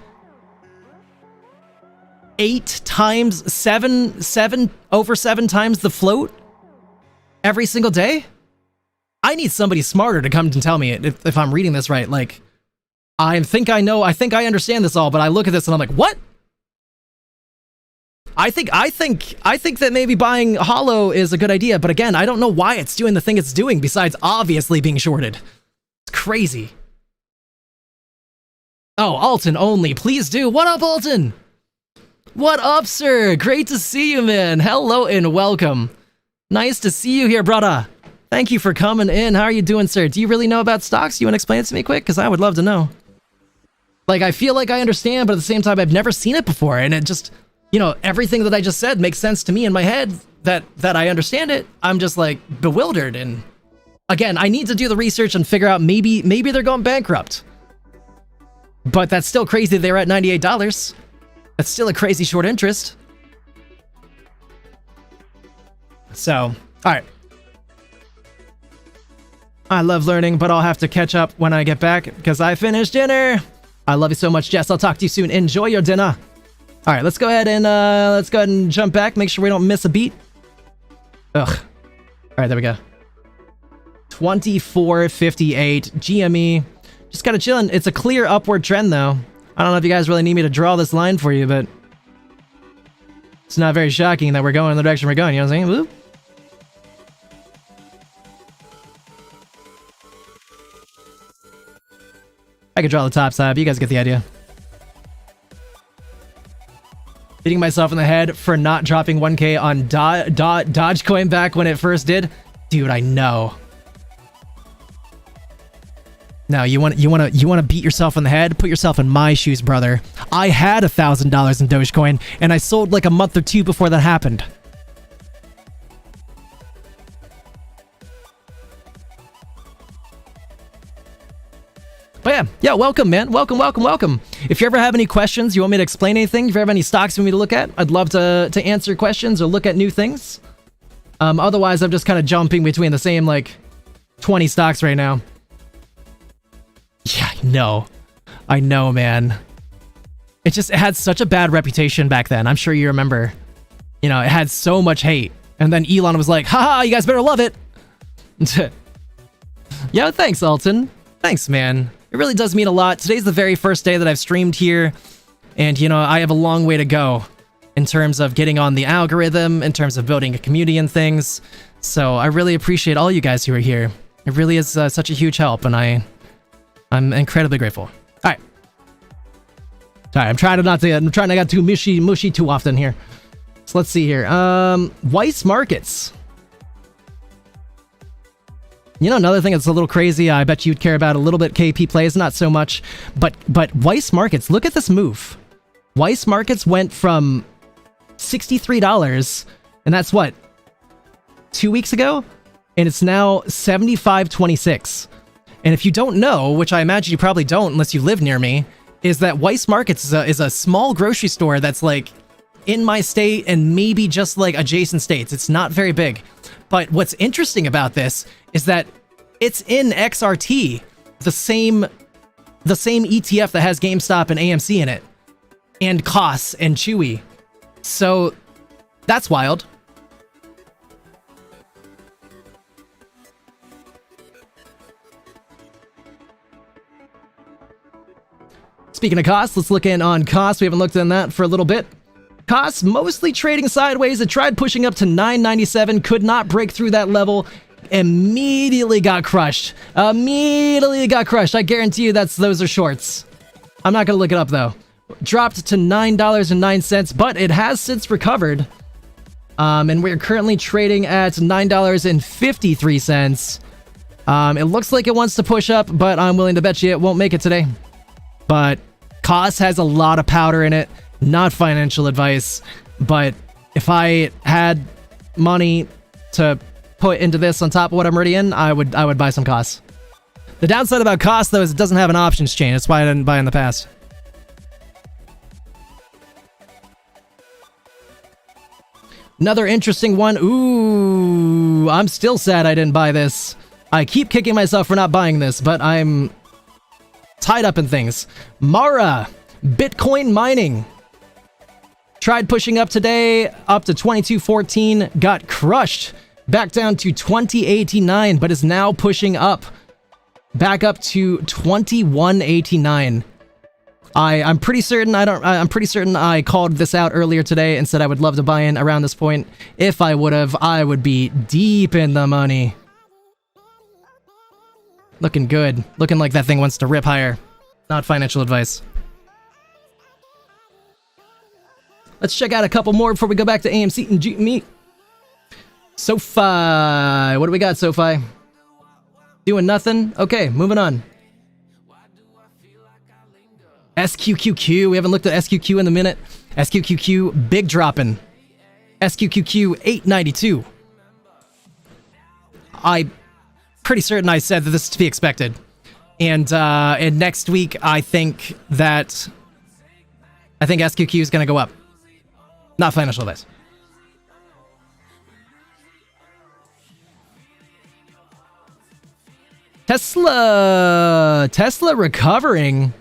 7 times the float every single day. I need somebody smarter to come and tell me if I'm reading this right. Like, I think I understand this all, but I look at this and I'm like, what? I think that maybe buying Hollow is a good idea, but again, I don't know why it's doing the thing it's doing besides obviously being shorted. It's crazy. Oh, Alton only, please do. What up, Alton? What up, sir? Great to see you, man. Hello and welcome. Nice to see you here, brother. Thank you for coming in. How are you doing, sir? Do you really know about stocks? You want to explain it to me quick? Because I would love to know. Like, I feel like I understand, but at the same time, I've never seen it before, and it just, you know, everything that I just said makes sense to me in my head that I understand it. I'm just, like, bewildered, and again, I need to do the research and figure out maybe they're going bankrupt. But that's still crazy they're at $98. That's still a crazy short interest. So, all right. I love learning, but I'll have to catch up when I get back because I finished dinner. I love you so much, Jess. I'll talk to you soon. Enjoy your dinner. All right, let's go ahead and jump back. Make sure we don't miss a beat. Ugh. All right, there we go. 24.58 GME. Just kind of chilling. It's a clear upward trend, though. I don't know if you guys really need me to draw this line for you, but it's not very shocking that we're going in the direction we're going. You know what I'm saying? Woo. I could draw the top side, but you guys get the idea. Beating myself in the head for not dropping 1K on Dogecoin back when it first did. Dude, I know. No, you want to beat yourself in the head? Put yourself in my shoes, brother. I had $1,000 in Dogecoin, and I sold like a month or two before that happened. But yeah, welcome, man. Welcome. If you ever have any questions, you want me to explain anything, if you ever have any stocks you want me to look at, I'd love to answer questions or look at new things. Otherwise, I'm just kind of jumping between the same, like, 20 stocks right now. Yeah, I know, man. It had such a bad reputation back then. I'm sure you remember. You know, it had so much hate. And then Elon was like, haha, you guys better love it. Yeah, thanks, Alton. Thanks, man. It really does mean a lot. Today's the very first day that I've streamed here. And, you know, I have a long way to go in terms of getting on the algorithm, in terms of building a community and things. So I really appreciate all you guys who are here. It really is such a huge help, and I'm incredibly grateful. All right. Sorry, I'm trying not to get too mushy too often here. So let's see here. Weiss Markets. You know, another thing that's a little crazy, I bet you'd care about a little bit, KP plays, not so much, but Weiss Markets, look at this move. Weiss Markets went from $63, and that's what, 2 weeks ago? And it's now $75.26. And if you don't know, which I imagine you probably don't unless you live near me, is that Weiss Markets is a small grocery store that's like in my state and maybe just like adjacent states. It's not very big. But what's interesting about this is that it's in XRT, the same ETF that has GameStop and AMC in it, and KOSS and CHWY. So that's wild. Speaking of KOSS, let's look in on KOSS. We haven't looked in that for a little bit. KOSS mostly trading sideways. It tried pushing up to 997, could not break through that level. Immediately got crushed. I guarantee you those are shorts. I'm not going to look it up though. Dropped to $9.09, but it has since recovered. And we're currently trading at $9.53. It looks like it wants to push up, but I'm willing to bet you it won't make it today. But KOSS has a lot of powder in it. Not financial advice, but if I had money to put into this on top of what I'm already in, I would buy some KOSS. The downside about KOSS though is it doesn't have an options chain. That's why I didn't buy in the past. Another interesting one. Ooh, I'm still sad I didn't buy this. I keep kicking myself for not buying this, but I'm tied up in things. Mara, Bitcoin mining. Tried pushing up today, up to 2214, got crushed. Back down to 2089, but is now pushing up. Back up to 2189. I'm pretty certain I'm pretty certain I called this out earlier today and said I would love to buy in around this point. If I would have, I would be deep in the money. Looking good. Looking like that thing wants to rip higher. Not financial advice. Let's check out a couple more before we go back to AMC and GME. SoFi. What do we got, SoFi? Doing nothing? Okay, moving on. SQQQ. We haven't looked at SQQ in a minute. SQQQ, big dropping. SQQQ 892. I'm pretty certain I said that this is to be expected. And next week, I think SQQ is going to go up. Not financial advice. Tesla recovering.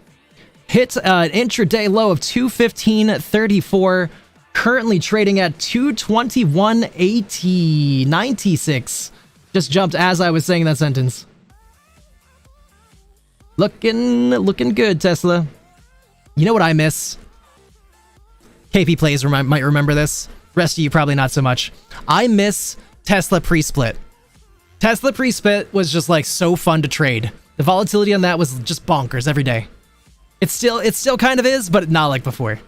Hit an intraday low of 215.34. Currently trading at 221.80. 96. Just jumped as I was saying that sentence. Looking good, Tesla. You know what I miss? KP Plays might remember this. Rest of you probably not so much. I miss Tesla pre-split. Tesla pre-split was just like so fun to trade. The volatility on that was just bonkers every day. It still kind of is, but not like before.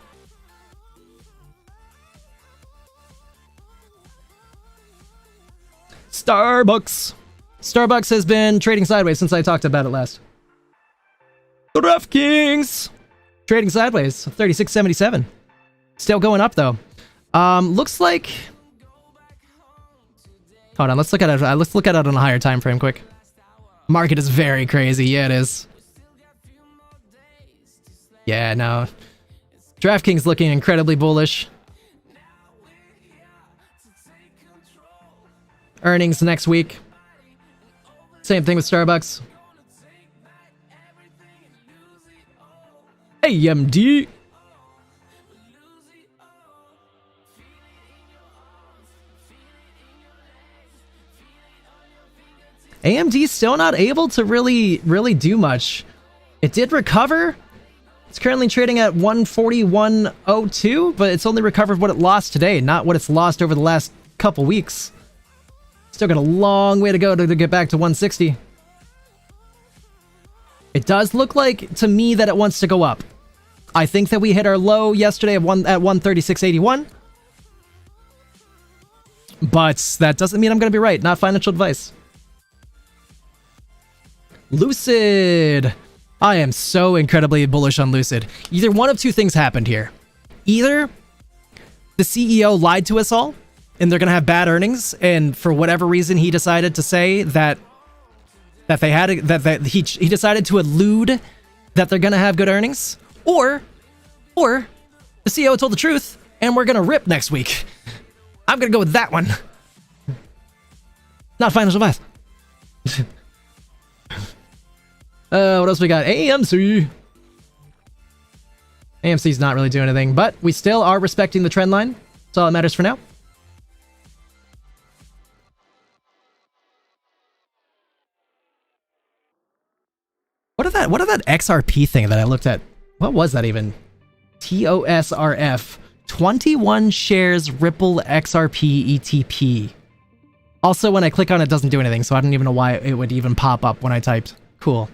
Starbucks has been trading sideways since I talked about it last. DraftKings trading sideways, 36.77. Still going up though. Looks like. Hold on, let's look at it. Let's look at it on a higher time frame, quick. Market is very crazy. Yeah, it is. Yeah, no. DraftKings looking incredibly bullish. Earnings next week. Same thing with Starbucks. AMD. AMD still not able to really do much. It did recover. It's currently trading at 141.02, but it's only recovered what it lost today, not what it's lost over the last couple weeks. Still got a long way to go to get back to 160. It does look like to me that it wants to go up. I think that we hit our low yesterday at 136.81. But that doesn't mean I'm going to be right. Not financial advice. Lucid. I am so incredibly bullish on Lucid. Either one of two things happened here. Either the CEO lied to us all and they're going to have bad earnings, and for whatever reason he decided to say that they had he decided to allude that they're going to have good earnings, or the CEO told the truth and we're going to rip next week. I'm going to go with that one. Not financial advice. What else we got? AMC. AMC's not really doing anything, but we still are respecting the trend line. That's all that matters for now. What of that XRP thing that I looked at? What was that even? TOSRF. 21 shares Ripple XRP ETP. Also, when I click on it, it doesn't do anything, so I don't even know why it would even pop up when I typed. Cool.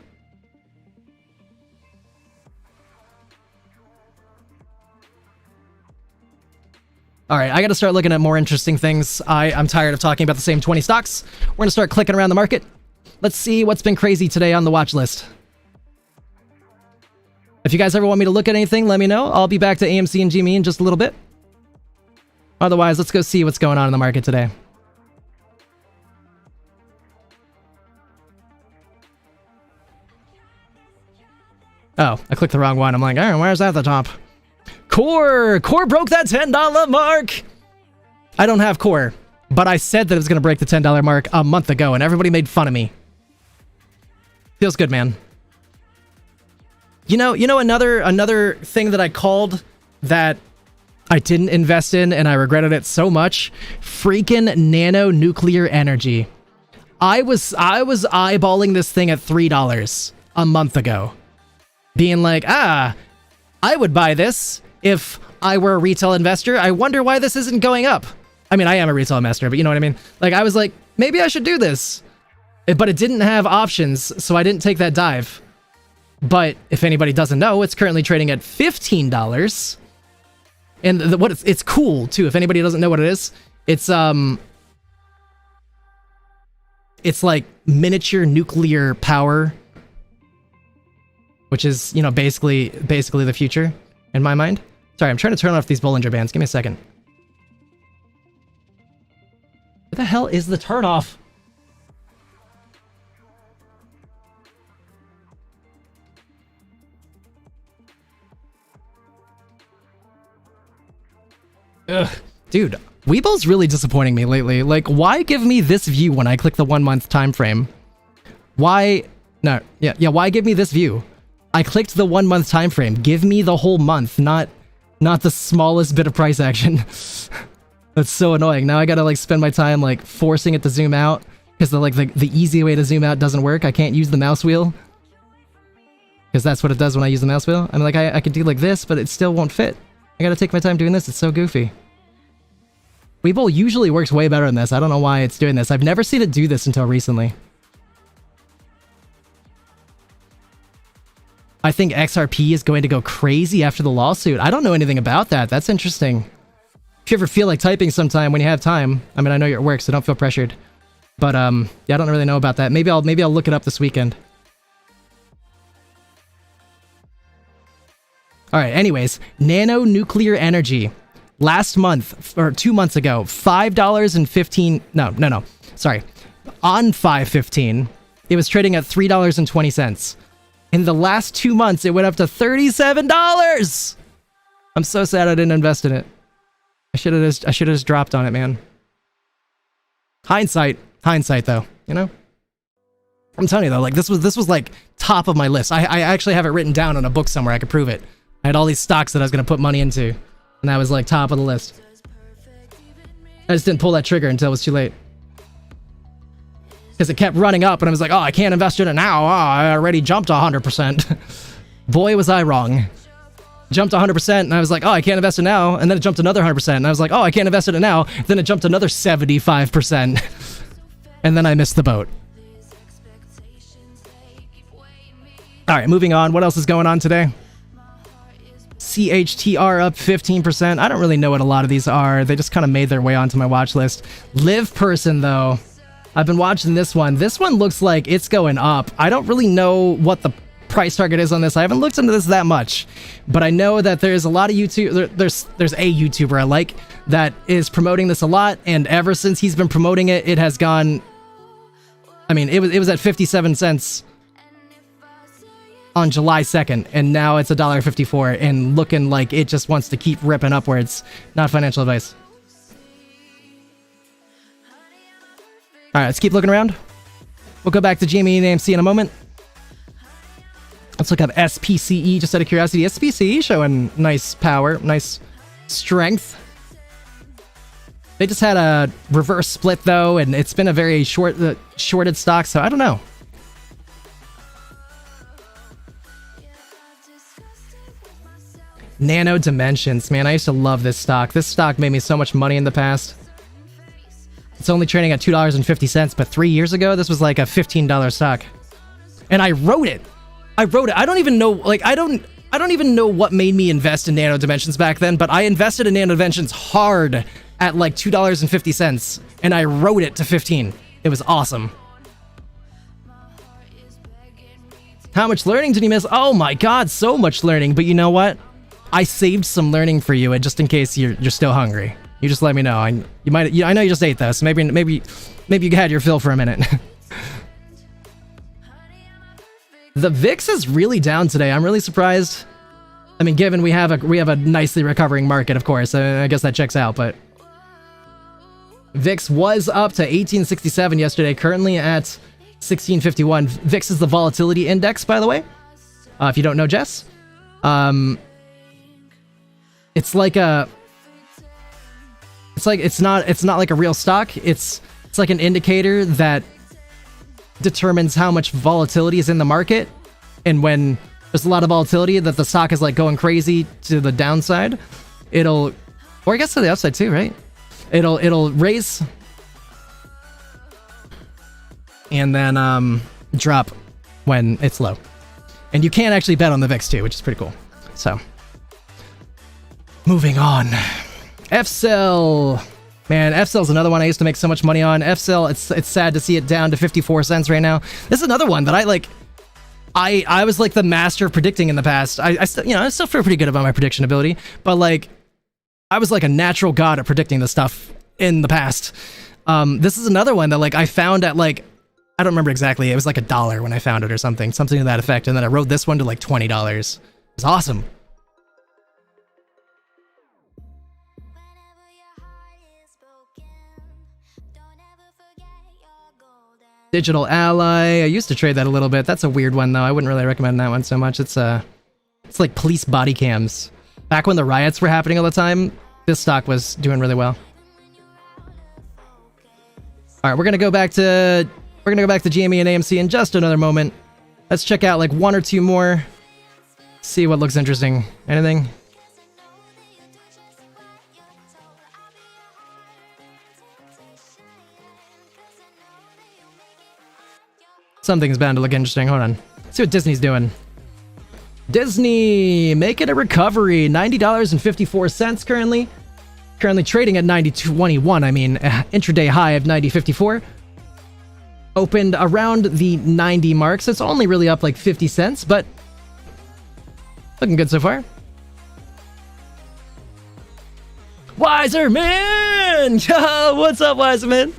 Alright, I gotta start looking at more interesting things. I'm tired of talking about the same 20 stocks. We're gonna start clicking around the market. Let's see what's been crazy today on the watch list. If you guys ever want me to look at anything, let me know. I'll be back to AMC and GME in just a little bit. Otherwise, let's go see what's going on in the market today. Oh, I clicked the wrong one. I'm like, oh, where's that at the top? Core broke that $10 mark. I don't have Core, but I said that it was going to break the $10 mark a month ago, and everybody made fun of me. Feels good, man. You know another thing that I called that I didn't invest in and I regretted it so much? Freaking nano nuclear energy. I was eyeballing this thing at $3 a month ago, being like, I would buy this if I were a retail investor. I wonder why this isn't going up. I mean, I am a retail investor, but you know what I mean? Like, I was like, maybe I should do this. But it didn't have options, so I didn't take that dive. But if anybody doesn't know, it's currently trading at $15. And it's cool too. If anybody doesn't know what it is, it's like miniature nuclear power, which is, you know, basically the future in my mind. Sorry, I'm trying to turn off these Bollinger Bands. Give me a second. What the hell is the turn off? Ugh. Dude, Weeble's really disappointing me lately. Like, why give me this view when I click the 1 month time frame? Why? No, yeah, why give me this view? I clicked the 1 month time frame. Give me the whole month, not the smallest bit of price action. That's so annoying. Now I gotta like spend my time like forcing it to zoom out because the easy way to zoom out doesn't work. I can't use the mouse wheel because that's what it does when I use the mouse wheel. I'm like, I could do like this, but it still won't fit. I gotta take my time doing this. It's so goofy. Weeble usually works way better than this. I don't know why it's doing this. I've never seen it do this until recently. I think XRP is going to go crazy after the lawsuit. I don't know anything about that. That's interesting. If you ever feel like typing sometime when you have time, I mean, I know you're at work, so don't feel pressured. But yeah, I don't really know about that. Maybe I'll look it up this weekend. All right. Anyways, nano nuclear energy. Last month, or 2 months ago, $5.15... No. Sorry. On 5/15, it was trading at $3.20. In the last 2 months, it went up to $37! I'm so sad I didn't invest in it. I should have just dropped on it, man. Hindsight though, you know? I'm telling you though, like this was like top of my list. I actually have it written down on a book somewhere. I could prove it. I had all these stocks that I was going to put money into. And that was like top of the list. I just didn't pull that trigger until it was too late. Because it kept running up and I was like, oh, I can't invest in it now. Oh, I already jumped 100%. Boy, was I wrong. Jumped 100% and I was like, oh, I can't invest in it now. And then it jumped another 100% and I was like, oh, I can't invest in it now. Then it jumped another 75%. And then I missed the boat. All right, moving on. What else is going on today? CHTR up 15%. I don't really know what a lot of these are. They just kind of made their way onto my watch list. Live Person, though. I've been watching this one. This one looks like it's going up. I don't really know what the price target is on this. I haven't looked into this that much, but I know that there's a lot of YouTube. There's a YouTuber I like that is promoting this a lot, and ever since he's been promoting it, it has gone. I mean, it was at 57 cents on July 2nd, and now it's $1.54 and looking like it just wants to keep ripping upwards. Not financial advice. All right, let's keep looking around. We'll go back to GME and AMC in a moment. Let's look up SPCE just out of curiosity. SPCE showing nice power, nice strength. They just had a reverse split though, and it's been a very shorted stock, so I don't know. Nano Dimensions, man, I used to love this stock. This stock made me so much money in the past. It's only trading at $2.50, but 3 years ago, this was like a $15 stock. And I wrote it. I don't even know, like, I don't even know what made me invest in Nano Dimensions back then, but I invested in Nano Dimensions hard at like $2.50, and I wrote it to 15. It was awesome. How much learning did you miss? Oh my god, so much learning, but you know what? I saved some learning for you, just in case you're still hungry. You just let me know. I know you just ate this. Maybe you had your fill for a minute. The VIX is really down today. I'm really surprised. I mean, given we have a nicely recovering market, of course. I guess that checks out. But VIX was up to 1867 yesterday. Currently at 1651. VIX is the volatility index, by the way. If you don't know, Jess. It's like a. It's not like a real stock. It's like an indicator that determines how much volatility is in the market, and when there's a lot of volatility, that the stock is like going crazy to the downside, it'll, or I guess to the upside too, right? It'll raise and then drop when it's low. And you can actually bet on the VIX too, which is pretty cool. So, moving on. FCell. Man, FCell's another one I used to make so much money on. FCell, it's sad to see it down to 54 cents right now. This is another one that I was like the master of predicting in the past. I still, I still feel pretty good about my prediction ability, but like I was like a natural god at predicting this stuff in the past. This is another one that like I found at like, I don't remember exactly. It was like $1 when I found it or something to that effect. And then I rode this one to like $20. It was awesome. Digital Ally. I used to trade that a little bit. That's a weird one though. I wouldn't really recommend that one so much. It's like police body cams. Back when the riots were happening all the time, this stock was doing really well. All right, we're gonna go back to GME and AMC in just another moment. Let's check out like one or two more. See what looks interesting. Anything? Something's bound to look interesting. Hold on. Let's see what Disney's doing. Disney making a recovery. $90.54 currently. Currently trading at 92.21. I mean, intraday high of 90.54. Opened around the 90 mark, so it's only really up like 50 cents, but looking good so far. Wiser Man! Yo, what's up, Wiser Man?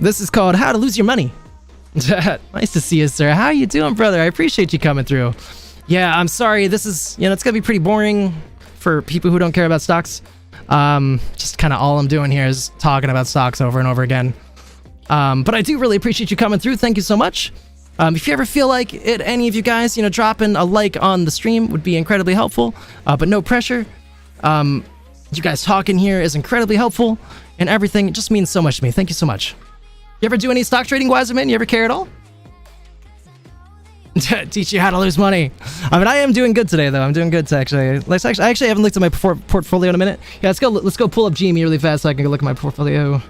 This is called How to Lose Your Money. Nice to see you, sir. How you doing, brother? I appreciate you coming through. Yeah, I'm sorry. This is, it's gonna be pretty boring for people who don't care about stocks. Just kind of all I'm doing here is talking about stocks over and over again. But I do really appreciate you coming through. Thank you so much. If you ever feel like it, any of you guys, dropping a like on the stream would be incredibly helpful. But no pressure. You guys talking here is incredibly helpful, and everything. It just means so much to me. Thank you so much. You ever do any stock trading, Wiserman? You ever care at all? Teach you how to lose money. I mean, I am doing good today, though. I'm doing good, actually. I actually haven't looked at my portfolio in a minute. Yeah, let's go pull up GME really fast so I can go look at my portfolio.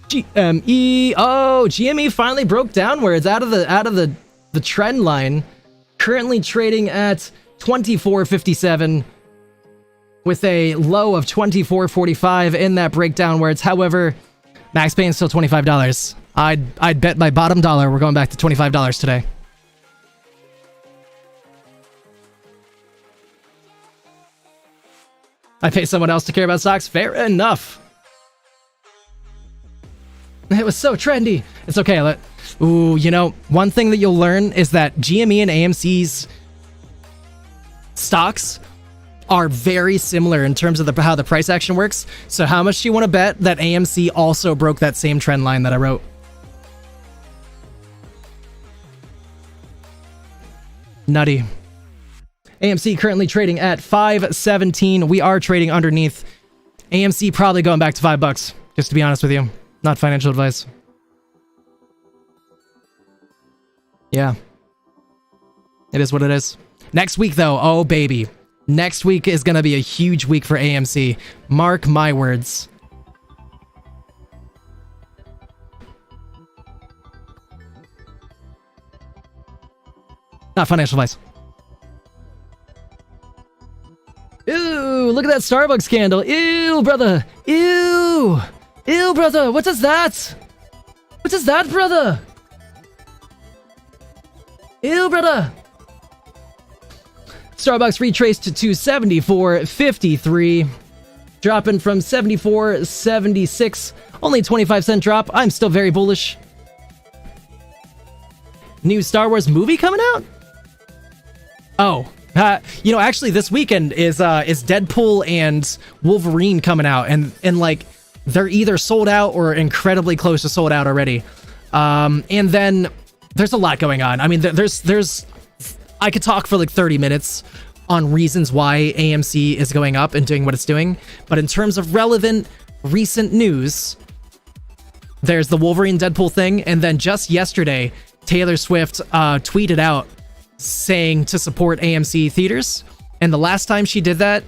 GME. Oh, GME finally broke downwards out of the trend line. Currently trading at 24.57 with a low of 24.45 in that breakdownwards. However, max paying still $25. I'd bet my bottom dollar we're going back to $25 today. I pay someone else to care about stocks. Fair enough. It was so trendy. It's okay. Ooh, one thing that you'll learn is that GME and AMC's stocks are very similar in terms of how the price action works. So how much do you want to bet that AMC also broke that same trend line that I wrote? Nutty. AMC currently trading at 5.17. We are trading underneath. AMC probably going back to $5, just to be honest with you. Not financial advice. Yeah. It is what it is. Next week, though, oh, baby. Next week is going to be a huge week for AMC. Mark my words. Not financial advice. Ew, look at that Starbucks candle. Ew, brother. Ew. Ew, brother. What is that? What is that, brother? Ew, brother. Starbucks retraced to 274.53, dropping from 74.76. Only 25-cent drop. I'm still very bullish. New Star Wars movie coming out? Oh, actually, this weekend is Deadpool and Wolverine coming out, and like they're either sold out or incredibly close to sold out already. And then there's a lot going on. I mean, there's I could talk for like 30 minutes on reasons why AMC is going up and doing what it's doing. But in terms of relevant recent news, there's the Wolverine Deadpool thing, and then just yesterday, Taylor Swift tweeted out saying to support AMC theaters. And the last time she did that,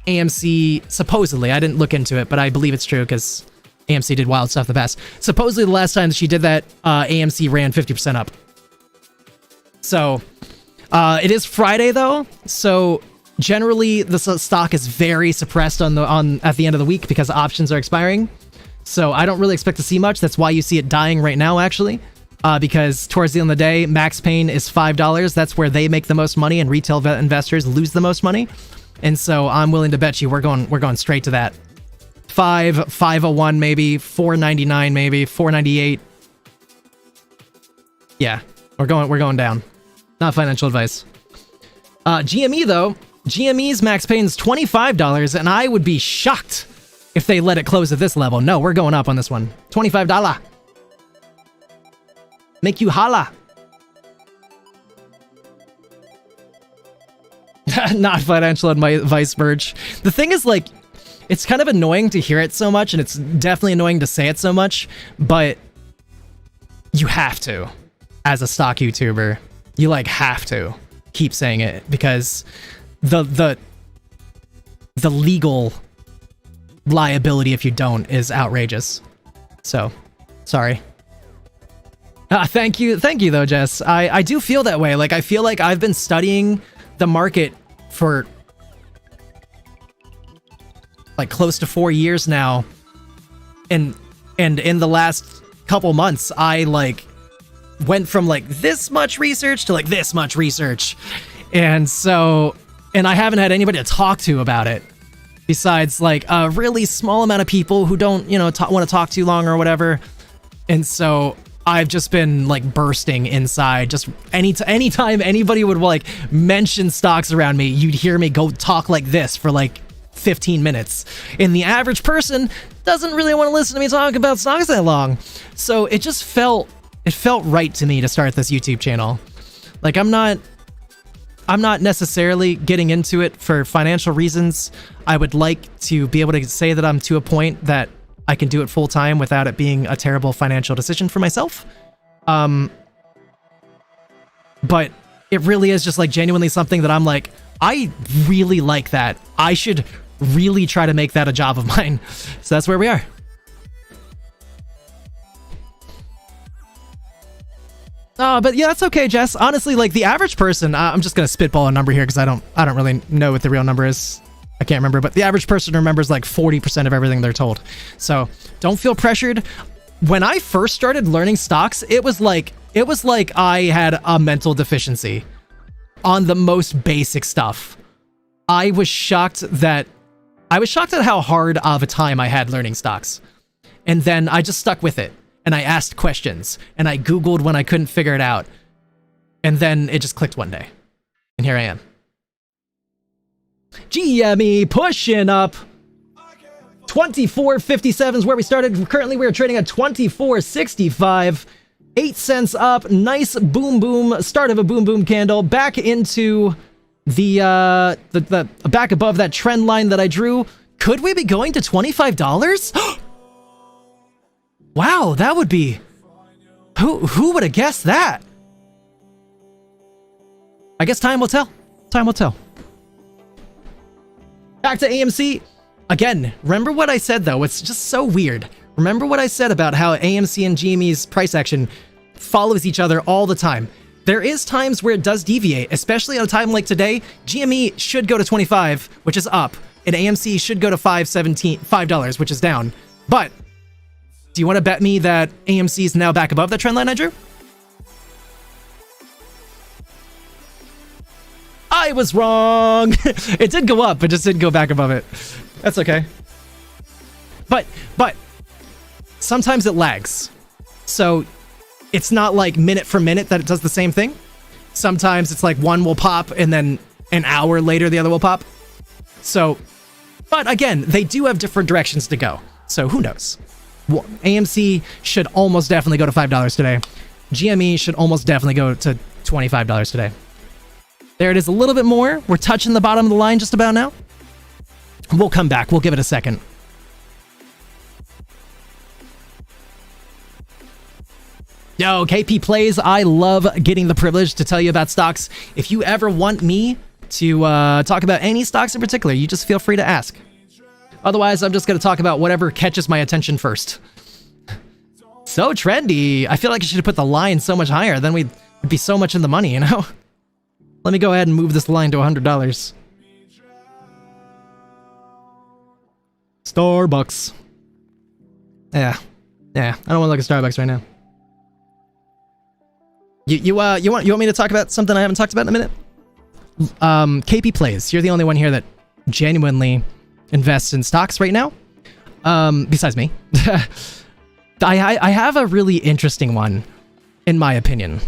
AMC, supposedly, I didn't look into it, but I believe it's true because AMC did wild stuff the past. Supposedly the last time she did that, AMC ran 50% up. So, it is Friday though, so generally the stock is very suppressed at the end of the week because options are expiring. So I don't really expect to see much. That's why you see it dying right now, actually. Because towards the end of the day, Max Payne is $5. That's where they make the most money, and retail investors lose the most money. And so I'm willing to bet you we're going straight to that. 501 maybe, 499 maybe, 498. Yeah, we're going down. Not financial advice. GME though, GME's Max Payne's $25, and I would be shocked if they let it close at this level. No, we're going up on this one. $25. Make you holla. Not financial advice, Merge. The thing is, like, it's kind of annoying to hear it so much, and it's definitely annoying to say it so much, but you have to, as a stock YouTuber, you, like, have to keep saying it, because the legal liability if you don't is outrageous. So, sorry. Thank you though, Jess. I do feel that way. Like, I feel like I've been studying the market for like close to 4 years now, and in the last couple months I like went from like this much research to like this much research, and I haven't had anybody to talk to about it besides like a really small amount of people who don't, you know, want to talk too long or whatever. And so I've just been like bursting inside. Just anytime anybody would like mention stocks around me, you'd hear me go talk like this for like 15 minutes. And the average person doesn't really want to listen to me talk about stocks that long. So it felt right to me to start this YouTube channel. Like, I'm not necessarily getting into it for financial reasons. I would like to be able to say that I'm to a point that I can do it full time without it being a terrible financial decision for myself. But it really is just like genuinely something that I'm like, I really like that. I should really try to make that a job of mine. So that's where we are. But yeah, that's okay, Jess. Honestly, like the average person, I'm just gonna spitball a number here because I don't really know what the real number is. I can't remember, but the average person remembers like 40% of everything they're told. So don't feel pressured. When I first started learning stocks, it was like I had a mental deficiency on the most basic stuff. I was shocked at how hard of a time I had learning stocks. And then I just stuck with it. And I asked questions. And I Googled when I couldn't figure it out. And then it just clicked one day. And here I am. GME pushing up. 24.57 is where we started. Currently, we are trading at 24.65. 8 cents up. Nice boom boom. Start of a boom boom candle. Back into the back above that trend line that I drew. Could we be going to $25? Wow, that would be... Who would have guessed that? I guess time will tell. Time will tell. Back to AMC. Again, remember what I said though, it's just so weird. Remember what I said about how AMC and GME's price action follows each other all the time. There is times where it does deviate, especially on a time like today. GME should go to 25, which is up, and AMC should go to $5, which is down. But do you want to bet me that AMC is now back above that trend line I drew? I was wrong. It did go up, but just didn't go back above it. That's okay. But sometimes it lags. So it's not like minute for minute that it does the same thing. Sometimes it's like one will pop and then an hour later the other will pop. So, but again, they do have different directions to go. So who knows? Well, AMC should almost definitely go to $5 today. GME should almost definitely go to $25 today. There it is, a little bit more. We're touching the bottom of the line just about now. We'll come back. We'll give it a second. Yo, KP Plays, I love getting the privilege to tell you about stocks. If you ever want me to talk about any stocks in particular, you just feel free to ask. Otherwise, I'm just going to talk about whatever catches my attention first. So trendy. I feel like I should have put the line so much higher. Then we'd be so much in the money, you know? Let me go ahead and move this line to $100. Starbucks. Yeah. I don't want to look at Starbucks right now. You want me to talk about something I haven't talked about in a minute? KP Plays. You're the only one here that genuinely invests in stocks right now. Besides me. I have a really interesting one, in my opinion.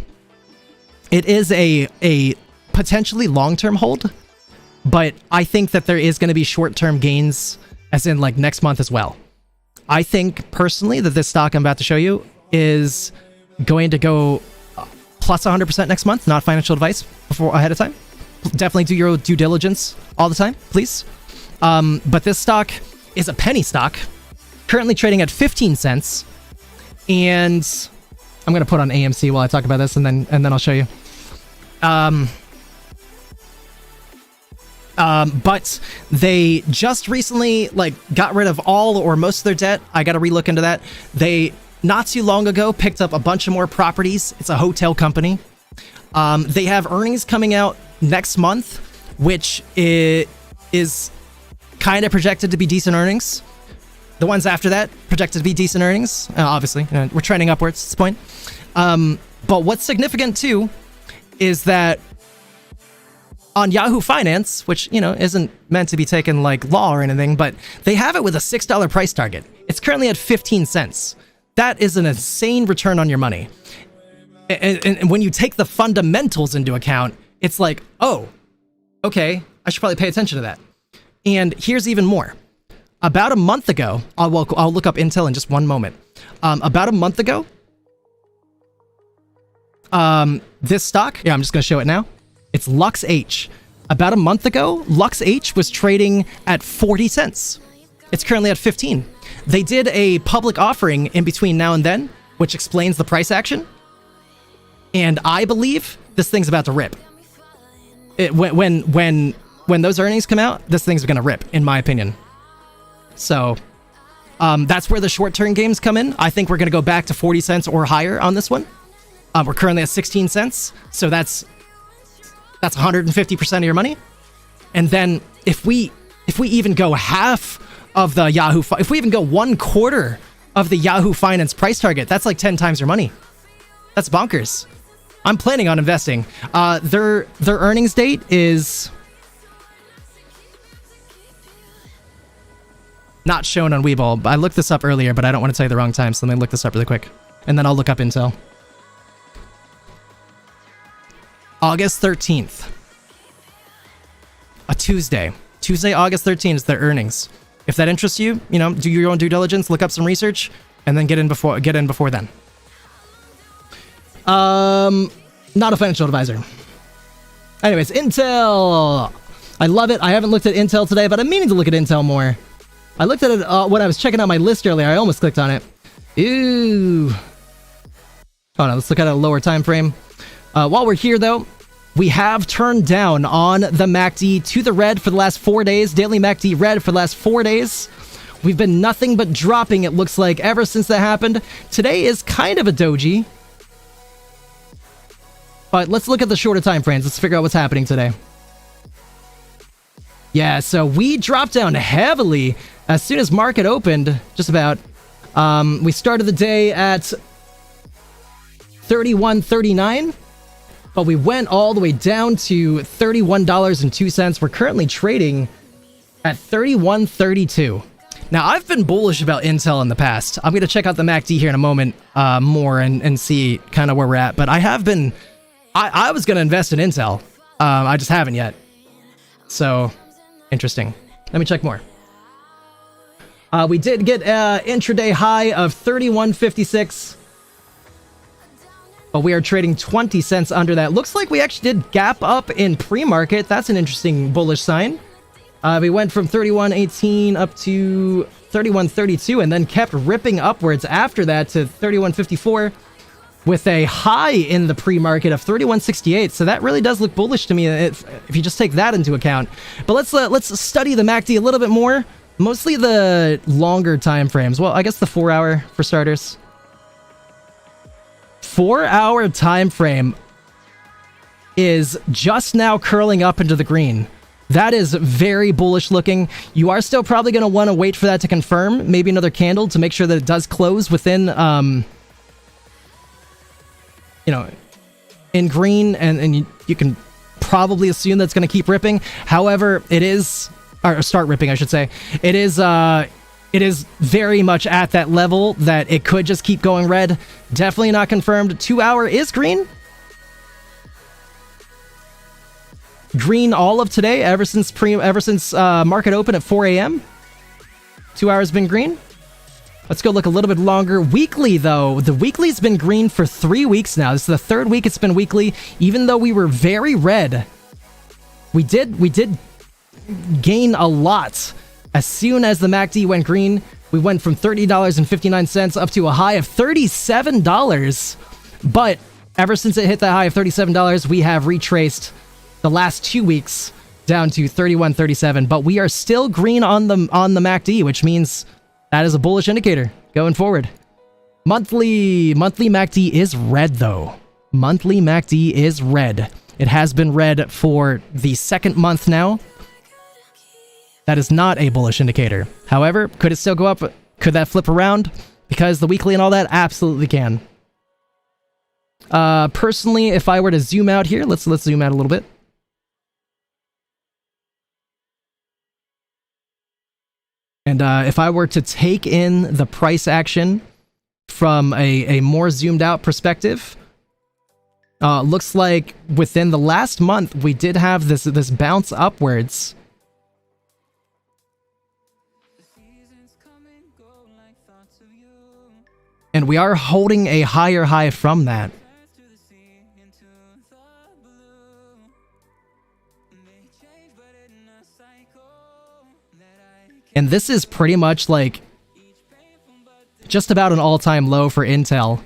It is a potentially long-term hold, but I think that there is going to be short-term gains, as in like next month as well. I think personally that this stock I'm about to show you is going to go plus 100% next month. Not financial advice ahead of time. Definitely do your due diligence all the time, please. But this stock is a penny stock, currently trading at 15 cents. And I'm going to put on AMC while I talk about this, and then I'll show you. But they just recently got rid of all or most of their debt. I got to relook into that. They not too long ago picked up a bunch of more properties. It's a hotel company. They have earnings coming out next month, which is kind of projected to be decent earnings. The ones after that projected to be decent earnings. Obviously, we're trending upwards at this point. But what's significant too is that on Yahoo Finance, which, isn't meant to be taken like law or anything, but they have it with a $6 price target. It's currently at 15 cents. That is an insane return on your money. And when you take the fundamentals into account, it's like, oh, okay, I should probably pay attention to that. And here's even more. About a month ago, I'll look up Intel in just one moment. About a month ago, this stock, I'm just going to show it now. It's Lux H. About a month ago, Lux H was trading at 40 cents. It's currently at 15. They did a public offering in between now and then, which explains the price action. And I believe this thing's about to rip. When those earnings come out, this thing's going to rip, in my opinion. So, that's where the short-term games come in. I think we're going to go back to 40 cents or higher on this one. We're currently at 16 cents, so that's 150% of your money. And then if we even go half of the Yahoo, if we even go 1/4 of the Yahoo Finance price target, that's like 10 times your money. That's bonkers. I'm planning on investing. Their earnings date is not shown on Webull. I looked this up earlier, but I don't want to tell you the wrong time, so let me look this up really quick. And then I'll look up Intel. August 13th. A Tuesday. Tuesday, August 13th is their earnings. If that interests you, do your own due diligence, look up some research, and then get in before then. Not a financial advisor. Anyways, Intel. I love it. I haven't looked at Intel today, but I'm meaning to look at Intel more. I looked at it when I was checking out my list earlier. I almost clicked on it. Ooh. Hold on, let's look at a lower time frame. While we're here, though, we have turned down on the MACD to the red for the last 4 days. Daily MACD red for the last 4 days. We've been nothing but dropping, it looks like, ever since that happened. Today is kind of a doji. But let's look at the shorter time frames. Let's figure out what's happening today. Yeah, so we dropped down heavily as soon as market opened, just about. We started the day at 31.39, but we went all the way down to $31.02. We're currently trading at 31.32. Now, I've been bullish about Intel in the past. I'm going to check out the MACD here in a moment more and see kind of where we're at. But I have been... I was going to invest in Intel. I just haven't yet. So, interesting. Let me check more. We did get an intraday high of 31.56. But we are trading 20 cents under that. Looks like we actually did gap up in pre-market. That's an interesting bullish sign. We went from 31.18 up to 31.32 and then kept ripping upwards after that to 31.54. with a high in the pre-market of 31.68. So that really does look bullish to me if you just take that into account. But let's study the MACD a little bit more. Mostly the longer time frames. Well, I guess the 4 hour for starters. 4 hour time frame is just now curling up into the green. That is very bullish looking. You are still probably going to want to wait for that to confirm. Maybe another candle to make sure that it does close within, you know, in green. And you can probably assume that's going to keep ripping. However, it is, or start ripping, I should say. It is very much at that level that it could just keep going red. Definitely not confirmed. 2 hour is green. Green all of today, ever since market open at 4 a.m. 2 hours been green. Let's go look a little bit longer. Weekly, though. The weekly's been green for 3 weeks now. This is the third week it's been weekly. Even though we were very red, we did gain a lot. As soon as the MACD went green, we went from $30.59 up to a high of $37. But ever since it hit that high of $37, we have retraced the last 2 weeks down to 31.37, but we are still green on the MACD, which means that is a bullish indicator going forward. Monthly MACD is red though. Monthly MACD is red. It has been red for the second month now. That is not a bullish indicator. However, could it still go up? Could that flip around? Because the weekly and all that absolutely can. Personally, if I were to zoom out here, let's zoom out a little bit. And if I were to take in the price action from a more zoomed out perspective, looks like within the last month we did have this bounce upwards. And we are holding a higher high from that. And this is pretty much like just about an all-time low for Intel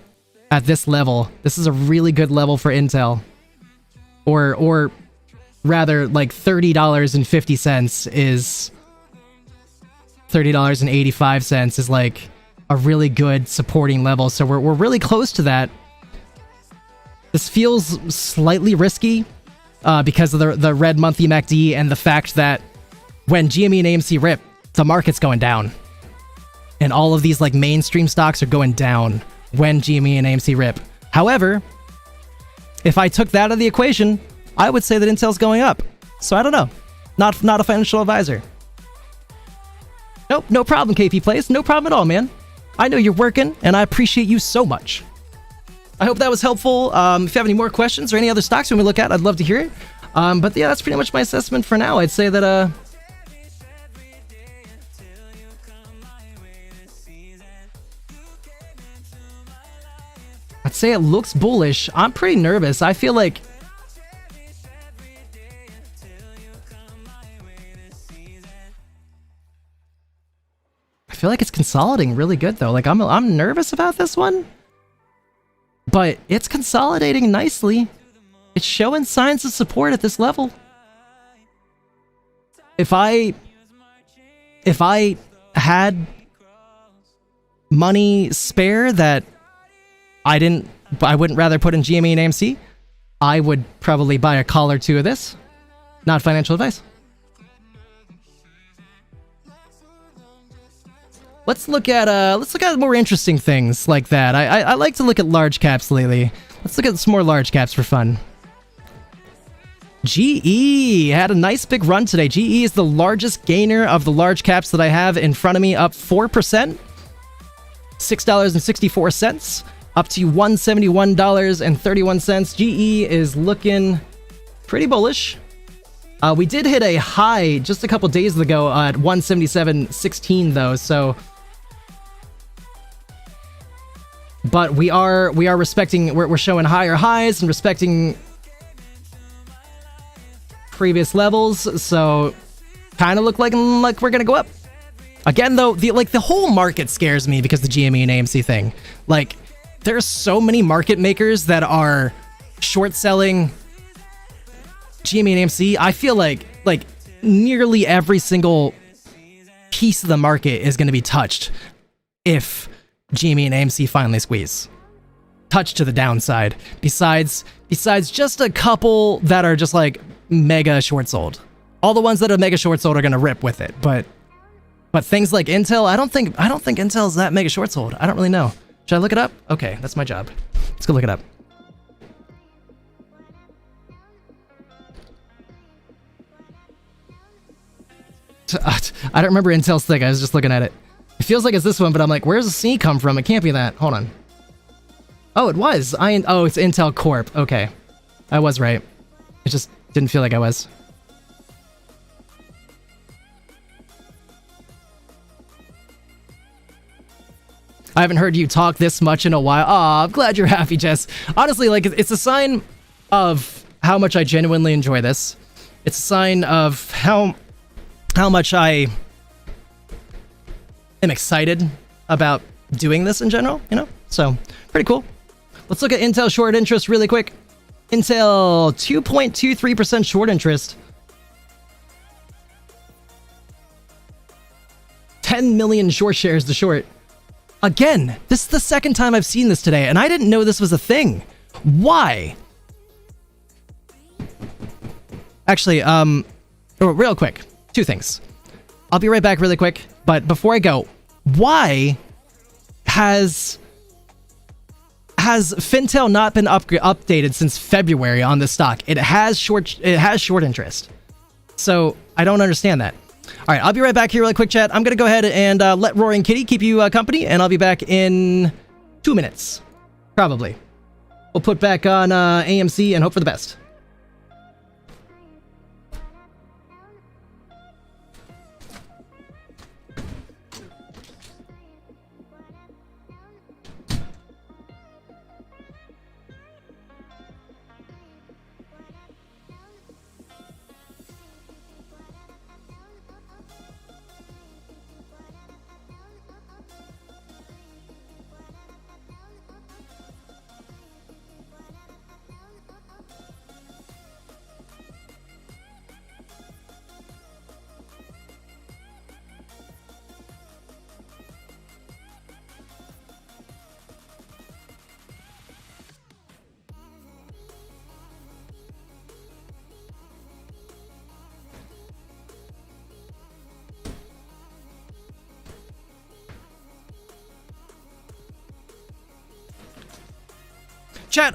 at this level. This is a really good level for Intel. Or rather, like $30.50 is $30.85 is like a really good supporting level. So we're really close to that. This feels slightly risky because of the red monthly MACD and the fact that when GME and AMC rip, the market's going down. And all of these like mainstream stocks are going down when GME and AMC rip. However, if I took that out of the equation, I would say that Intel's going up. So I don't know. Not a financial advisor. Nope, no problem, KP Plays. No problem at all, man. I know you're working, and I appreciate you so much. I hope that was helpful. If you have any more questions or any other stocks you want me to look at, I'd love to hear it. But yeah, that's pretty much my assessment for now. I'd say that I'd say it looks bullish. I'm pretty nervous. I feel like it's consolidating really good though. Like I'm nervous about this one, but it's consolidating nicely. It's showing signs of support at this level. If I had money spare that I wouldn't rather put in GME and AMC, I would probably buy a call or two of this. Not financial advice. Let's look at more interesting things like that. I like to look at large caps lately. Let's look at some more large caps for fun. GE had a nice big run today. GE is the largest gainer of the large caps that I have in front of me, up 4%, $6.64, up to $171.31. GE is looking pretty bullish. We did hit a high just a couple days ago at 177.16 though, so but we are respecting, we're showing higher highs and respecting previous levels, so kind of look like we're gonna go up again though. The whole market scares me because the GME and AMC thing. Like, there's so many market makers that are short selling GME and AMC. I feel like nearly every single piece of the market is going to be touched if GME and AMC finally squeeze. Touched to the downside. Besides just a couple that are just like mega short sold. All the ones that are mega short sold are going to rip with it, but things like Intel, I don't think Intel's that mega short sold. I don't really know. Should I look it up? Okay, that's my job. Let's go look it up. I don't remember Intel's thing. I was just looking at it. It feels like it's this one, but I'm like, where's the C come from? It can't be that. Hold on. Oh, it was. Oh, it's Intel Corp. Okay. I was right. It just didn't feel like I was. I haven't heard you talk this much in a while. Aw, I'm glad you're happy, Jess. Honestly, like, it's a sign of how much I genuinely enjoy this. It's a sign of how much I am excited about doing this in general, you know? So, pretty cool. Let's look at Intel short interest really quick. Intel, 2.23% short interest. 10 million short shares to short. Again, this is the second time I've seen this today, and I didn't know this was a thing. Why? Actually, real quick, two things. I'll be right back really quick, but before I go, why has Fintel not been updated since February on this stock? It has short interest. So I don't understand that. All right, I'll be right back here really quick, chat. I'm going to go ahead and let Roaring Kitty keep you company, and I'll be back in 2 minutes, probably. We'll put back on AMC and hope for the best. Chat,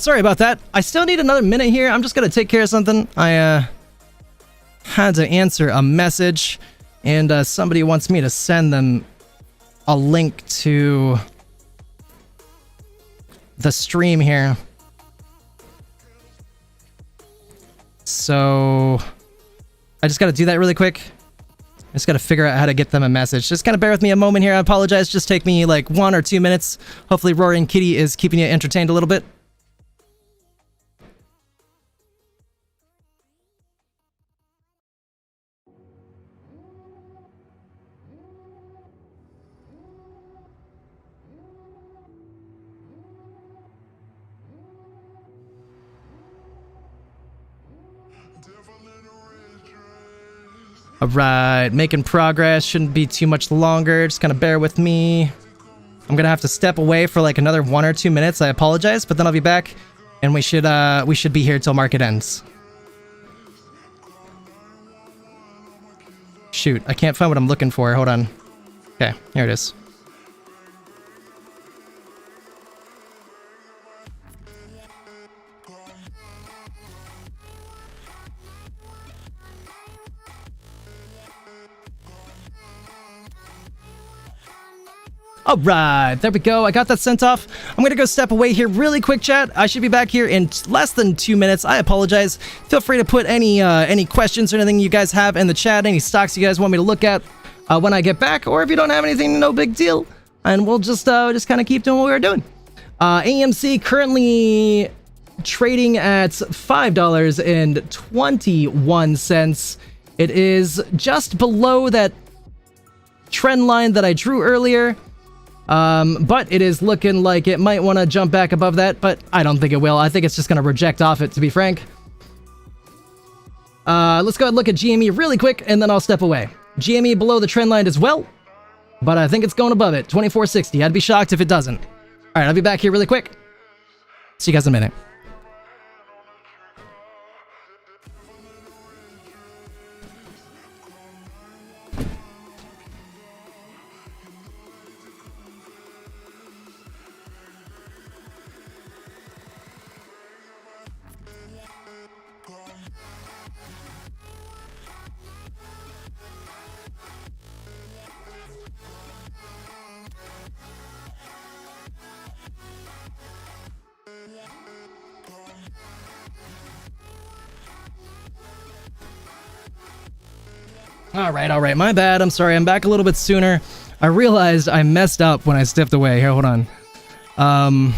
sorry about that. I still need another minute here. I'm just gonna take care of something. I had to answer a message, and somebody wants me to send them a link to the stream here. So I just gotta do that really quick. I just gotta figure out how to get them a message. Just kind of bear with me a moment here. I apologize. Just take me like 1 or 2 minutes. Hopefully Roaring Kitty is keeping you entertained a little bit. Alright, making progress. Shouldn't be too much longer. Just kind of bear with me. I'm gonna have to step away for like another 1 or 2 minutes. I apologize, but then I'll be back, and we should be here till market ends. Shoot, I can't find what I'm looking for. Hold on. Okay, here it is. Alright, there we go. I got that sent off. I'm gonna go step away here really quick, chat. I should be back here in less than 2 minutes. I apologize. Feel free to put any questions or anything you guys have in the chat, any stocks you guys want me to look at when I get back, or if you don't have anything, no big deal. And we'll just kind of keep doing what we're doing. AMC currently trading at $5.21. It is just below that trend line that I drew earlier. But it is looking like it might want to jump back above that, but I don't think it will. I think it's just going to reject off it, to be frank. Let's go ahead and look at GME really quick, and then I'll step away. GME below the trend line as well, but I think it's going above it. 2460. I'd be shocked if it doesn't. All right, I'll be back here really quick. See you guys in a minute. All right, my bad. I'm sorry, I'm back a little bit sooner. I realized I messed up when I stepped away. Here, hold on. I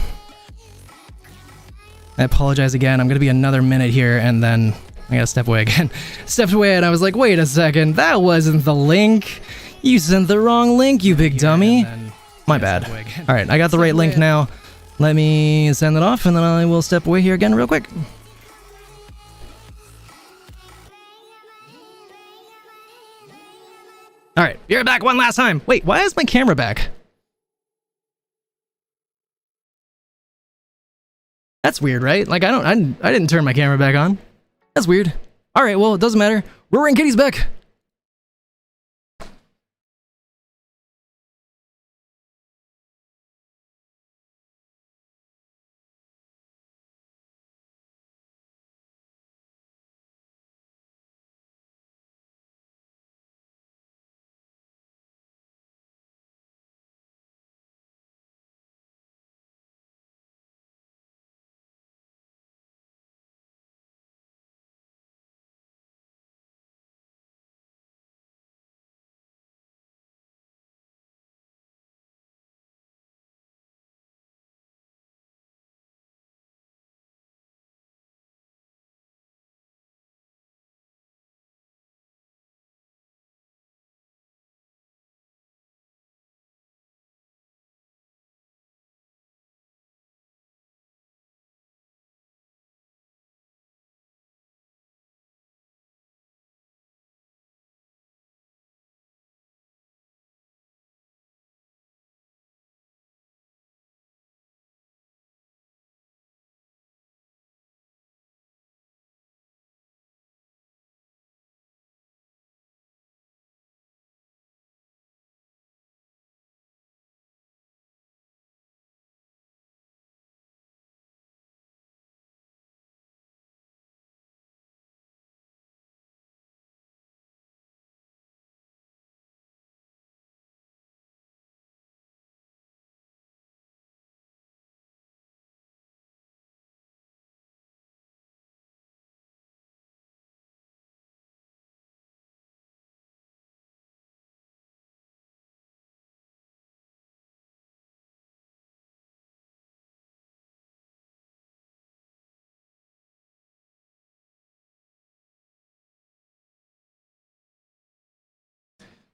apologize again. I'm gonna be another minute here, and then I gotta step away again. Stepped away, and I was like, wait a second, that wasn't the link. You sent the wrong link, you big dummy. My bad. All right, I got the right link now. Let me send it off, and then I will step away here again real quick. All right, you're back one last time. Wait, why is my camera back? That's weird, right? Like, I didn't turn my camera back on. That's weird. All right, well, it doesn't matter. Roaring Kitty's back.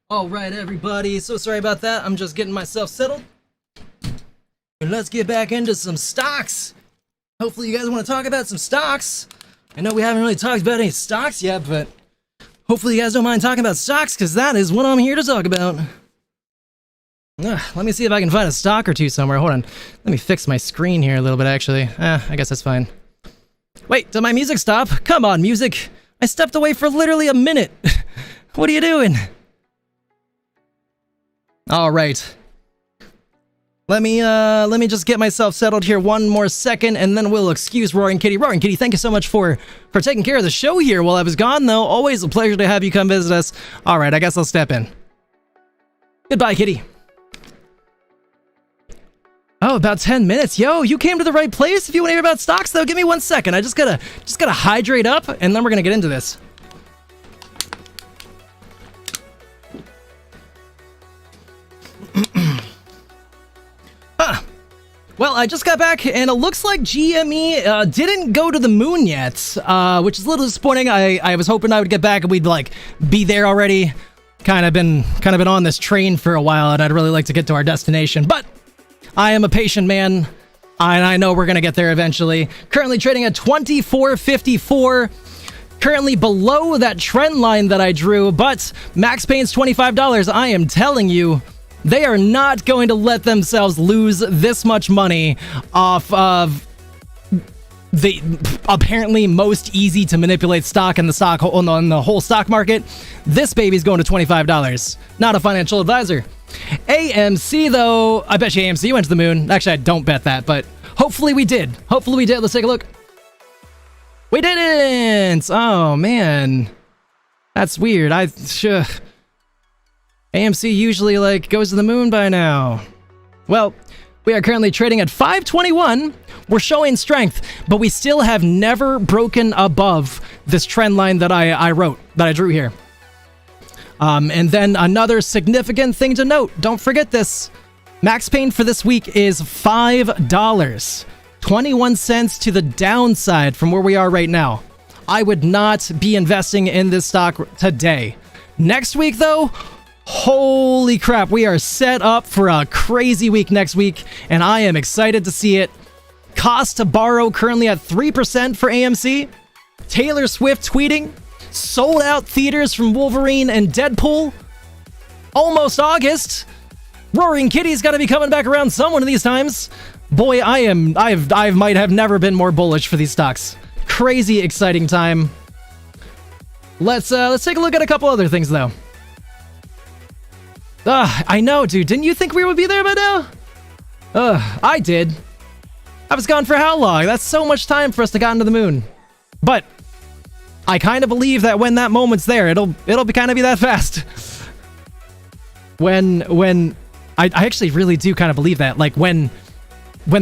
All right, everybody. So sorry about that. I'm just getting myself settled. And let's get back into some stocks. Hopefully you guys want to talk about some stocks. I know we haven't really talked about any stocks yet, but hopefully you guys don't mind talking about stocks, because that is what I'm here to talk about. Let me see if I can find a stock or two somewhere. Hold on. Let me fix my screen here a little bit, actually. I guess that's fine. Wait, did my music stop? Come on, music. I stepped away for literally a minute. What are you doing? All right. Let me just get myself settled here one more second, and then we'll excuse Roaring Kitty. Roaring Kitty, thank you so much for taking care of the show here while I was gone, though. Always a pleasure to have you come visit us. All right, I guess I'll step in. Goodbye, Kitty. Oh, about 10 minutes. Yo, you came to the right place. If you want to hear about stocks, though, give me 1 second. I just gotta hydrate up, and then we're gonna get into this. Well, I just got back, and it looks like GME didn't go to the moon yet, which is a little disappointing. I was hoping I would get back and we'd, like, be there already. kind of been on this train for a while, and I'd really like to get to our destination. But I am a patient man, and I know we're gonna get there eventually. Currently trading at 24.54. Currently below that trend line that I drew, but Max Payne's $25. I am telling you, they are not going to let themselves lose this much money off of the apparently most easy to manipulate stock in the whole stock market. This baby's going to $25. Not a financial advisor. AMC though, I bet you AMC went to the moon. Actually, I don't bet that, but hopefully we did. Hopefully we did. Let's take a look. We didn't! Oh, man. That's weird. AMC usually, like, goes to the moon by now. Well, we are currently trading at 521. We're showing strength, but we still have never broken above this trend line that I drew here. And then another significant thing to note. Don't forget this. Max Payne for this week is $5. 21 cents to the downside from where we are right now. I would not be investing in this stock today. Next week, though, holy crap, we are set up for a crazy week next week, and I am excited to see it. Cost to borrow currently at 3% for AMC. Taylor Swift tweeting. Sold out theaters from Wolverine and Deadpool. Almost August. Roaring Kitty's got to be coming back around some one of these times. Boy, I might have never been more bullish for these stocks. Crazy exciting time. Let's take a look at a couple other things though. I know, dude. Didn't you think we would be there by now? I did. I was gone for how long? That's so much time for us to get into the moon. But I kind of believe that when that moment's there, it'll be kind of be that fast. When I actually really do kind of believe that, like when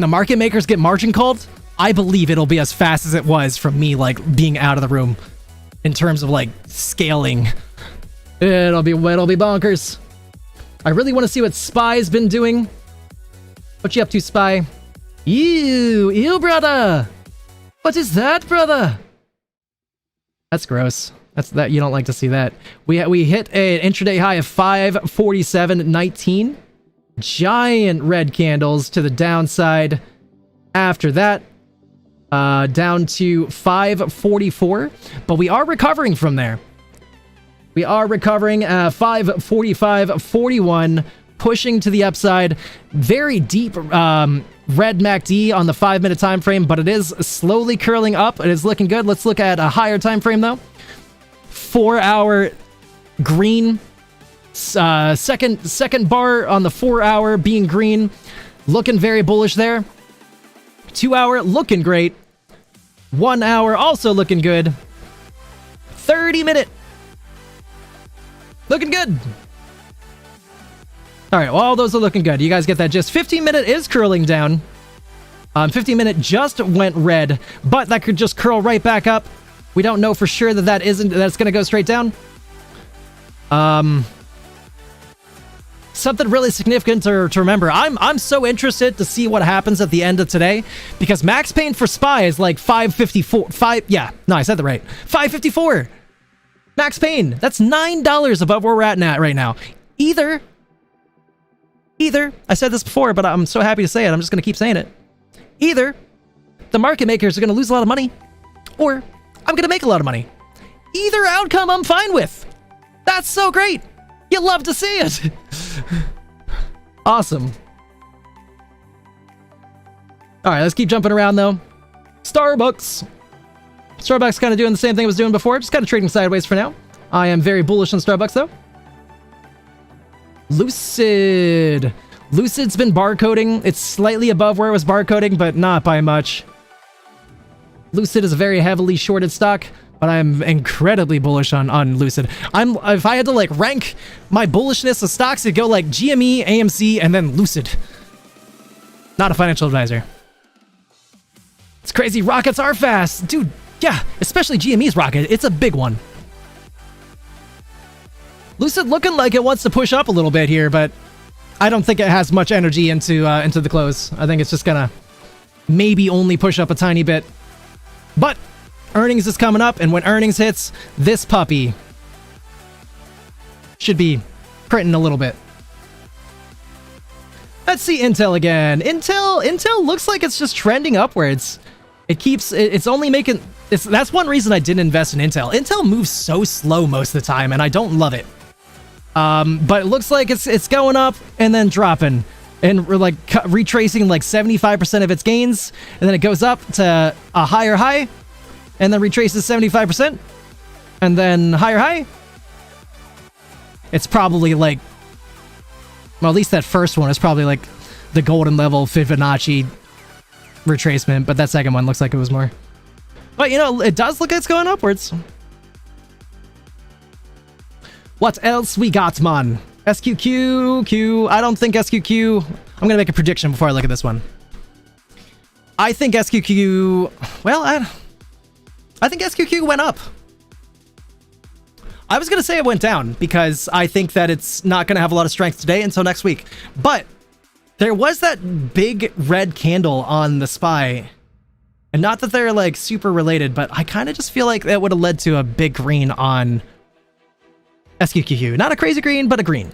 the market makers get margin called, I believe it'll be as fast as it was from me, like, being out of the room in terms of, like, scaling. It'll be bonkers. I really want to see what Spy's been doing. What you up to, Spy? Ew, brother. What is that, brother? That's gross. That you don't like to see that. We hit an intraday high of 547.19. Giant red candles to the downside. After that, down to 544, but we are recovering from there. We are recovering 545.41, pushing to the upside. Very deep red MACD on the 5-minute time frame, but it is slowly curling up. It is looking good. Let's look at a higher time frame though. 4-hour green. Second bar on the 4-hour being green, looking very bullish there. 2-hour looking great. 1 hour also looking good. 30-minute looking good. All right, well, all those are looking good. You guys get that gist. 15-minute is curling down. 15-minute just went red, but that could just curl right back up. We don't know for sure that's going to go straight down. Something really significant to remember. I'm so interested to see what happens at the end of today, because Max Payne for SPY is like 554. I said that right. 554. Max Payne. That's $9 above where we're at right now. Either, I said this before, but I'm so happy to say it, I'm just going to keep saying it. Either the market makers are going to lose a lot of money, or I'm going to make a lot of money. Either outcome I'm fine with. That's so great. You love to see it. Awesome. All right, let's keep jumping around though. Starbucks kind of doing the same thing it was doing before, just kind of trading sideways for now. I am very bullish on Starbucks though. Lucid's been barcoding. It's slightly above where it was barcoding, but not by much. Lucid is a very heavily shorted stock, but I'm incredibly bullish on Lucid. If I had to like rank my bullishness of stocks, it'd go like GME, AMC, and then Lucid. Not a financial advisor. It's crazy. Rockets are fast. Dude, yeah, especially GME's rocket. It's a big one. Lucid looking like it wants to push up a little bit here, but I don't think it has much energy into the close. I think it's just gonna maybe only push up a tiny bit. But earnings is coming up, and when earnings hits, this puppy should be printing a little bit. Let's see Intel again. Intel looks like it's just trending upwards. It's only making, that's one reason I didn't invest in Intel. Intel moves so slow most of the time, and I don't love it. But it looks like it's going up and then dropping. And we're like retracing like 75% of its gains, and then it goes up to a higher high, and then retraces 75%, and then higher high. It's probably like, well, at least that first one is probably like the golden level Fibonacci retracement, but that second one looks like it was more. But you know, it does look like it's going upwards. What else we got, man? SQQ. I don't think SQQ. I'm gonna make a prediction before I look at this one. I think SQQ. Well, I think SQQ went up. I was gonna say it went down because I think that it's not gonna have a lot of strength today until next week. But there was that big red candle on the SPY, and not that they're like super related, but I kind of just feel like that would have led to a big green on SQQQ. Not a crazy green, but a green.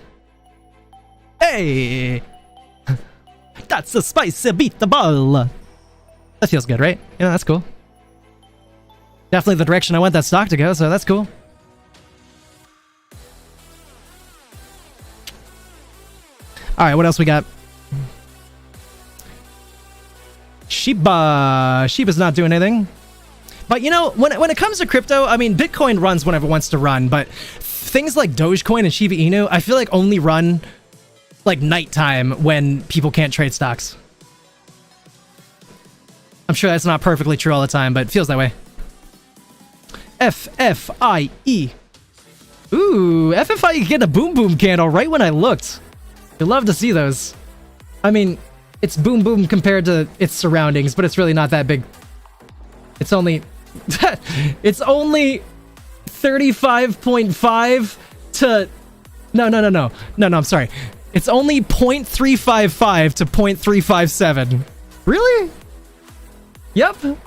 Hey! That's a spicy beat the ball. That feels good, right? Yeah, that's cool. Definitely the direction I want that stock to go, so that's cool. Alright, what else we got? Shiba's not doing anything. But you know, when it comes to crypto, I mean, Bitcoin runs whenever it wants to run, but things like Dogecoin and Shiba Inu, I feel like only run like nighttime when people can't trade stocks. I'm sure that's not perfectly true all the time, but it feels that way. FFIE. Ooh, FFIE getting a boom boom candle right when I looked. You'd love to see those. I mean, it's boom boom compared to its surroundings, but it's really not that big. It's only it's only 35.5 to no, I'm sorry. It's only 0.355 to 0.357. Really? Yep.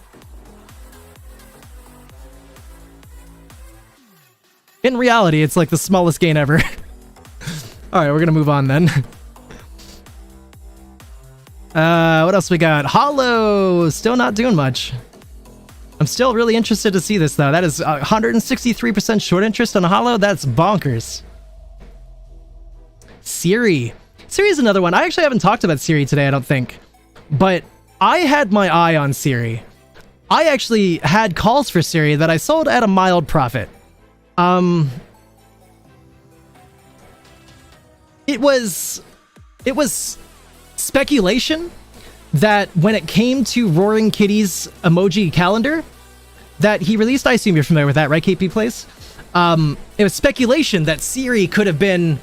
In reality, it's like the smallest gain ever. Alright, we're gonna move on then. What else we got? Hollow, still not doing much. I'm still really interested to see this though. That is 163% short interest on Hollow. That's bonkers. Siri. Siri is another one. I actually haven't talked about Siri today, I don't think. But I had my eye on Siri. I actually had calls for Siri that I sold at a mild profit. It was speculation that when it came to Roaring Kitty's emoji calendar that he released, I assume you're familiar with that, right, KP Plays? It was speculation that Siri could have been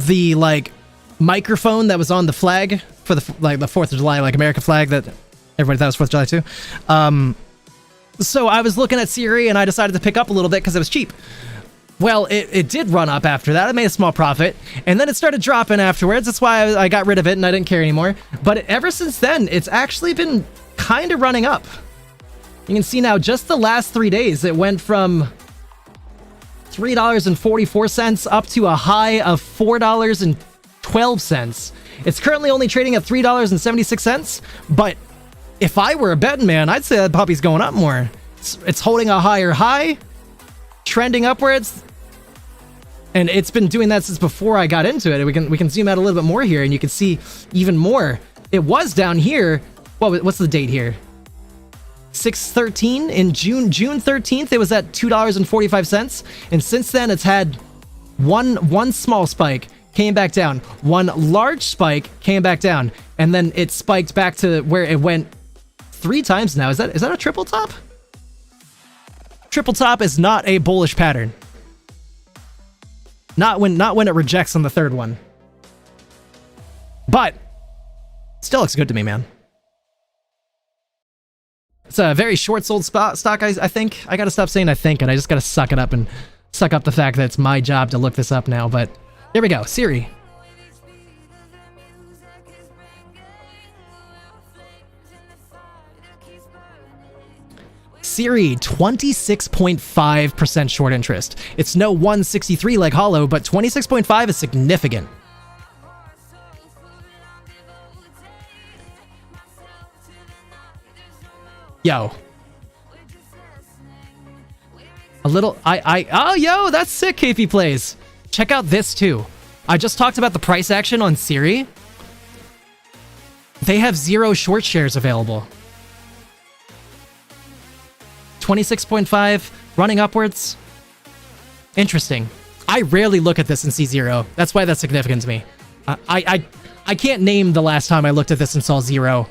the like microphone that was on the flag for the 4th of July, like American flag that everybody thought was 4th of July too. So I was looking at Siri and I decided to pick up a little bit because it was cheap. Well, it did run up after that. I made a small profit, and then it started dropping afterwards. That's why I got rid of it, and I didn't care anymore. But ever since then, it's actually been kind of running up. You can see now, just the last 3 days, it went from $3.44 up to a high of $4.12. It's currently only trading at $3.76, but if I were a betting man, I'd say that puppy's going up more. It's holding a higher high, trending upwards, and it's been doing that since before I got into it. We can zoom out a little bit more here, and you can see even more. It was down here. What's the date here? 6/13 in June 13th. It was at $2.45, and since then it's had one small spike, came back down, one large spike, came back down, and then it spiked back to where it went 3 times now. Is that a triple top? Triple top is not a bullish pattern. Not when it rejects on the 3rd one. But still looks good to me, man. It's a very short sold stock, I think. I gotta stop saying I think, and I just gotta suck it up and suck up the fact that it's my job to look this up now. But here we go. Siri. Siri, 26.5% short interest. It's no 163 like Hollow, but 26.5 is significant. Yo. A little, oh, yo, that's sick, KP Plays. Check out this, too. I just talked about the price action on Siri. They have 0 short shares available. 26.5, running upwards. Interesting. I rarely look at this and see 0. That's why that's significant to me. I can't name the last time I looked at this and saw 0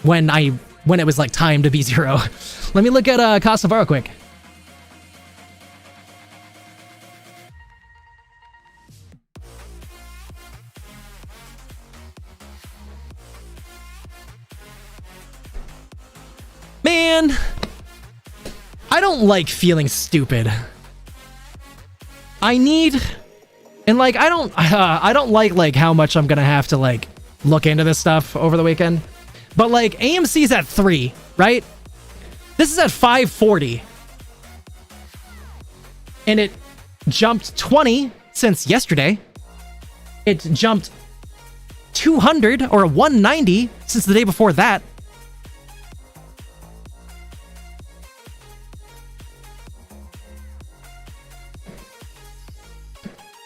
when it was like time to be 0. Let me look at KOSS to borrow quick. Man, I don't like feeling stupid. I need, and like I don't like how much I'm gonna have to like look into this stuff over the weekend. But like AMC's at 3, right? This is at 540. And it jumped 20 since yesterday. It jumped 200 or 190 since the day before that.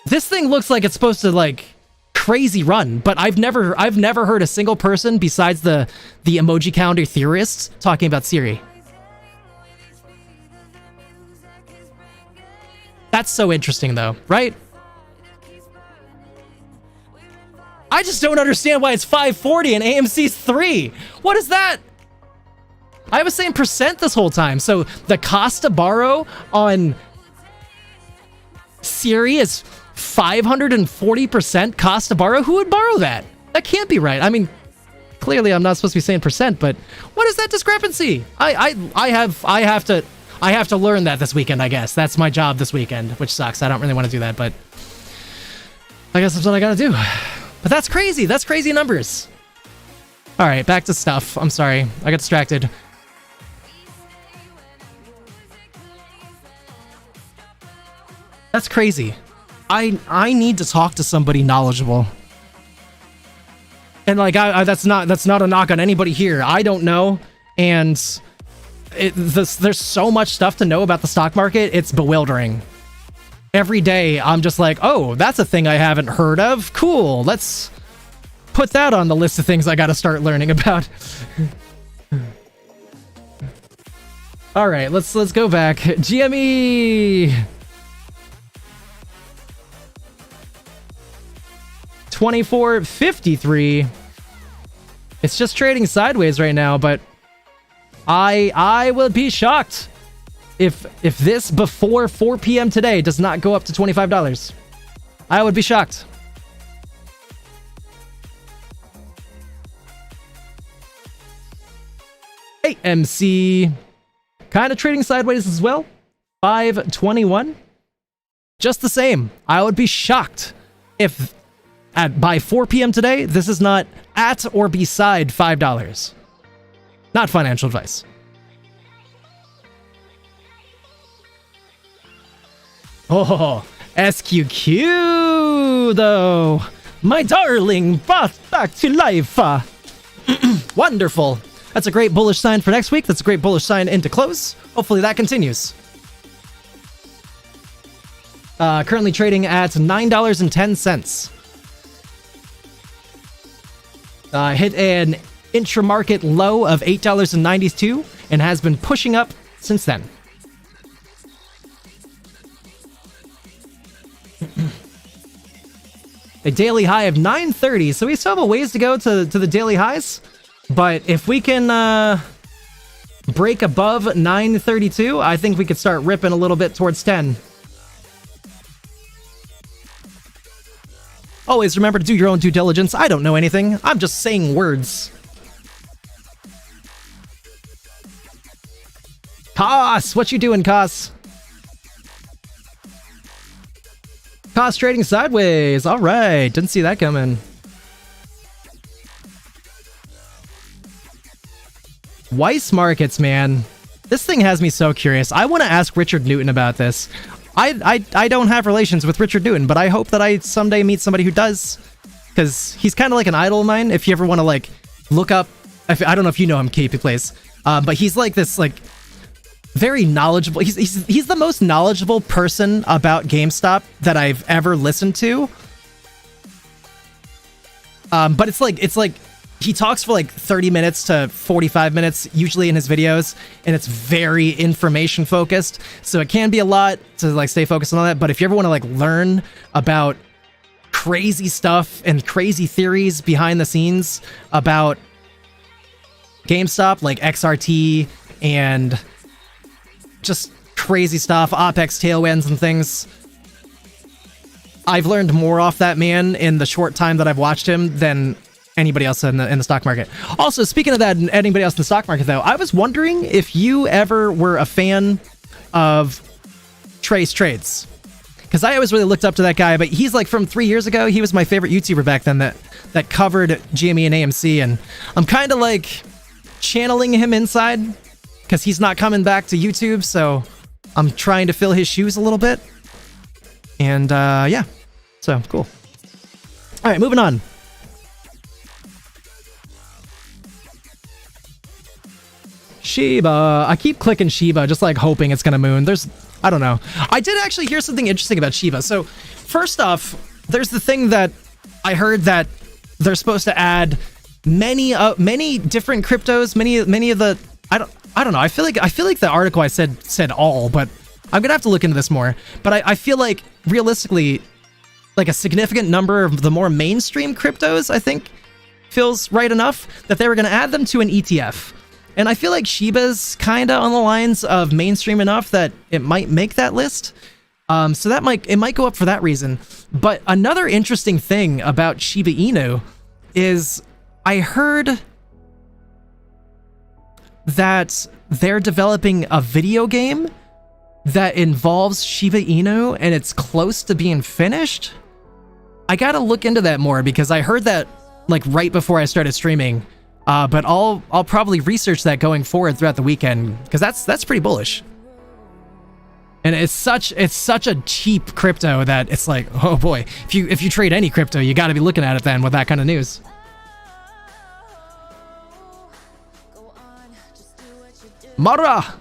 This thing looks like it's supposed to like crazy run, but I've never heard a single person besides the emoji calendar theorists talking about Siri. That's so interesting though, right? I just don't understand why it's 540 and AMC's 3. What is that? I was saying percent this whole time. So the cost to borrow on Siri is 540% cost to borrow. Who would borrow that? That can't be right. I mean, clearly I'm not supposed to be saying percent, but what is that discrepancy? I have to learn that this weekend, I guess. That's my job this weekend, which sucks. I don't really want to do that, but I guess that's what I gotta do. But that's crazy. That's crazy numbers. All right, back to stuff. I'm sorry. I got distracted. That's crazy. I need to talk to somebody knowledgeable. And like that's not a knock on anybody here. I don't know, and there's so much stuff to know about the stock market. It's bewildering. Every day I'm just like, oh, that's a thing I haven't heard of. Cool. Let's put that on the list of things I got to start learning about. All right, let's go back. GME. 24.53. It's just trading sideways right now, but I will be shocked if this before 4 p.m. today does not go up to $25. I would be shocked. AMC kind of trading sideways as well. 521. Just the same. I would be shocked if by 4 p.m. today, this is not at or beside $5. Not financial advice. Oh, SQQ, though. My darling, brought back to life. Wonderful. That's a great bullish sign for next week. That's a great bullish sign into close. Hopefully that continues. Currently trading at $9.10. Hit an intra-market low of $8.92 and has been pushing up since then. A daily high of 930, so we still have a ways to go to the daily highs. But if we can break above 932, I think we could start ripping a little bit towards 10. Always remember to do your own due diligence. I don't know anything. I'm just saying words. KOSS! What you doing, KOSS? KOSS trading sideways. All right. Didn't see that coming. Weiss markets, man. This thing has me so curious. I want to ask Richard Newton about this. I don't have relations with Richard Newton, but I hope that I someday meet somebody who does, because he's kind of like an idol of mine. If you ever want to like look up, I don't know if you know him, KP Plays, but he's like this like very knowledgeable. He's the most knowledgeable person about GameStop that I've ever listened to. But it's like he talks for like 30 minutes to 45 minutes usually in his videos, and it's very information focused, so it can be a lot to like stay focused on all that. But if you ever want to like learn about crazy stuff and crazy theories behind the scenes about GameStop, like XRT and just crazy stuff, OPEX tailwinds and things, I've learned more off that man in the short time that I've watched him than anybody else in the stock market. Also, speaking of that, anybody else in the stock market though, I was wondering if you ever were a fan of Trace Trades, because I always really looked up to that guy. But he's like from 3 years ago. He was my favorite YouTuber back then that covered GME and AMC, and I'm kind of like channeling him inside because he's not coming back to YouTube, so I'm trying to fill his shoes a little bit. And yeah, so cool. All right, moving on. Shiba. I keep clicking Shiba, just like hoping it's gonna moon. I don't know. I did actually hear something interesting about Shiba. So first off, there's the thing that I heard that they're supposed to add many different cryptos, many of the I don't know. I feel like the article I said all, but I'm gonna have to look into this more. But I feel like realistically, like a significant number of the more mainstream cryptos, I think, feels right enough that they were gonna add them to an ETF. And I feel like Shiba's kind of on the lines of mainstream enough that it might make that list. So that might go up for that reason. But another interesting thing about Shiba Inu is I heard that they're developing a video game that involves Shiba Inu and it's close to being finished. I gotta look into that more because I heard that like right before I started streaming. But I'll probably research that going forward throughout the weekend because that's pretty bullish. And it's such a cheap crypto that it's like, oh boy, if you trade any crypto, you got to be looking at it then with that kind of news. Mara,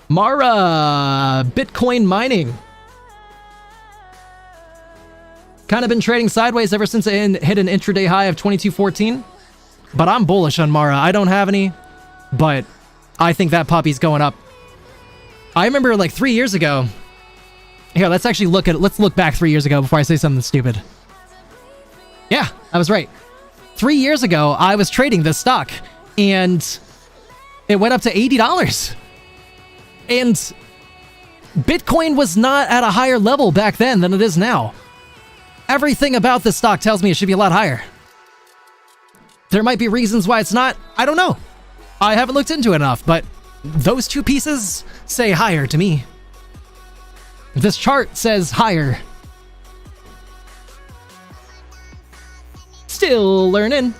Bitcoin mining. Kind of been trading sideways ever since it hit an intraday high of 2214. But I'm bullish on Mara. I don't have any, but I think that puppy's going up. I remember like 3 years ago. Here, let's look back 3 years ago before I say something stupid. Yeah, I was right. 3 years ago, I was trading this stock and it went up to $80. And Bitcoin was not at a higher level back then than it is now. Everything about this stock tells me it should be a lot higher. There might be reasons why it's not. I don't know. I haven't looked into it enough, but those two pieces say higher to me. This chart says higher. Still learning.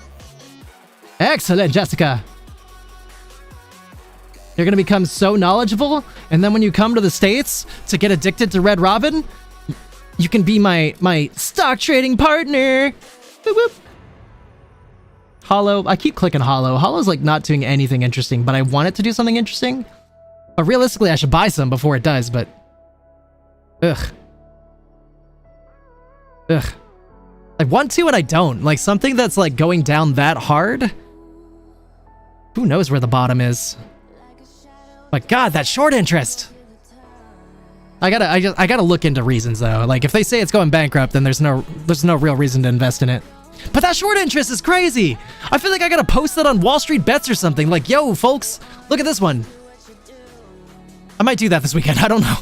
Excellent, Jessica. You're going to become so knowledgeable, and then when you come to the States to get addicted to Red Robin, you can be my stock trading partner. Boop, boop. Hollow. I keep clicking Hollow. Hollow's like not doing anything interesting, but I want it to do something interesting. But realistically, I should buy some before it does, but... Ugh. I want to and I don't. Like something that's like going down that hard. Who knows where the bottom is? But God, that short interest. I gotta look into reasons though. Like if they say it's going bankrupt, then there's no real reason to invest in it. But that short interest is crazy. I feel like I gotta post that on Wall Street Bets or something. Like, yo, folks, look at this one. I might do that this weekend. I don't know.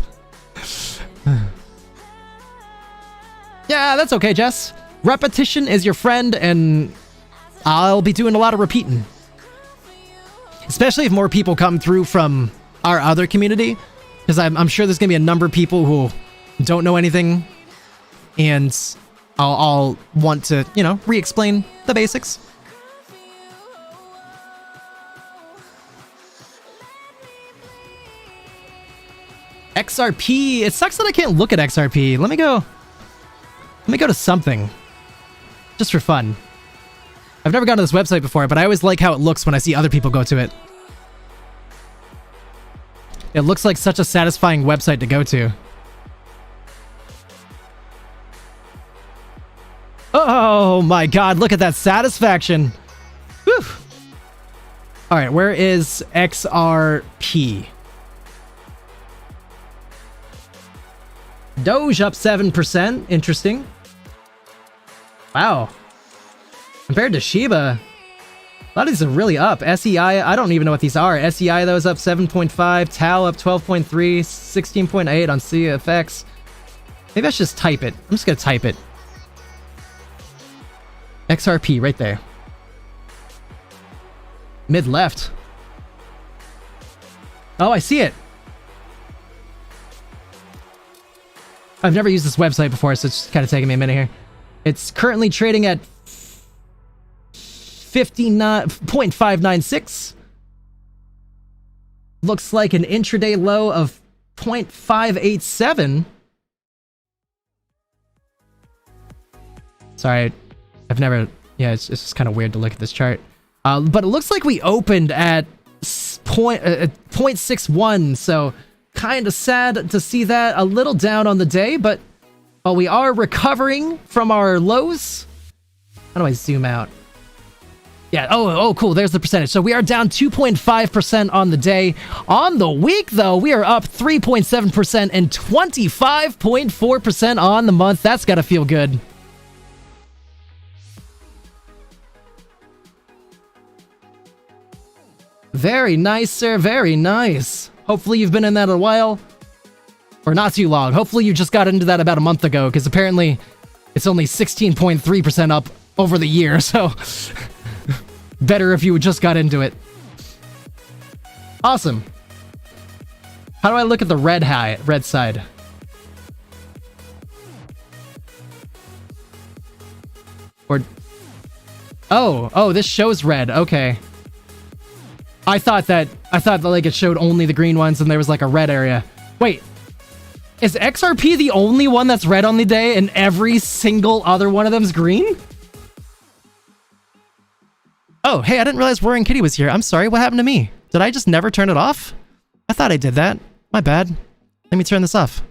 Yeah, that's okay, Jess. Repetition is your friend, and I'll be doing a lot of repeating. Especially if more people come through from our other community. Because I'm sure there's going to be a number of people who don't know anything. And I'll want to, re-explain the basics. XRP. It sucks that I can't look at XRP. Let me go to something. Just for fun. I've never gone to this website before, but I always like how it looks when I see other people go to it. It looks like such a satisfying website to go to. Oh my god, look at that satisfaction. Whew. Alright, where is XRP? Doge up 7%. Interesting. Wow. Compared to Shiba, a lot of these are really up. SEI, I don't even know what these are. SEI, though, is up 7.5. Tau up 12.3. 16.8 on CFX. Maybe I should just type it. I'm just going to type it. XRP, right there. Mid-left. Oh, I see it. I've never used this website before, so it's kind of taking me a minute here. It's currently trading at 59.596. Looks like an intraday low of 0.587. Sorry, I've never... Yeah, it's just kind of weird to look at this chart. But it looks like we opened at 0.61, so kind of sad to see that. A little down on the day, but we are recovering from our lows. How do I zoom out? Yeah, oh, cool, there's the percentage. So we are down 2.5% on the day. On the week, though, we are up 3.7% and 25.4% on the month. That's gotta feel good. Very nice, sir, very nice. Hopefully you've been in that a while. Or not too long. Hopefully you just got into that about a month ago, because apparently it's only 16.3% up over the year, so... Better if you just got into it. Awesome. How do I look at the red side? Or... Oh, this shows red, okay. I thought that like it showed only the green ones and there was like a red area. Wait, is XRP the only one that's red on the day and every single other one of them's green? Oh, hey, I didn't realize Roaring Kitty was here. I'm sorry, what happened to me? Did I just never turn it off? I thought I did that. My bad. Let me turn this off.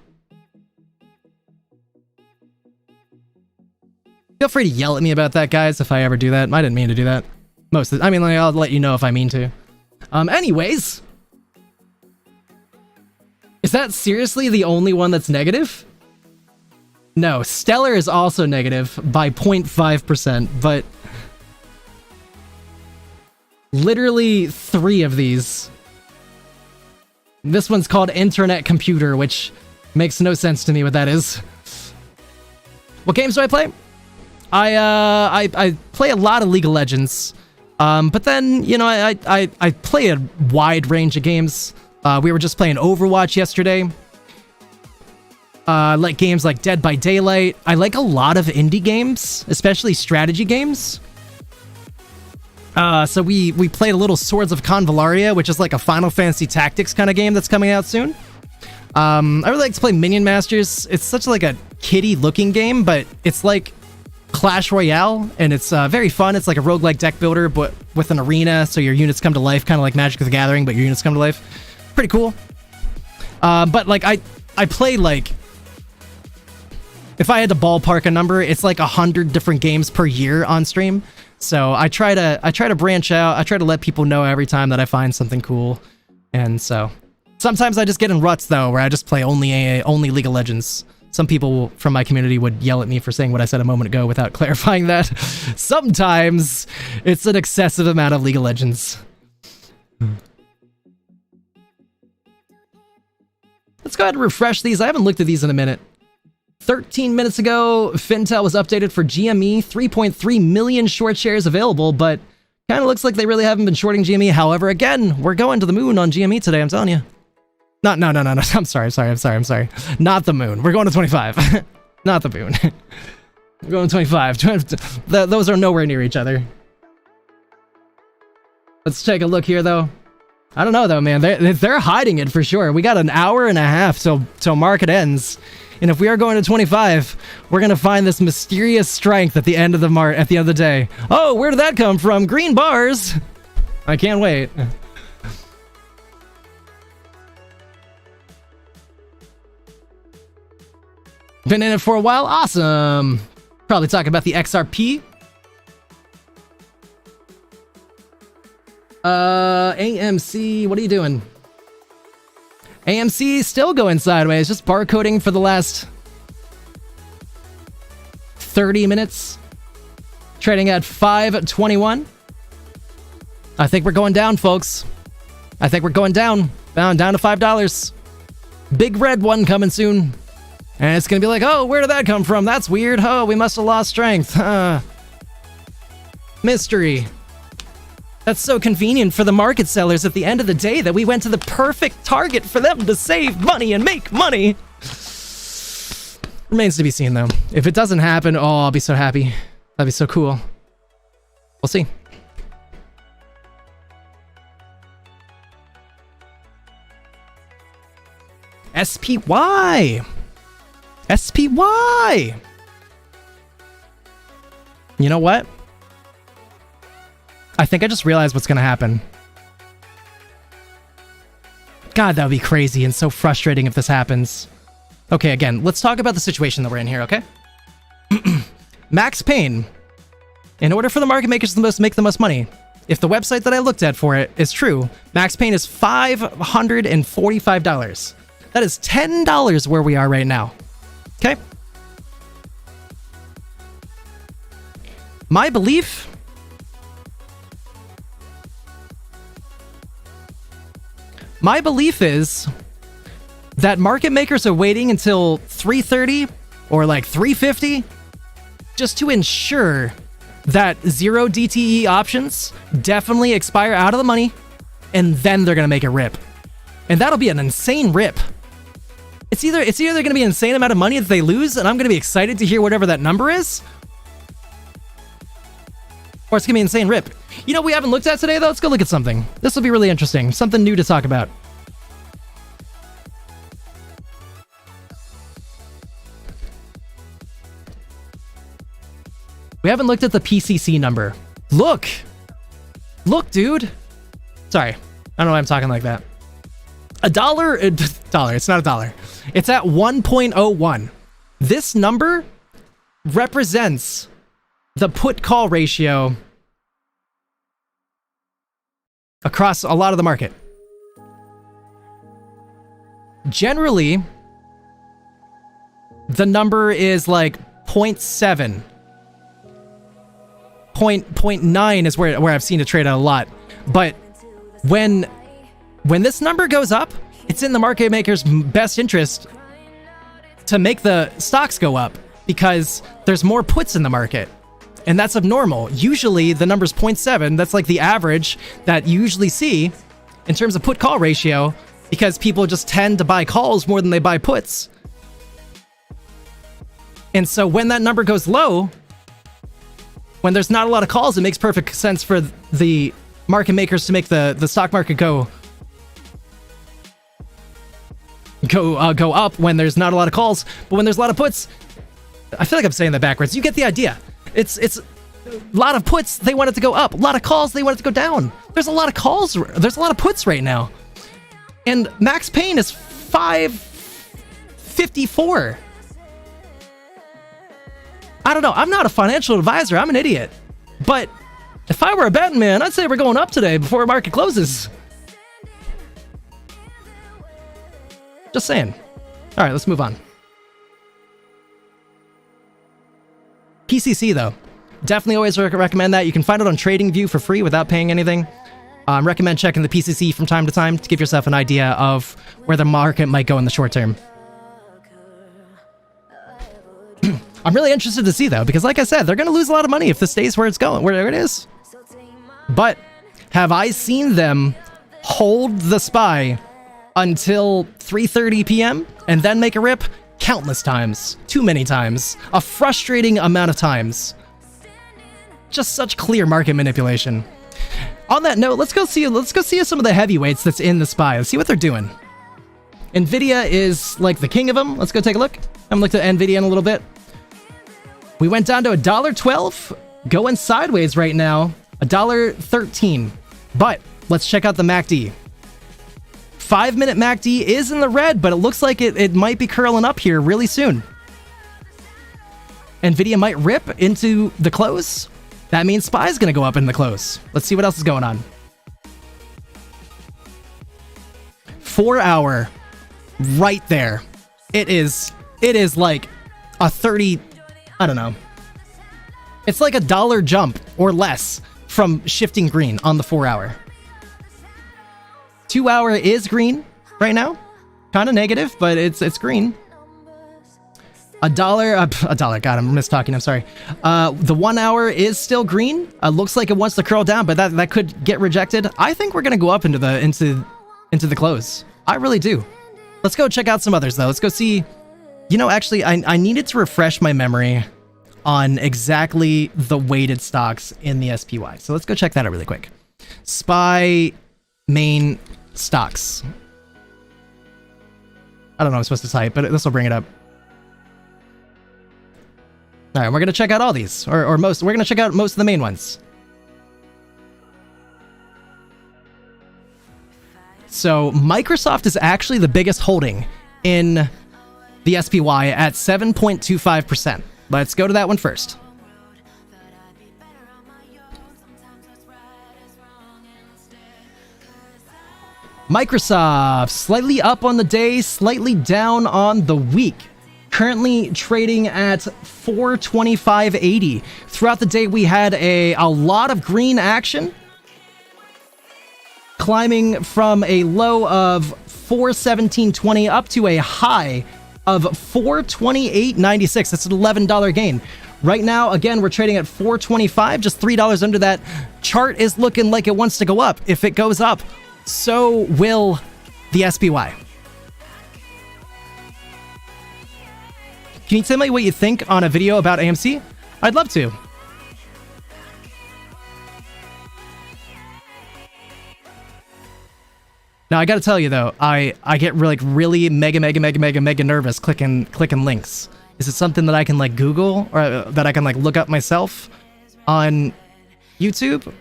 Feel free to yell at me about that, guys, if I ever do that. I didn't mean to do that. I mean, like, I'll let you know if I mean to. Anyways. Is that seriously the only one that's negative? No, Stellar is also negative by 0.5%, but... literally 3 of these. This one's called Internet Computer, which makes no sense to me what that is. What games do I play? I play a lot of League of Legends. But then, you know, I play a wide range of games. We were just playing Overwatch yesterday. Like games like Dead by Daylight. I like a lot of indie games, especially strategy games. So we played a little Swords of Convalaria, which is like a Final Fantasy Tactics kind of game that's coming out soon. I really like to play Minion Masters. It's such like a kiddie looking game, but it's like Clash Royale, and it's very fun. It's like a roguelike deck builder, but with an arena, so your units come to life, kind of like Magic the Gathering, but your units come to life. Pretty cool. But like I play like, if I had to ballpark a number, it's like 100 different games per year on stream. So I try to branch out. I try to let people know every time that I find something cool. And so sometimes I just get in ruts though, where I just play only League of Legends. Some people from my community would yell at me for saying what I said a moment ago without clarifying that. Sometimes it's an excessive amount of League of Legends. Let's go ahead and refresh these. I haven't looked at these in a minute. 13 minutes ago, Fintel was updated for GME, 3.3 million short shares available, but kind of looks like they really haven't been shorting GME. However, again, we're going to the moon on GME today, I'm telling you. No, I'm sorry. Not the moon. We're going to 25. Not the moon. We're going to 25. Those are nowhere near each other. Let's take a look here, though. I don't know though, man. They're hiding it for sure. We got an hour and a half till market ends, and if we are going to 25, we're gonna find this mysterious strength at the end of the day. Oh, where did that come from? Green bars. I can't wait. Been in it for a while. Awesome. Probably talking about the XRP. AMC, what are you doing? AMC still going sideways, just barcoding for the last 30 minutes. Trading at 521. I think we're going down, folks. I think we're going down. Down to $5. Big red one coming soon. And it's gonna be like, oh, where did that come from? That's weird. Oh, we must have lost strength. Mystery. That's so convenient for the market sellers at the end of the day that we went to the perfect target for them to save money and make money. Remains to be seen, though. If it doesn't happen, oh, I'll be so happy. That'd be so cool. We'll see. SPY. SPY. You know what? I think I just realized what's gonna happen. God, that would be crazy and so frustrating if this happens. Okay, again, let's talk about the situation that we're in here, okay? Max Payne. In order for the market makers to make the most money, if the website that I looked at for it is true, Max Payne is $545. That is $10 where we are right now. Okay? My belief is that market makers are waiting until 330 or like 350 just to ensure that 0 DTE options definitely expire out of the money, and then they're gonna make a rip. And that'll be an insane rip. It's either gonna be an insane amount of money that they lose, and I'm gonna be excited to hear whatever that number is, or it's gonna be an insane rip. You know what we haven't looked at today, though? Let's go look at something. This will be really interesting. Something new to talk about. We haven't looked at the PCC number. Look! Look, dude! Sorry. I don't know why I'm talking like that. $1, it's not $1. It's at 1.01. This number represents the put-call ratio across a lot of the market. Generally, the number is like 0.7. 0.9 is where I've seen it trade at a lot. But when this number goes up, it's in the market maker's best interest to make the stocks go up because there's more puts in the market. And that's abnormal. Usually the number's 0.7. That's like the average that you usually see in terms of put-call ratio, because people just tend to buy calls more than they buy puts. And so when that number goes low, when there's not a lot of calls, it makes perfect sense for the market makers to make the stock market go up when there's not a lot of calls. But when there's a lot of puts, I feel like I'm saying that backwards. You get the idea. It's a lot of puts, they want it to go up. A lot of calls, they want it to go down. There's a lot of calls, there's a lot of puts right now. And Max Payne is 554. I don't know. I'm not a financial advisor. I'm an idiot. But if I were a betting man, I'd say we're going up today before market closes. Just saying. All right, let's move on. PCC, though. Definitely always recommend that. You can find it on TradingView for free without paying anything. Recommend checking the PCC from time to time to give yourself an idea of where the market might go in the short term. I'm really interested to see, though, because like I said, they're going to lose a lot of money if this stays where it's going, where it is. But have I seen them hold the SPY until 3:30 p.m. and then make a rip? Countless times. Too many times. A frustrating amount of times. Just such clear market manipulation. On that note, let's go see some of the heavyweights that's in the SPY. Let's see what they're doing. Nvidia is like the king of them. Let's go take a look. I'm gonna look at Nvidia in a little bit. We went down to $1.12, going sideways right now, $1.13. But let's check out the MACD. 5-minute MACD is in the red, but it looks like it might be curling up here really soon. Nvidia might rip into the close. That means SPY is gonna go up in the close. Let's see what else is going on. 4 hour, right there. It is like a 30, I don't know. It's like $1 jump or less from shifting green on the 4 hour. 2 hour is green right now. Kind of negative, but it's green. A dollar, God, I'm mistalking, I'm sorry. The 1 hour is still green. Looks like it wants to curl down, but that could get rejected. I think we're gonna go up into the close. I really do. Let's go check out some others though. Let's go see, you know, actually I needed to refresh my memory on exactly the weighted stocks in the SPY. So let's go check that out really quick. SPY main stocks. I don't know what I'm supposed to type, but this will bring it up. All right, we're going to check out all these, or most. We're going to check out most of the main ones. So Microsoft is actually the biggest holding in the SPY at 7.25%. Let's go to that one first. Microsoft, slightly up on the day, slightly down on the week. Currently trading at 425.80. Throughout the day, we had a lot of green action, climbing from a low of 417.20 up to a high of 428.96. That's an $11 gain. Right now, again, we're trading at 425, just $3 under that. Chart is looking like it wants to go up. If it goes up, so will the SPY. Can you tell me what you think on a video about AMC? I'd love to. Now, I gotta tell you though, I get really mega nervous clicking links. Is it something that I can like Google or that I can like look up myself on YouTube?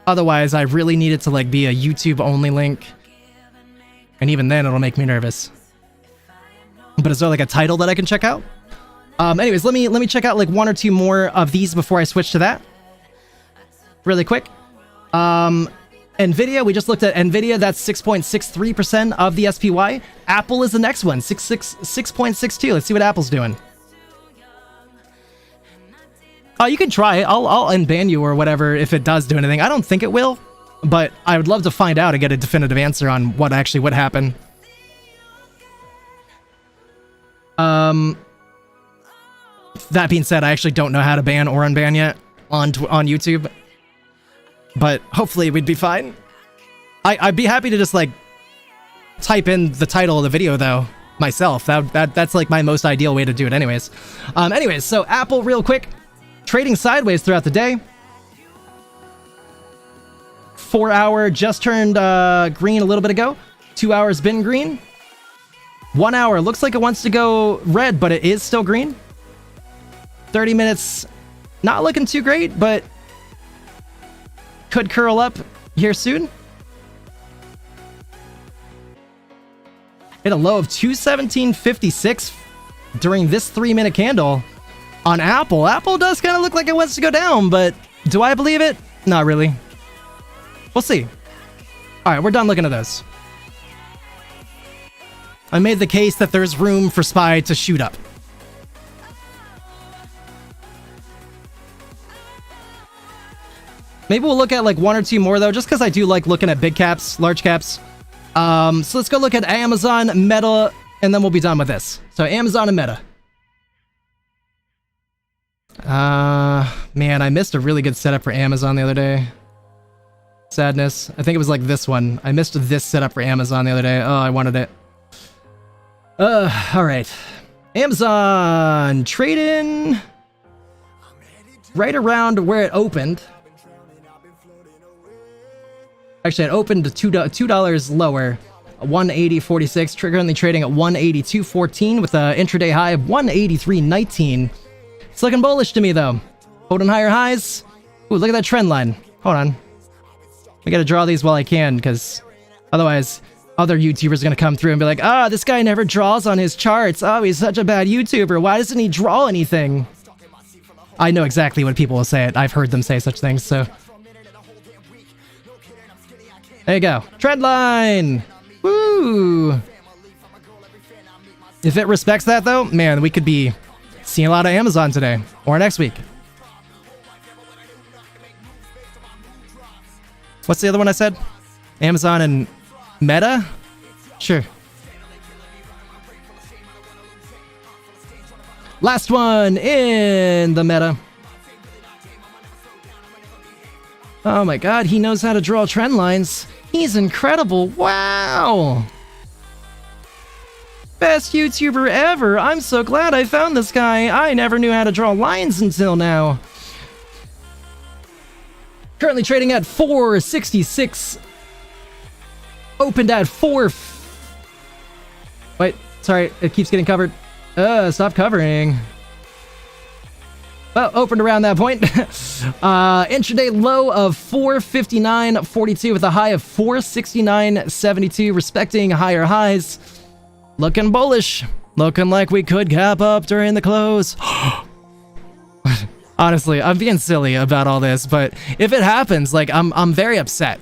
Otherwise, I really need it to like be a YouTube only link. And even then it'll make me nervous. But is there like a title that I can check out? Anyways, let me check out like one or two more of these before I switch to that. Really quick. Nvidia, we just looked at Nvidia, that's 6.63% of the SPY. Apple is the next one, 6.62. Let's see what Apple's doing. Oh, you can try it. I'll unban you or whatever if it does do anything. I don't think it will, but I would love to find out and get a definitive answer on what actually would happen. That being said, I actually don't know how to ban or unban yet on YouTube, but hopefully we'd be fine. I'd be happy to just like type in the title of the video though myself. That's like my most ideal way to do it anyways. Anyways, so Apple real quick, trading sideways throughout the day. 4 hour just turned green a little bit ago. 2 hours been green. 1 hour looks like it wants to go red, but it is still green. 30 minutes, not looking too great, but could curl up here soon. Hit a low of 217.56 during this 3-minute candle on Apple. Apple does kind of look like it wants to go down, but do I believe it? Not really. We'll see. All right, we're done looking at those. I made the case that there's room for SPY to shoot up. Maybe we'll look at like one or two more though, just because I do like looking at big caps, large caps. So let's go look at Amazon, Meta, and then we'll be done with this. So Amazon and Meta. Man, I missed a really good setup for Amazon the other day. Sadness. I think it was like this one. I missed this setup for Amazon the other day. Oh, I wanted it. All right. Amazon trading right around where it opened. Actually, it opened $2 lower. 180.46, currently trading at 182.14 with an intraday high of 183.19. It's looking bullish to me though. Holding higher highs. Ooh, look at that trend line. Hold on. I gotta draw these while I can, because otherwise other YouTubers are gonna come through and be like, ah, this guy never draws on his charts. Oh, he's such a bad YouTuber. Why doesn't he draw anything? I know exactly what people will say it. I've heard them say such things, so. There you go. Trend line! Woo! If it respects that though, man, we could be seeing a lot of Amazon today or next week. What's the other one I said? Amazon and Meta? Sure. Last one in the Meta. Oh my god, he knows how to draw trend lines. He's incredible. Wow. Best YouTuber ever. I'm so glad I found this guy. I never knew how to draw lines until now. Currently trading at 466. Opened at 4. Wait, sorry, it keeps getting covered. Stop covering. Well, opened around that point. Intraday low of 459.42 with a high of 469.72, respecting higher highs. Looking bullish. Looking like we could gap up during the close. Honestly, I'm being silly about all this, but if it happens, like, I'm very upset.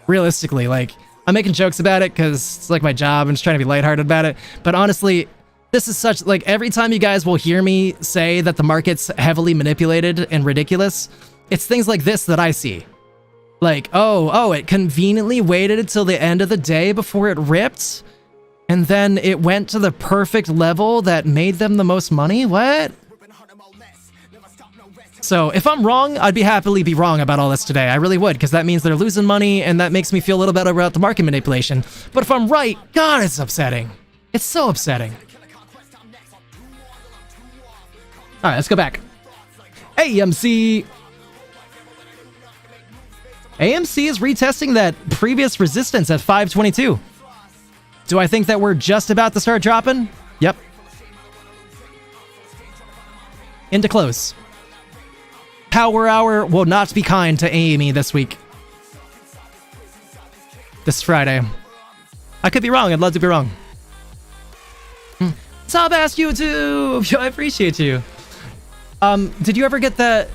Realistically, like, I'm making jokes about it because it's like my job. I'm just trying to be lighthearted about it. But honestly, this is such, like, every time you guys will hear me say that the market's heavily manipulated and ridiculous, it's things like this that I see. Like, oh, it conveniently waited until the end of the day before it ripped, and then it went to the perfect level that made them the most money? What? So, if I'm wrong, I'd happily be wrong about all this today. I really would, because that means they're losing money, and that makes me feel a little better about the market manipulation. But if I'm right, God, it's upsetting. It's so upsetting. Alright, let's go back. AMC. AMC is retesting that previous resistance at 522. Do I think that we're just about to start dropping? Yep. Into close. Power Hour will not be kind to AME this week. This Friday. I could be wrong. I'd love to be wrong. Top ass YouTube! I appreciate you. Did you ever get the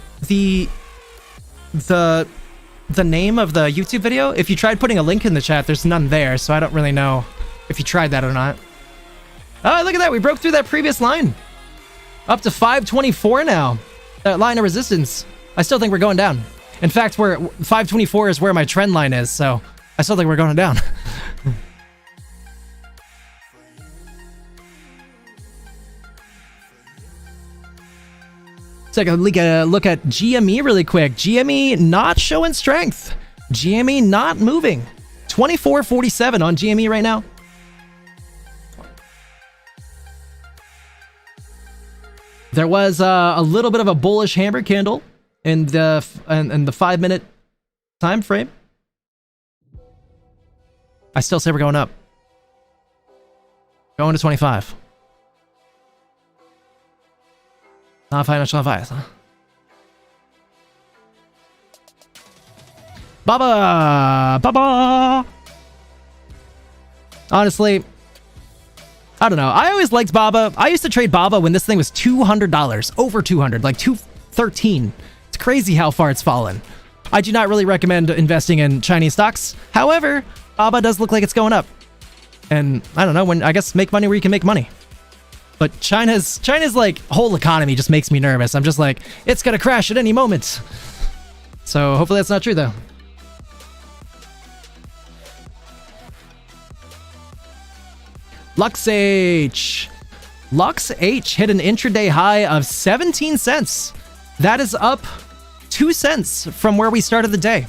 name of the YouTube video? If you tried putting a link in the chat, there's none there, so I don't really know if you tried that or not. Oh, look at that. We broke through that previous line. Up to 524 now. That line of resistance. I still think we're going down. In fact, 524 is where my trend line is, so I still think we're going down. Take a look at GME really quick. GME not showing strength. GME not moving. 24.47 on GME right now. There was a little bit of a bullish hammer candle in the 5-minute time frame. I still say we're going up. Going to 25. Not financial advice, huh? Baba! Honestly, I don't know. I always liked Baba. I used to trade Baba when this thing was $200. Over 200, like 213. It's crazy how far it's fallen. I do not really recommend investing in Chinese stocks. However, Baba does look like it's going up. And I don't know, I guess make money where you can make money. But China's like whole economy just makes me nervous. I'm just like, it's gonna crash at any moment. So hopefully that's not true though. LuxH. LuxH hit an intraday high of 17 cents. That is up 2 cents from where we started the day.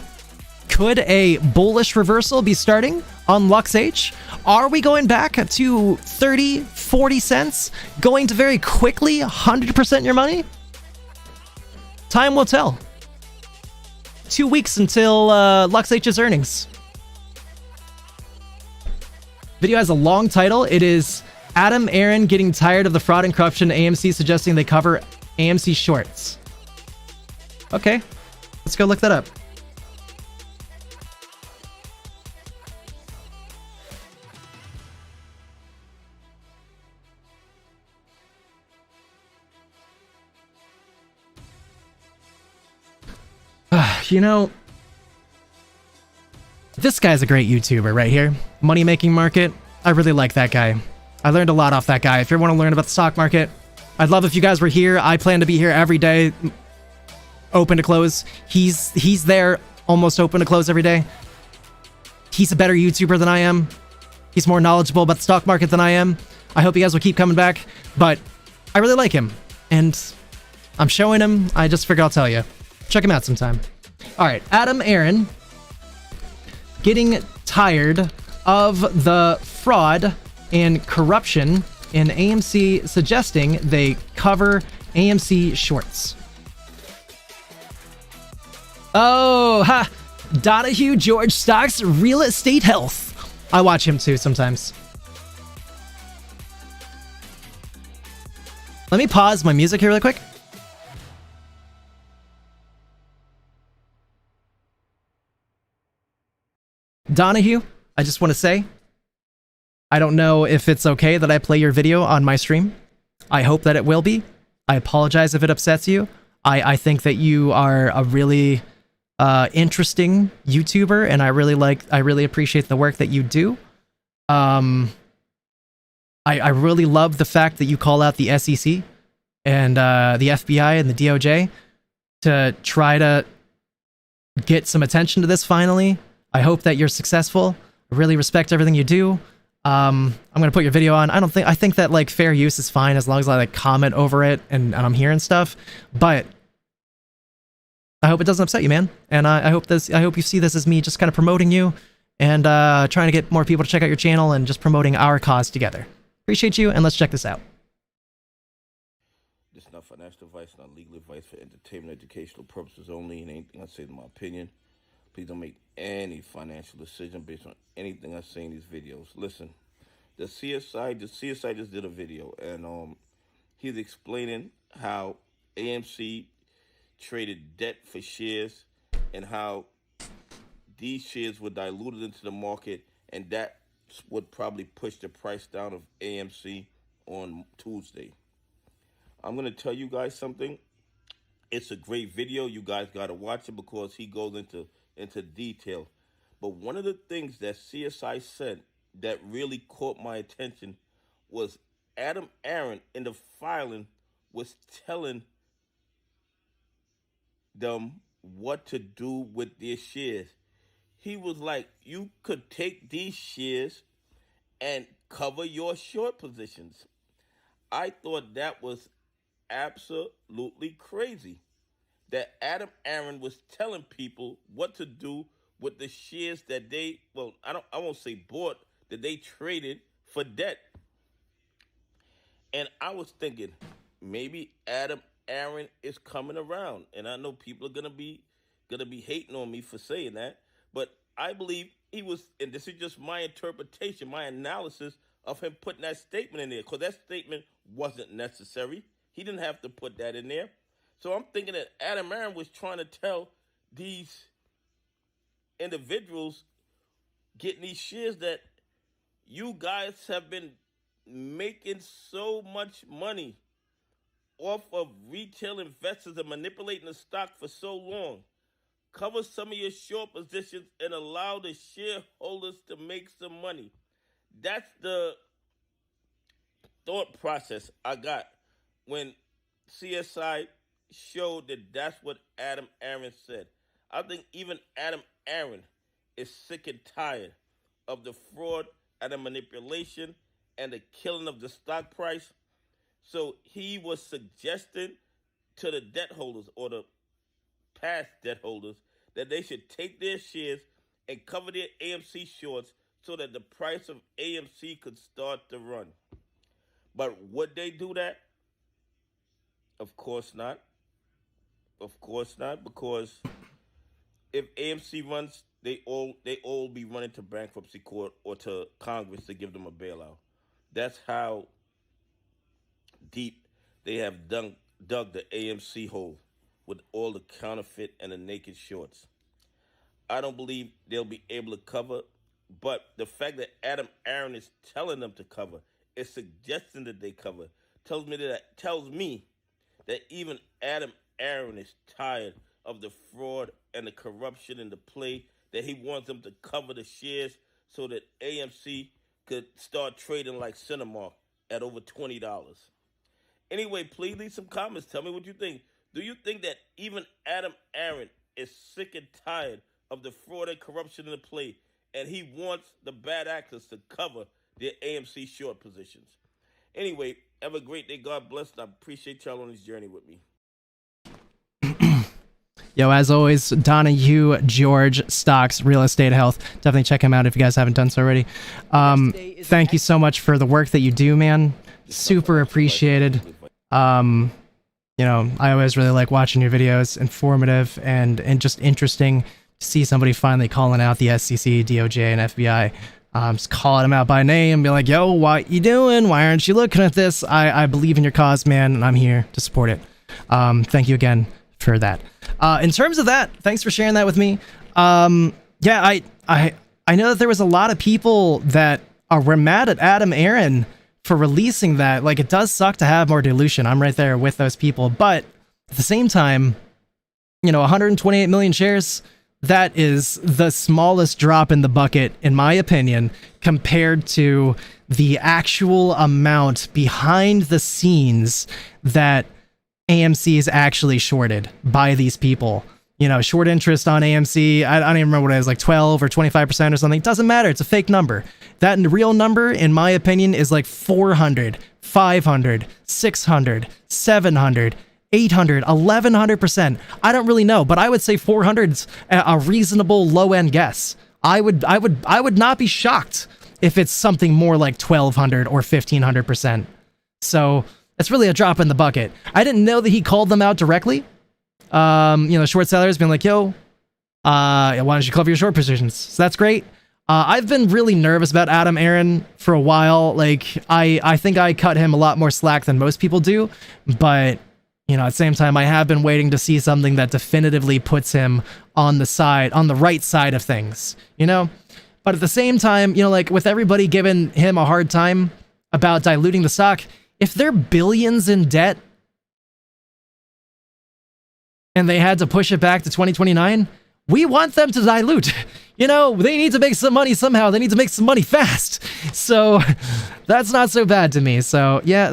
Could a bullish reversal be starting on LuxH? Are we going back to 30, 40 cents? Going to very quickly 100% your money? Time will tell. 2 weeks until Lux H's earnings. Video has a long title. It is Adam Aaron getting tired of the fraud and corruption. AMC suggesting they cover AMC shorts. Okay, let's go look that up. You know, this guy's a great YouTuber right here. Money Making Market. I really like that guy. I learned a lot off that guy. If you want to learn about the stock market, I'd love if you guys were here. I plan to be here every day, open to close. He's there almost open to close every day. He's a better YouTuber than I am. He's more knowledgeable about the stock market than I am. I hope you guys will keep coming back, but I really like him, and I'm showing him. I just figured I'll tell you. Check him out sometime. All right, Adam Aaron getting tired of the fraud and corruption in AMC, suggesting they cover AMC shorts. Oh, ha! Donahue George Stocks Real Estate Health. I watch him too sometimes. Let me pause my music here really quick. Donahue, I just want to say, I don't know if it's okay that I play your video on my stream. I hope that it will be. I apologize if it upsets you. I think that you are a really interesting YouTuber, and I really appreciate the work that you do. I really love the fact that you call out the SEC and the FBI and the DOJ to try to get some attention to this finally. I hope that you're successful. I really respect everything you do. I'm gonna put your video on. I think that like fair use is fine as long as I like comment over it and I'm hearing stuff. But I hope it doesn't upset you, man. And I hope you see this as me just kind of promoting you and trying to get more people to check out your channel and just promoting our cause together. Appreciate you, and let's check this out. This is not financial advice, not legal advice, for entertainment, educational purposes only, and anything I say is my opinion. Please don't make any financial decision based on anything I say in these videos. Listen, the CSI just did a video, and he's explaining how AMC traded debt for shares and how these shares were diluted into the market, and that would probably push the price down of AMC on Tuesday. I'm going to tell you guys something. It's a great video. You guys got to watch it because he goes into detail. But one of the things that CSI said that really caught my attention was Adam Aaron in the filing was telling them what to do with their shares. He was like, you could take these shares and cover your short positions. I thought that was absolutely crazy that Adam Aaron was telling people what to do with the shares that they, well, I won't say bought, that they traded for debt. And I was thinking, maybe Adam Aaron is coming around. And I know people are gonna be hating on me for saying that, but I believe he was, and this is just my interpretation, my analysis of him putting that statement in there, because that statement wasn't necessary. He didn't have to put that in there. So I'm thinking that Adam Aaron was trying to tell these individuals getting these shares that you guys have been making so much money off of retail investors and manipulating the stock for so long. Cover some of your short positions and allow the shareholders to make some money. That's the thought process I got when CSI showed that that's what Adam Aaron said. I think even Adam Aaron is sick and tired of the fraud and the manipulation and the killing of the stock price. So he was suggesting to the debt holders or the past debt holders that they should take their shares and cover their AMC shorts so that the price of AMC could start to run. But would they do that? Of course not. Of course not, because if AMC runs, they all be running to bankruptcy court or to Congress to give them a bailout. That's how deep they have dug the AMC hole with all the counterfeit and the naked shorts. I don't believe they'll be able to cover, but the fact that Adam Aaron is telling them to cover, is suggesting that they cover, tells me that even Adam Aaron is tired of the fraud and the corruption and the play, that he wants them to cover the shares so that AMC could start trading like Cinemark at over $20. Anyway, please leave some comments. Tell me what you think. Do you think that even Adam Aaron is sick and tired of the fraud and corruption in the play, and he wants the bad actors to cover their AMC short positions? Anyway, have a great day. God bless, and I appreciate y'all on this journey with me. Yo, as always, Donahue George Stocks Real Estate Health. Definitely check him out if you guys haven't done so already. Thank you so much for the work that you do, man. Super appreciated. You know, I always really like watching your videos. Informative and just interesting to see somebody finally calling out the SEC, DOJ, and FBI. Just calling them out by name, be like, yo, what you doing? Why aren't you looking at this? I believe in your cause, man, and I'm here to support it. Thank you again for that. In terms of that, thanks for sharing that with me. Yeah, I know that there was a lot of people that were mad at Adam Aaron for releasing that. Like, it does suck to have more dilution. I'm right there with those people. But at the same time, you know, 128 million shares, that is the smallest drop in the bucket, in my opinion, compared to the actual amount behind the scenes that AMC is actually shorted by these people. You know, short interest on AMC, I don't even remember what it is, like 12 or 25% or something. It doesn't matter. It's a fake number. That real number, in my opinion, is like 400, 500, 600, 700, 800, 1100%. I don't really know, but I would say 400's a reasonable low-end guess. I would not be shocked if it's something more like 1200 or 1500%. So that's really a drop in the bucket. I didn't know that he called them out directly. You know, short sellers being like, yo, why don't you cover your short positions? So that's great. I've been really nervous about Adam Aaron for a while. Like, I think I cut him a lot more slack than most people do, but you know, at the same time, I have been waiting to see something that definitively puts him on the right side of things, you know? But at the same time, you know, like with everybody giving him a hard time about diluting the stock, if they're billions in debt and they had to push it back to 2029, we want them to dilute. You know, they need to make some money somehow. They need to make some money fast. So that's not so bad to me. So yeah,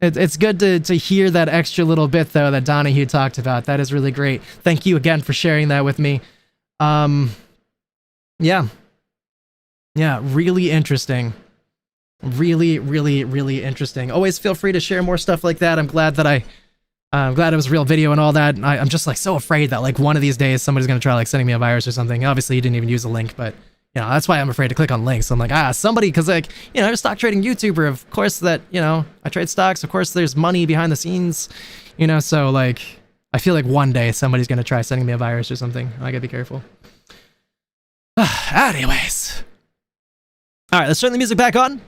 it's good to hear that extra little bit, though, that Donahue talked about. That is really great. Thank you again for sharing that with me. Yeah, really interesting. Really, really, really interesting. Always feel free to share more stuff like that. I'm glad that I'm glad it was a real video and all that. I'm just like so afraid that like one of these days somebody's gonna try like sending me a virus or something. Obviously, you didn't even use a link, but you know, that's why I'm afraid to click on links. I'm like, somebody, because like, you know, I'm a stock trading YouTuber. Of course that, you know, I trade stocks. Of course there's money behind the scenes, you know, so like, I feel like one day somebody's going to try sending me a virus or something. I gotta be careful. Anyways. All right, let's turn the music back on.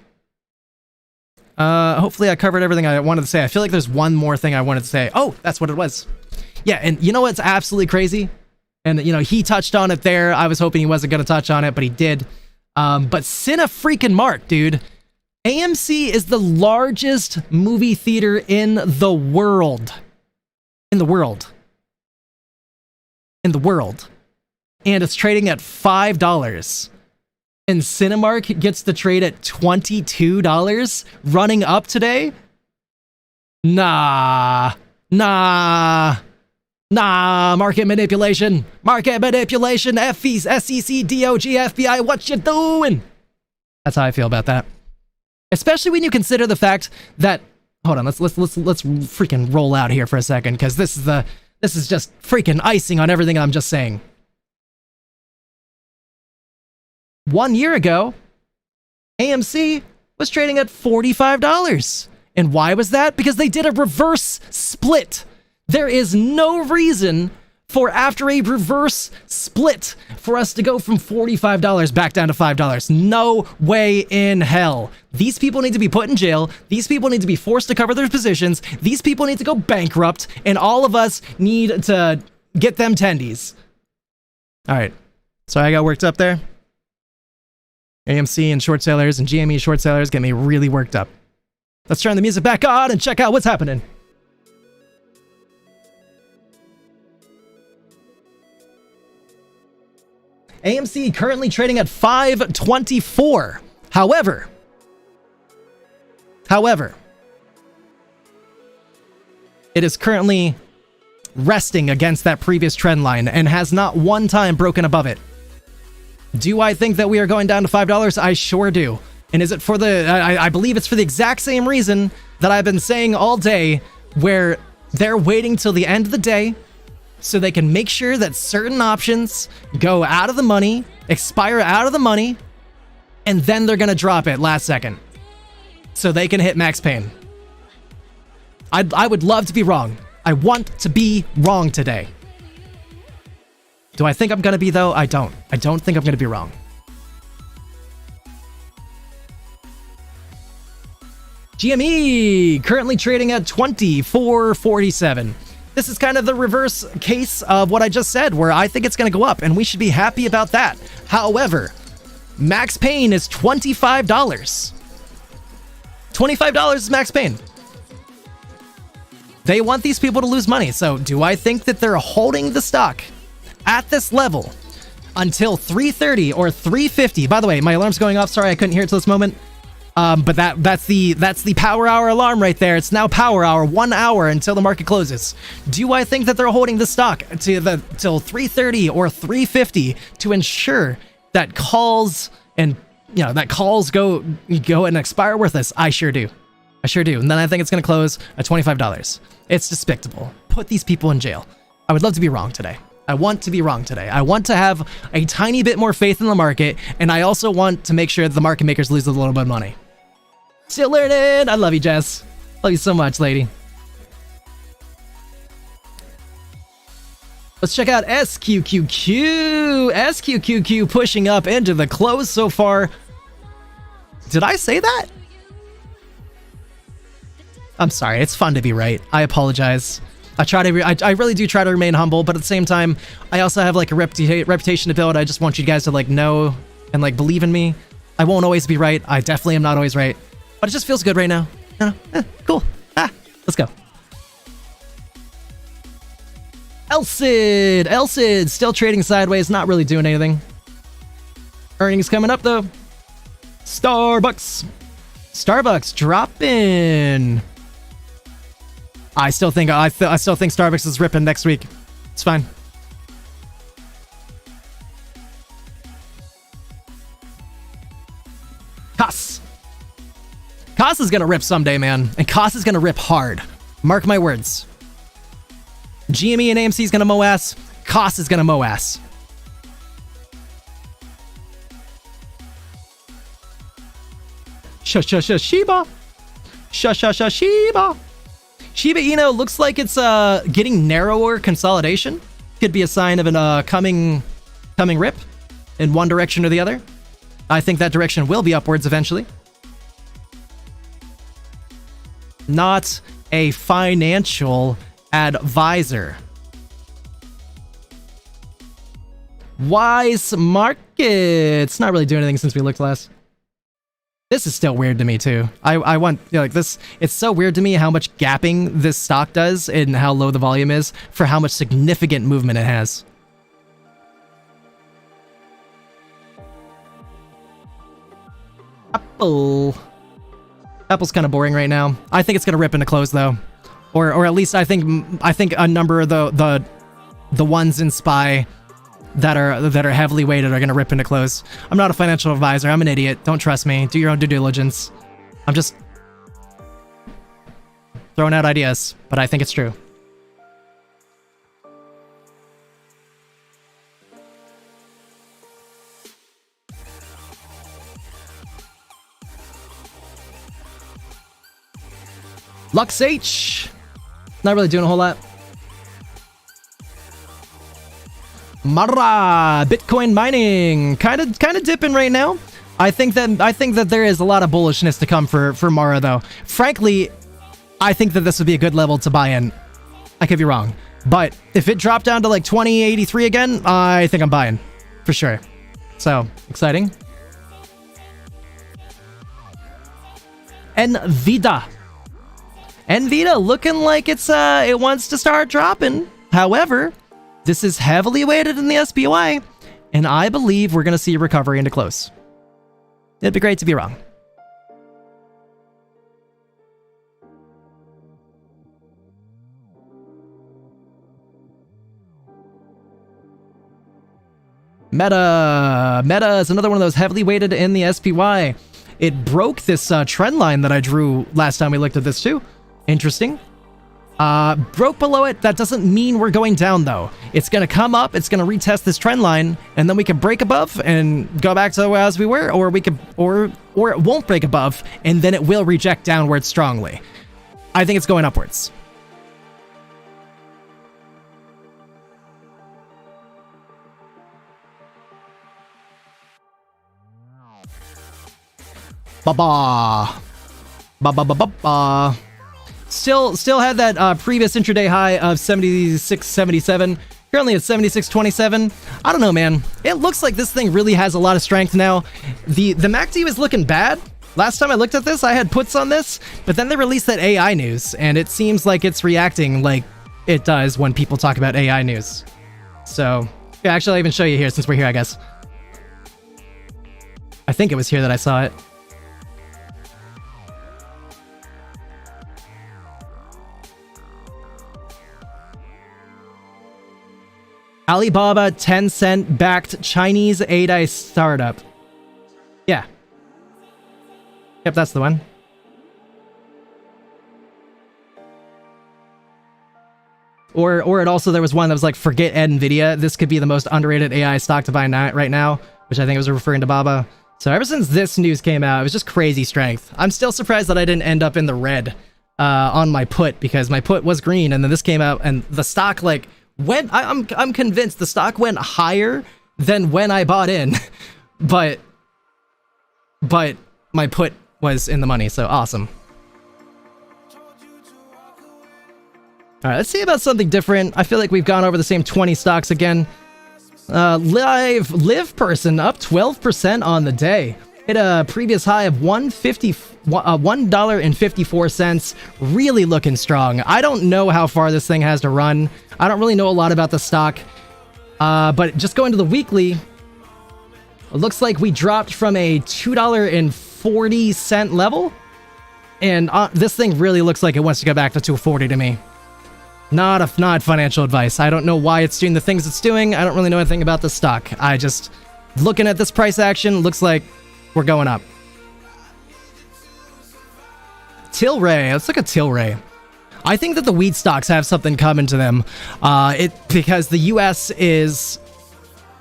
Hopefully I covered everything I wanted to say. I feel like there's one more thing I wanted to say. Oh, that's what it was. Yeah, and you know what's absolutely crazy? And, you know, he touched on it there. I was hoping he wasn't going to touch on it, but he did. But Cine-freaking-Mark, dude. AMC is the largest movie theater in the world. In the world. And it's trading at $5. And Cinemark gets to trade at $22, running up today? Nah, market manipulation, FEs, SEC, DOJ, FBI, what you doing? That's how I feel about that. Especially when you consider the fact that, hold on, let's freaking roll out here for a second, because this is just freaking icing on everything I'm just saying. 1 year ago, AMC was trading at $45. And why was that? Because they did a reverse split. There is no reason for after a reverse split for us to go from $45 back down to $5. No way in hell. These people need to be put in jail. These people need to be forced to cover their positions. These people need to go bankrupt, and all of us need to get them tendies. All right. Sorry I got worked up there. AMC and short sellers and GME short sellers get me really worked up. Let's turn the music back on and check out what's happening. AMC currently trading at 524. However, it is currently resting against that previous trend line and has not one time broken above it. Do I think that we are going down to $5? I sure do. And is it for the... I believe it's for the exact same reason that I've been saying all day, where they're waiting till the end of the day so they can make sure that certain options go out of the money, expire out of the money, and then they're going to drop it last second so they can hit max pain. I would love to be wrong. I want to be wrong today. Do I think I'm going to be, though? I don't. I don't think I'm going to be wrong. GME currently trading at 24.47. This is kind of the reverse case of what I just said, where I think it's going to go up, and we should be happy about that. However, max pain is $25. $25 is max pain. They want these people to lose money, so do I think that they're holding the stock at this level until 3:30 or 3:50? By the way, my alarm's going off. Sorry, I couldn't hear it till this moment. But that's the power hour alarm right there. It's now power hour, 1 hour until the market closes. Do I think that they're holding the stock till 3:30 or 3:50 to ensure that calls and go and expire worthless? I sure do. I sure do. And then I think it's going to close at $25. It's despicable. Put these people in jail. I would love to be wrong today. I want to be wrong today. I want to have a tiny bit more faith in the market, and I also want to make sure that the market makers lose a little bit of money. Still learning. I love you, Jess. Love you so much, lady. Let's check out SQQQ. SQQQ pushing up into the close so far. Did I say that? I'm sorry. It's fun to be right. I apologize. I really do try to remain humble, but at the same time, I also have like a reputation to build. I just want you guys to like know and like believe in me. I won't always be right. I definitely am not always right. But it just feels good right now. Cool. Let's go. LCID still trading sideways, not really doing anything. Earnings coming up though. Starbucks dropping. I still think Starbucks is ripping next week. It's fine. KOSS is gonna rip someday, man. And KOSS is gonna rip hard. Mark my words. GME and AMC is gonna mow ass. KOSS is gonna mow ass. Shiba. Shiba. Shiba Inu looks like it's getting narrower consolidation. Could be a sign of an coming rip in one direction or the other. I think that direction will be upwards eventually. Not a financial advisor. Wise Markets. Not really doing anything since we looked last. This is still weird to me too. I want, like this, it's so weird to me how much gapping this stock does and how low the volume is for how much significant movement it has. Apple's kind of boring right now. I think it's gonna rip into close though, or at least I think a number of the ones in SPY that are heavily weighted are gonna rip into close. I'm not a financial advisor. I'm an idiot. Don't trust me. Do your own due diligence. I'm just throwing out ideas, but I think it's true. Lux H. Not really doing a whole lot. Mara, Bitcoin mining, kind of dipping right now. I think that there is a lot of bullishness to come for Mara though. Frankly, I think that this would be a good level to buy in. I could be wrong, but if it dropped down to like 2083 again, I think I'm buying for sure. So exciting. Nvidia looking like it wants to start dropping. However, this is heavily weighted in the SPY, and I believe we're going to see a recovery into close. It'd be great to be wrong. Meta is another one of those heavily weighted in the SPY. It broke this trend line that I drew last time we looked at this too. Interesting. Broke below it. That doesn't mean we're going down though. It's going to come up, it's going to retest this trend line, and then we can break above and go back to as we were, or we could, or it won't break above, and then it will reject downwards strongly. I think it's going upwards. Ba-ba. Ba-ba-ba-ba-ba. Still had that previous intraday high of 76.77. Currently at 76.27. I don't know, man. It looks like this thing really has a lot of strength now. The MACD was looking bad. Last time I looked at this, I had puts on this, but then they released that AI news, and it seems like it's reacting like it does when people talk about AI news. So, yeah, actually, I'll even show you here since we're here, I guess. I think it was here that I saw it. Alibaba 10-cent backed Chinese AI startup. Yeah. Yep, that's the one. Or it also, there was one that was like, forget NVIDIA. This could be the most underrated AI stock to buy right now, which I think was referring to Baba. So ever since this news came out, it was just crazy strength. I'm still surprised that I didn't end up in the red on my put, because my put was green, and then this came out and the stock like went, I'm convinced the stock went higher than when I bought in, but my put was in the money, so awesome. All right, let's see about something different. I feel like we've gone over the same 20 stocks again. Live person up 12% on the day. Hit a previous high of $1.54. Really looking strong. I don't know how far this thing has to run. I don't really know a lot about the stock. But just going to the weekly, it looks like we dropped from a $2.40 level. And this thing really looks like it wants to go back to $2.40 to me. Not financial advice. I don't know why it's doing the things it's doing. I don't really know anything about the stock. I just, looking at this price action, looks like we're going up. Tilray. Let's look at Tilray. I think that the weed stocks have something coming to them. Because the US is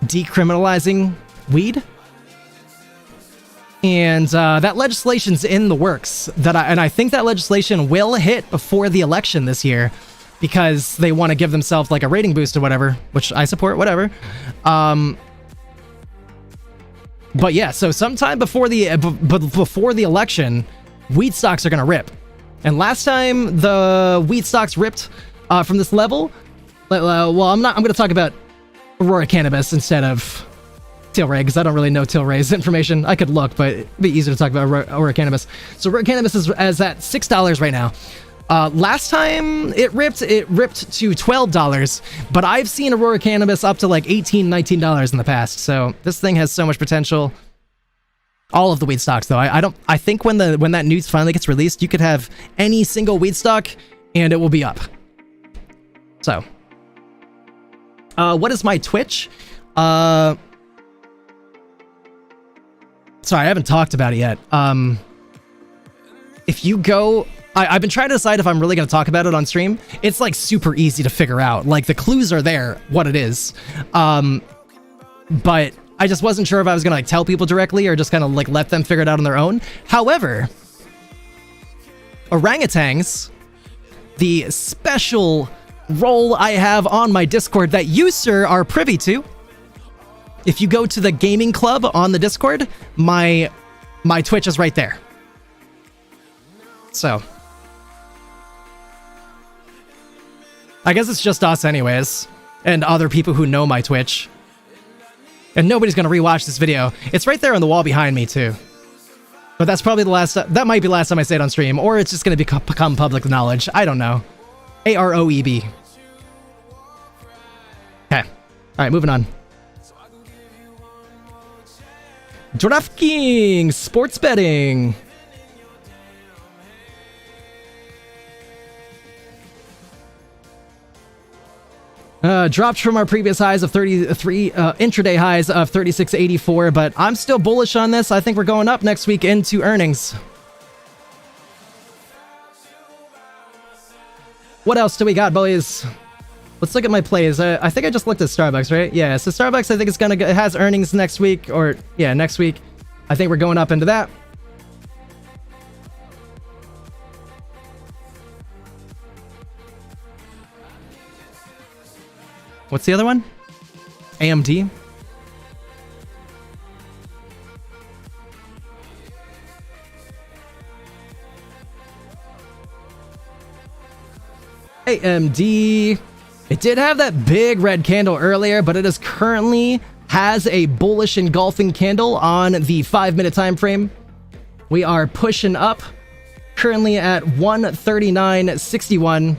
decriminalizing weed. And that legislation's in the works. And I think that legislation will hit before the election this year, because they want to give themselves like a rating boost or whatever, which I support, whatever. But yeah, so sometime before the election, weed stocks are going to rip. And last time the weed stocks ripped from this level, well, I'm going to talk about Aurora Cannabis instead of Tilray, because I don't really know Tilray's information. I could look, but it'd be easier to talk about Aurora Cannabis. So Aurora Cannabis is at $6 right now. Last time it ripped to $12, but I've seen Aurora Cannabis up to like $18, $19 in the past. So this thing has so much potential. All of the weed stocks though. I think when that news finally gets released, you could have any single weed stock and it will be up. So, what is my Twitch? Sorry, I haven't talked about it yet. If you go, I've been trying to decide if I'm really going to talk about it on stream. It's like super easy to figure out. Like the clues are there, what it is. But I just wasn't sure if I was going to like tell people directly or just kind of like let them figure it out on their own. However, orangutans, the special role I have on my Discord that you, sir, are privy to, if you go to the gaming club on the Discord, my Twitch is right there. So I guess it's just us anyways, and other people who know my Twitch. And nobody's gonna rewatch this video. It's right there on the wall behind me too. But that's probably the last, that might be the last time I say it on stream, or it's just gonna become public knowledge. I don't know. AROEB. Okay. Alright, moving on. DraftKings sports betting. Dropped from our previous highs of 33, intraday highs of 36.84, but I'm still bullish on this. I think we're going up next week into earnings. What else do we got, boys? Let's look at my plays. I think I just looked at Starbucks, right? Yeah, so Starbucks, I think it has earnings next week, or yeah, next week. I think we're going up into that. What's the other one? AMD. AMD. It did have that big red candle earlier, but it is currently has a bullish engulfing candle on the 5-minute time frame. We are pushing up, currently at 139.61.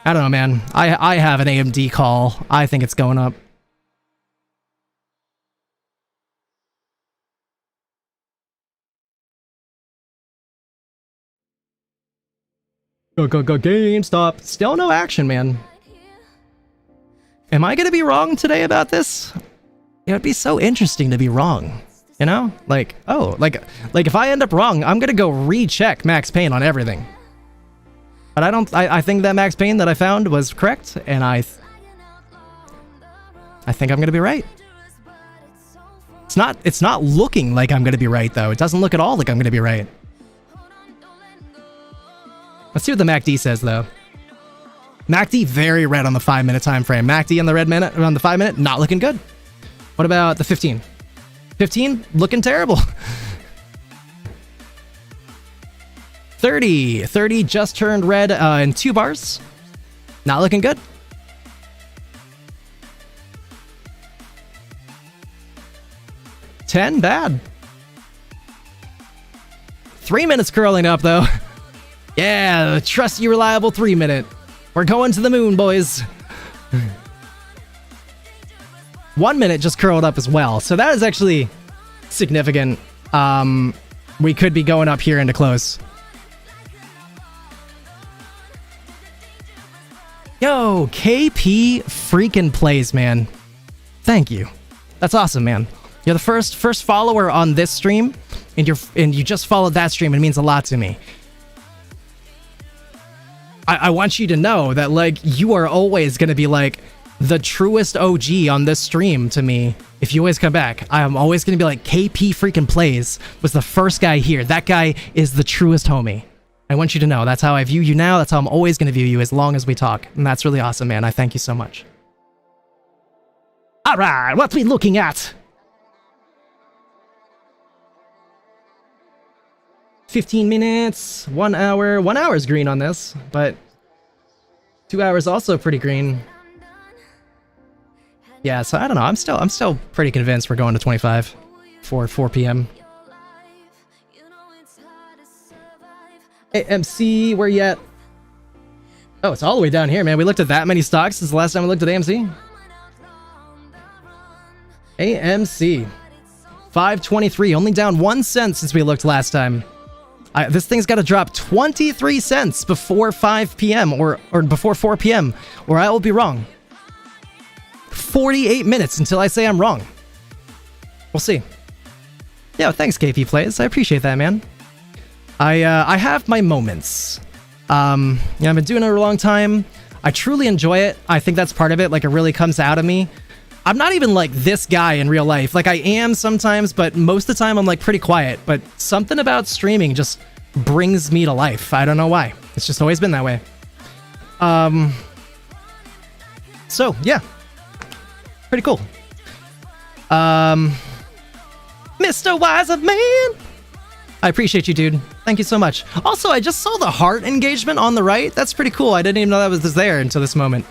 I don't know, man. I have an AMD call. I think it's going up. Go, go, go, GameStop. Still no action, man. Am I gonna be wrong today about this? It would be so interesting to be wrong. You know? Like, oh, like if I end up wrong, I'm gonna go recheck Max Payne on everything. But I think that Max Payne that I found was correct, and I think I'm gonna be right. It's not looking like I'm gonna be right though. It doesn't look at all like I'm gonna be right. Let's see what the MACD says though. MACD very red on the 5-minute time frame. MACD on the red minute on the 5-minute, not looking good. What about the 15? 15 looking terrible. 30 just turned red in 2 bars. Not looking good. $10 bad. 3 minutes curling up though. Yeah, the trusty reliable 3-minute. We're going to the moon, boys. 1 minute just curled up as well, so that is actually significant. We could be going up here into close. Yo, KP freaking plays, man. Thank you. That's awesome, man. You're the first follower on this stream, and you just followed that stream. It means a lot to me. I want you to know that, like, you are always gonna be like the truest OG on this stream to me. If you always come back, I'm always gonna be like, KP freaking plays was the first guy here. That guy is the truest homie. I want you to know that's how I view you now. That's how I'm always gonna view you as long as we talk. And that's really awesome, man. I thank you so much. All right, what we looking at? 15 minutes, 1 hour. 1 hour is green on this, but 2 hours also pretty green. Yeah, so I don't know. I'm still pretty convinced we're going to 25 for 4 p.m. AMC, where you at? Oh, it's all the way down here, man. We looked at that many stocks since the last time we looked at AMC. AMC. 523, only down 1 cent since we looked last time. This thing's got to drop 23 cents before 5 p.m. or before 4 p.m. or I will be wrong. 48 minutes until I say I'm wrong. We'll see. Yeah, thanks KP Plays. I appreciate that, man. I have my moments. Yeah, I've been doing it for a long time. I truly enjoy it. I think that's part of it. Like, it really comes out of me. I'm not even like this guy in real life. Like, I am sometimes, but most of the time I'm like pretty quiet. But something about streaming just brings me to life. I don't know why. It's just always been that way. So yeah, Pretty cool. Mr. Wiser Man, I appreciate you, dude. Thank you so much. Also, I just saw the heart engagement on the right. That's pretty cool. I didn't even know that was there until this moment.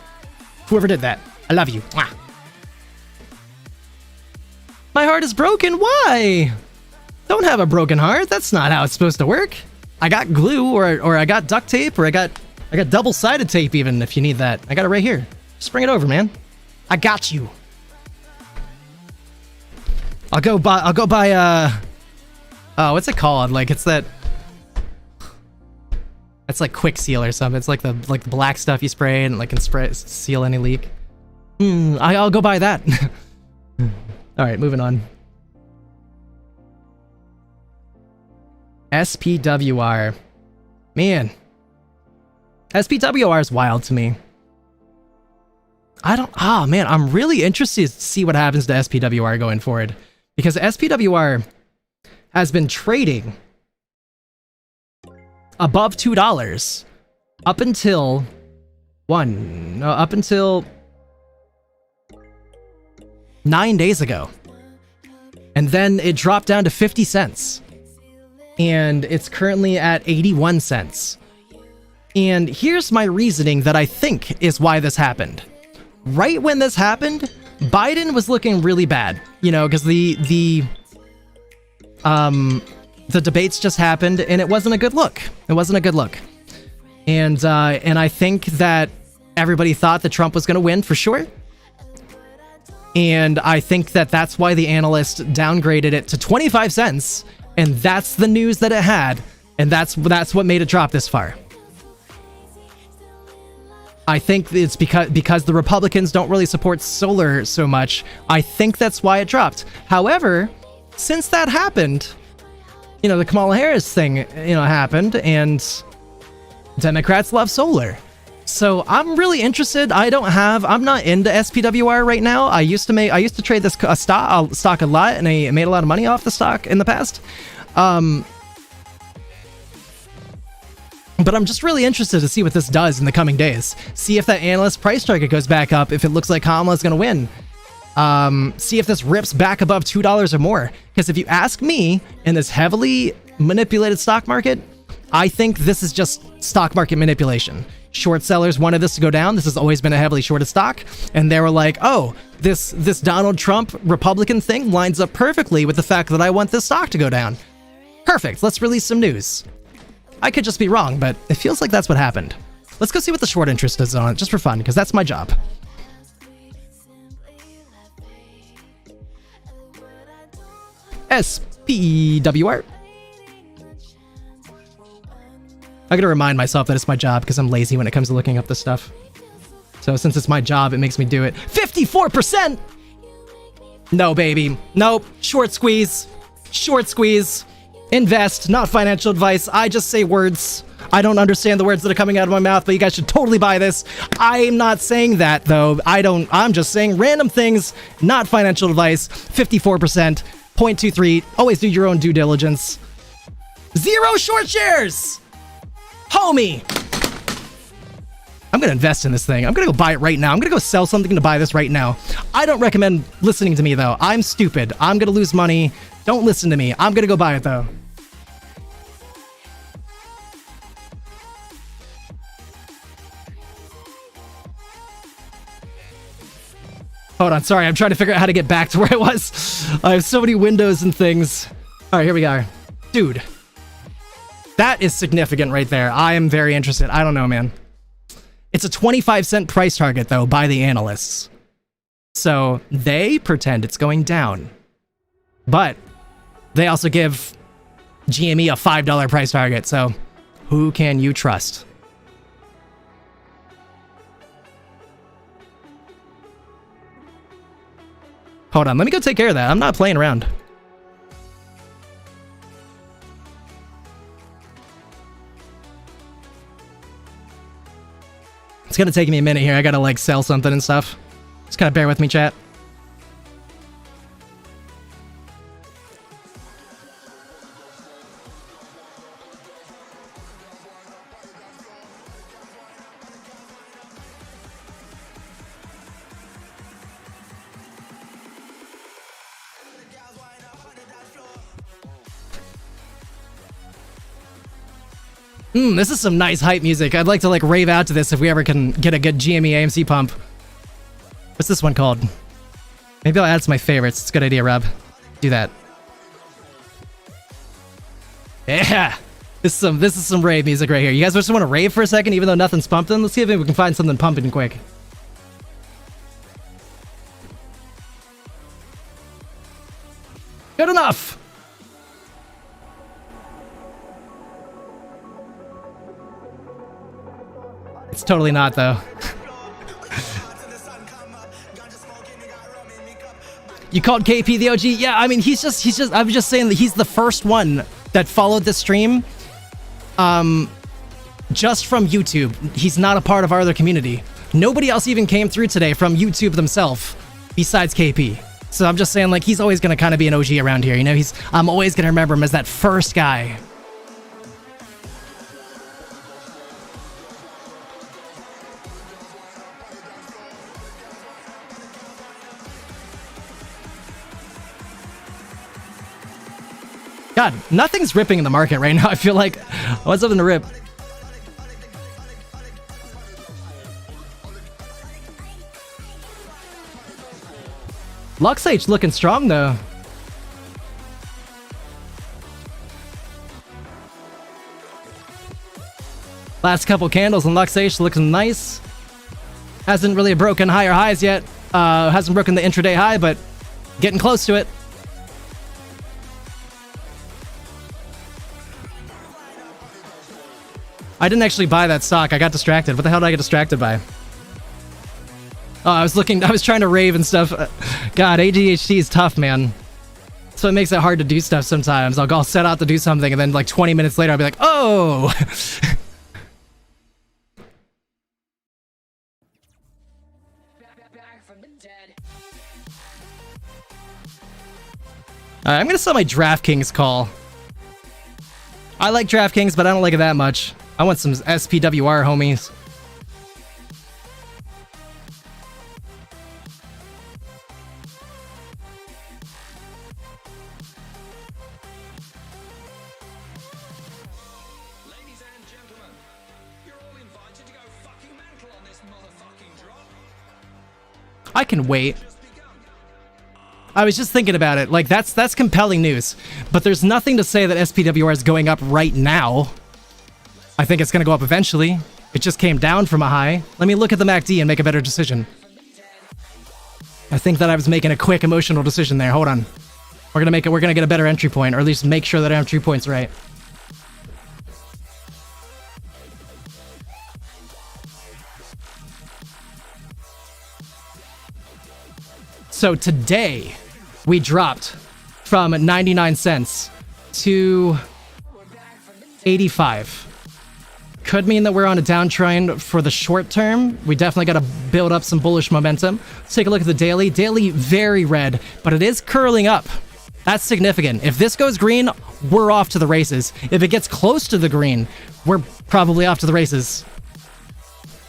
Whoever did that, I love you. Mwah. My heart is broken. Why? Don't have a broken heart. That's not how it's supposed to work. I got glue, or I got duct tape, or I got double-sided tape even if you need that. I got it right here. Just bring it over, man. I got you. I'll go buy what's it called? Like it's like Quick Seal or something. It's like the black stuff you spray and like can seal any leak. I'll go buy that. All right, moving on. SPWR. Man. SPWR is wild to me. Man, I'm really interested to see what happens to SPWR going forward. Because SPWR has been trading above $2 up until 9 days ago. And then it dropped down to 50 cents. And it's currently at 81 cents. And here's my reasoning that I think is why this happened. Right when this happened, Biden was looking really bad, you know, because the debates just happened and it wasn't a good look. It wasn't a good look. And I think that everybody thought that Trump was going to win for sure. And I think that that's why the analyst downgraded it to 25 cents. And that's the news that it had. And that's what made it drop this far. I think it's because the Republicans don't really support solar so much. I think that's why it dropped. However, since that happened, you know, the Kamala Harris thing, you know, happened, and Democrats love solar. So I'm really interested. I'm not into SPWR right now. I used to trade this stock a lot, and I made a lot of money off the stock in the past. But I'm just really interested to see what this does in the coming days. See if that analyst price target goes back up, if it looks like Kamala's going to win. See if this rips back above $2 or more. Because if you ask me, in this heavily manipulated stock market, I think this is just stock market manipulation. Short sellers wanted this to go down. This has always been a heavily shorted stock. And they were like, oh, this Donald Trump Republican thing lines up perfectly with the fact that I want this stock to go down. Perfect. Let's release some news. I could just be wrong, but it feels like that's what happened. Let's go see what the short interest is on it, just for fun, because that's my job. SPWR. I gotta remind myself that it's my job because I'm lazy when it comes to looking up this stuff. So since it's my job, it makes me do it. 54%! No, baby. Nope. Short squeeze. Short squeeze. Invest, not financial advice. I just say words. I don't understand the words that are coming out of my mouth, but you guys should totally buy this. I'm not saying that, though. I'm just saying random things, not financial advice. 54%, 0.23. Always do your own due diligence. 0 short shares! Homie! I'm gonna invest in this thing. I'm gonna go buy it right now. I'm gonna go sell something to buy this right now. I don't recommend listening to me, though. I'm stupid. I'm gonna lose money. Don't listen to me. I'm gonna go buy it, though. Hold on, sorry, I'm trying to figure out how to get back to where I was. I have so many windows and things. All right, here we go. Dude. That is significant right there. I am very interested. I don't know, man. It's a 25-cent price target, though, by the analysts. So they pretend it's going down. But they also give GME a $5 price target, so who can you trust? Hold on, let me go take care of that. I'm not playing around. It's gonna take me a minute here. I gotta, like, sell something and stuff. Just kind of bear with me, chat. This is some nice hype music. I'd like to like rave out to this if we ever can get a good GME AMC pump. What's this one called? Maybe I'll add it to my favorites. It's a good idea, Rob. Do that. Yeah! This is some rave music right here. You guys just want to rave for a second even though nothing's pumping? Let's see if we can find something pumping quick. Good enough! It's totally not, though. You called KP the OG? Yeah, I mean, he's just, I was just saying that he's the first one that followed the stream, just from YouTube. He's not a part of our other community. Nobody else even came through today from YouTube themselves, besides KP. So I'm just saying, like, he's always gonna kind of be an OG around here, you know? I'm always gonna remember him as that first guy. God, nothing's ripping in the market right now. I feel like, what's up in the rip? LuxH looking strong though. Last couple candles on LuxH looking nice. Hasn't really broken higher highs yet. Hasn't broken the intraday high, but getting close to it. I didn't actually buy that stock. I got distracted. What the hell did I get distracted by? Oh, I was trying to rave and stuff. God, ADHD is tough, man. So it makes it hard to do stuff sometimes. I'll set out to do something and then like 20 minutes later I'll be like, oh! Alright, I'm gonna sell my DraftKings call. I like DraftKings, but I don't like it that much. I want some SPWR, homies. Ladies and gentlemen, you're all invited to go fucking mental on this motherfucking drop. I can wait. I was just thinking about it. Like, that's compelling news. But there's nothing to say that SPWR is going up right now. I think it's going to go up eventually. It just came down from a high. Let me look at the MACD and make a better decision. I think that I was making a quick emotional decision there. Hold on. We're going to get a better entry point, or at least make sure that our entry point's right. So today, we dropped from 99 cents to 85. Could mean that we're on a downtrend for the short term. We definitely got to build up some bullish momentum. Let's take a look at the daily. Daily, very red, but it is curling up. That's significant. If this goes green, we're off to the races. If it gets close to the green, we're probably off to the races.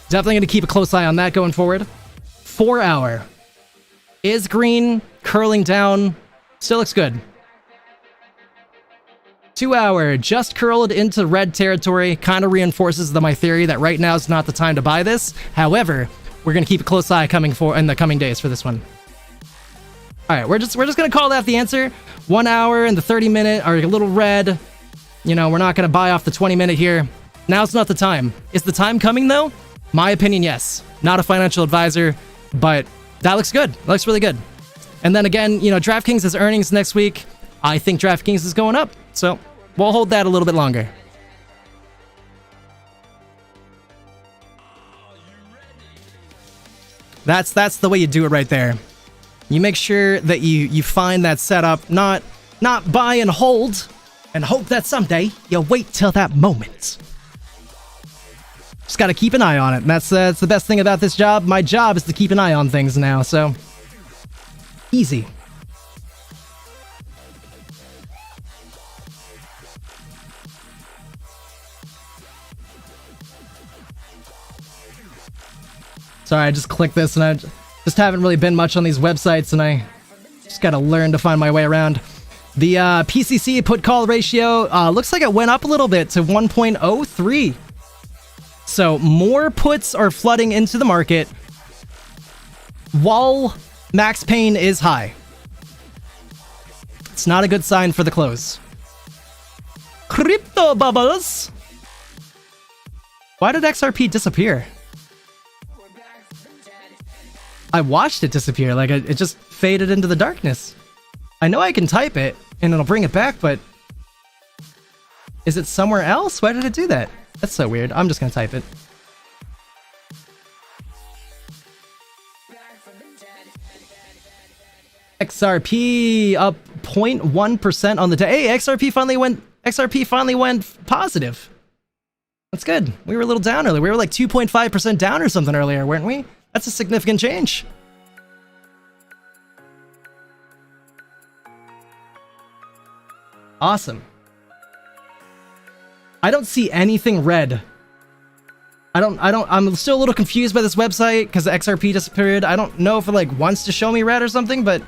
Definitely going to keep a close eye on that going forward. 4 hour. Is green, curling down, still looks good. 2 hour, just curled into red territory, kind of reinforces my theory that right now is not the time to buy this. However, we're going to keep a close eye in the coming days for this one. All right, we're just going to call that the answer. 1 hour and the 30-minute are a little red. You know, we're not going to buy off the 20-minute here. Now's not the time. Is the time coming, though? My opinion, yes. Not a financial advisor, but that looks good. That looks really good. And then again, you know, DraftKings has earnings next week. I think DraftKings is going up, so we'll hold that a little bit longer. That's the way you do it right there. You make sure that you find that setup, not buy and hold and hope that someday you'll wait till that moment. Just got to keep an eye on it. And that's the best thing about this job. My job is to keep an eye on things now, so easy. Sorry, I just clicked this and I just haven't really been much on these websites and I just gotta learn to find my way around. The PCC put call ratio looks like it went up a little bit to 1.03. So more puts are flooding into the market while max pain is high. It's not a good sign for the close. Crypto bubbles. Why did XRP disappear? I watched it disappear, like it just faded into the darkness. I know I can type it and it'll bring it back, but is it somewhere else? Why did it do that? That's so weird. I'm just gonna type it. XRP up 0.1% on the day. Hey, XRP finally went positive. That's good. We were a little down earlier. We were like 2.5% down or something earlier, weren't we? That's a significant change. Awesome. I don't see anything red. I'm still a little confused by this website because the XRP disappeared. I don't know if it like wants to show me red or something, but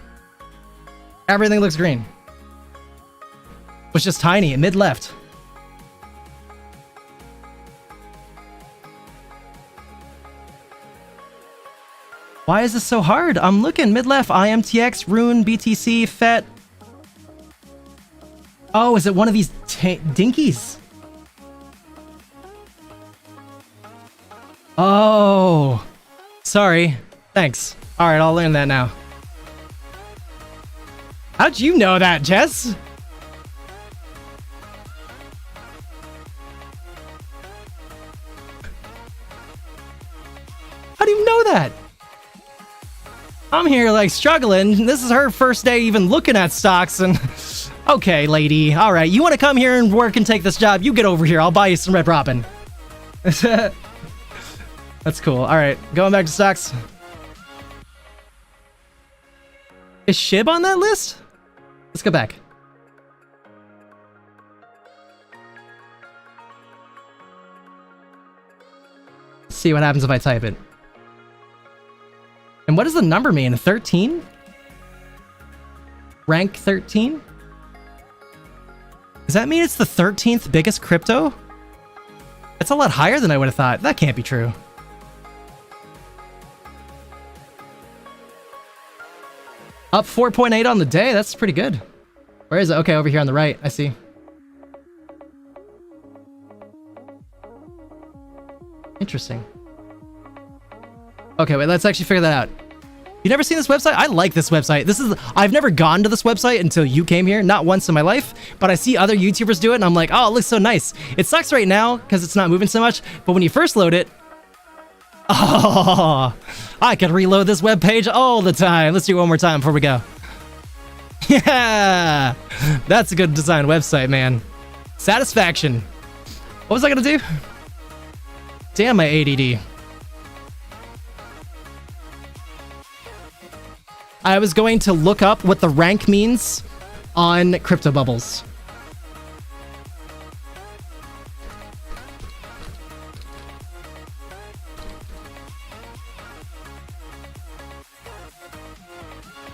everything looks green. It was just tiny, mid-left. Why is this so hard? I'm looking mid-left, IMTX, Rune, BTC, FET. Oh, is it one of these dinkies? Oh, sorry. Thanks. All right, I'll learn that now. How'd you know that, Jess? How do you know that? I'm here like struggling. This is her first day even looking at stocks and... Okay, lady. All right, you want to come here and work and take this job? You get over here. I'll buy you some Red Robin. That's cool. All right, going back to stocks. Is SHIB on that list? Let's go back. Let's see what happens if I type it. And what does the number mean? 13? Rank 13? Does that mean it's the 13th biggest crypto? That's a lot higher than I would have thought. That can't be true. Up 4.8 on the day. That's pretty good. Where is it? Okay, over here on the right. I see. Interesting. Okay, wait, let's actually figure that out. You never seen this website? I like this website. I've never gone to this website until you came here, not once in my life, but I see other YouTubers do it and I'm like, oh, it looks so nice. It sucks right now because it's not moving so much, but when you first load it, oh, I could reload this web page all the time. Let's do it one more time before we go. Yeah, that's a good design website, man. Satisfaction. What was I gonna do? Damn my ADD. I was going to look up what the rank means on crypto bubbles.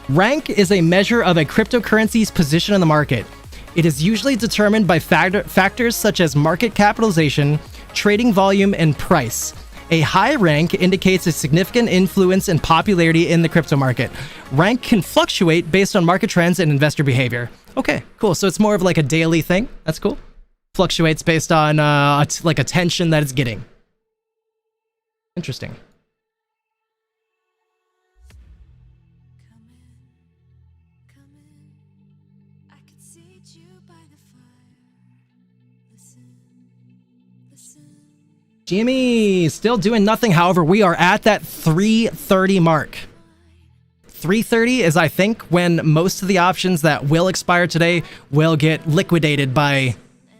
Rank is a measure of a cryptocurrency's position in the market. It is usually determined by factors such as market capitalization, trading volume, and price. A high rank indicates a significant influence and popularity in the crypto market. Rank can fluctuate based on market trends and investor behavior. Okay, cool. So it's more of like a daily thing. That's cool. Fluctuates based on like attention that it's getting. Interesting. GME still doing nothing. However, we are at that 330 mark. 330 is, I think, when most of the options that will expire today will get liquidated by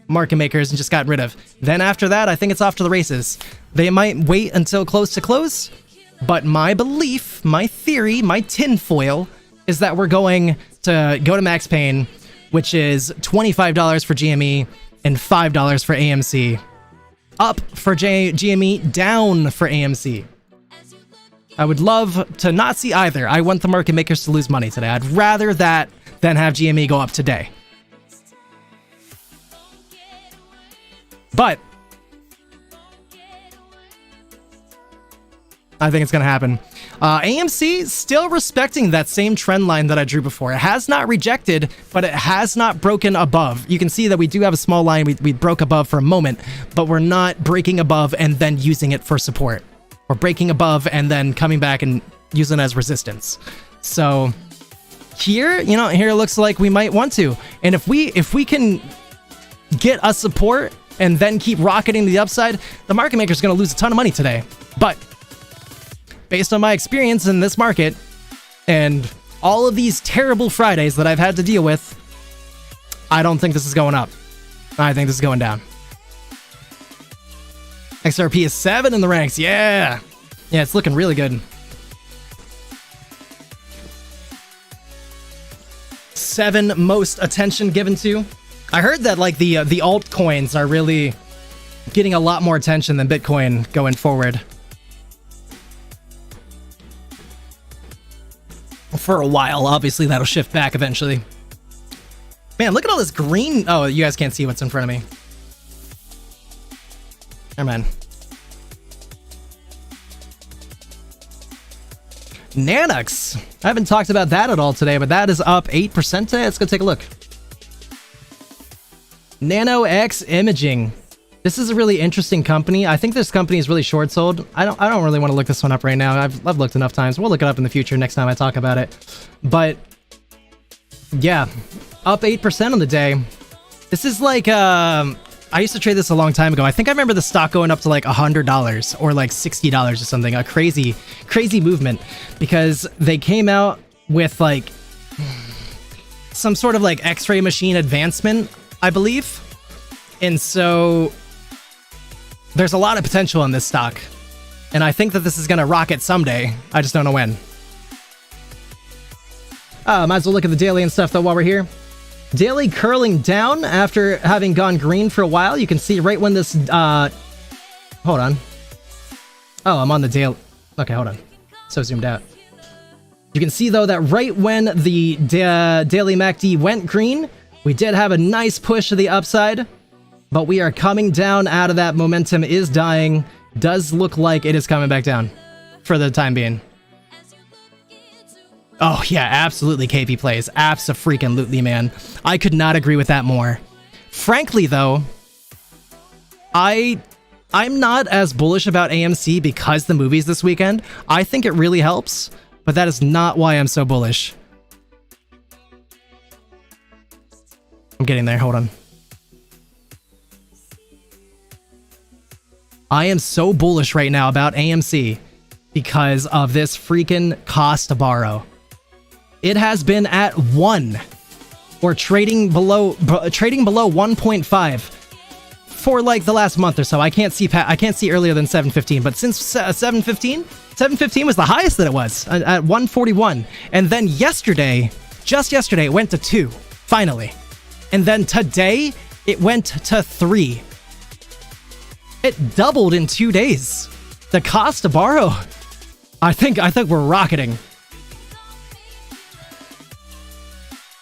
market makers and just gotten rid of. Then after that, I think it's off to the races. They might wait until close to close, but my belief, my theory, my tinfoil is that we're going to go to Max Pain, which is $25 for GME and $5 for AMC. Up for GME, down for AMC. I would love to not see either. I want the market makers to lose money today. I'd rather that than have GME go up today. But I think it's going to happen. AMC still respecting that same trend line that I drew before. It has not rejected, but it has not broken above. You can see that we do have a small line. We broke above for a moment, but we're not breaking above and then using it for support. We're breaking above and then coming back and using it as resistance. So here, you know, here it looks like we might want to. And if we can get a support and then keep rocketing to the upside, the market maker is going to lose a ton of money today. But based on my experience in this market and all of these terrible Fridays that I've had to deal with, I don't think this is going up. I think this is going down. XRP is 7 in the ranks. Yeah. Yeah, it's looking really good. 7 most attention given to. I heard that like the altcoins are really getting a lot more attention than Bitcoin going forward. For a while, obviously that'll shift back eventually. Man, look at all this green. Oh, you guys can't see what's in front of me. Never mind. Nanux. I haven't talked about that at all today, but that is up 8% today. Let's go take a look. Nano X Imaging. This is a really interesting company. I think this company is really short sold. I don't really want to look this one up right now. I've looked enough times. We'll look it up in the future next time I talk about it. But yeah, up 8% on the day. This is like I used to trade this a long time ago. I think I remember the stock going up to like $100 or like $60 or something. A crazy movement because they came out with like some sort of like X-ray machine advancement, I believe. And so there's a lot of potential in this stock. And I think that this is going to rocket someday. I just don't know when. Might as well look at the daily and stuff though while we're here. Daily curling down after having gone green for a while. You can see right when this... hold on. Oh, I'm on the daily... Okay, hold on. So zoomed out. You can see though that right when the daily MACD went green, we did have a nice push to the upside. But we are coming down out of that. Momentum is dying. Does look like it is coming back down for the time being. Oh yeah, absolutely KP plays. Abso-freaking-lutely, man. I could not agree with that more. Frankly though, I'm not as bullish about AMC because the movie's this weekend. I think it really helps, but that is not why I'm so bullish. I'm getting there, hold on. I am so bullish right now about AMC because of this freaking cost to borrow. It has been at 1 or trading below 1.5 for like the last month or so. I can't see earlier than 715, but since 715 was the highest that it was at 141. And then yesterday, just yesterday, it went to 2 finally. And then today it went to 3. It doubled in 2 days. The cost to borrow. I think we're rocketing.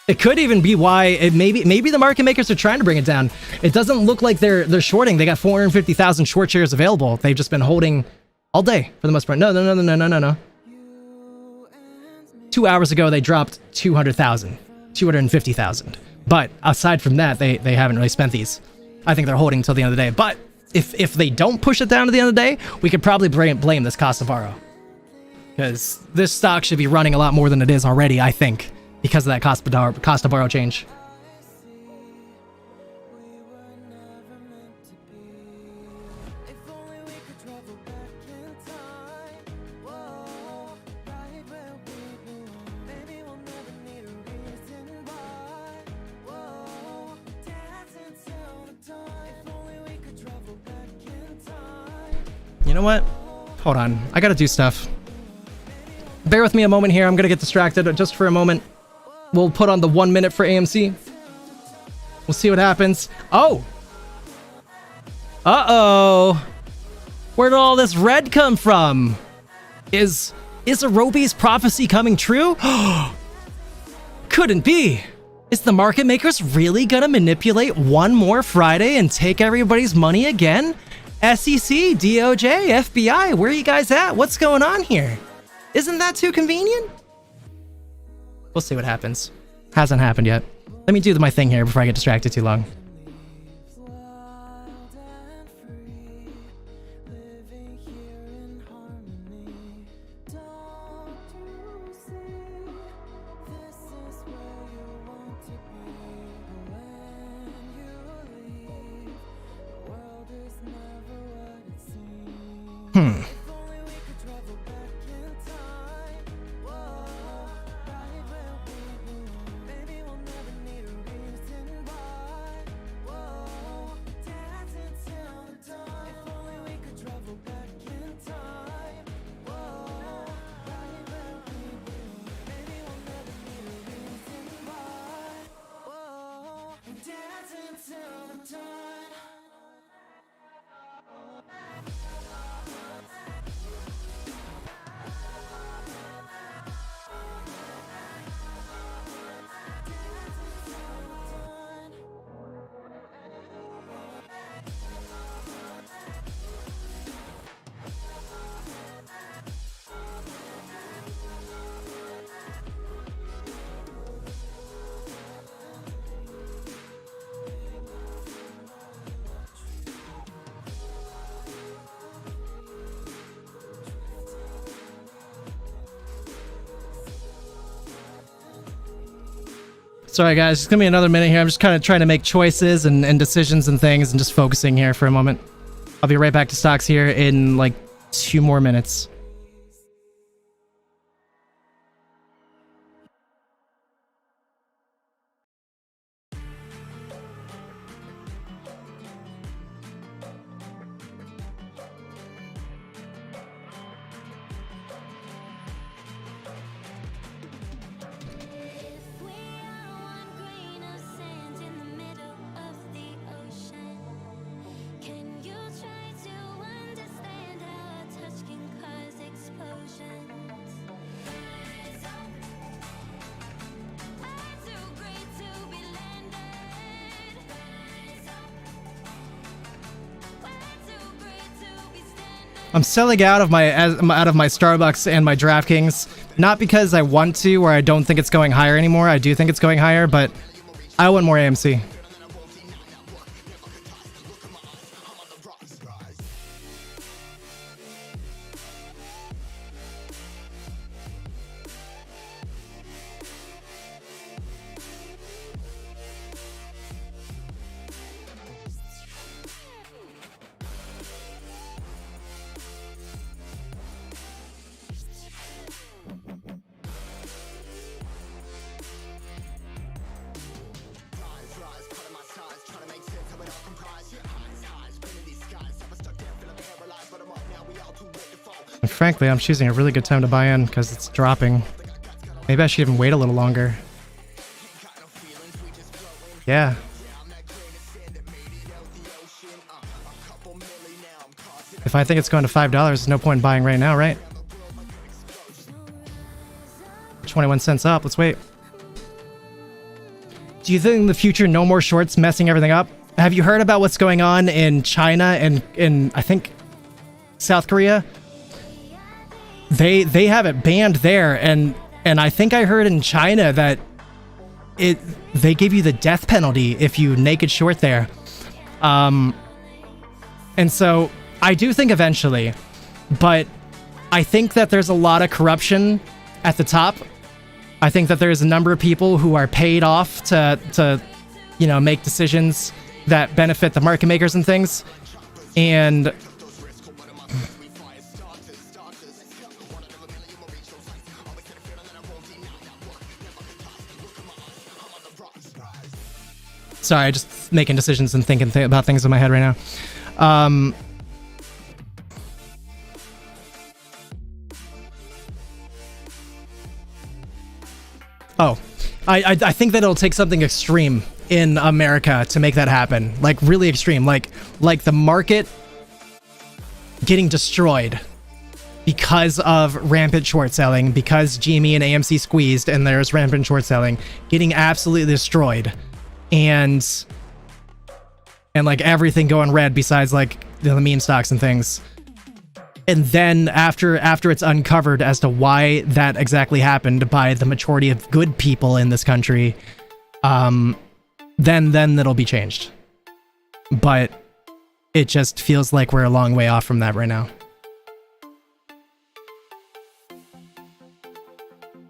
It could even be why it maybe the market makers are trying to bring it down. It doesn't look like they're shorting. They got 450,000 short shares available. They've just been holding all day for the most part. No. 2 hours ago they dropped 200,000, 250,000. But aside from that, they haven't really spent these. I think they're holding until the end of the day. But if they don't push it down to the end of the day, we could probably blame this cost to borrow. Because this stock should be running a lot more than it is already, I think, because of that cost to borrow change. You know what? Hold on. I gotta do stuff. Bear with me a moment here. I'm gonna get distracted just for a moment. We'll put on the 1 minute for AMC. We'll see what happens. Oh! Uh-oh! Where did all this red come from? Is Arobi's prophecy coming true? Couldn't be! Is the market makers really gonna manipulate one more Friday and take everybody's money again? SEC, DOJ, FBI, where are you guys at? What's going on here? Isn't that too convenient? We'll see what happens. Hasn't happened yet. Let me do my thing here before I get distracted too long. Sorry guys, it's gonna be another minute here. I'm just kind of trying to make choices and decisions and things and just focusing here for a moment. I'll be right back to stocks here in like 2 more minutes. I'm selling out of my Starbucks and my DraftKings, not because I want to or I don't think it's going higher anymore. I do think it's going higher, but I want more AMC. And frankly, I'm choosing a really good time to buy in because it's dropping. Maybe I should even wait a little longer. Yeah. If I think it's going to $5, there's no point in buying right now, right? 21 cents up. Let's wait. Do you think in the future no more shorts messing everything up? Have you heard about what's going on in China and in I think South Korea? They have it banned there, and I think I heard in China that they give you the death penalty if you naked short there. And so I do think eventually, but I think that there's a lot of corruption at the top. I think that there's a number of people who are paid off to you know, make decisions that benefit the market makers and things. And sorry, just making decisions and thinking about things in my head right now. I think that it'll take something extreme in America to make that happen. Like really extreme, like the market getting destroyed because of rampant short selling, because GME and AMC squeezed and there's rampant short selling, getting absolutely destroyed, and like everything going red besides like the meme stocks and things. And then after it's uncovered as to why that exactly happened by the majority of good people in this country, then it'll be changed. But it just feels like we're a long way off from that right now.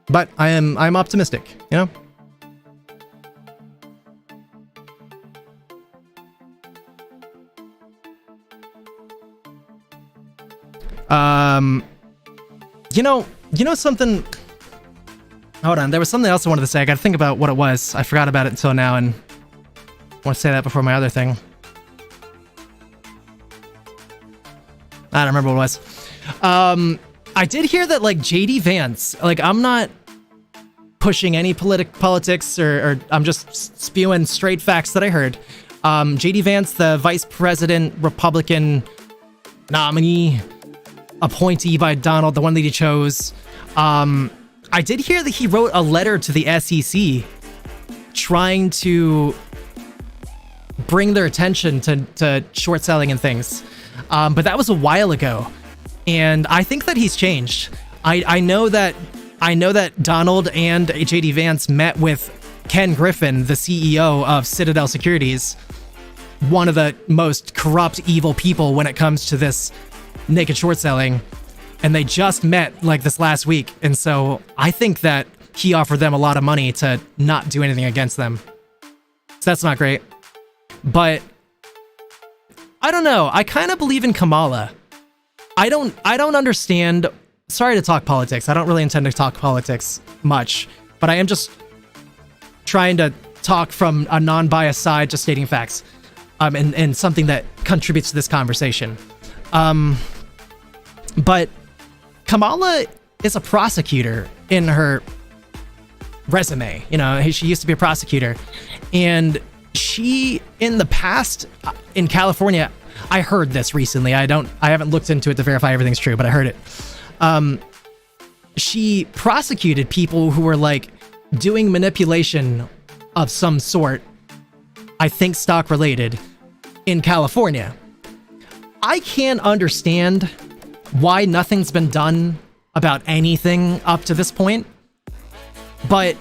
But I'm optimistic, you know? You know something. Hold on, there was something else I wanted to say. I gotta think about what it was. I forgot about it until now, and I want to say that before my other thing. I don't remember what it was. I did hear that, like, JD Vance, like, I'm not pushing any politics or I'm just spewing straight facts that I heard. JD Vance, the vice president Republican nominee, appointee by Donald, the one that he chose. I did hear that he wrote a letter to the SEC trying to bring their attention to short selling and things. But that was a while ago. And I think that he's changed. I know that Donald and JD Vance met with Ken Griffin, the CEO of Citadel Securities, one of the most corrupt, evil people when it comes to this naked short selling. And they just met like this last week. And so I think that he offered them a lot of money to not do anything against them. So that's not great. But I don't know. I kind of believe in Kamala. I don't understand. Sorry to talk politics. I don't really intend to talk politics much, but I am just trying to talk from a non-biased side, just stating facts, and something that contributes to this conversation. But Kamala is a prosecutor in her resume. You know, she used to be a prosecutor, and she, in the past, in California, I heard this recently. I haven't looked into it to verify everything's true, but I heard it. She prosecuted people who were like doing manipulation of some sort, I think stock related, in California. I can't understand why nothing's been done about anything up to this point, but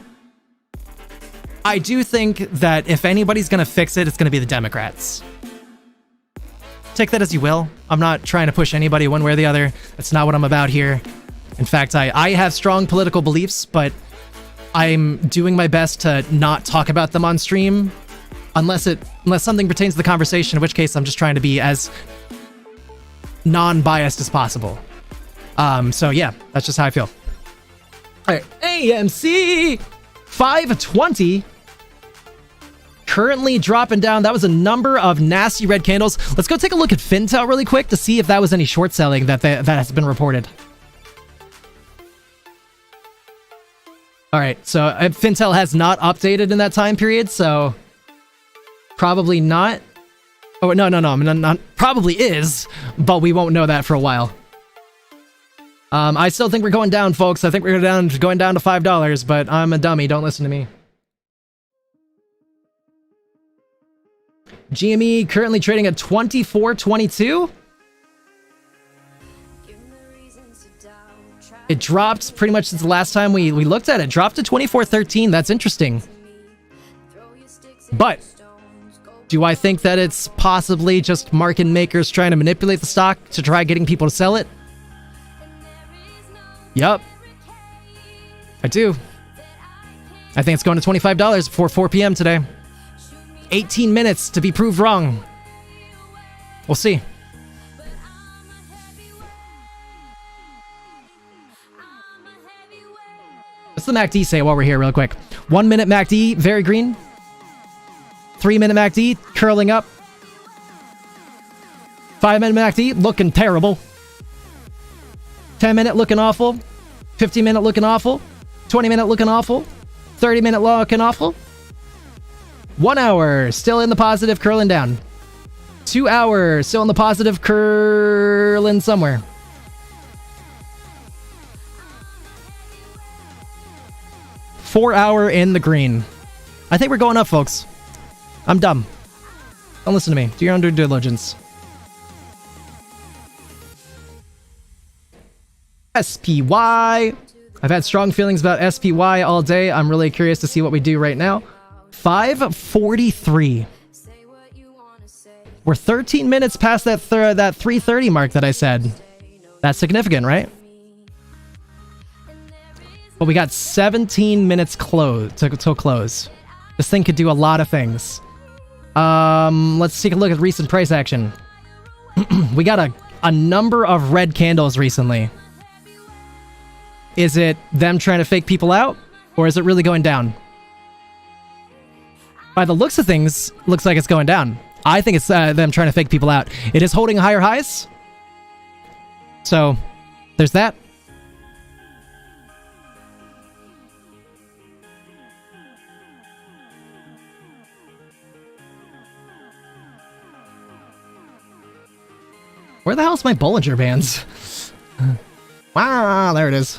I do think that if anybody's gonna fix it, it's gonna be the Democrats. Take that as you will. I'm not trying to push anybody one way or the other. That's not what I'm about here. In fact, I have strong political beliefs, but I'm doing my best to not talk about them on stream unless something pertains to the conversation, in which case I'm just trying to be as non-biased as possible. So yeah, that's just how I feel. All right, AMC 520 currently dropping down. That was a number of nasty red candles. Let's go take a look at Fintel really quick to see if that was any short selling that has been reported. All right, so Fintel has not updated in that time period, so probably not. Oh, no, not probably is, but we won't know that for a while. I still think we're going down, folks. I think we're going down to $5, but I'm a dummy. Don't listen to me. GME currently trading at 24.22. It dropped pretty much since the last time we looked at it. Dropped to 24.13. That's interesting. But do I think that it's possibly just market makers trying to manipulate the stock to try getting people to sell it? Yup. I do. I think it's going to $25 before 4 p.m. today. 18 minutes to be proved wrong. We'll see. What's the MACD say while we're here real quick? 1 minute MACD, very green. 3 minute MACD, curling up. 5 minute MACD, looking terrible. 10 minute looking awful. 15 minute looking awful. 20 minute looking awful. 30 minute looking awful. 1 hour, still in the positive, curling down. 2 hours, still in the positive, curling somewhere. 4 hour in the green. I think we're going up, folks. I'm dumb. Don't listen to me. Do your own due diligence. SPY. I've had strong feelings about SPY all day. I'm really curious to see what we do right now. 5:43. We're 13 minutes past that 3:30 mark that I said. That's significant, right? But we got 17 minutes till close. This thing could do a lot of things. Let's take a look at recent price action. We got a number of red candles recently. Is it them trying to fake people out? Or is it really going down? By the looks of things, looks like it's going down. I think it's them trying to fake people out. It is holding higher highs. So, there's that. Where the hell's my Bollinger Bands? Wow, there it is.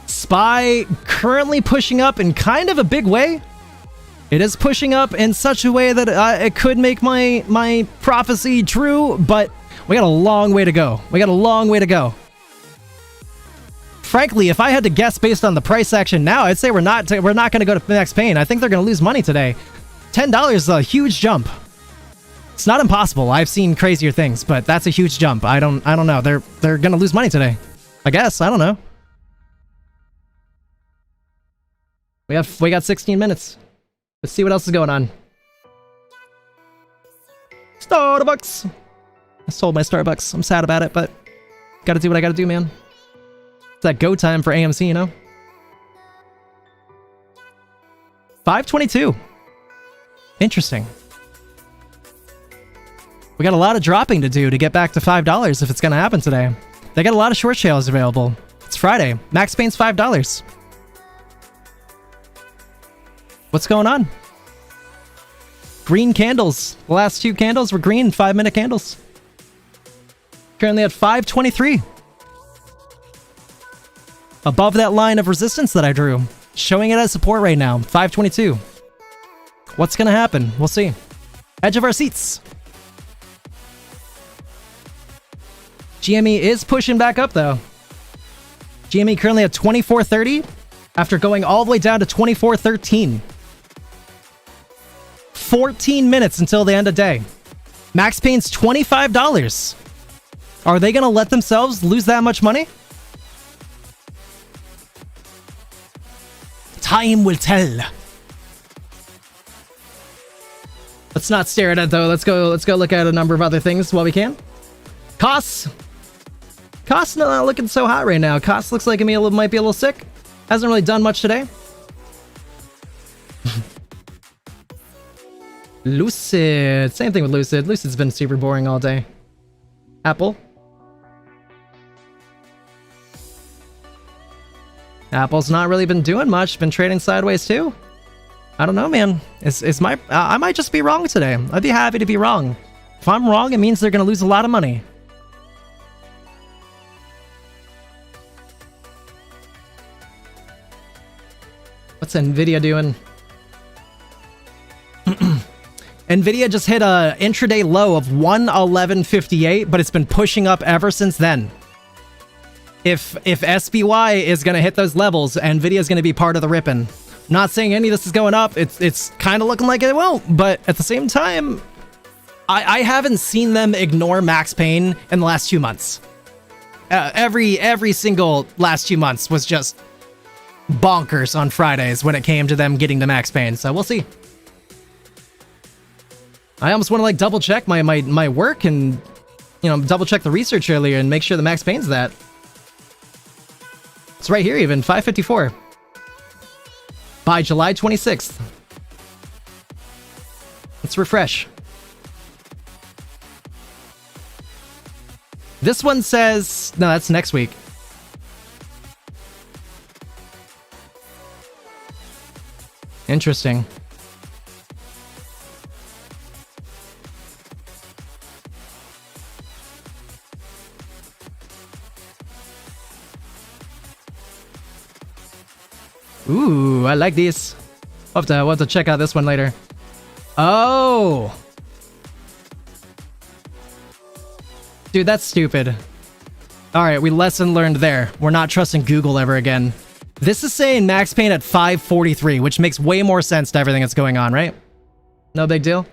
SPY currently pushing up in kind of a big way. It is pushing up in such a way that it could make my prophecy true, but we got a long way to go. We got a long way to go. Frankly, if I had to guess based on the price action now, I'd say we're not going to go to Max Payne. I think they're going to lose money today. $10 is a huge jump. It's not impossible. I've seen crazier things, but that's a huge jump. I don't know. They're going to lose money today. I guess. I don't know. We got 16 minutes. Let's see what else is going on. Starbucks. I sold my Starbucks. I'm sad about it, but gotta do what I gotta do, man. It's that go time for AMC, you know? 522. Interesting. We got a lot of dropping to do to get back to $5 if it's gonna happen today. They got a lot of short sales available. It's Friday. Max Payne's $5. What's going on? Green candles. The last two candles were green 5-minute candles. Currently at 523. Above that line of resistance that I drew. Showing it as support right now. 522. What's going to happen? We'll see. Edge of our seats. GME is pushing back up though. GME currently at 24.30 after going all the way down to 24.13. 14 minutes until the end of day. Max Payne's $25. Are they going to let themselves lose that much money? Time will tell. Let's not stare at it though. Let's go look at a number of other things while we can. KOSS. KOSS not looking so hot right now. KOSS looks like it might be a little sick. Hasn't really done much today. Lucid. Same thing with Lucid. Lucid's been super boring all day. Apple. Apple's not really been doing much. Been trading sideways too. I don't know, man. I might just be wrong today. I'd be happy to be wrong. If I'm wrong, it means they're gonna lose a lot of money. What's Nvidia doing? Nvidia just hit a intraday low of 111.58, but it's been pushing up ever since then. If SPY is going to hit those levels, Nvidia is going to be part of the ripping. Not saying any of this is going up. It's kind of looking like it won't, but at the same time, I haven't seen them ignore Max Payne in the last 2 months. Every single last 2 months was just bonkers on Fridays when it came to them getting to Max Payne, so we'll see. I almost want to like double check my work and, you know, double check the research earlier and make sure the Max Payne's that. It's right here even, 554. By July 26th. Let's refresh. This one says, no, that's next week. Interesting. Ooh, I like these. We'll have to check out this one later. Oh! Dude, that's stupid. Alright, we lesson learned there. We're not trusting Google ever again. This is saying Max Payne at 543, which makes way more sense to everything that's going on, right? No big deal?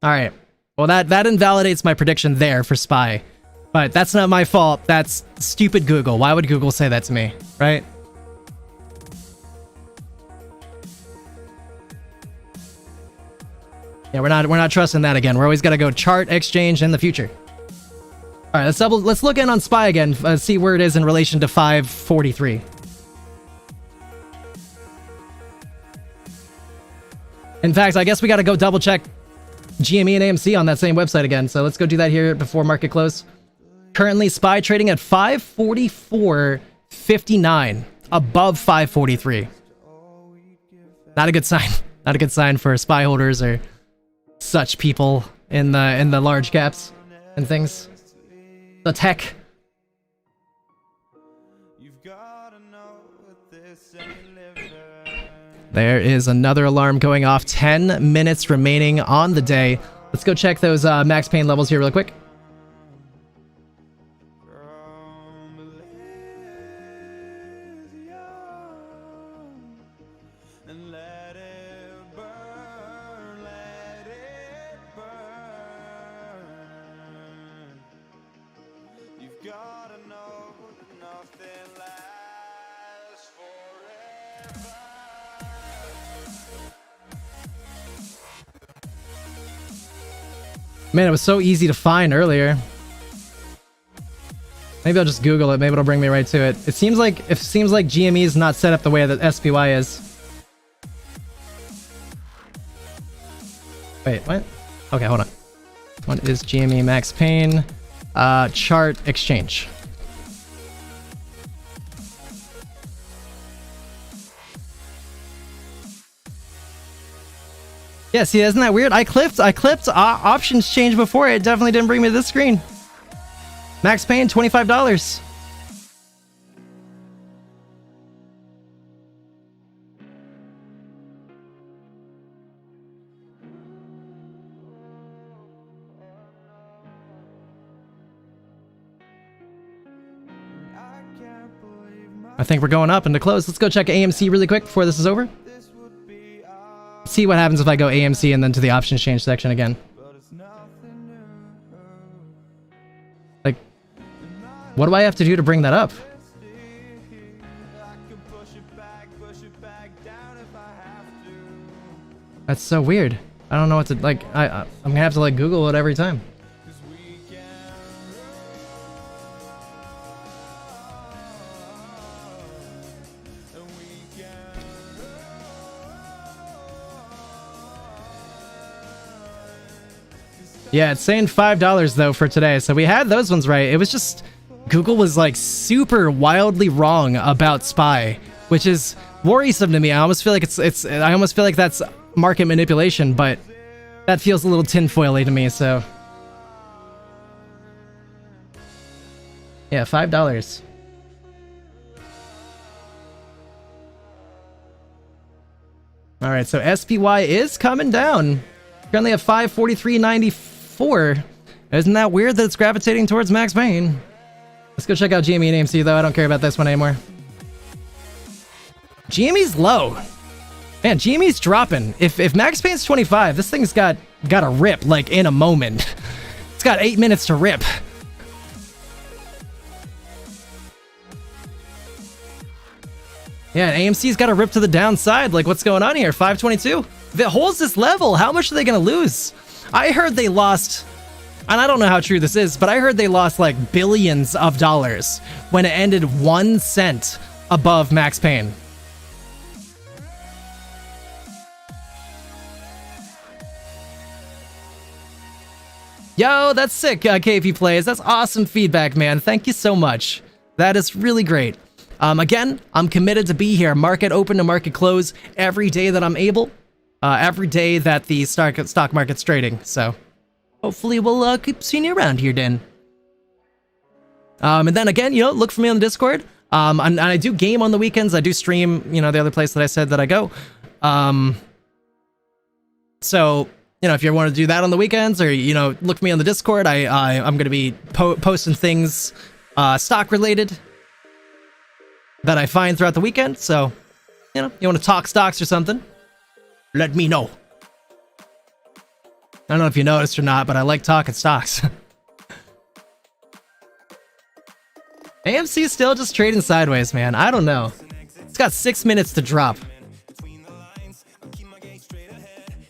Alright. Well, that invalidates my prediction there for Spy. But that's not my fault. That's stupid Google. Why would Google say that to me, right? Yeah, we're not trusting that again. We're always got to go chart, exchange, in the future. All right, let's look in on Spy again. See where it is in relation to 543. In fact, I guess we got to go double check GME and AMC on that same website again. So let's go do that here before market close. Currently, Spy trading at 544.59, above 543. Not a good sign. Not a good sign for Spy holders or such people in the large caps and things. The tech. There is another alarm going off. 10 minutes remaining on the day. Let's go check those Max Payne levels here real quick. Man, it was so easy to find earlier. Maybe I'll just Google it. Maybe it'll bring me right to it. It seems like GME is not set up the way that SPY is. Wait, what? Okay, hold on. What is GME Max Payne? Chart exchange. Yeah, see, isn't that weird? I clipped options change before. It definitely didn't bring me to this screen. Max Payne, $25. I think we're going up into close. Let's go check AMC really quick before this is over. See what happens if I go AMC and then to the options change section again. Like, what do I have to do to bring that up? That's so weird. I don't know what to, like, I'm gonna have to, like, Google it every time. Yeah, it's saying $5 though for today, so we had those ones right. It was just Google was like super wildly wrong about Spy, which is worrisome to me. I almost feel like I almost feel like that's market manipulation, but that feels a little tinfoily to me. So yeah, $5. All right, so SPY is coming down. Currently at 543.94. Isn't that weird that it's gravitating towards Max Payne? Let's go check out GME and AMC though. I don't care about this one anymore. GME's low. Man, GME's dropping. If Max Payne's 25, this thing's got a rip like in a moment. It's got 8 minutes to rip. Yeah, and AMC's got a rip to the downside. Like, what's going on here? 522? If it holds this level, how much are they gonna lose? I heard they lost, and I don't know how true this is, but I heard they lost like billions of dollars when it ended 1 cent above Max Payne. Yo, that's sick, KP Plays. That's awesome feedback, man. Thank you so much. That is really great. Again, I'm committed to be here, market open to market close, every day that I'm able, every day that the stock market's trading. So hopefully we'll keep seeing you around here, Dan. And then again, you know, look for me on the Discord. And I do game on the weekends. I do stream, you know, the other place that I said that I go. So, you know, if you want to do that on the weekends, or, you know, look for me on the Discord, I'm going to be posting things stock related that I find throughout the weekend. So, you know, you want to talk stocks or something, let me know. I don't know if you noticed or not, but I like talking stocks. AMC is still just trading sideways, man. I don't know. It's got 6 minutes to drop.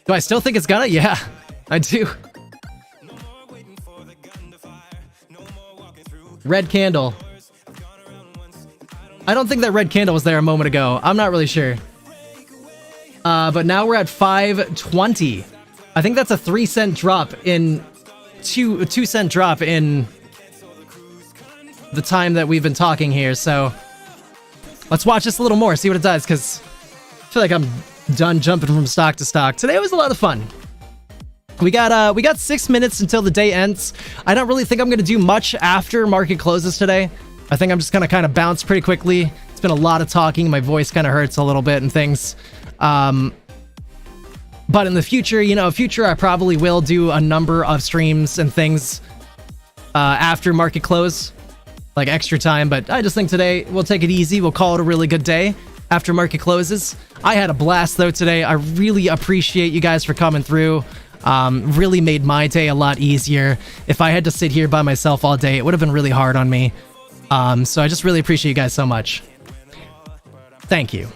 Do I still think it's gonna? Yeah, I do. Red candle. I don't think that red candle was there a moment ago. I'm not really sure. But now we're at 520. I think that's a 3-cent drop in... 2-cent drop in... the time that we've been talking here, so... let's watch this a little more, see what it does, because... I feel like I'm done jumping from stock to stock. Today was a lot of fun. We got 6 minutes until the day ends. I don't really think I'm gonna do much after market closes today. I think I'm just gonna kind of bounce pretty quickly. It's been a lot of talking. My voice kind of hurts a little bit and things. But in the future, you know, I probably will do a number of streams and things after market close, like extra time. But I just think today we'll take it easy. We'll call it a really good day after market closes. I had a blast though today. I really appreciate you guys for coming through. Really made my day a lot easier. If I had to sit here by myself all day, it would have been really hard on me. So I just really appreciate you guys so much. Thank you.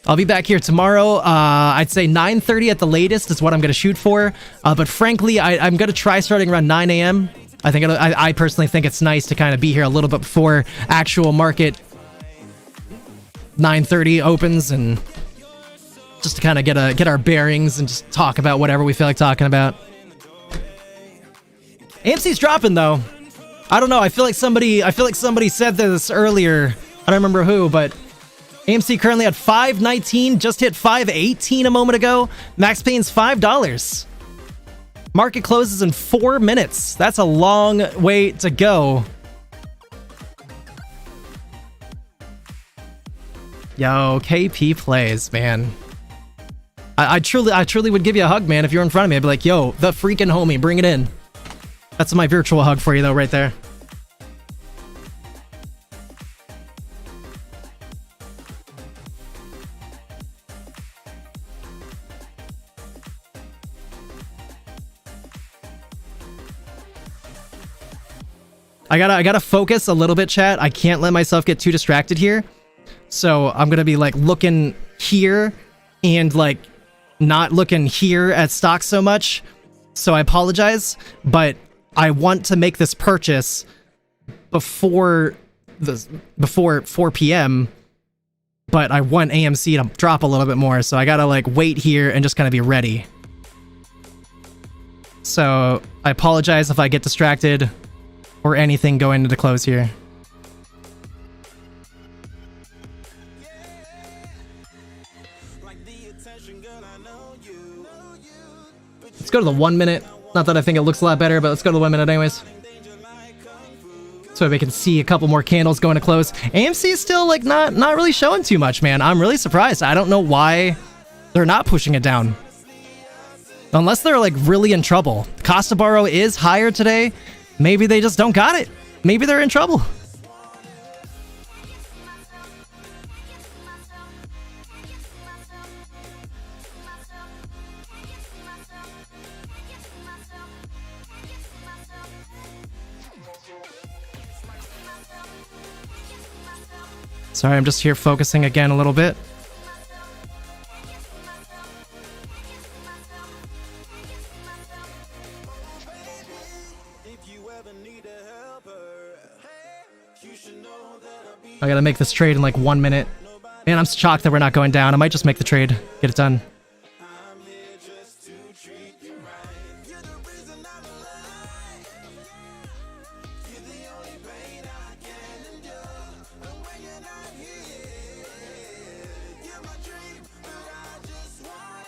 I'll be back here tomorrow. I'd say 9:30 at the latest is what I'm going to shoot for. But frankly, I'm going to try starting around 9 a.m. I personally think it's nice to kind of be here a little bit before actual market 9:30 opens, and just to kind of get our bearings and just talk about whatever we feel like talking about. AMC's dropping though. I don't know. I feel like somebody said this earlier. I don't remember who, but AMC currently at 519, just hit 518 a moment ago. Max Payne's $5. Market closes in 4 minutes. That's a long way to go. Yo, KP plays, man. I truly would give you a hug, man, if you're in front of me. I'd be like, yo, the freaking homie, bring it in. That's my virtual hug for you, though, right there. I gotta focus a little bit, chat. I can't let myself get too distracted here. So I'm gonna be like looking here and like not looking here at stocks so much. So I apologize, but I want to make this purchase before 4 p.m. But I want AMC to drop a little bit more, so I gotta like wait here and just kind of be ready. So I apologize if I get distracted or anything going into close here. Let's go to the 1 minute. Not that I think it looks a lot better, but let's go to the 1 minute anyways. So we can see a couple more candles going to close. AMC is still like not really showing too much, man. I'm really surprised. I don't know why they're not pushing it down. Unless they're like really in trouble. Cost to borrow is higher today. Maybe they just don't got it. Maybe they're in trouble. Sorry, I'm just here focusing again a little bit. I gotta make this trade in like 1 minute. Man, I'm shocked that we're not going down. I might just make the trade. Get it done.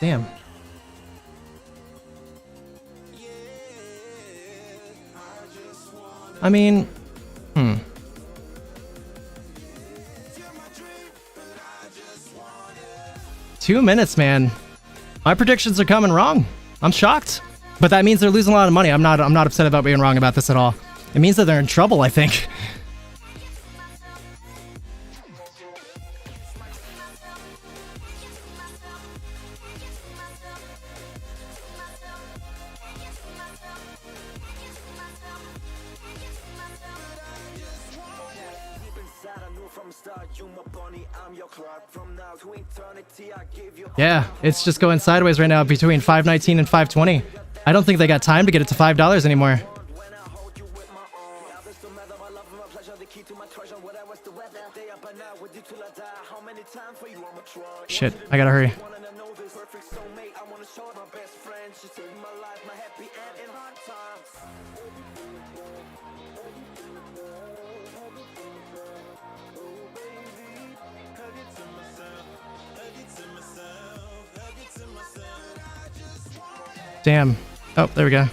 Damn. I mean, 2 minutes, man. My predictions are coming wrong. I'm shocked. But that means they're losing a lot of money. I'm not upset about being wrong about this at all. It means that they're in trouble, I think. Yeah, it's just going sideways right now between 519 and 520. I don't think they got time to get it to $5 anymore. Shit, I gotta hurry. Damn. Oh, there we go.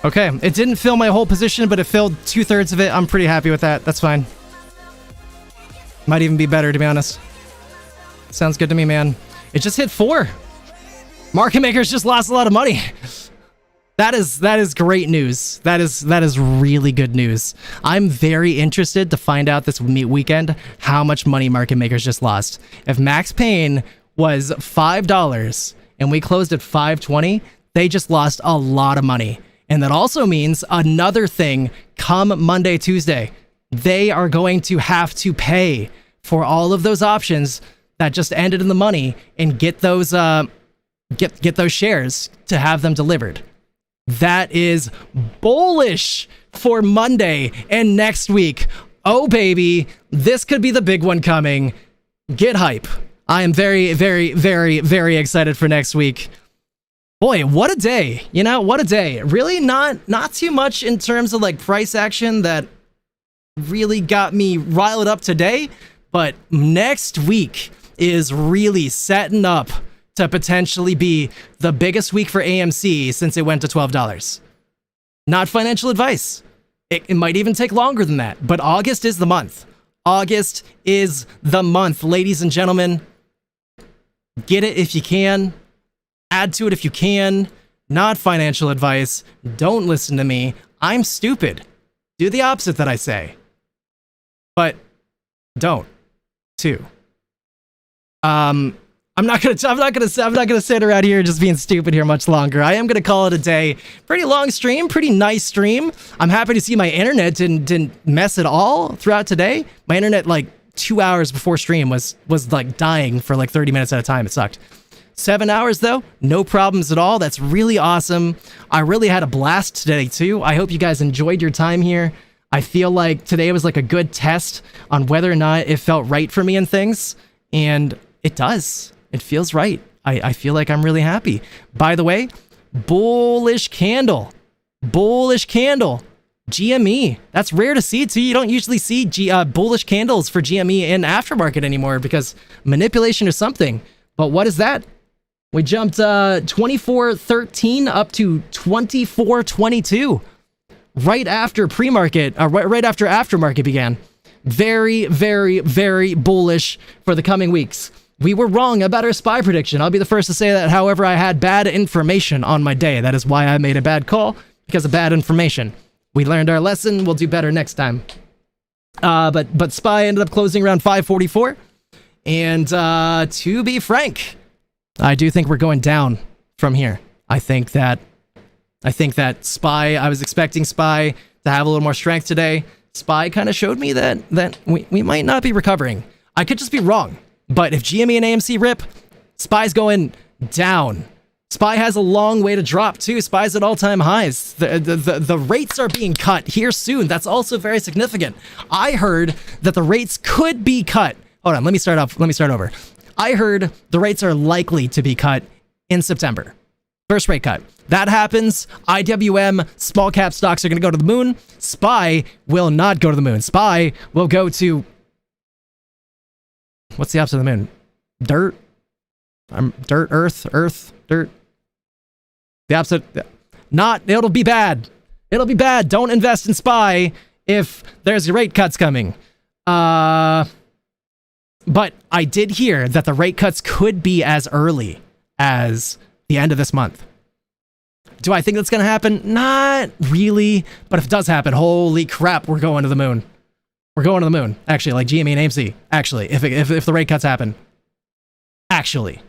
Okay, it didn't fill my whole position, but it filled 2/3 of it. I'm pretty happy with that. That's fine. Might even be better, to be honest. Sounds good to me, man. It just hit 4. Market makers just lost a lot of money. That is great news. That is really good news. I'm very interested to find out this weekend how much money market makers just lost. If Max Payne was $5 and we closed at 520, they just lost a lot of money. And that also means another thing come Monday, Tuesday. They are going to have to pay for all of those options that just ended in the money and get those get those shares to have them delivered. That is bullish for Monday and next week. Oh, baby, this could be the big one coming. Get hype. I am very, very, very, very excited for next week. Boy, what a day. You know, what a day. Really not too much in terms of like price action that really got me riled up today, but next week is really setting up to potentially be the biggest week for AMC since it went to $12. Not financial advice. It might even take longer than that, but August is the month. August is the month, ladies and gentlemen. Get it if you can. Add to it if you can. Not financial advice. Don't listen to me. I'm stupid. Do the opposite that I say. But don't, too. I'm not gonna sit around here just being stupid here much longer. I am gonna call it a day. Pretty long stream, pretty nice stream. I'm happy to see my internet didn't mess at all throughout today. My internet like 2 hours before stream was like dying for like 30 minutes at a time. It sucked. 7 hours though, no problems at all. That's really awesome. I really had a blast today too. I hope you guys enjoyed your time here. I feel like today was like a good test on whether or not it felt right for me and things, and it does. It feels right. I feel like I'm really happy. By the way, bullish candle. Bullish candle. GME. That's rare to see too. You don't usually see bullish candles for GME in aftermarket anymore because manipulation or something. But what is that? We jumped 24.13 up to 24.22 right after pre-market, right after aftermarket began. Very, very, very bullish for the coming weeks. We were wrong about our SPY prediction. I'll be the first to say that. However, I had bad information on my day. That is why I made a bad call, because of bad information. We learned our lesson. We'll do better next time. But SPY ended up closing around 544. And to be frank, I do think we're going down from here. I think that SPY, I was expecting SPY to have a little more strength today. SPY kind of showed me that we might not be recovering. I could just be wrong. But if GME and AMC rip, SPY's going down. SPY has a long way to drop too. SPY's at all-time highs. The rates are being cut here soon. That's also very significant. I heard that the rates could be cut. Hold on, let me start over. I heard the rates are likely to be cut in September. First rate cut. That happens. IWM small cap stocks are going to go to the moon. SPY will not go to the moon. SPY will go to... What's the opposite of the moon? Dirt? Dirt, earth, dirt. The opposite... Not... It'll be bad. It'll be bad. Don't invest in SPY if there's rate cuts coming. But I did hear that the rate cuts could be as early as the end of this month. Do I think that's going to happen? Not really. But if it does happen, holy crap, we're going to the moon. We're going to the moon. Actually, like GME and AMC. Actually, if the rate cuts happen. Actually.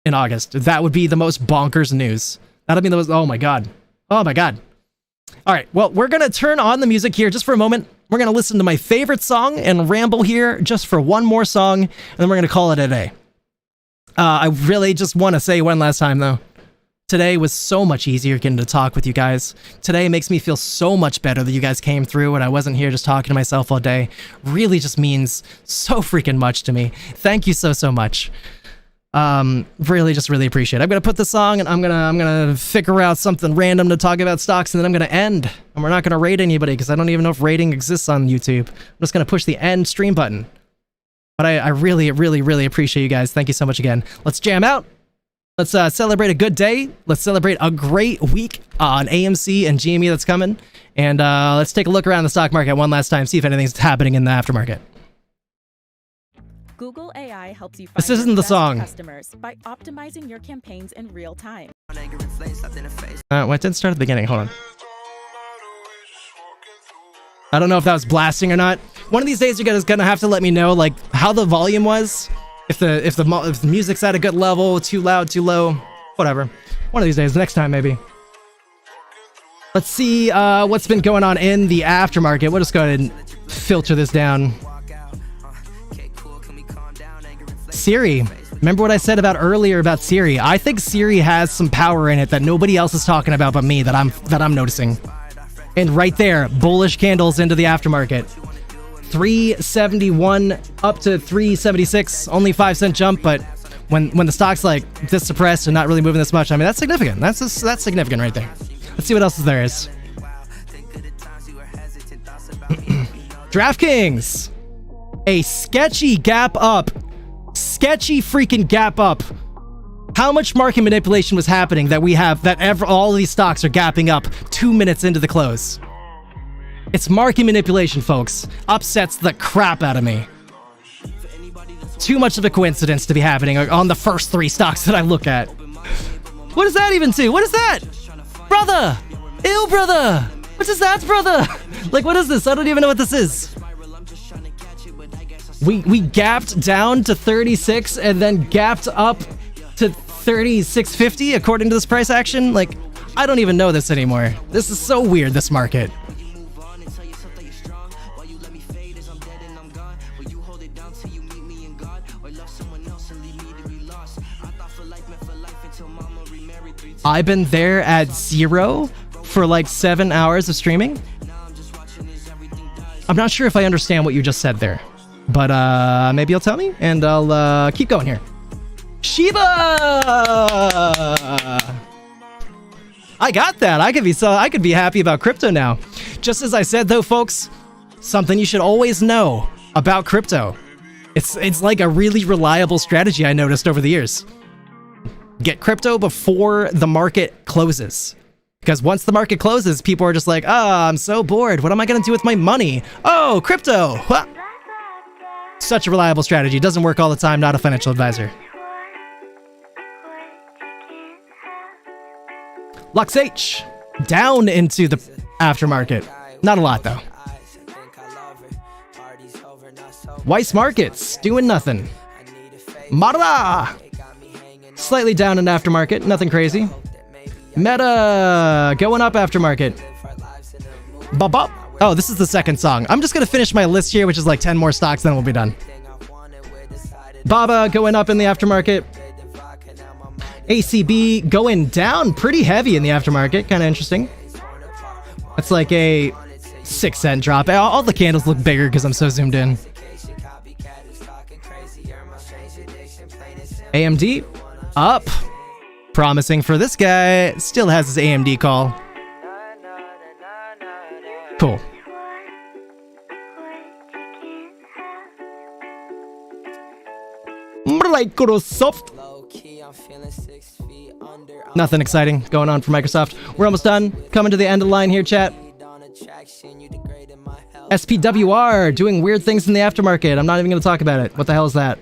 In August. That would be the most bonkers news. That'll be the most... Oh my god. Oh my god. All right. Well, we're going to turn on the music here just for a moment. We're going to listen to my favorite song and ramble here just for one more song. And then we're going to call it a day. I really just want to say one last time, though. Today was so much easier getting to talk with you guys. Today makes me feel so much better that you guys came through and I wasn't here just talking to myself all day. Really just means so freaking much to me. Thank you so much. Really appreciate it. I'm gonna put the song and I'm gonna figure out something random to talk about stocks and then I'm gonna end. And we're not gonna rate anybody because I don't even know if rating exists on YouTube. I'm just gonna push the end stream button. But I really appreciate you guys. Thank you so much again. Let's jam out. Let's celebrate a good day. Let's celebrate a great week on AMC and GME that's coming. And let's take a look around the stock market one last time, see if anything's happening in the aftermarket. Google AI helps you find This isn't your the best song. customers by optimizing your campaigns in real time. Well, it didn't start at the beginning. Hold on. I don't know if that was blasting or not. One of these days, you guys are gonna have to let me know like how the volume was. If the music's at a good level, too loud, too low, whatever. One of these days, next time maybe. Let's see what's been going on in the aftermarket. We'll just go ahead and filter this down. Siri. Remember what I said about earlier about Siri? I think Siri has some power in it that nobody else is talking about but me that I'm noticing. And right there, bullish candles into the aftermarket. 371 up to 376, only 5-cent jump, but when the stock's like this suppressed and not really moving this much, I mean that's significant. That's significant right there. Let's see what else there is. DraftKings, a sketchy gap up, sketchy freaking gap up. How much market manipulation was happening that we have that all of these stocks are gapping up 2 minutes into the close? It's market manipulation, folks. Upsets the crap out of me. Too much of a coincidence to be happening on the first 3 stocks that I look at. What does that even do? What is that? Brother! Ew, brother! What is that, brother? Like, what is this? I don't even know what this is. We gapped down to 36 and then gapped up to 36.50 according to this price action. Like, I don't even know this anymore. This is so weird, this market. I've been there at 0 for like 7 hours of streaming. I'm not sure if I understand what you just said there, but maybe you'll tell me and I'll keep going here. Shiba! I got that. I could be happy about crypto now. Just as I said though, folks, something you should always know about crypto. It's like a really reliable strategy I noticed over the years. Get crypto before the market closes. Because once the market closes, people are just like, I'm so bored. What am I going to do with my money? Oh, crypto. Ha! Such a reliable strategy. Doesn't work all the time. Not a financial advisor. Lux H. Down into the aftermarket. Not a lot, though. Weiss Markets. Doing nothing. Mara. Slightly down in aftermarket, nothing crazy. Meta, going up aftermarket. Bop. Oh, this is the second song. I'm just gonna finish my list here, which is like 10 more stocks, then we'll be done. Baba going up in the aftermarket. ACB going down pretty heavy in the aftermarket, kind of interesting. That's like a 6-cent drop. All the candles look bigger because I'm so zoomed in. AMD up Promising for this guy. Still has his AMD call. Cool. Microsoft. Nothing exciting going on for Microsoft. We're almost done. Coming to the end of the line here, chat. SPWR doing weird things in the aftermarket. I'm not even going to talk about it. What the hell is that?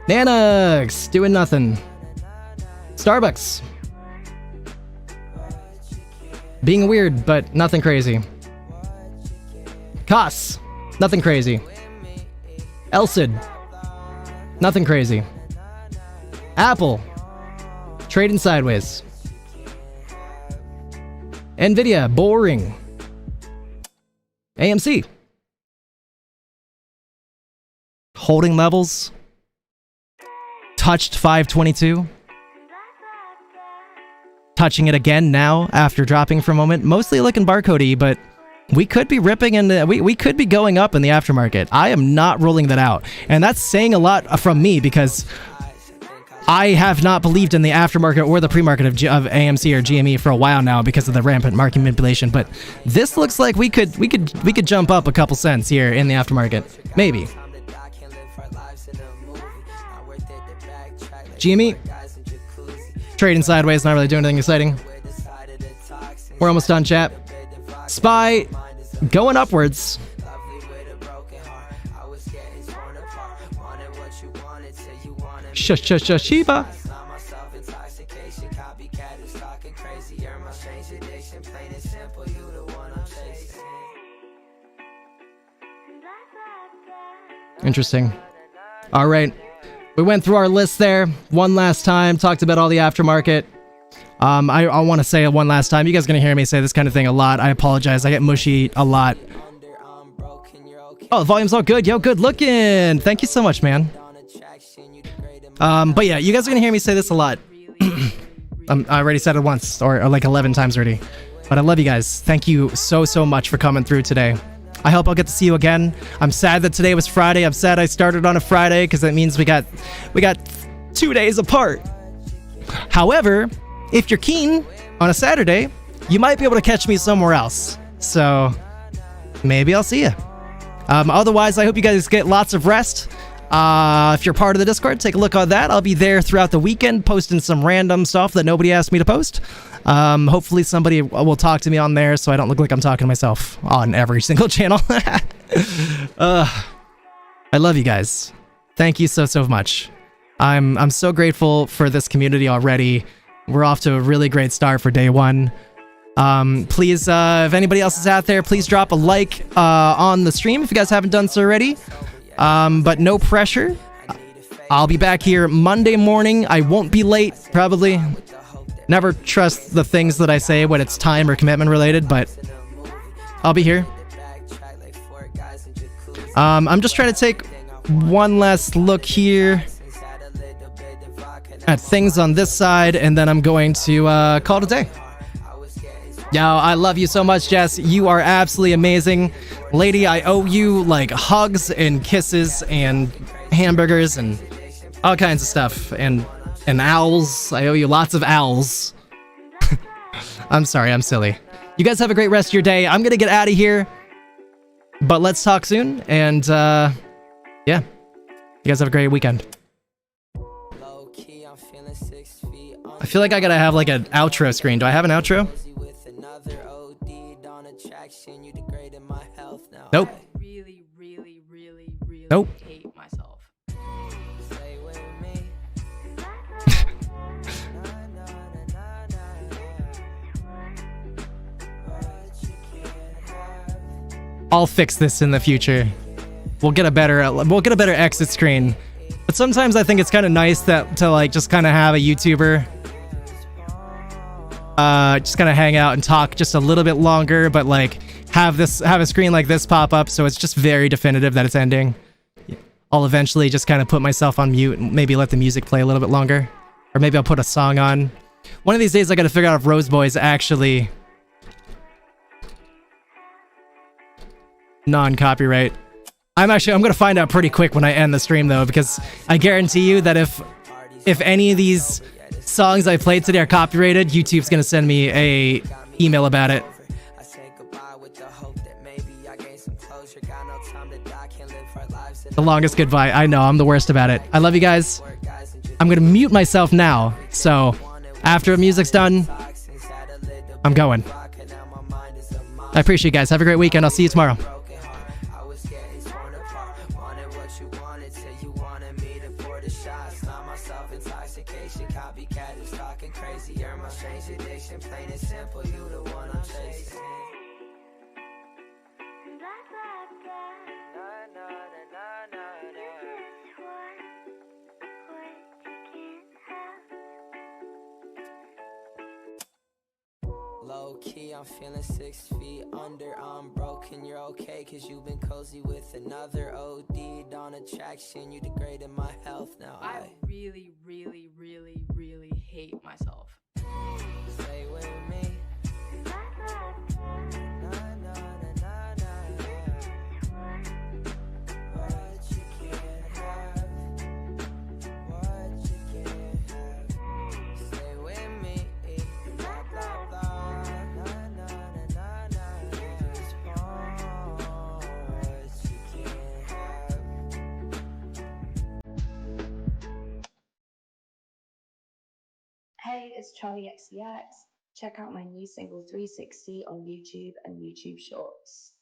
Nanox doing nothing. Starbucks being weird, but nothing crazy. KOSS, nothing crazy. LCID, nothing crazy. Apple, trading sideways. Nvidia, boring. AMC, holding levels. Touched 522. Touching it again now after dropping for a moment. Mostly looking barcode-y, but we could be ripping and we could be going up in the aftermarket. I am not ruling that out. And that's saying a lot from me because I have not believed in the aftermarket or the pre-market of AMC or GME for a while now because of the rampant market manipulation. But this looks like we could jump up a couple cents here in the aftermarket. Maybe. GME, trading sideways, not really doing anything exciting. We're almost done, chat. SPY, going upwards. Shiba. Interesting. All right. We went through our list there one last time, talked about all the aftermarket. I want to say it one last time. You guys are going to hear me say this kind of thing a lot. I apologize. I get mushy a lot. Oh, the volume's all good. Yo, good looking. Thank you so much, man. But yeah, you guys are going to hear me say this a lot. I already said it once, or like 11 times already. But I love you guys. Thank you so much for coming through today. I hope I'll get to see you again. I'm sad that today was Friday. I'm sad I started on a Friday because that means we got 2 days apart. However, if you're keen on a Saturday, you might be able to catch me somewhere else. So maybe I'll see you. Otherwise, I hope you guys get lots of rest. If you're part of the Discord, take a look on that. I'll be there throughout the weekend posting some random stuff that nobody asked me to post. Hopefully somebody will talk to me on there so I don't look like I'm talking to myself on every single channel. I love you guys. Thank you so much. I'm so grateful for this community already. We're off to a really great start for day one. Please, if anybody else is out there, please drop a like on the stream if you guys haven't done so already. But no pressure. I'll be back here Monday morning. I won't be late, probably. Never trust the things that I say when it's time or commitment related, but I'll be here. I'm just trying to take one last look here at things on this side, and then I'm going to call it a day. Yo, I love you so much, Jess. You are absolutely amazing. Lady, I owe you like hugs and kisses and hamburgers and all kinds of stuff. And owls. I owe you lots of owls. I'm sorry, I'm silly. You guys have a great rest of your day. I'm gonna get out of here. But let's talk soon. And yeah. You guys have a great weekend. I feel like I gotta have like an outro screen. Do I have an outro? Nope. Really nope. hate myself. I'll fix this in the future. We'll get a better exit screen. But sometimes I think it's kind of nice to like just kind of have a YouTuber just kind of hang out and talk just a little bit longer, but like have a screen like this pop up so it's just very definitive that it's ending. I'll eventually just kind of put myself on mute and maybe let the music play a little bit longer. Or maybe I'll put a song on. One of these days I gotta figure out if Rose Boy's actually non-copyright. I'm gonna find out pretty quick when I end the stream though, because I guarantee you that if if any of these songs I played today are copyrighted, YouTube's gonna send me a email about it. The longest goodbye. I know, I'm the worst about it. I love you guys. I'm gonna mute myself now, so after music's done, I'm going. I appreciate you guys. Have a great weekend. I'll see you tomorrow. Low key, I'm feeling 6 feet under. I'm broken, you're okay, cause you've been cozy with another. OD'd on attraction, you degraded my health. Now I really, really, really, really hate myself. Stay with me. What you can't have, what you can't have. Stay with me. Blah, blah, blah. Na, na, na, na, na. Just want what you can't have. Hey, it's CHWY. Check out my new single 360 on YouTube and YouTube Shorts.